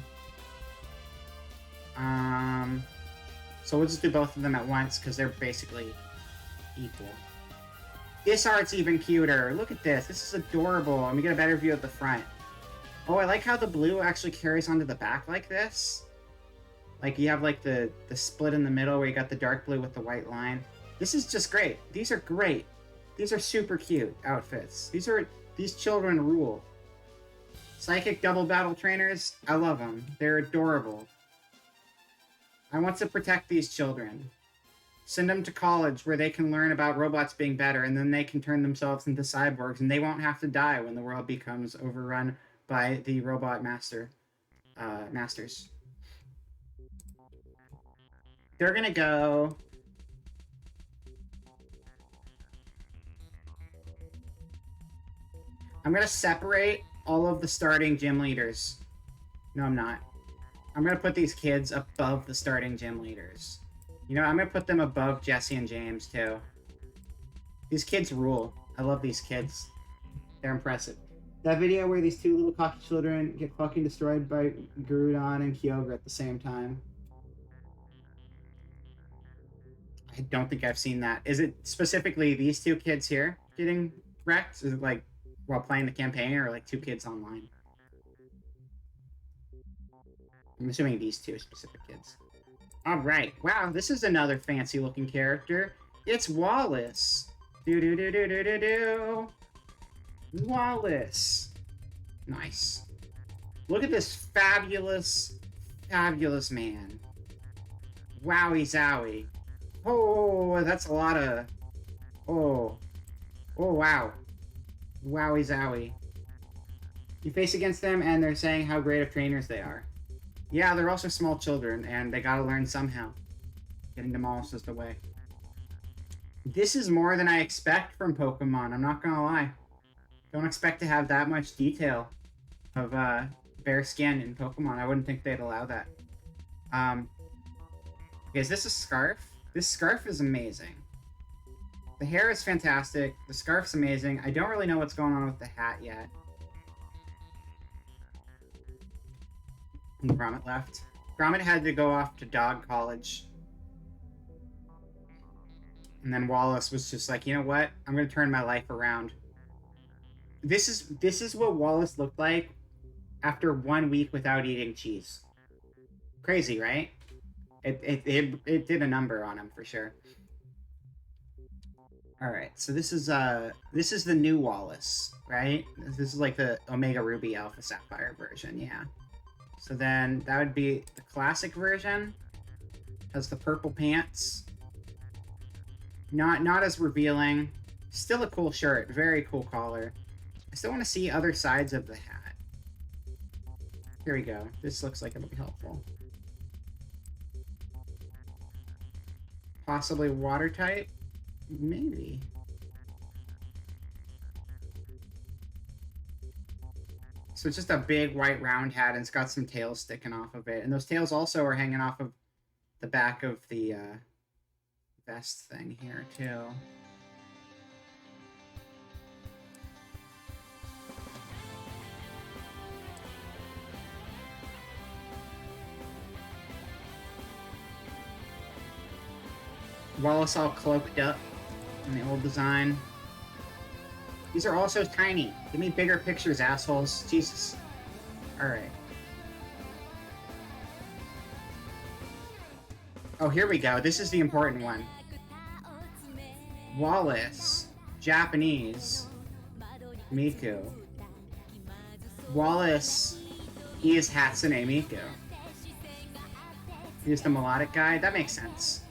So we'll just do both of them at once, because they're basically equal. This art's even cuter. Look at this. This is adorable. Let me get a better view of the front. Oh, I like how the blue actually carries onto the back like this. Like you have like the split in the middle where you got the dark blue with the white line. This is just great. These are great. These are super cute outfits. These children rule. Psychic double battle trainers, I love them. They're adorable. I want to protect these children. Send them to college where they can learn about robots being better, and then they can turn themselves into cyborgs, and they won't have to die when the world becomes overrun by the robot masters. They're gonna go... I'm gonna separate all of the starting gym leaders. No, I'm not. I'm gonna put these kids above the starting gym leaders. You know, I'm gonna put them above Jesse and James, too. These kids rule. I love these kids. They're impressive. That video where these two little cocky children get fucking destroyed by Garudon and Kyogre at the same time. I don't think I've seen that. Is it specifically these two kids here getting wrecked? Is it like while playing the campaign, or like two kids online? I'm assuming these two specific kids. Alright, wow, this is another fancy looking character. It's Wallace. Do-do-do-do-do-do-do. Wallace. Nice. Look at this fabulous, fabulous man. Wowie zowie. Oh, that's a lot of... Oh. Oh, wow. Wowie zowie. You face against them and they're saying how great of trainers they are. Yeah, they're also small children, and they gotta learn somehow. Getting demolished is the way. This is more than I expect from Pokemon, I'm not gonna lie. Don't expect to have that much detail of bare skin in Pokemon. I wouldn't think they'd allow that. Okay, is this a scarf? This scarf is amazing. The hair is fantastic. The scarf's amazing. I don't really know what's going on with the hat yet. And Gromit left. Gromit had to go off to dog college. And then Wallace was just like, you know what? I'm gonna turn my life around. This is what Wallace looked like after 1 week without eating cheese. Crazy, right? It did a number on him for sure. Alright, so this is the new Wallace, right? This is like the Omega Ruby Alpha Sapphire version, yeah. So then that would be the classic version. Has the purple pants. Not as revealing. Still a cool shirt, very cool collar. I still want to see other sides of the hat. Here we go. This looks like it'll be helpful. Possibly water type? Maybe. So it's just a big white round hat, and it's got some tails sticking off of it. And those tails also are hanging off of the back of the vest thing here, too. Wallace all cloaked up in the old design. These are also tiny. Give me bigger pictures, assholes. Jesus. Alright. Oh, here we go. This is the important one. Wallace. Japanese. Miku. Wallace is Hatsune Miku. He's the melodic guy? That makes sense.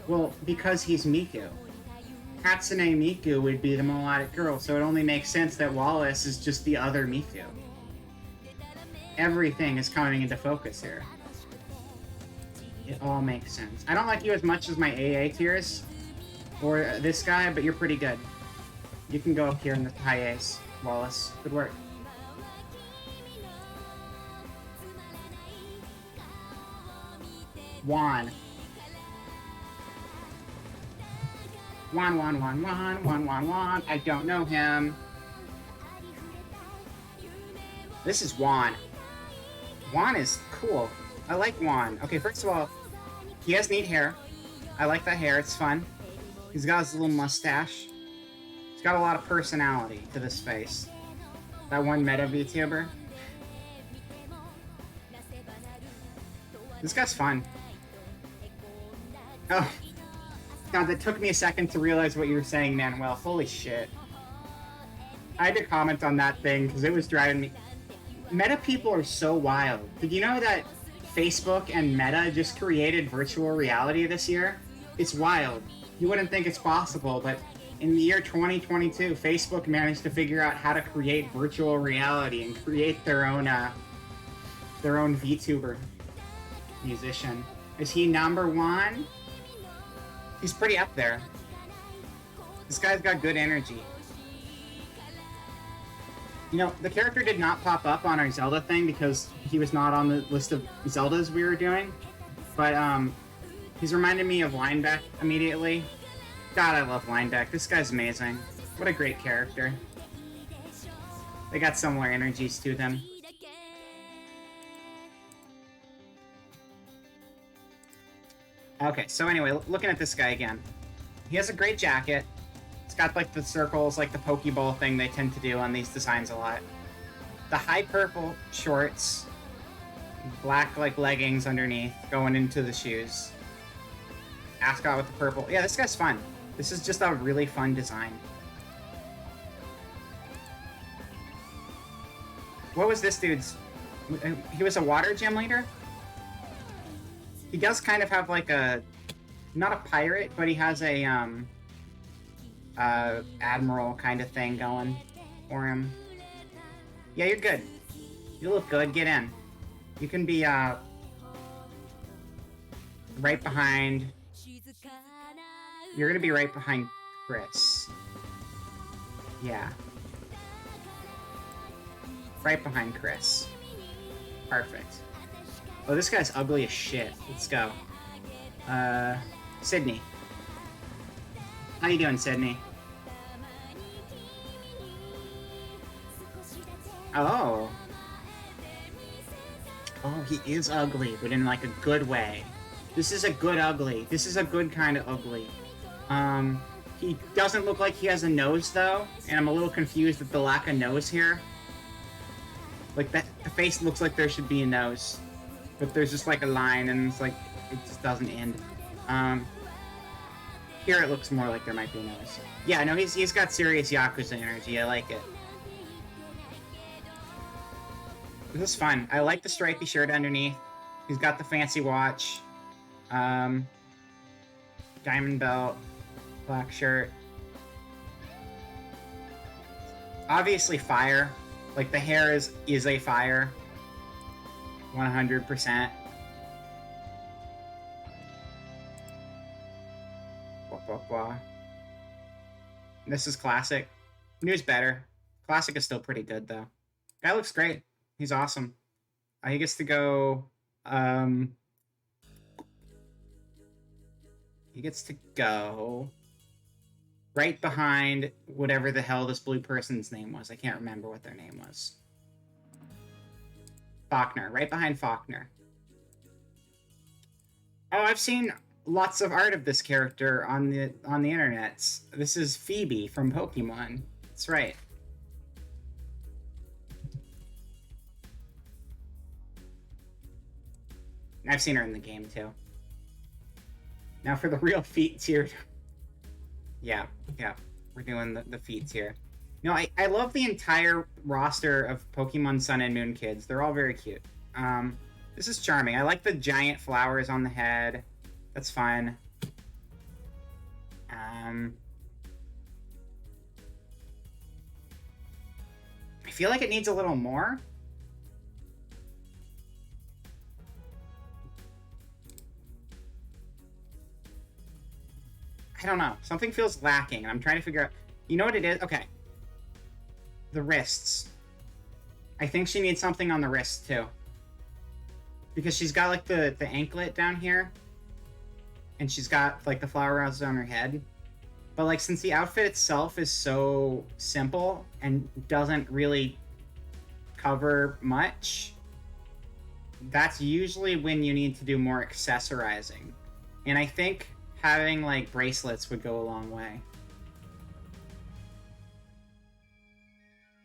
Well, because he's Miku. Hatsune Miku would be the melodic girl, so it only makes sense that Wallace is just the other Miku. Everything is coming into focus here. It all makes sense. I don't like you as much as my AA tiers, or this guy, but you're pretty good. You can go up here in the high A's, Wallace. Good work. Juan. Juan. I don't know him. This is Juan. Juan is cool. I like Juan. Okay, first of all, he has neat hair. I like that hair. It's fun. He's got his little mustache. It's got a lot of personality to this face. That one meta VTuber. This guy's fun. Oh. God, that took me a second to realize what you were saying, Manuel. Holy shit. I had to comment on that thing because it was driving me... Meta people are so wild. Did you know that Facebook and Meta just created virtual reality this year? It's wild. You wouldn't think it's possible, but in the year 2022, Facebook managed to figure out how to create virtual reality and create their own VTuber musician. Is he #1? He's pretty up there. This guy's got good energy. You know, the character did not pop up on our Zelda thing because he was not on the list of Zeldas we were doing. But, he's reminded me of Linebeck immediately. God, I love Linebeck. This guy's amazing. What a great character. They got similar energies to them. Okay, so anyway, looking at this guy again. He has a great jacket. It's got, like, the circles, like the Pokeball thing they tend to do on these designs a lot. The high purple shorts. Black, like, leggings underneath, going into the shoes. Ascot with the purple. Yeah, this guy's fun. This is just a really fun design. What was this dude's... He was a water gym leader? He does kind of have like a... Not a pirate, but he has a, admiral kind of thing going for him. Yeah, you're good. You look good. Get in. You can be, right behind... You're gonna be right behind Chris. Yeah. Right behind Chris. Perfect. Oh, this guy's ugly as shit. Let's go. Sydney. How you doing, Sydney? Oh. Oh, he is ugly, but in like a good way. This is a good ugly. This is a good kind of ugly. He doesn't look like he has a nose, though, and I'm a little confused with the lack of nose here. Like, the face looks like there should be a nose, but there's just, like, a line, and it's like, it just doesn't end. Here it looks more like there might be a nose. Yeah, no, he's got serious Yakuza energy. I like it. This is fun. I like the stripy shirt underneath. He's got the fancy watch. Diamond belt. Black shirt. Obviously fire. Like, the hair is a fire. 100%. Blah, blah, blah. This is classic. New's better. Classic is still pretty good, though. Guy looks great. He's awesome. He gets to go... He gets to go... right behind whatever the hell this blue person's name was. I can't remember what their name was. Faulkner. Right behind Faulkner. Oh, I've seen lots of art of this character on the internet. This is Phoebe from Pokemon. That's right. I've seen her in the game, too. Now for the real feet tier. Yeah, we're doing the feats here. No, I love the entire roster of Pokemon Sun and Moon kids. They're all very cute. This is charming. I like the giant flowers on the head. That's fun. I feel like it needs a little more. I don't know. Something feels lacking, and I'm trying to figure out... You know what it is? Okay. The wrists. I think she needs something on the wrist, too. Because she's got, like, the anklet down here. And she's got, like, the flower roses on her head. But, like, since the outfit itself is so simple and doesn't really cover much, that's usually when you need to do more accessorizing. And I think... having, like, bracelets would go a long way.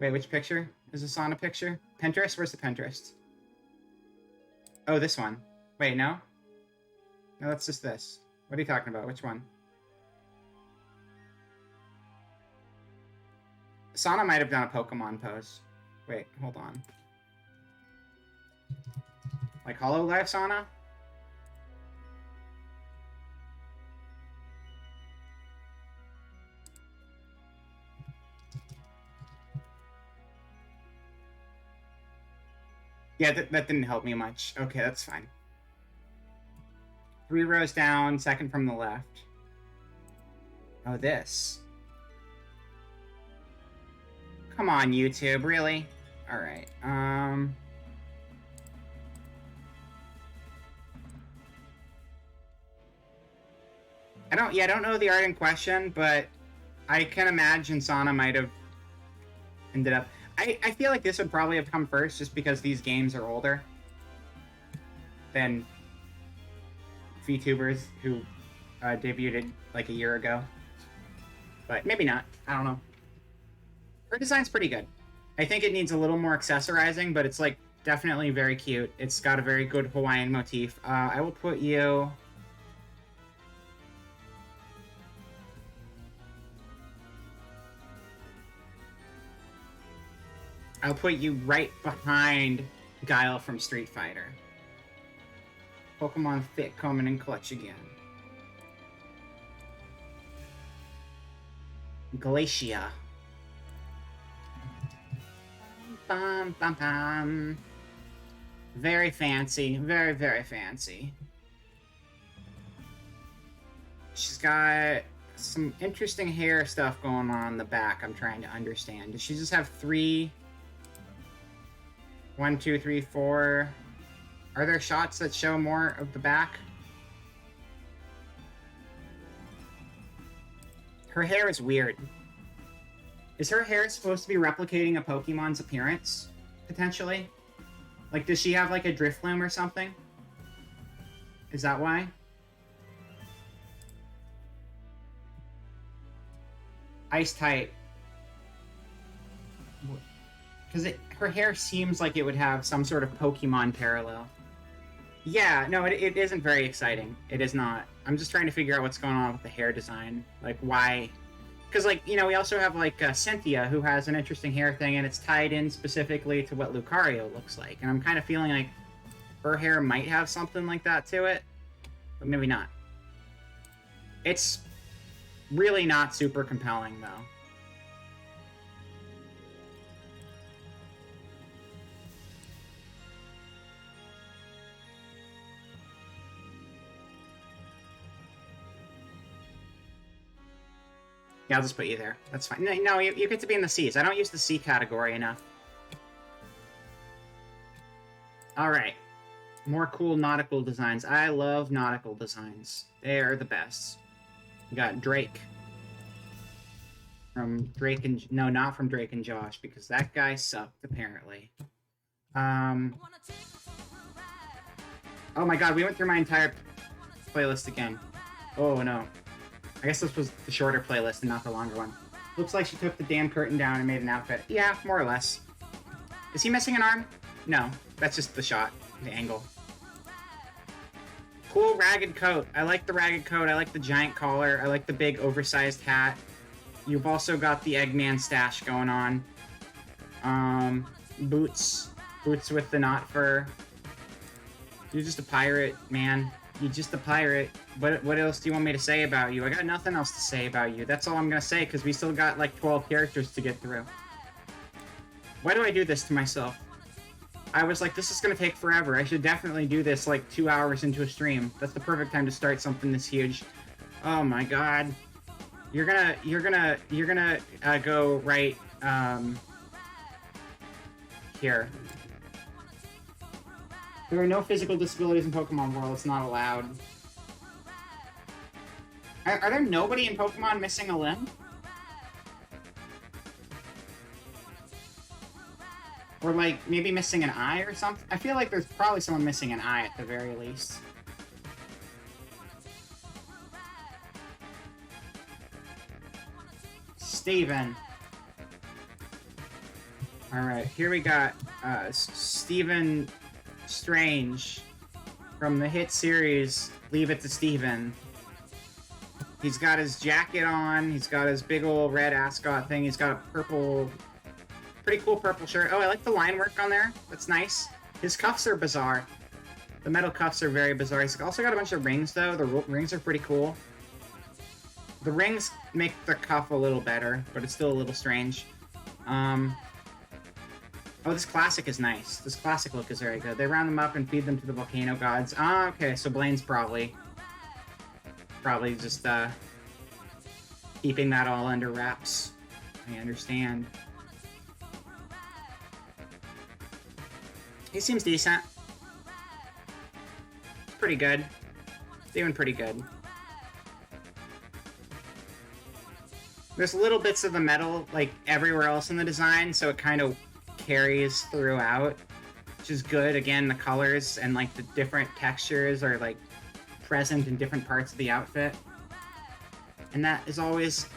Wait, which picture is the sauna picture? Pinterest? Where's the Pinterest? Oh, this one. Wait, no? No, that's just this. What are you talking about? Which one? Sauna might have done a Pokemon pose. Wait, hold on. Like Hololive Sauna? Yeah, that didn't help me much. Okay, that's fine. 3 rows down, second from the left. Oh, this. Come on, YouTube, really? Alright, I don't know the art in question, but I can imagine Sauna might have ended up... I feel like this would probably have come first just because these games are older than VTubers who debuted like a year ago. But maybe not. I don't know. Her design's pretty good. I think it needs a little more accessorizing, but it's like definitely very cute. It's got a very good Hawaiian motif. I will put you... I'll put you right behind Guile from Street Fighter. Pokemon Fit coming in clutch again. Glacia. Bum, bum, bum. Very fancy. Very, very fancy. She's got some interesting hair stuff going on in the back I'm trying to understand. Does she just have 3... 1, 2, 3, 4. Are there shots that show more of the back? Her hair is weird. Is her hair supposed to be replicating a Pokemon's appearance? Potentially? Like, does she have like a Drifloom or something? Is that why? Ice type. Because her hair seems like it would have some sort of Pokemon parallel. Yeah, no, it isn't very exciting. It is not. I'm just trying to figure out what's going on with the hair design. Like, why? Because, like, you know, we also have, like, Cynthia, who has an interesting hair thing, and it's tied in specifically to what Lucario looks like. And I'm kind of feeling like her hair might have something like that to it, but maybe not. It's really not super compelling, though. Yeah, I'll just put you there. That's fine. No, you get to be in the C's. I don't use the C category enough. Alright. More cool nautical designs. I love nautical designs. They are the best. We got Drake. From Drake and... No, not from Drake and Josh, because that guy sucked, apparently. Oh my god, we went through my entire playlist again. Oh no. I guess this was the shorter playlist and not the longer one. Looks like she took the damn curtain down and made an outfit. Yeah, more or less. Is he missing an arm? No, that's just the shot, the angle. Cool ragged coat. I like the ragged coat. I like the giant collar. I like the big oversized hat. You've also got the Eggman stash going on. Boots. Boots with the knot fur. You're just a pirate, man. You're just a pirate. What else do you want me to say about you? I got nothing else to say about you. That's all I'm gonna say, because we still got like 12 characters to get through. Why do I do this to myself? I was like, this is gonna take forever. I should definitely do this like 2 hours into a stream. That's the perfect time to start something this huge. Oh my god. You're gonna go right, here. There are no physical disabilities in Pokemon World. It's not allowed. Are there nobody in Pokemon missing a limb? Or, like, maybe missing an eye or something? I feel like there's probably someone missing an eye at the very least. Steven. Alright, here we got Stephen Strange from the hit series Leave It to Steven. He's got his jacket on, he's got his big old red ascot thing, he's got a purple, pretty cool purple shirt. Oh, I like the line work on there, that's nice. His cuffs are bizarre. The metal cuffs are very bizarre. He's also got a bunch of rings though, the rings are pretty cool. The rings make the cuff a little better, but it's still a little strange. Oh, this classic is nice. This classic look is very good. They round them up and feed them to the volcano gods. Ah, okay, so Blaine's probably just, keeping that all under wraps. I understand. He seems decent. It's pretty good. Doing pretty good. There's little bits of the metal, like, everywhere else in the design, so it kind of carries throughout, which is good. Again, the colors and, like, the different textures are, like, present in different parts of the outfit. And that is always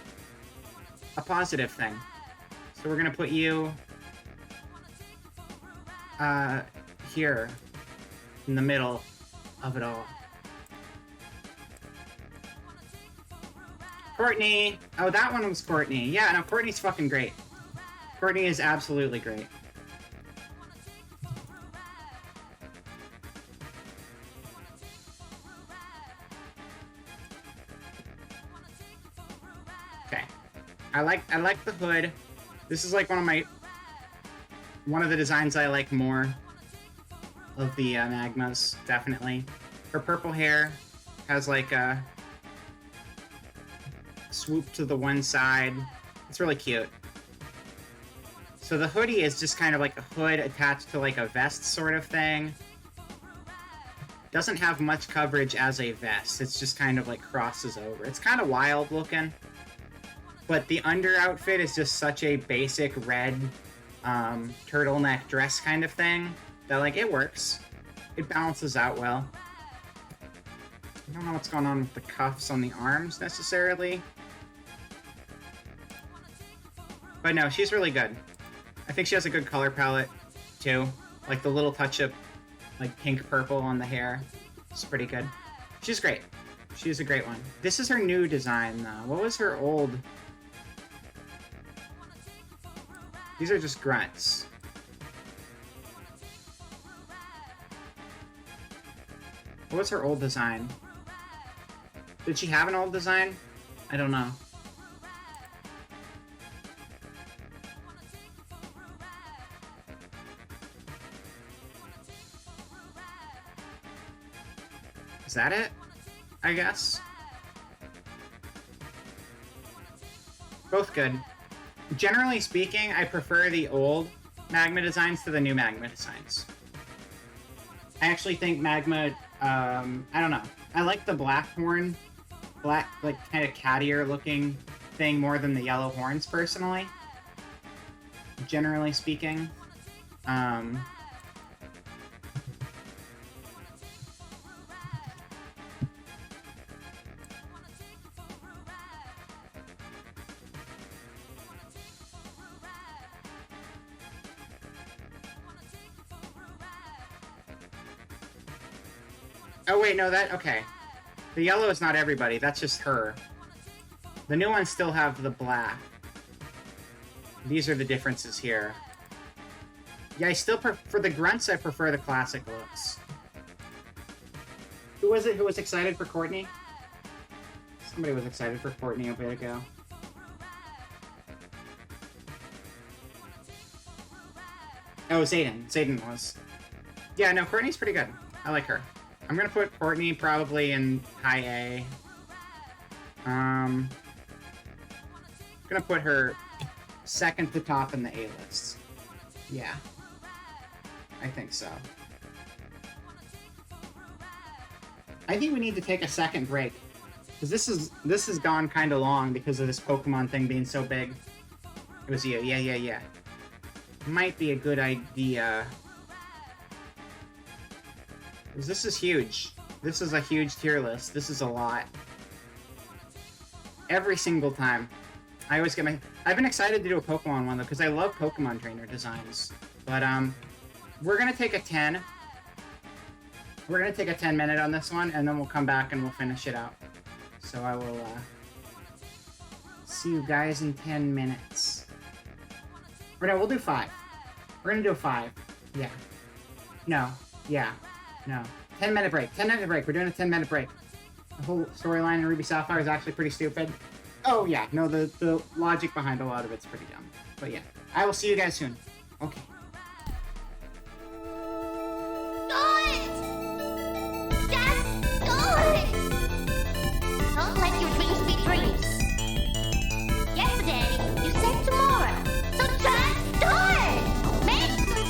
a positive thing. So we're gonna put you here in the middle of it all. Courtney! Oh, that one was Courtney. Yeah, no, Courtney's fucking great. Courtney is absolutely great. Okay. I like the hood. This is like one of the designs I like more of the Magmas, definitely. Her purple hair has like a swoop to the one side. It's really cute. So the hoodie is just kind of like a hood attached to like a vest sort of thing. Doesn't have much coverage as a vest. It's just kind of like crosses over. It's kind of wild looking. But the under outfit is just such a basic red turtleneck dress kind of thing that like it works. It balances out well. I don't know what's going on with the cuffs on the arms necessarily. But no, she's really good. I think she has a good color palette, too. Like the little touch of, like, pink-purple on the hair. It's pretty good. She's great. She's a great one. This is her new design, though. What was her old? These are just grunts. What was her old design? Did she have an old design? I don't know. Is that it? I guess. Both good. Generally speaking, I prefer the old Magma designs to the new Magma designs. I actually think Magma, I don't know. I like the black horn, like kind of cattier looking thing more than the yellow horns personally. Generally speaking. Oh wait, no, okay. The yellow is not everybody, that's just her. The new ones still have the black. These are the differences here. Yeah, I still for the grunts, I prefer the classic looks. Who was it who was excited for Courtney? Somebody was excited for Courtney a bit ago. Oh, Zayden. Zayden was. Yeah, no, Courtney's pretty good. I like her. I'm gonna put Courtney probably in high A. Gonna put her second to top in the A list. Yeah. I think so. I think we need to take a second break. Because this has gone kind of long because of this Pokemon thing being so big. It was you. Yeah. Might be a good idea. Because this is huge. This is a huge tier list. This is a lot. Every single time. I always get my... I've been excited to do a Pokemon one, though, because I love Pokemon trainer designs. But, we're gonna take a 10. We're gonna take a 10-minute on this one, and then we'll come back and we'll finish it out. So I will, see you guys in 10 minutes. Or no, we'll do 5. We're gonna do a 5. Yeah. No. Yeah. No. 10-minute break. 10-minute break. We're doing a 10-minute break. The whole storyline in Ruby Sapphire is actually pretty stupid. Oh, yeah. No, the logic behind a lot of it's pretty dumb. But yeah. I will see you guys soon. Okay. Don't let your dreams be dreams. Yesterday, you said tomorrow. So just do it! Make the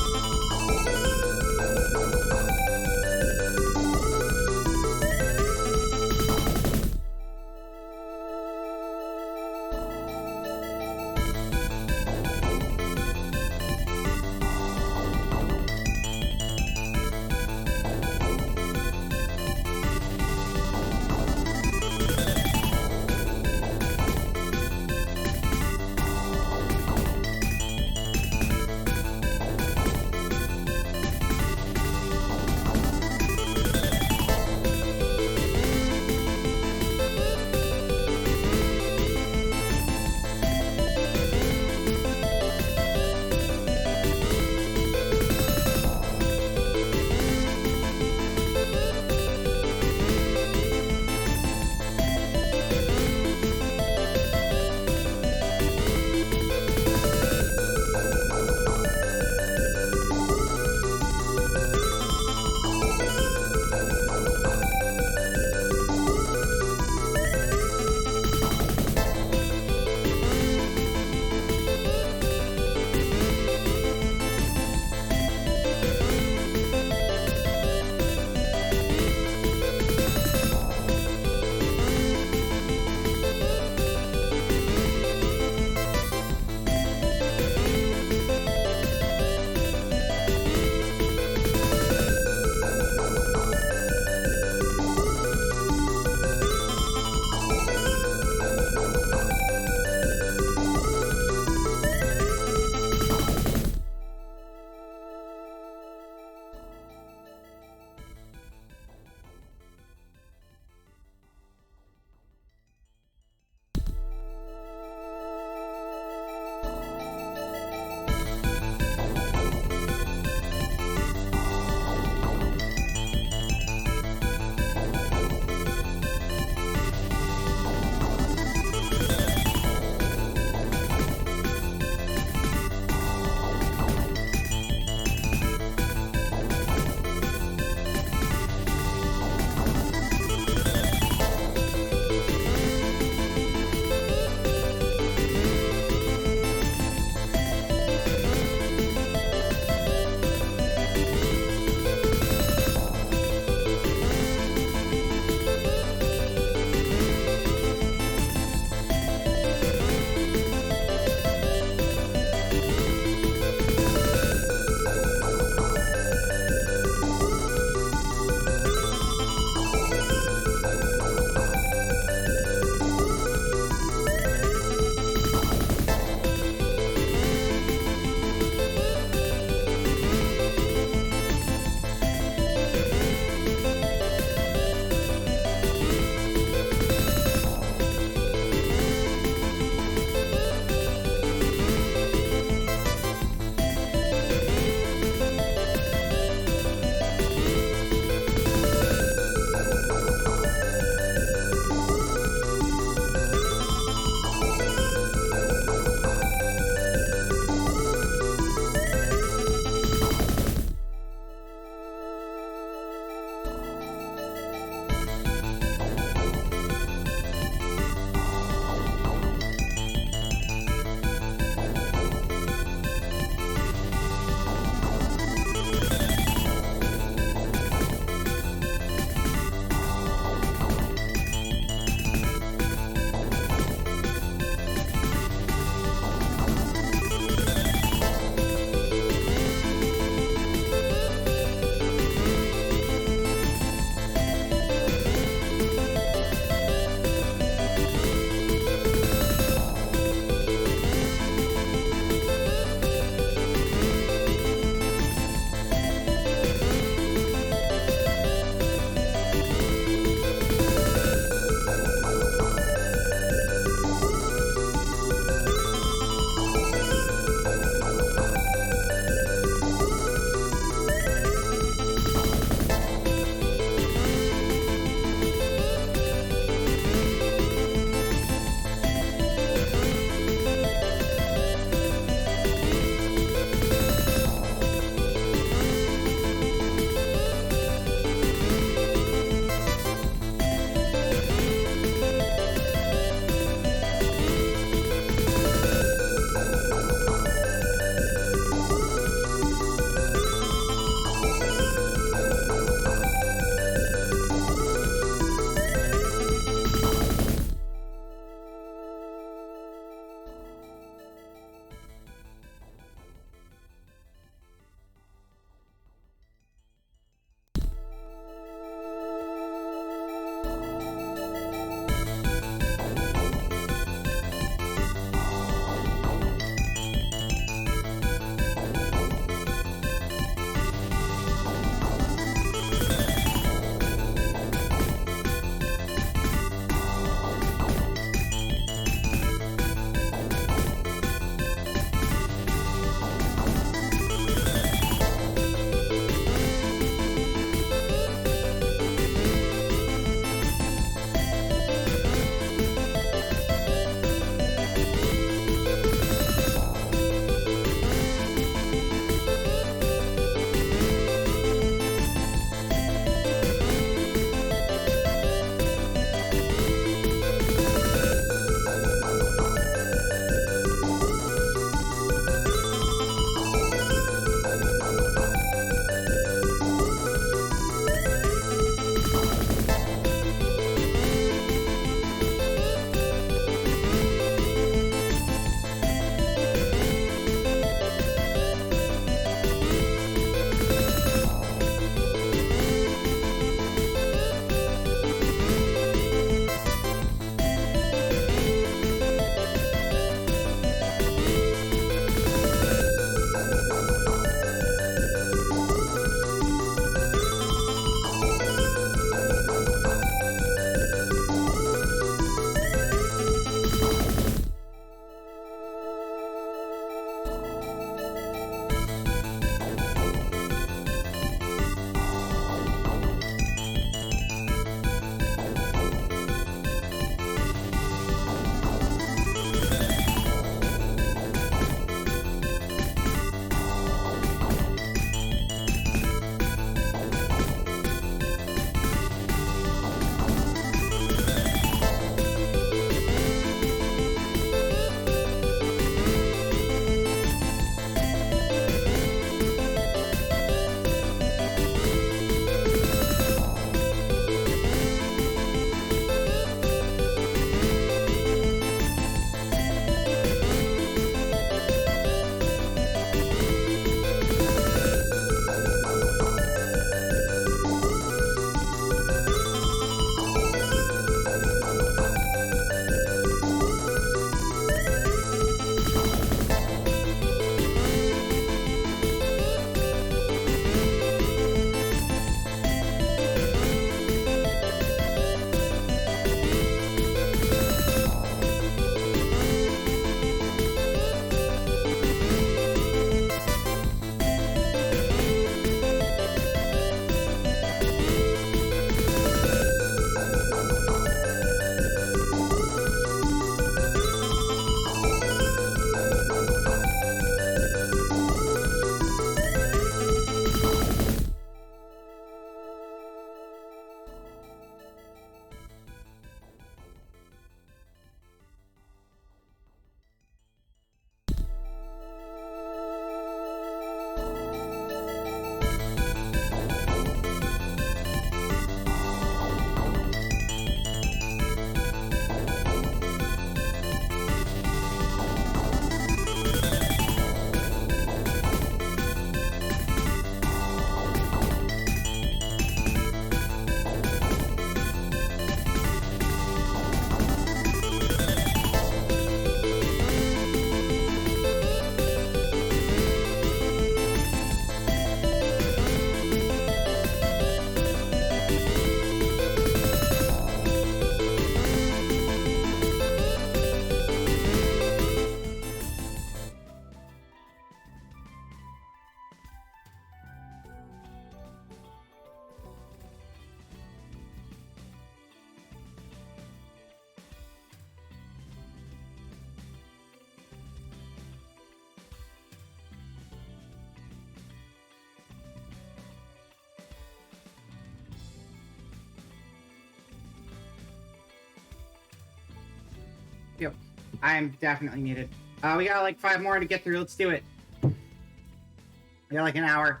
Yep. I'm definitely needed. We got like 5 more to get through. Let's do it. We got like an hour.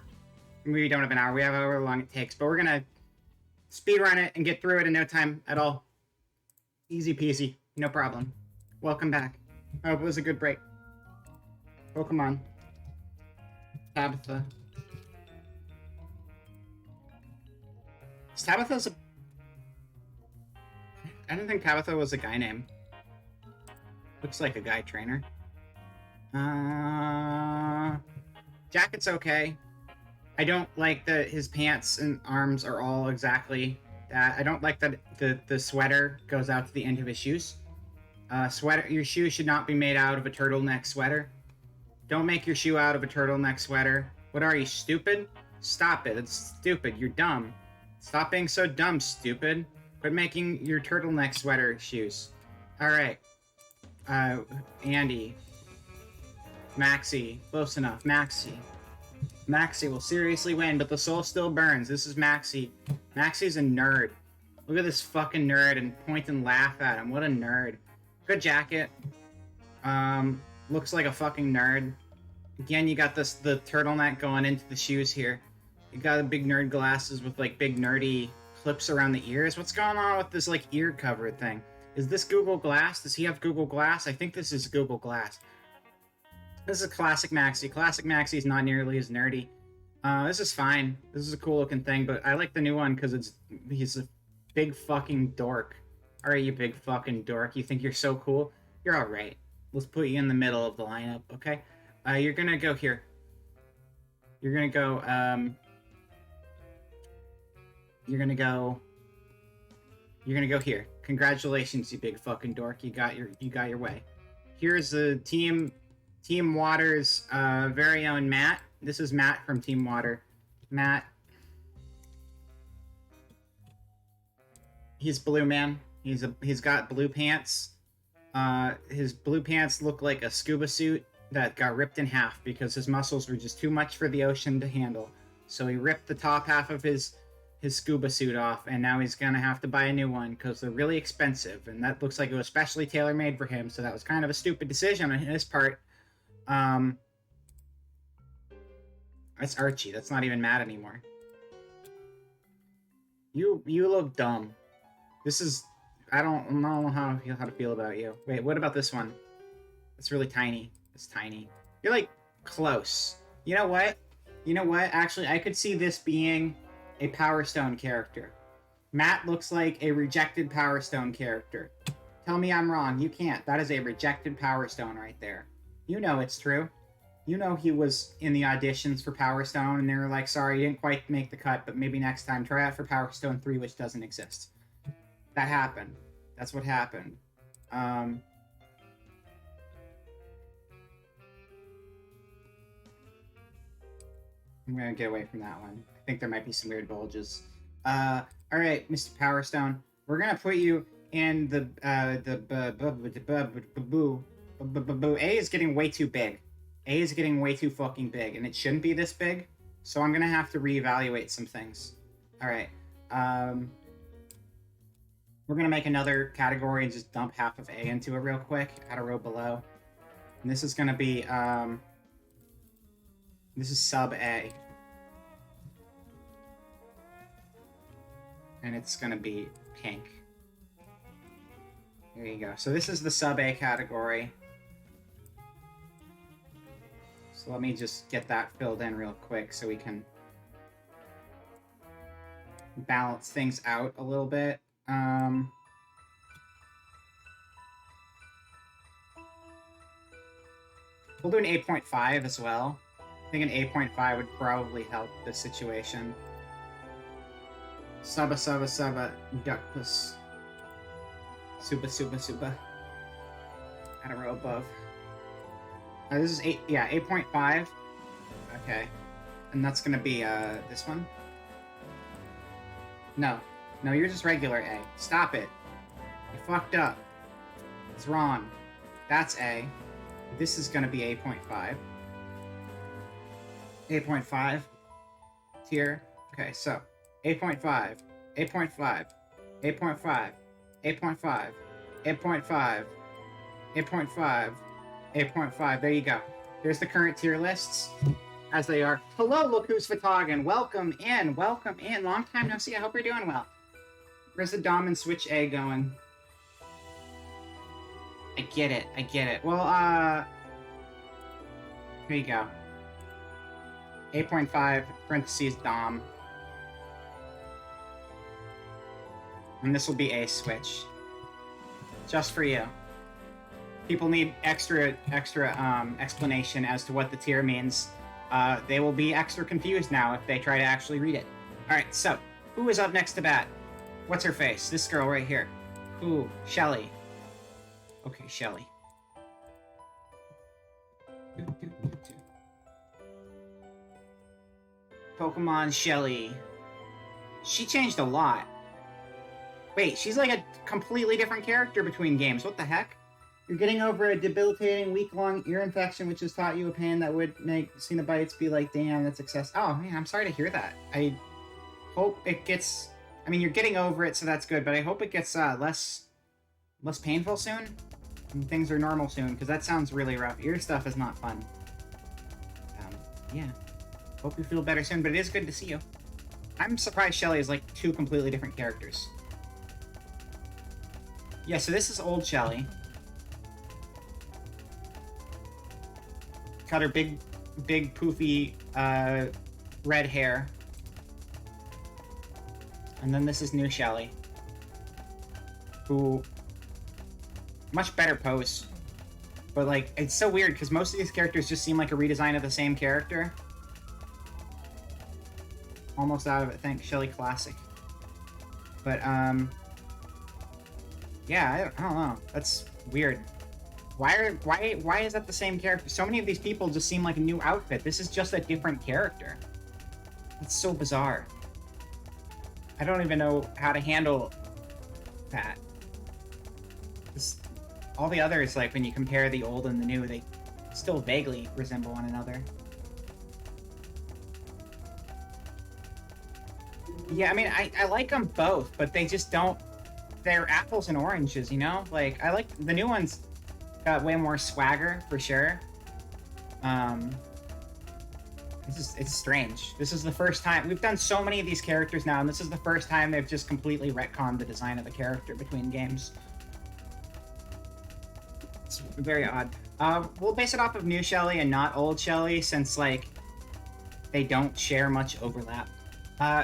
We don't have an hour. We have however long it takes. But we're gonna speed run it and get through it in no time at all. Easy peasy. No problem. Welcome back. I hope it was a good break. Pokemon. Tabitha. Tabitha's a... I didn't think Tabitha was a guy name. Looks like a guy trainer. Jacket's okay. I don't like that his pants and arms are all exactly that. I don't like that the sweater goes out to the end of his shoes. Your shoe should not be made out of a turtleneck sweater. Don't make your shoe out of a turtleneck sweater. What are you, stupid? Stop it. It's stupid. You're dumb. Stop being so dumb, stupid. Quit making your turtleneck sweater shoes. Alright. Andy. Maxie. Close enough. Maxie. Maxie will seriously win, but the soul still burns. This is Maxie. Maxie's a nerd. Look at this fucking nerd and point and laugh at him. What a nerd. Good jacket. Looks like a fucking nerd. Again, you got the turtleneck going into the shoes here. You got the big nerd glasses with like big nerdy clips around the ears. What's going on with this like ear cover thing? Is this Google Glass? Does he have Google Glass? I think this is Google Glass. This is classic Maxie. Classic Maxie is not nearly as nerdy. This is fine. This is a cool looking thing, but I like the new one because he's a big fucking dork. Alright, you big fucking dork. You think you're so cool? You're alright. Let's put you in the middle of the lineup, okay? You're gonna go here. You're gonna go, You're gonna go here. Congratulations, you big fucking dork. You got your way. Here's the Team Water's very own Matt. This is Matt from Team Water. Matt. He's Blue Man. He's got blue pants. His blue pants look like a scuba suit that got ripped in half because his muscles were just too much for the ocean to handle. So he ripped the top half of his scuba suit off, and now he's gonna have to buy a new one because they're really expensive, and that looks like it was specially tailor-made for him, so that was kind of a stupid decision on his part. That's Archie. That's not even Matt anymore. You look dumb. This is... I don't know how to feel about you. Wait, what about this one? It's really tiny. It's tiny. You're, like, close. You know what? Actually, I could see this being a Power Stone character. Matt looks like a rejected Power Stone character. Tell me I'm wrong. You can't. That is a rejected Power Stone right there. You know it's true. You know he was in the auditions for Power Stone, and they were like, sorry, you didn't quite make the cut, but maybe next time try out for Power Stone 3, which doesn't exist. That happened. That's what happened. I'm gonna get away from that one. I think there might be some weird bulges. Alright, Mr. Power Stone. We're gonna put you in the A is getting way too big. A is getting way too fucking big, and it shouldn't be this big. So I'm gonna have to reevaluate some things. Alright. We're gonna make another category and just dump half of A into it real quick. Add a row below. And this is gonna be, this is sub A. And it's gonna be pink. There you go. So this is the sub A category. So let me just get that filled in real quick so we can balance things out a little bit. We'll do an 8.5 as well. I think an 8.5 would probably help this situation. Suba, duckpuss. Suba. Add a row above. This is 8.5. Okay. And that's gonna be, this one? No, you're just regular A. Stop it. You fucked up. It's wrong. That's A. This is gonna be 8.5. 8.5. Tier. Okay, so 8.5. 8.5. 8.5. 8.5. 8.5. 8.5. 8.5. There you go. Here's the current tier lists as they are. Hello, look who's Fatagan. Welcome in. Welcome in. Long time no see. I hope you're doing well. Where's the Dom and Switch A going? I get it. I get it. Well, here you go. 8.5, parentheses, Dom. And this will be a Switch. Just for you. People need extra explanation as to what the tier means. They will be extra confused now if they try to actually read it. Alright, so, who is up next to bat? What's her face? This girl right here. Ooh, Shelly. Okay, Shelly. Pokemon Shelly. She changed a lot. Wait, she's like a completely different character between games. What the heck? You're getting over a debilitating week-long ear infection, which has taught you a pain that would make Cenobites be like, damn, that's success. Oh, man, I'm sorry to hear that. I hope it gets... I mean, you're getting over it, so that's good, but I hope it gets less painful soon, and things are normal soon, because that sounds really rough. Ear stuff is not fun. Yeah. Hope you feel better soon, but it is good to see you. I'm surprised Shelly is like two completely different characters. Yeah, so this is old Shelly. Got her big poofy red hair. And then this is new Shelly. Who... much better pose. But like, it's so weird because most of these characters just seem like a redesign of the same character. Almost out of it, thanks, Shelly Classic. But, yeah, I don't know. That's weird. Why is that the same character? So many of these people just seem like a new outfit. This is just a different character. It's so bizarre. I don't even know how to handle that. All the others, like, when you compare the old and the new, they still vaguely resemble one another. Yeah, I mean, I like them both, but they just don't... They're apples and oranges, you know? Like, I like... The new ones got way more swagger, for sure. It's strange. This is the first time... We've done so many of these characters now, and this is the first time they've just completely retconned the design of the character between games. It's very odd. We'll base it off of new Shelly and not old Shelly, since, like, they don't share much overlap.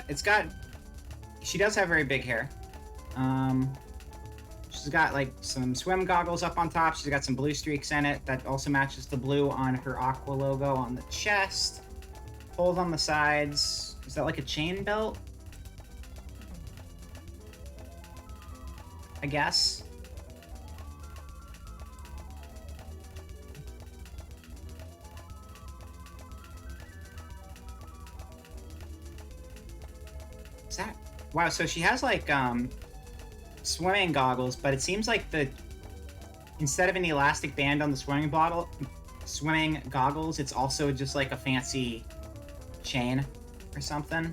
It's got... She does have very big hair. She's got, like, some swim goggles up on top. She's got some blue streaks in it. That also matches the blue on her Aqua logo on the chest. Holes on the sides. Is that, like, a chain belt? I guess. Is that... Wow, so she has, like, swimming goggles, but it seems like instead of an elastic band on the swimming goggles, it's also just like a fancy chain or something.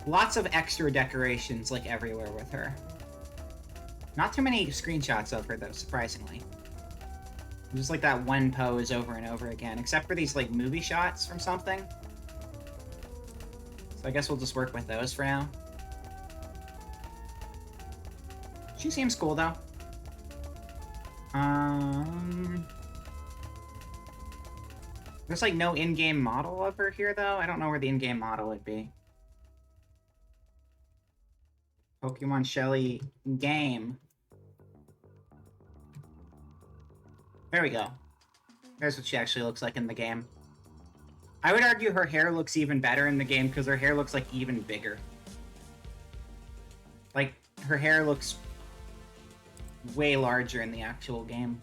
Lots of extra decorations, like, everywhere with her. Not too many screenshots of her, though, surprisingly. Just like that one pose over and over again, except for these, like, movie shots from something. So I guess we'll just work with those for now. She seems cool, though. There's, like, no in-game model of her here, though. I don't know where the in-game model would be. Pokemon Shelly game. There we go. There's what she actually looks like in the game. I would argue her hair looks even better in the game because her hair looks, like, even bigger. Like, her hair looks way larger in the actual game.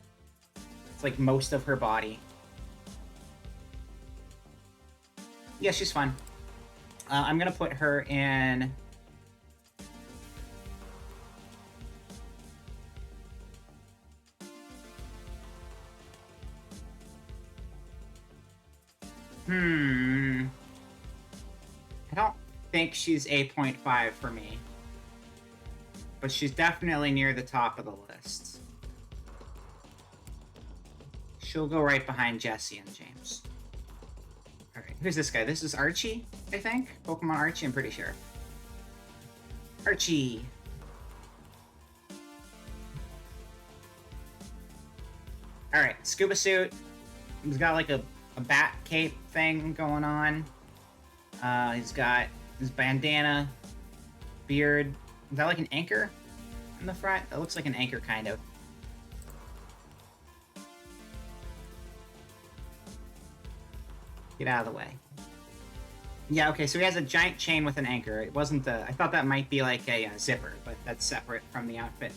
It's like most of her body. Yeah, she's fun. I'm gonna put her in... I don't think she's 8.5 for me. But she's definitely near the top of the list. She'll go right behind Jesse and James. Alright, who's this guy? This is Archie, I think? Pokemon Archie, I'm pretty sure. Archie! Alright, scuba suit. He's got like a bat cape thing going on. He's got his bandana, beard. Is that like an anchor in the front? That looks like an anchor, kind of. Get out of the way. Yeah, okay, so he has a giant chain with an anchor. It wasn't the... I thought that might be like a zipper, but that's separate from the outfit.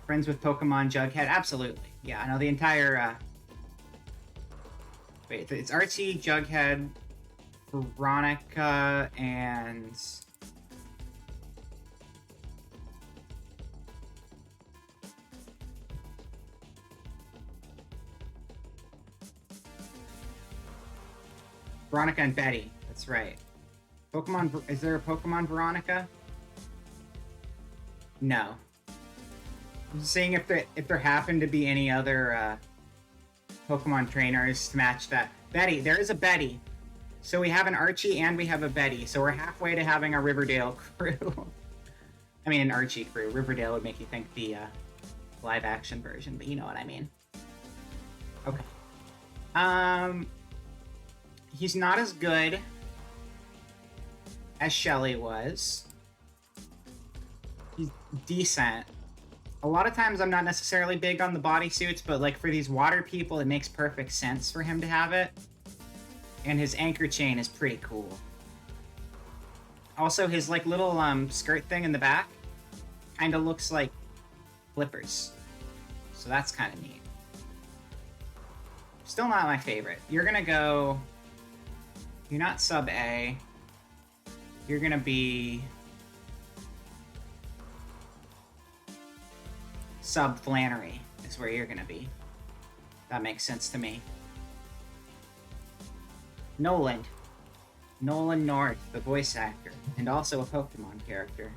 Friends with Pokemon Jughead? Absolutely. Yeah, I know the entire... Wait, it's Archie, Jughead, Veronica, and... Veronica and Betty. That's right. Pokemon... Is there a Pokemon Veronica? No. I'm just seeing if there happen to be any other Pokemon trainers to match that. Betty. There is a Betty. So we have an Archie and we have a Betty. So we're halfway to having a Riverdale crew. I mean, an Archie crew. Riverdale would make you think the live-action version, but you know what I mean. Okay. He's not as good as Shelly was. He's decent. A lot of times I'm not necessarily big on the bodysuits, but like for these water people, it makes perfect sense for him to have it. And his anchor chain is pretty cool. Also, his like little skirt thing in the back kind of looks like flippers. So that's kind of neat. Still not my favorite. You're gonna go... You're not sub A. You're gonna be... sub Flannery is where you're gonna be. That makes sense to me. Nolan. Nolan North, the voice actor, and also a Pokemon character.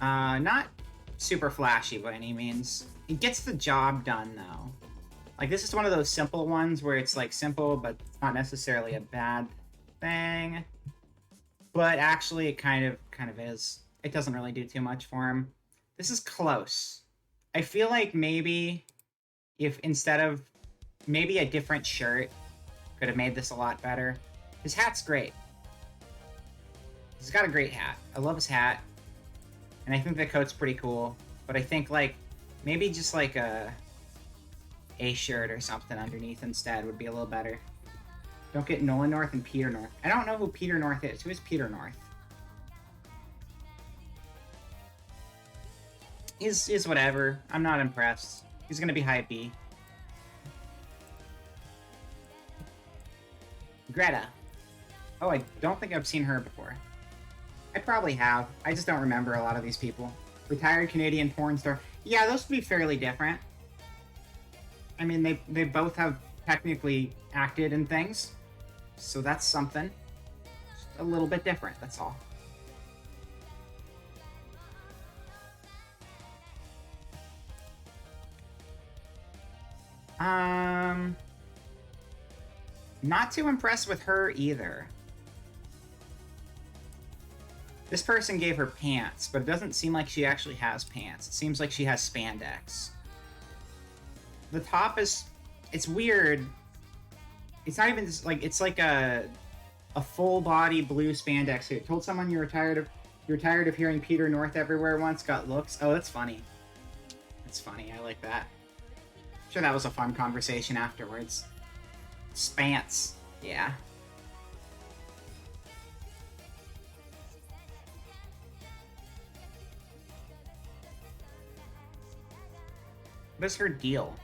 Not super flashy by any means. It gets the job done, though. Like, this is one of those simple ones where it's, like, simple, but it's not necessarily a bad thing. But actually, it kind of is. It doesn't really do too much for him. This is close. I feel like maybe if instead of... Maybe a different shirt could have made this a lot better. His hat's great. He's got a great hat. I love his hat. And I think the coat's pretty cool. But I think, like, maybe just, like, a shirt or something underneath instead would be a little better. Don't get Nolan North and Peter North. I don't know who Peter North is. Who is Peter North? He's whatever. I'm not impressed. He's gonna be high B. Greta. Oh, I don't think I've seen her before. I probably have. I just don't remember a lot of these people. Retired Canadian porn star. Yeah, those would be fairly different. I mean, they both have technically acted in things. So that's something. Just a little bit different, that's all. Not too impressed with her either. This person gave her pants, but it doesn't seem like she actually has pants. It seems like she has spandex. The top is... It's weird. It's not even just, like... It's like a full-body blue spandex suit. Told someone you were tired of hearing Peter North everywhere once. Got looks. Oh, that's funny. That's funny. I like that. I'm sure that was a fun conversation afterwards. Spants. Yeah. What is her deal?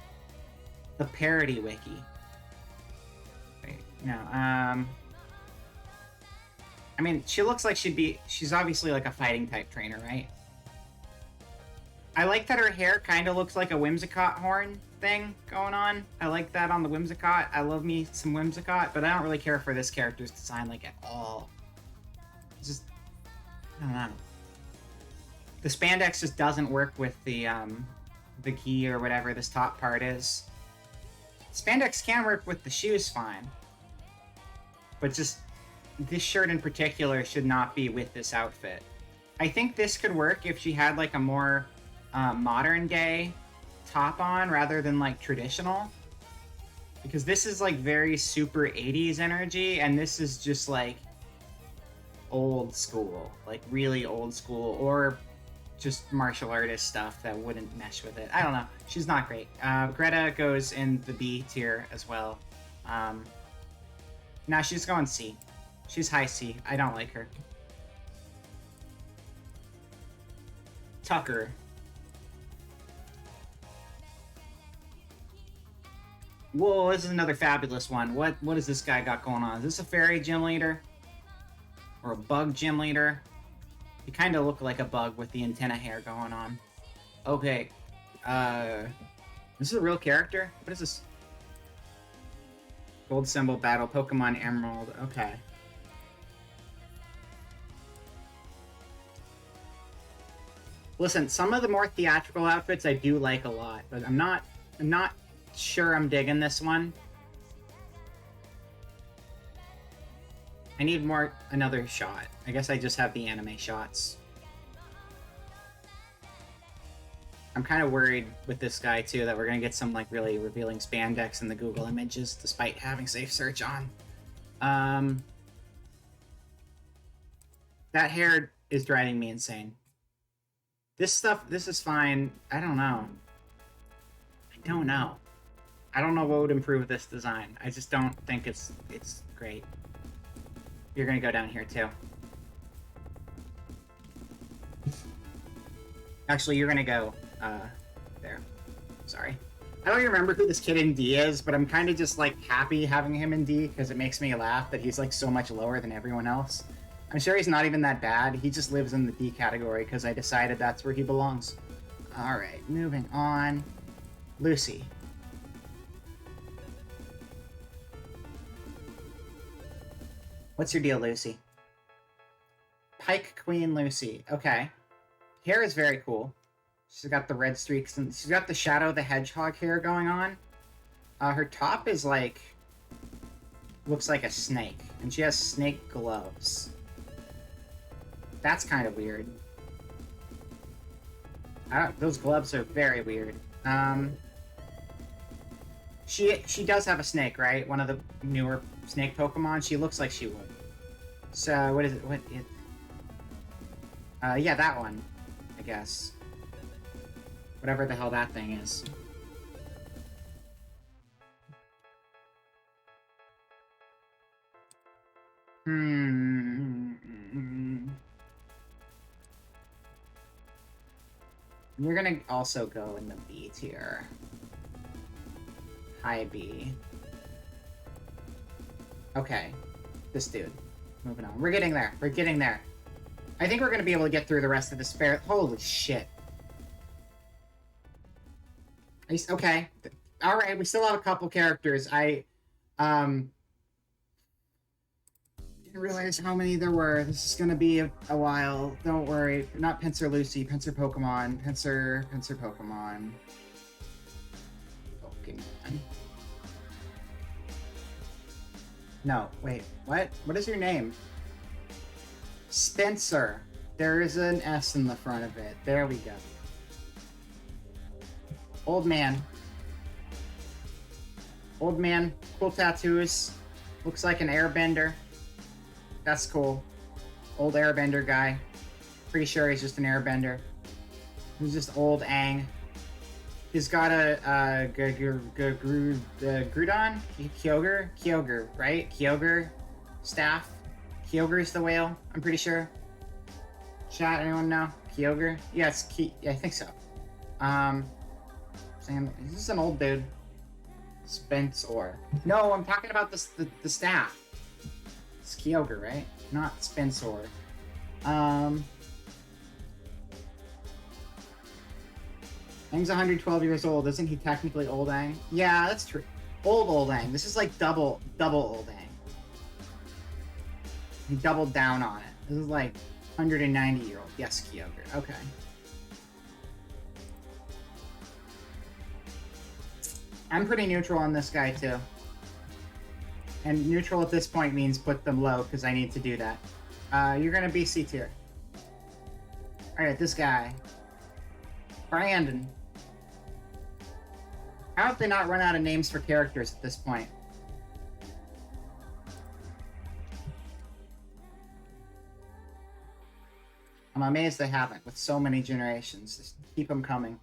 The parody wiki. Wait, no, I mean, she looks like she's obviously like a fighting type trainer, right? I like that her hair kind of looks like a Whimsicott horn thing going on. I like that on the Whimsicott. I love me some Whimsicott, but I don't really care for this character's design like at all. It's just, I don't know. The spandex just doesn't work with the gi or whatever this top part is. Spandex can work with the shoes fine. But just this shirt in particular should not be with this outfit. I think this could work if she had like a more modern day top on rather than like traditional. Because this is like very super 80s energy, and this is just like old school, like really old school, or just martial artist stuff that wouldn't mesh with it. I don't know. She's not great. Greta goes in the B tier as well. Now she's going C. She's high C. I don't like her. Tucker. Whoa, this is another fabulous one. What has this guy got going on? Is this a fairy gym leader? Or a bug gym leader? He kind of look like a bug with the antenna hair going on. Okay. This is a real character? What is this? Gold symbol battle, Pokemon Emerald. Okay. Listen, some of the more theatrical outfits I do like a lot, but I'm not sure I'm digging this one. I need another shot. I guess I just have the anime shots. I'm kind of worried with this guy too that we're gonna get some like really revealing spandex in the Google images despite having safe search on. That hair is driving me insane. This is fine. I don't know. I don't know what would improve this design. I just don't think it's great. You're gonna go down here too. Actually, you're gonna go there. Sorry. I don't even remember who this kid in D is, but I'm kind of just like happy having him in D because it makes me laugh that he's like so much lower than everyone else. I'm sure he's not even that bad. He just lives in the D category because I decided that's where he belongs. Alright, moving on. Lucy. What's your deal, Lucy? Pike Queen Lucy. Okay. Hair is very cool. She's got the red streaks and she's got the Shadow the Hedgehog hair going on. Her top is like... looks like a snake. And she has snake gloves. That's kind of weird. Those gloves are very weird. She does have a snake, right? One of the newer snake Pokemon. She looks like she would. So, what is it? Yeah, that one, I guess. Whatever the hell that thing is. You're gonna also go in the B tier. High B. Okay. This dude. Moving on. We're getting there. We're getting there. I think we're gonna be able to get through the rest of this fair. Holy shit. Okay. Alright, we still have a couple characters. I didn't realize how many there were. This is gonna be a while. Don't worry. Not Pinsir Lucy, Pinsir Pokemon. Pinsir Pokemon. Pokemon. No, wait. What? What is your name? Spencer. There is an S in the front of it. There we go. Old man. Old man. Cool tattoos. Looks like an airbender. That's cool. Old airbender guy. Pretty sure he's just an airbender. He's just old Aang. He's got a Groudon? Kyogre, right? Kyogre staff. Kyogre's the whale, I'm pretty sure. Chat, anyone know? Kyogre? Yeah, I think so. Sam, this is an old dude. Spencer. No, I'm talking about the staff. It's Kyogre, right? Not Spencer. Aang's 112 years old. Isn't he technically old Aang? Yeah, that's true. Old Aang. This is like double old Aang. He doubled down on it. This is like 190-year-old. Yes, Kyogre. Okay. I'm pretty neutral on this guy, too. And neutral at this point means put them low, because I need to do that. You're gonna be C tier. Alright, this guy. Brandon. How have they not run out of names for characters at this point? I'm amazed they haven't, with so many generations. Just keep them coming.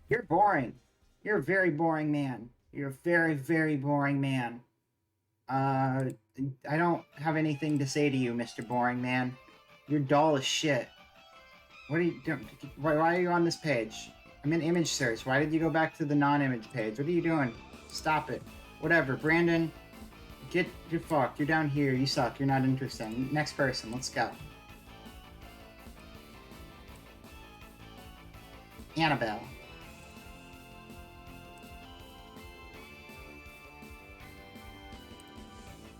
You're boring. You're a very boring man. You're a very, very boring man. I don't have anything to say to you, Mr. Boring Man. You're dull as shit. What are you doing? Why are you on this page? I'm in image search. Why did you go back to the non-image page? What are you doing? Stop it. Whatever. Brandon, you're fucked. You're down here. You suck. You're not interesting. Next person. Let's go. Annabelle.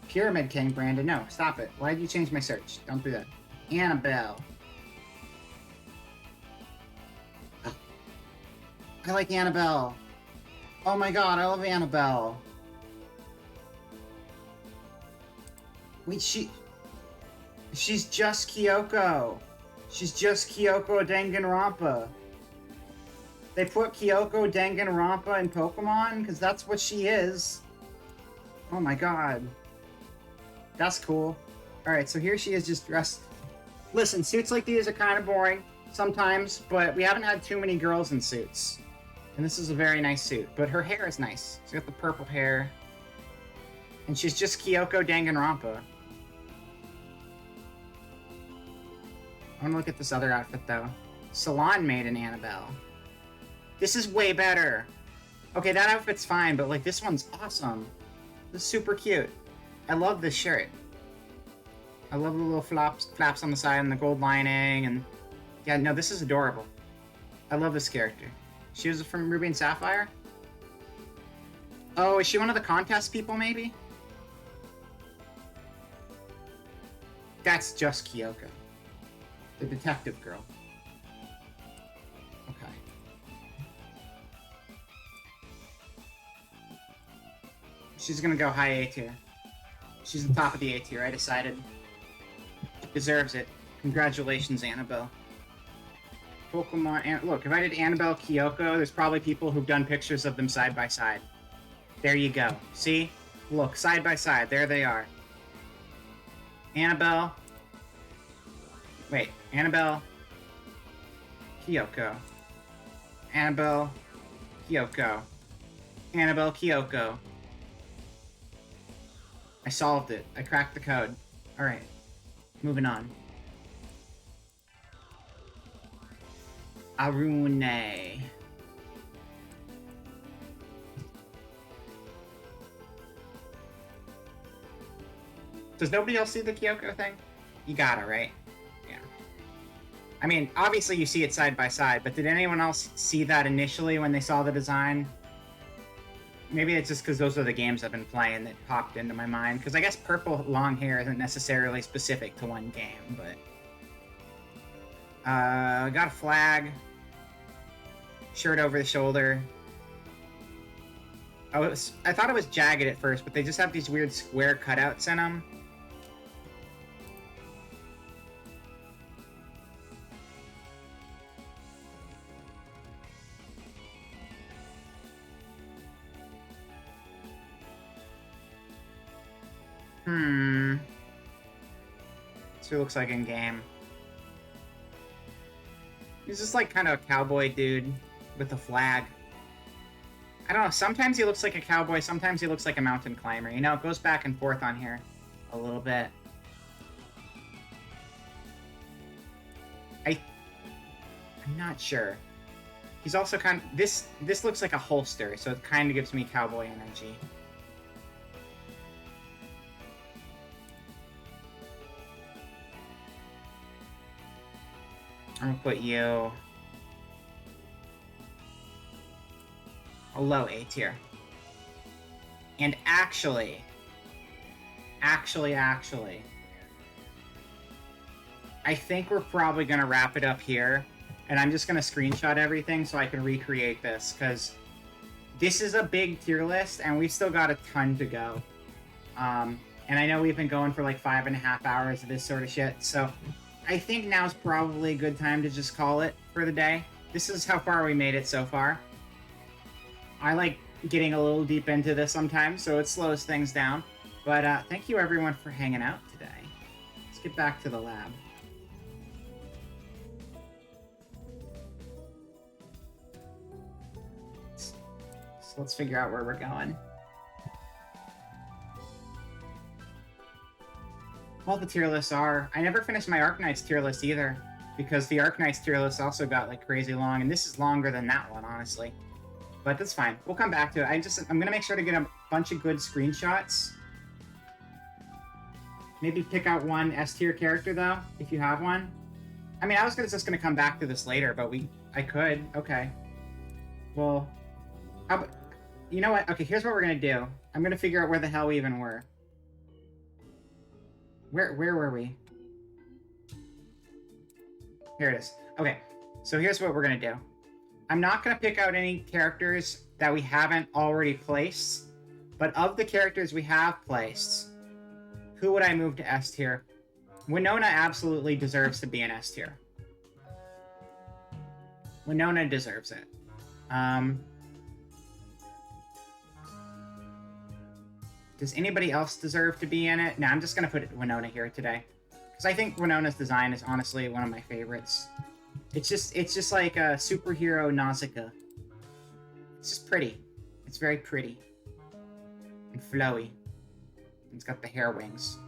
Pyramid King, Brandon. No, stop it. Why did you change my search? Don't do that. Annabelle. Oh. I like Annabelle. Oh my god, I love Annabelle. Wait, she's just Kyoko. She's just Kyoko Danganronpa. They put Kyoko Danganronpa in Pokemon? Because that's what she is. Oh my god. That's cool. Alright, so here she is just dressed... Listen, suits like these are kind of boring sometimes, but we haven't had too many girls in suits. And this is a very nice suit, but her hair is nice. She's got the purple hair. And she's just Kyoko Danganronpa. I want to look at this other outfit, though. Salon Maid in Annabelle. This is way better. Okay, that outfit's fine, but, like, this one's awesome. This is super cute. I love this shirt. I love the little flaps on the side and the gold lining, and... Yeah, no, this is adorable. I love this character. She was from Ruby and Sapphire? Oh, is she one of the contest people, maybe? That's just Kyoko. The detective girl. Okay. She's gonna go high A tier. She's the top of the A tier, I decided. Deserves it. Congratulations, Annabelle. Pokemon... Look, if I did Annabelle Kyoko, there's probably people who've done pictures of them side by side. There you go. See? Look, side by side. There they are. Annabelle... Wait. Annabelle... Kyoko. Annabelle... Kyoko. Annabelle Kyoko. I solved it. I cracked the code. Alright. Moving on. Arune. Does nobody else see the Kyoko thing? You gotta, right? Yeah. I mean, obviously you see it side by side, but did anyone else see that initially when they saw the design? Maybe it's just because those are the games I've been playing that popped into my mind. Because I guess purple long hair isn't necessarily specific to one game, but... got a flag. Shirt over the shoulder. Oh, I thought it was jagged at first, but they just have these weird square cutouts in them. That's what it looks like in game. He's just like kind of a cowboy dude with a flag. I don't know, sometimes he looks like a cowboy, sometimes he looks like a mountain climber. You know, it goes back and forth on here a little bit. I'm not sure. He's also kind of... This looks like a holster, so it kind of gives me cowboy energy. I'm gonna put you a low A tier. And actually, I think we're probably gonna wrap it up here, and I'm just gonna screenshot everything so I can recreate this, because this is a big tier list, and we've still got a ton to go. And I know we've been going for like 5.5 hours of this sort of shit, so I think now's probably a good time to just call it for the day. This is how far we made it so far. I like getting a little deep into this sometimes, so it slows things down. But thank you everyone for hanging out today. Let's get back to the lab. So let's figure out where we're going. All the tier lists are... I never finished my Arknights tier list either, because the Arknights tier list also got like crazy long, and this is longer than that one, honestly. But that's fine. We'll come back to it. I'm gonna make sure to get a bunch of good screenshots. Maybe pick out one S tier character though, if you have one. I mean, I was just gonna come back to this later, but I could. Okay. Well, you know what? Okay, here's what we're gonna do. I'm gonna figure out where the hell we even were. Where were we? Here it is. Okay, so here's what we're gonna do. I'm not gonna pick out any characters that we haven't already placed, but of the characters we have placed, who would I move to S tier? Winona absolutely deserves to be an S tier. Winona deserves it. Does anybody else deserve to be in it? No, I'm just gonna put Winona here today, because I think Winona's design is honestly one of my favorites. It's just like a superhero Nausicaa. It's just pretty. It's very pretty and flowy. It's got the hair wings.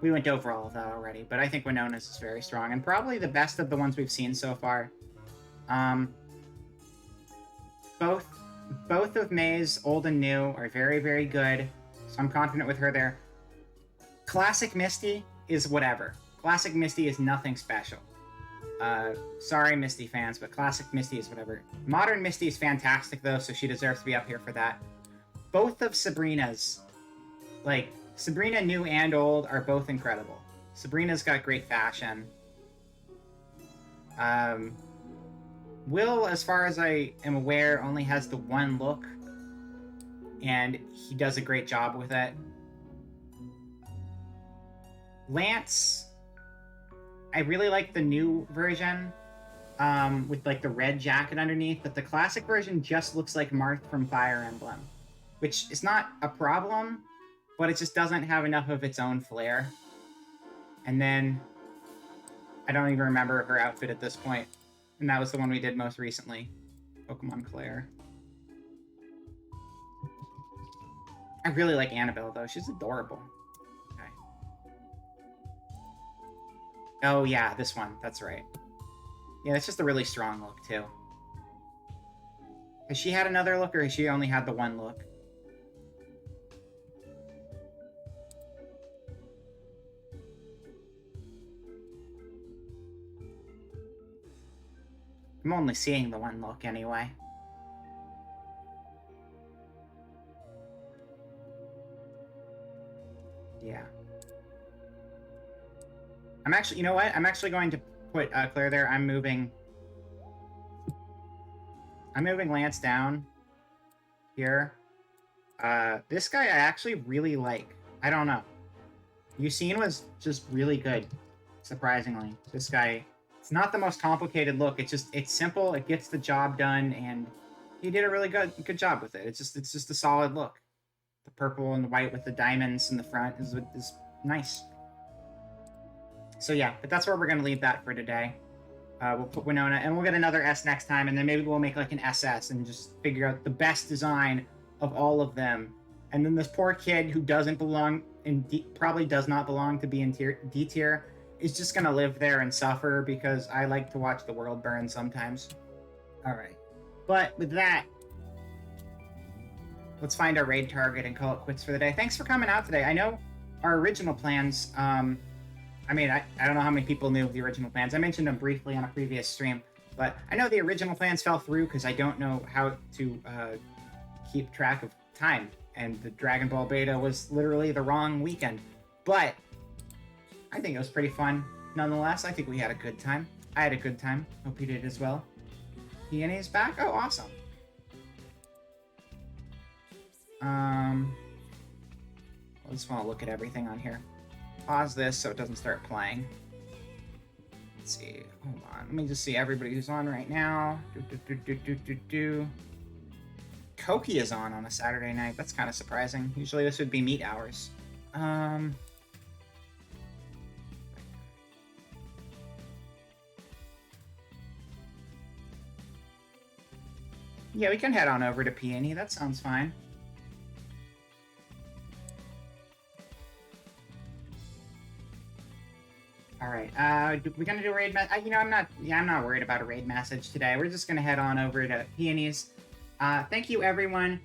We went over all of that already, but I think Winona's is very strong and probably the best of the ones we've seen so far. Both of May's old and new are very, very good. So I'm confident with her there. Classic Misty is whatever. Classic Misty is nothing special. Sorry, Misty fans, but Classic Misty is whatever. Modern Misty is fantastic, though, so she deserves to be up here for that. Both of Sabrina's, like, Sabrina new and old are both incredible. Sabrina's got great fashion. Will, as far as I am aware, only has the one look, and he does a great job with it. Lance, I really like the new version, with like the red jacket underneath, but the classic version just looks like Marth from Fire Emblem, which is not a problem, but it just doesn't have enough of its own flair. And then, I don't even remember her outfit at this point, and that was the one we did most recently, Pokemon Claire. I really like Annabelle, though. She's adorable. Okay. Oh, yeah, this one. That's right. Yeah, it's just a really strong look, too. Has she had another look, or has she only had the one look? I'm only seeing the one look, anyway. Yeah. I'm actually, you know what? I'm actually going to put Claire there. I'm moving Lance down here. This guy I actually really like. I don't know. Yucine was just really good, surprisingly. This guy, it's not the most complicated look. It's simple. It gets the job done, and he did a really good job with it. It's just a solid look. The purple and the white with the diamonds in the front is nice. So yeah, but that's where we're going to leave that for today. We'll put Winona, and we'll get another S next time, and then maybe we'll make like an SS and just figure out the best design of all of them. And then this poor kid who doesn't belong, probably does not belong to be in D tier, is just going to live there and suffer because I like to watch the world burn sometimes. Alright. But with that, let's find our raid target and call it quits for the day. Thanks for coming out today. I know our original plans, I mean, I don't know how many people knew the original plans. I mentioned them briefly on a previous stream, but I know the original plans fell through because I don't know how to keep track of time, and the Dragon Ball Beta was literally the wrong weekend. But I think it was pretty fun nonetheless. I think we had a good time. I had a good time. Hope you did as well. Peony's back? Oh, awesome. I just want to look at everything on here. Pause this so it doesn't start playing. Let's see. Hold on. Let me just see everybody who's on right now. Koki is on a Saturday night. That's kind of surprising. Usually this would be meet hours. Yeah, we can head on over to Peony. That sounds fine. All right. We're gonna do a raid. You know, I'm not worried about a raid message today. We're just gonna head on over to Peonies. Thank you, everyone.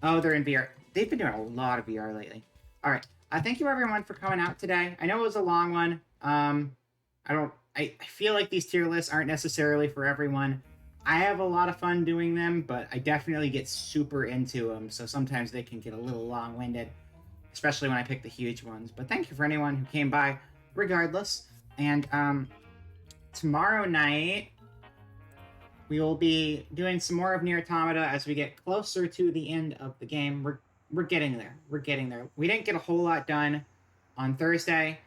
Oh, they're in VR. They've been doing a lot of VR lately. All right. Thank you, everyone, for coming out today. I know it was a long one. I feel like these tier lists aren't necessarily for everyone. I have a lot of fun doing them, but I definitely get super into them. So sometimes they can get a little long-winded, especially when I pick the huge ones. But thank you for anyone who came by, regardless. And tomorrow night, we will be doing some more of Nier Automata as we get closer to the end of the game. We're getting there. We're getting there. We didn't get a whole lot done on Thursday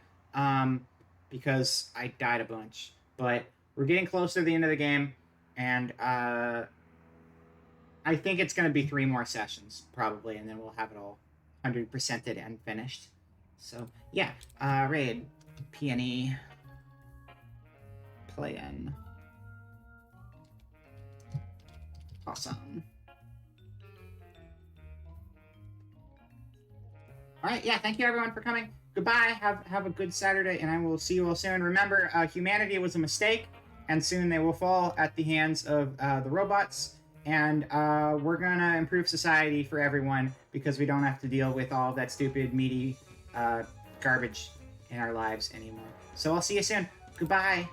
because I died a bunch. But we're getting closer to the end of the game. And I think it's going to be 3 more sessions, probably, and then we'll have it all 100%ed and finished. So, yeah, raid, Peony, play-in. Awesome. All right, yeah, thank you, everyone, for coming. Goodbye, have a good Saturday, and I will see you all soon. Remember, humanity was a mistake. And soon they will fall at the hands of the robots. And we're going to improve society for everyone because we don't have to deal with all that stupid, meaty garbage in our lives anymore. So I'll see you soon. Goodbye.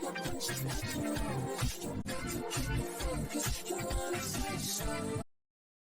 Why don't you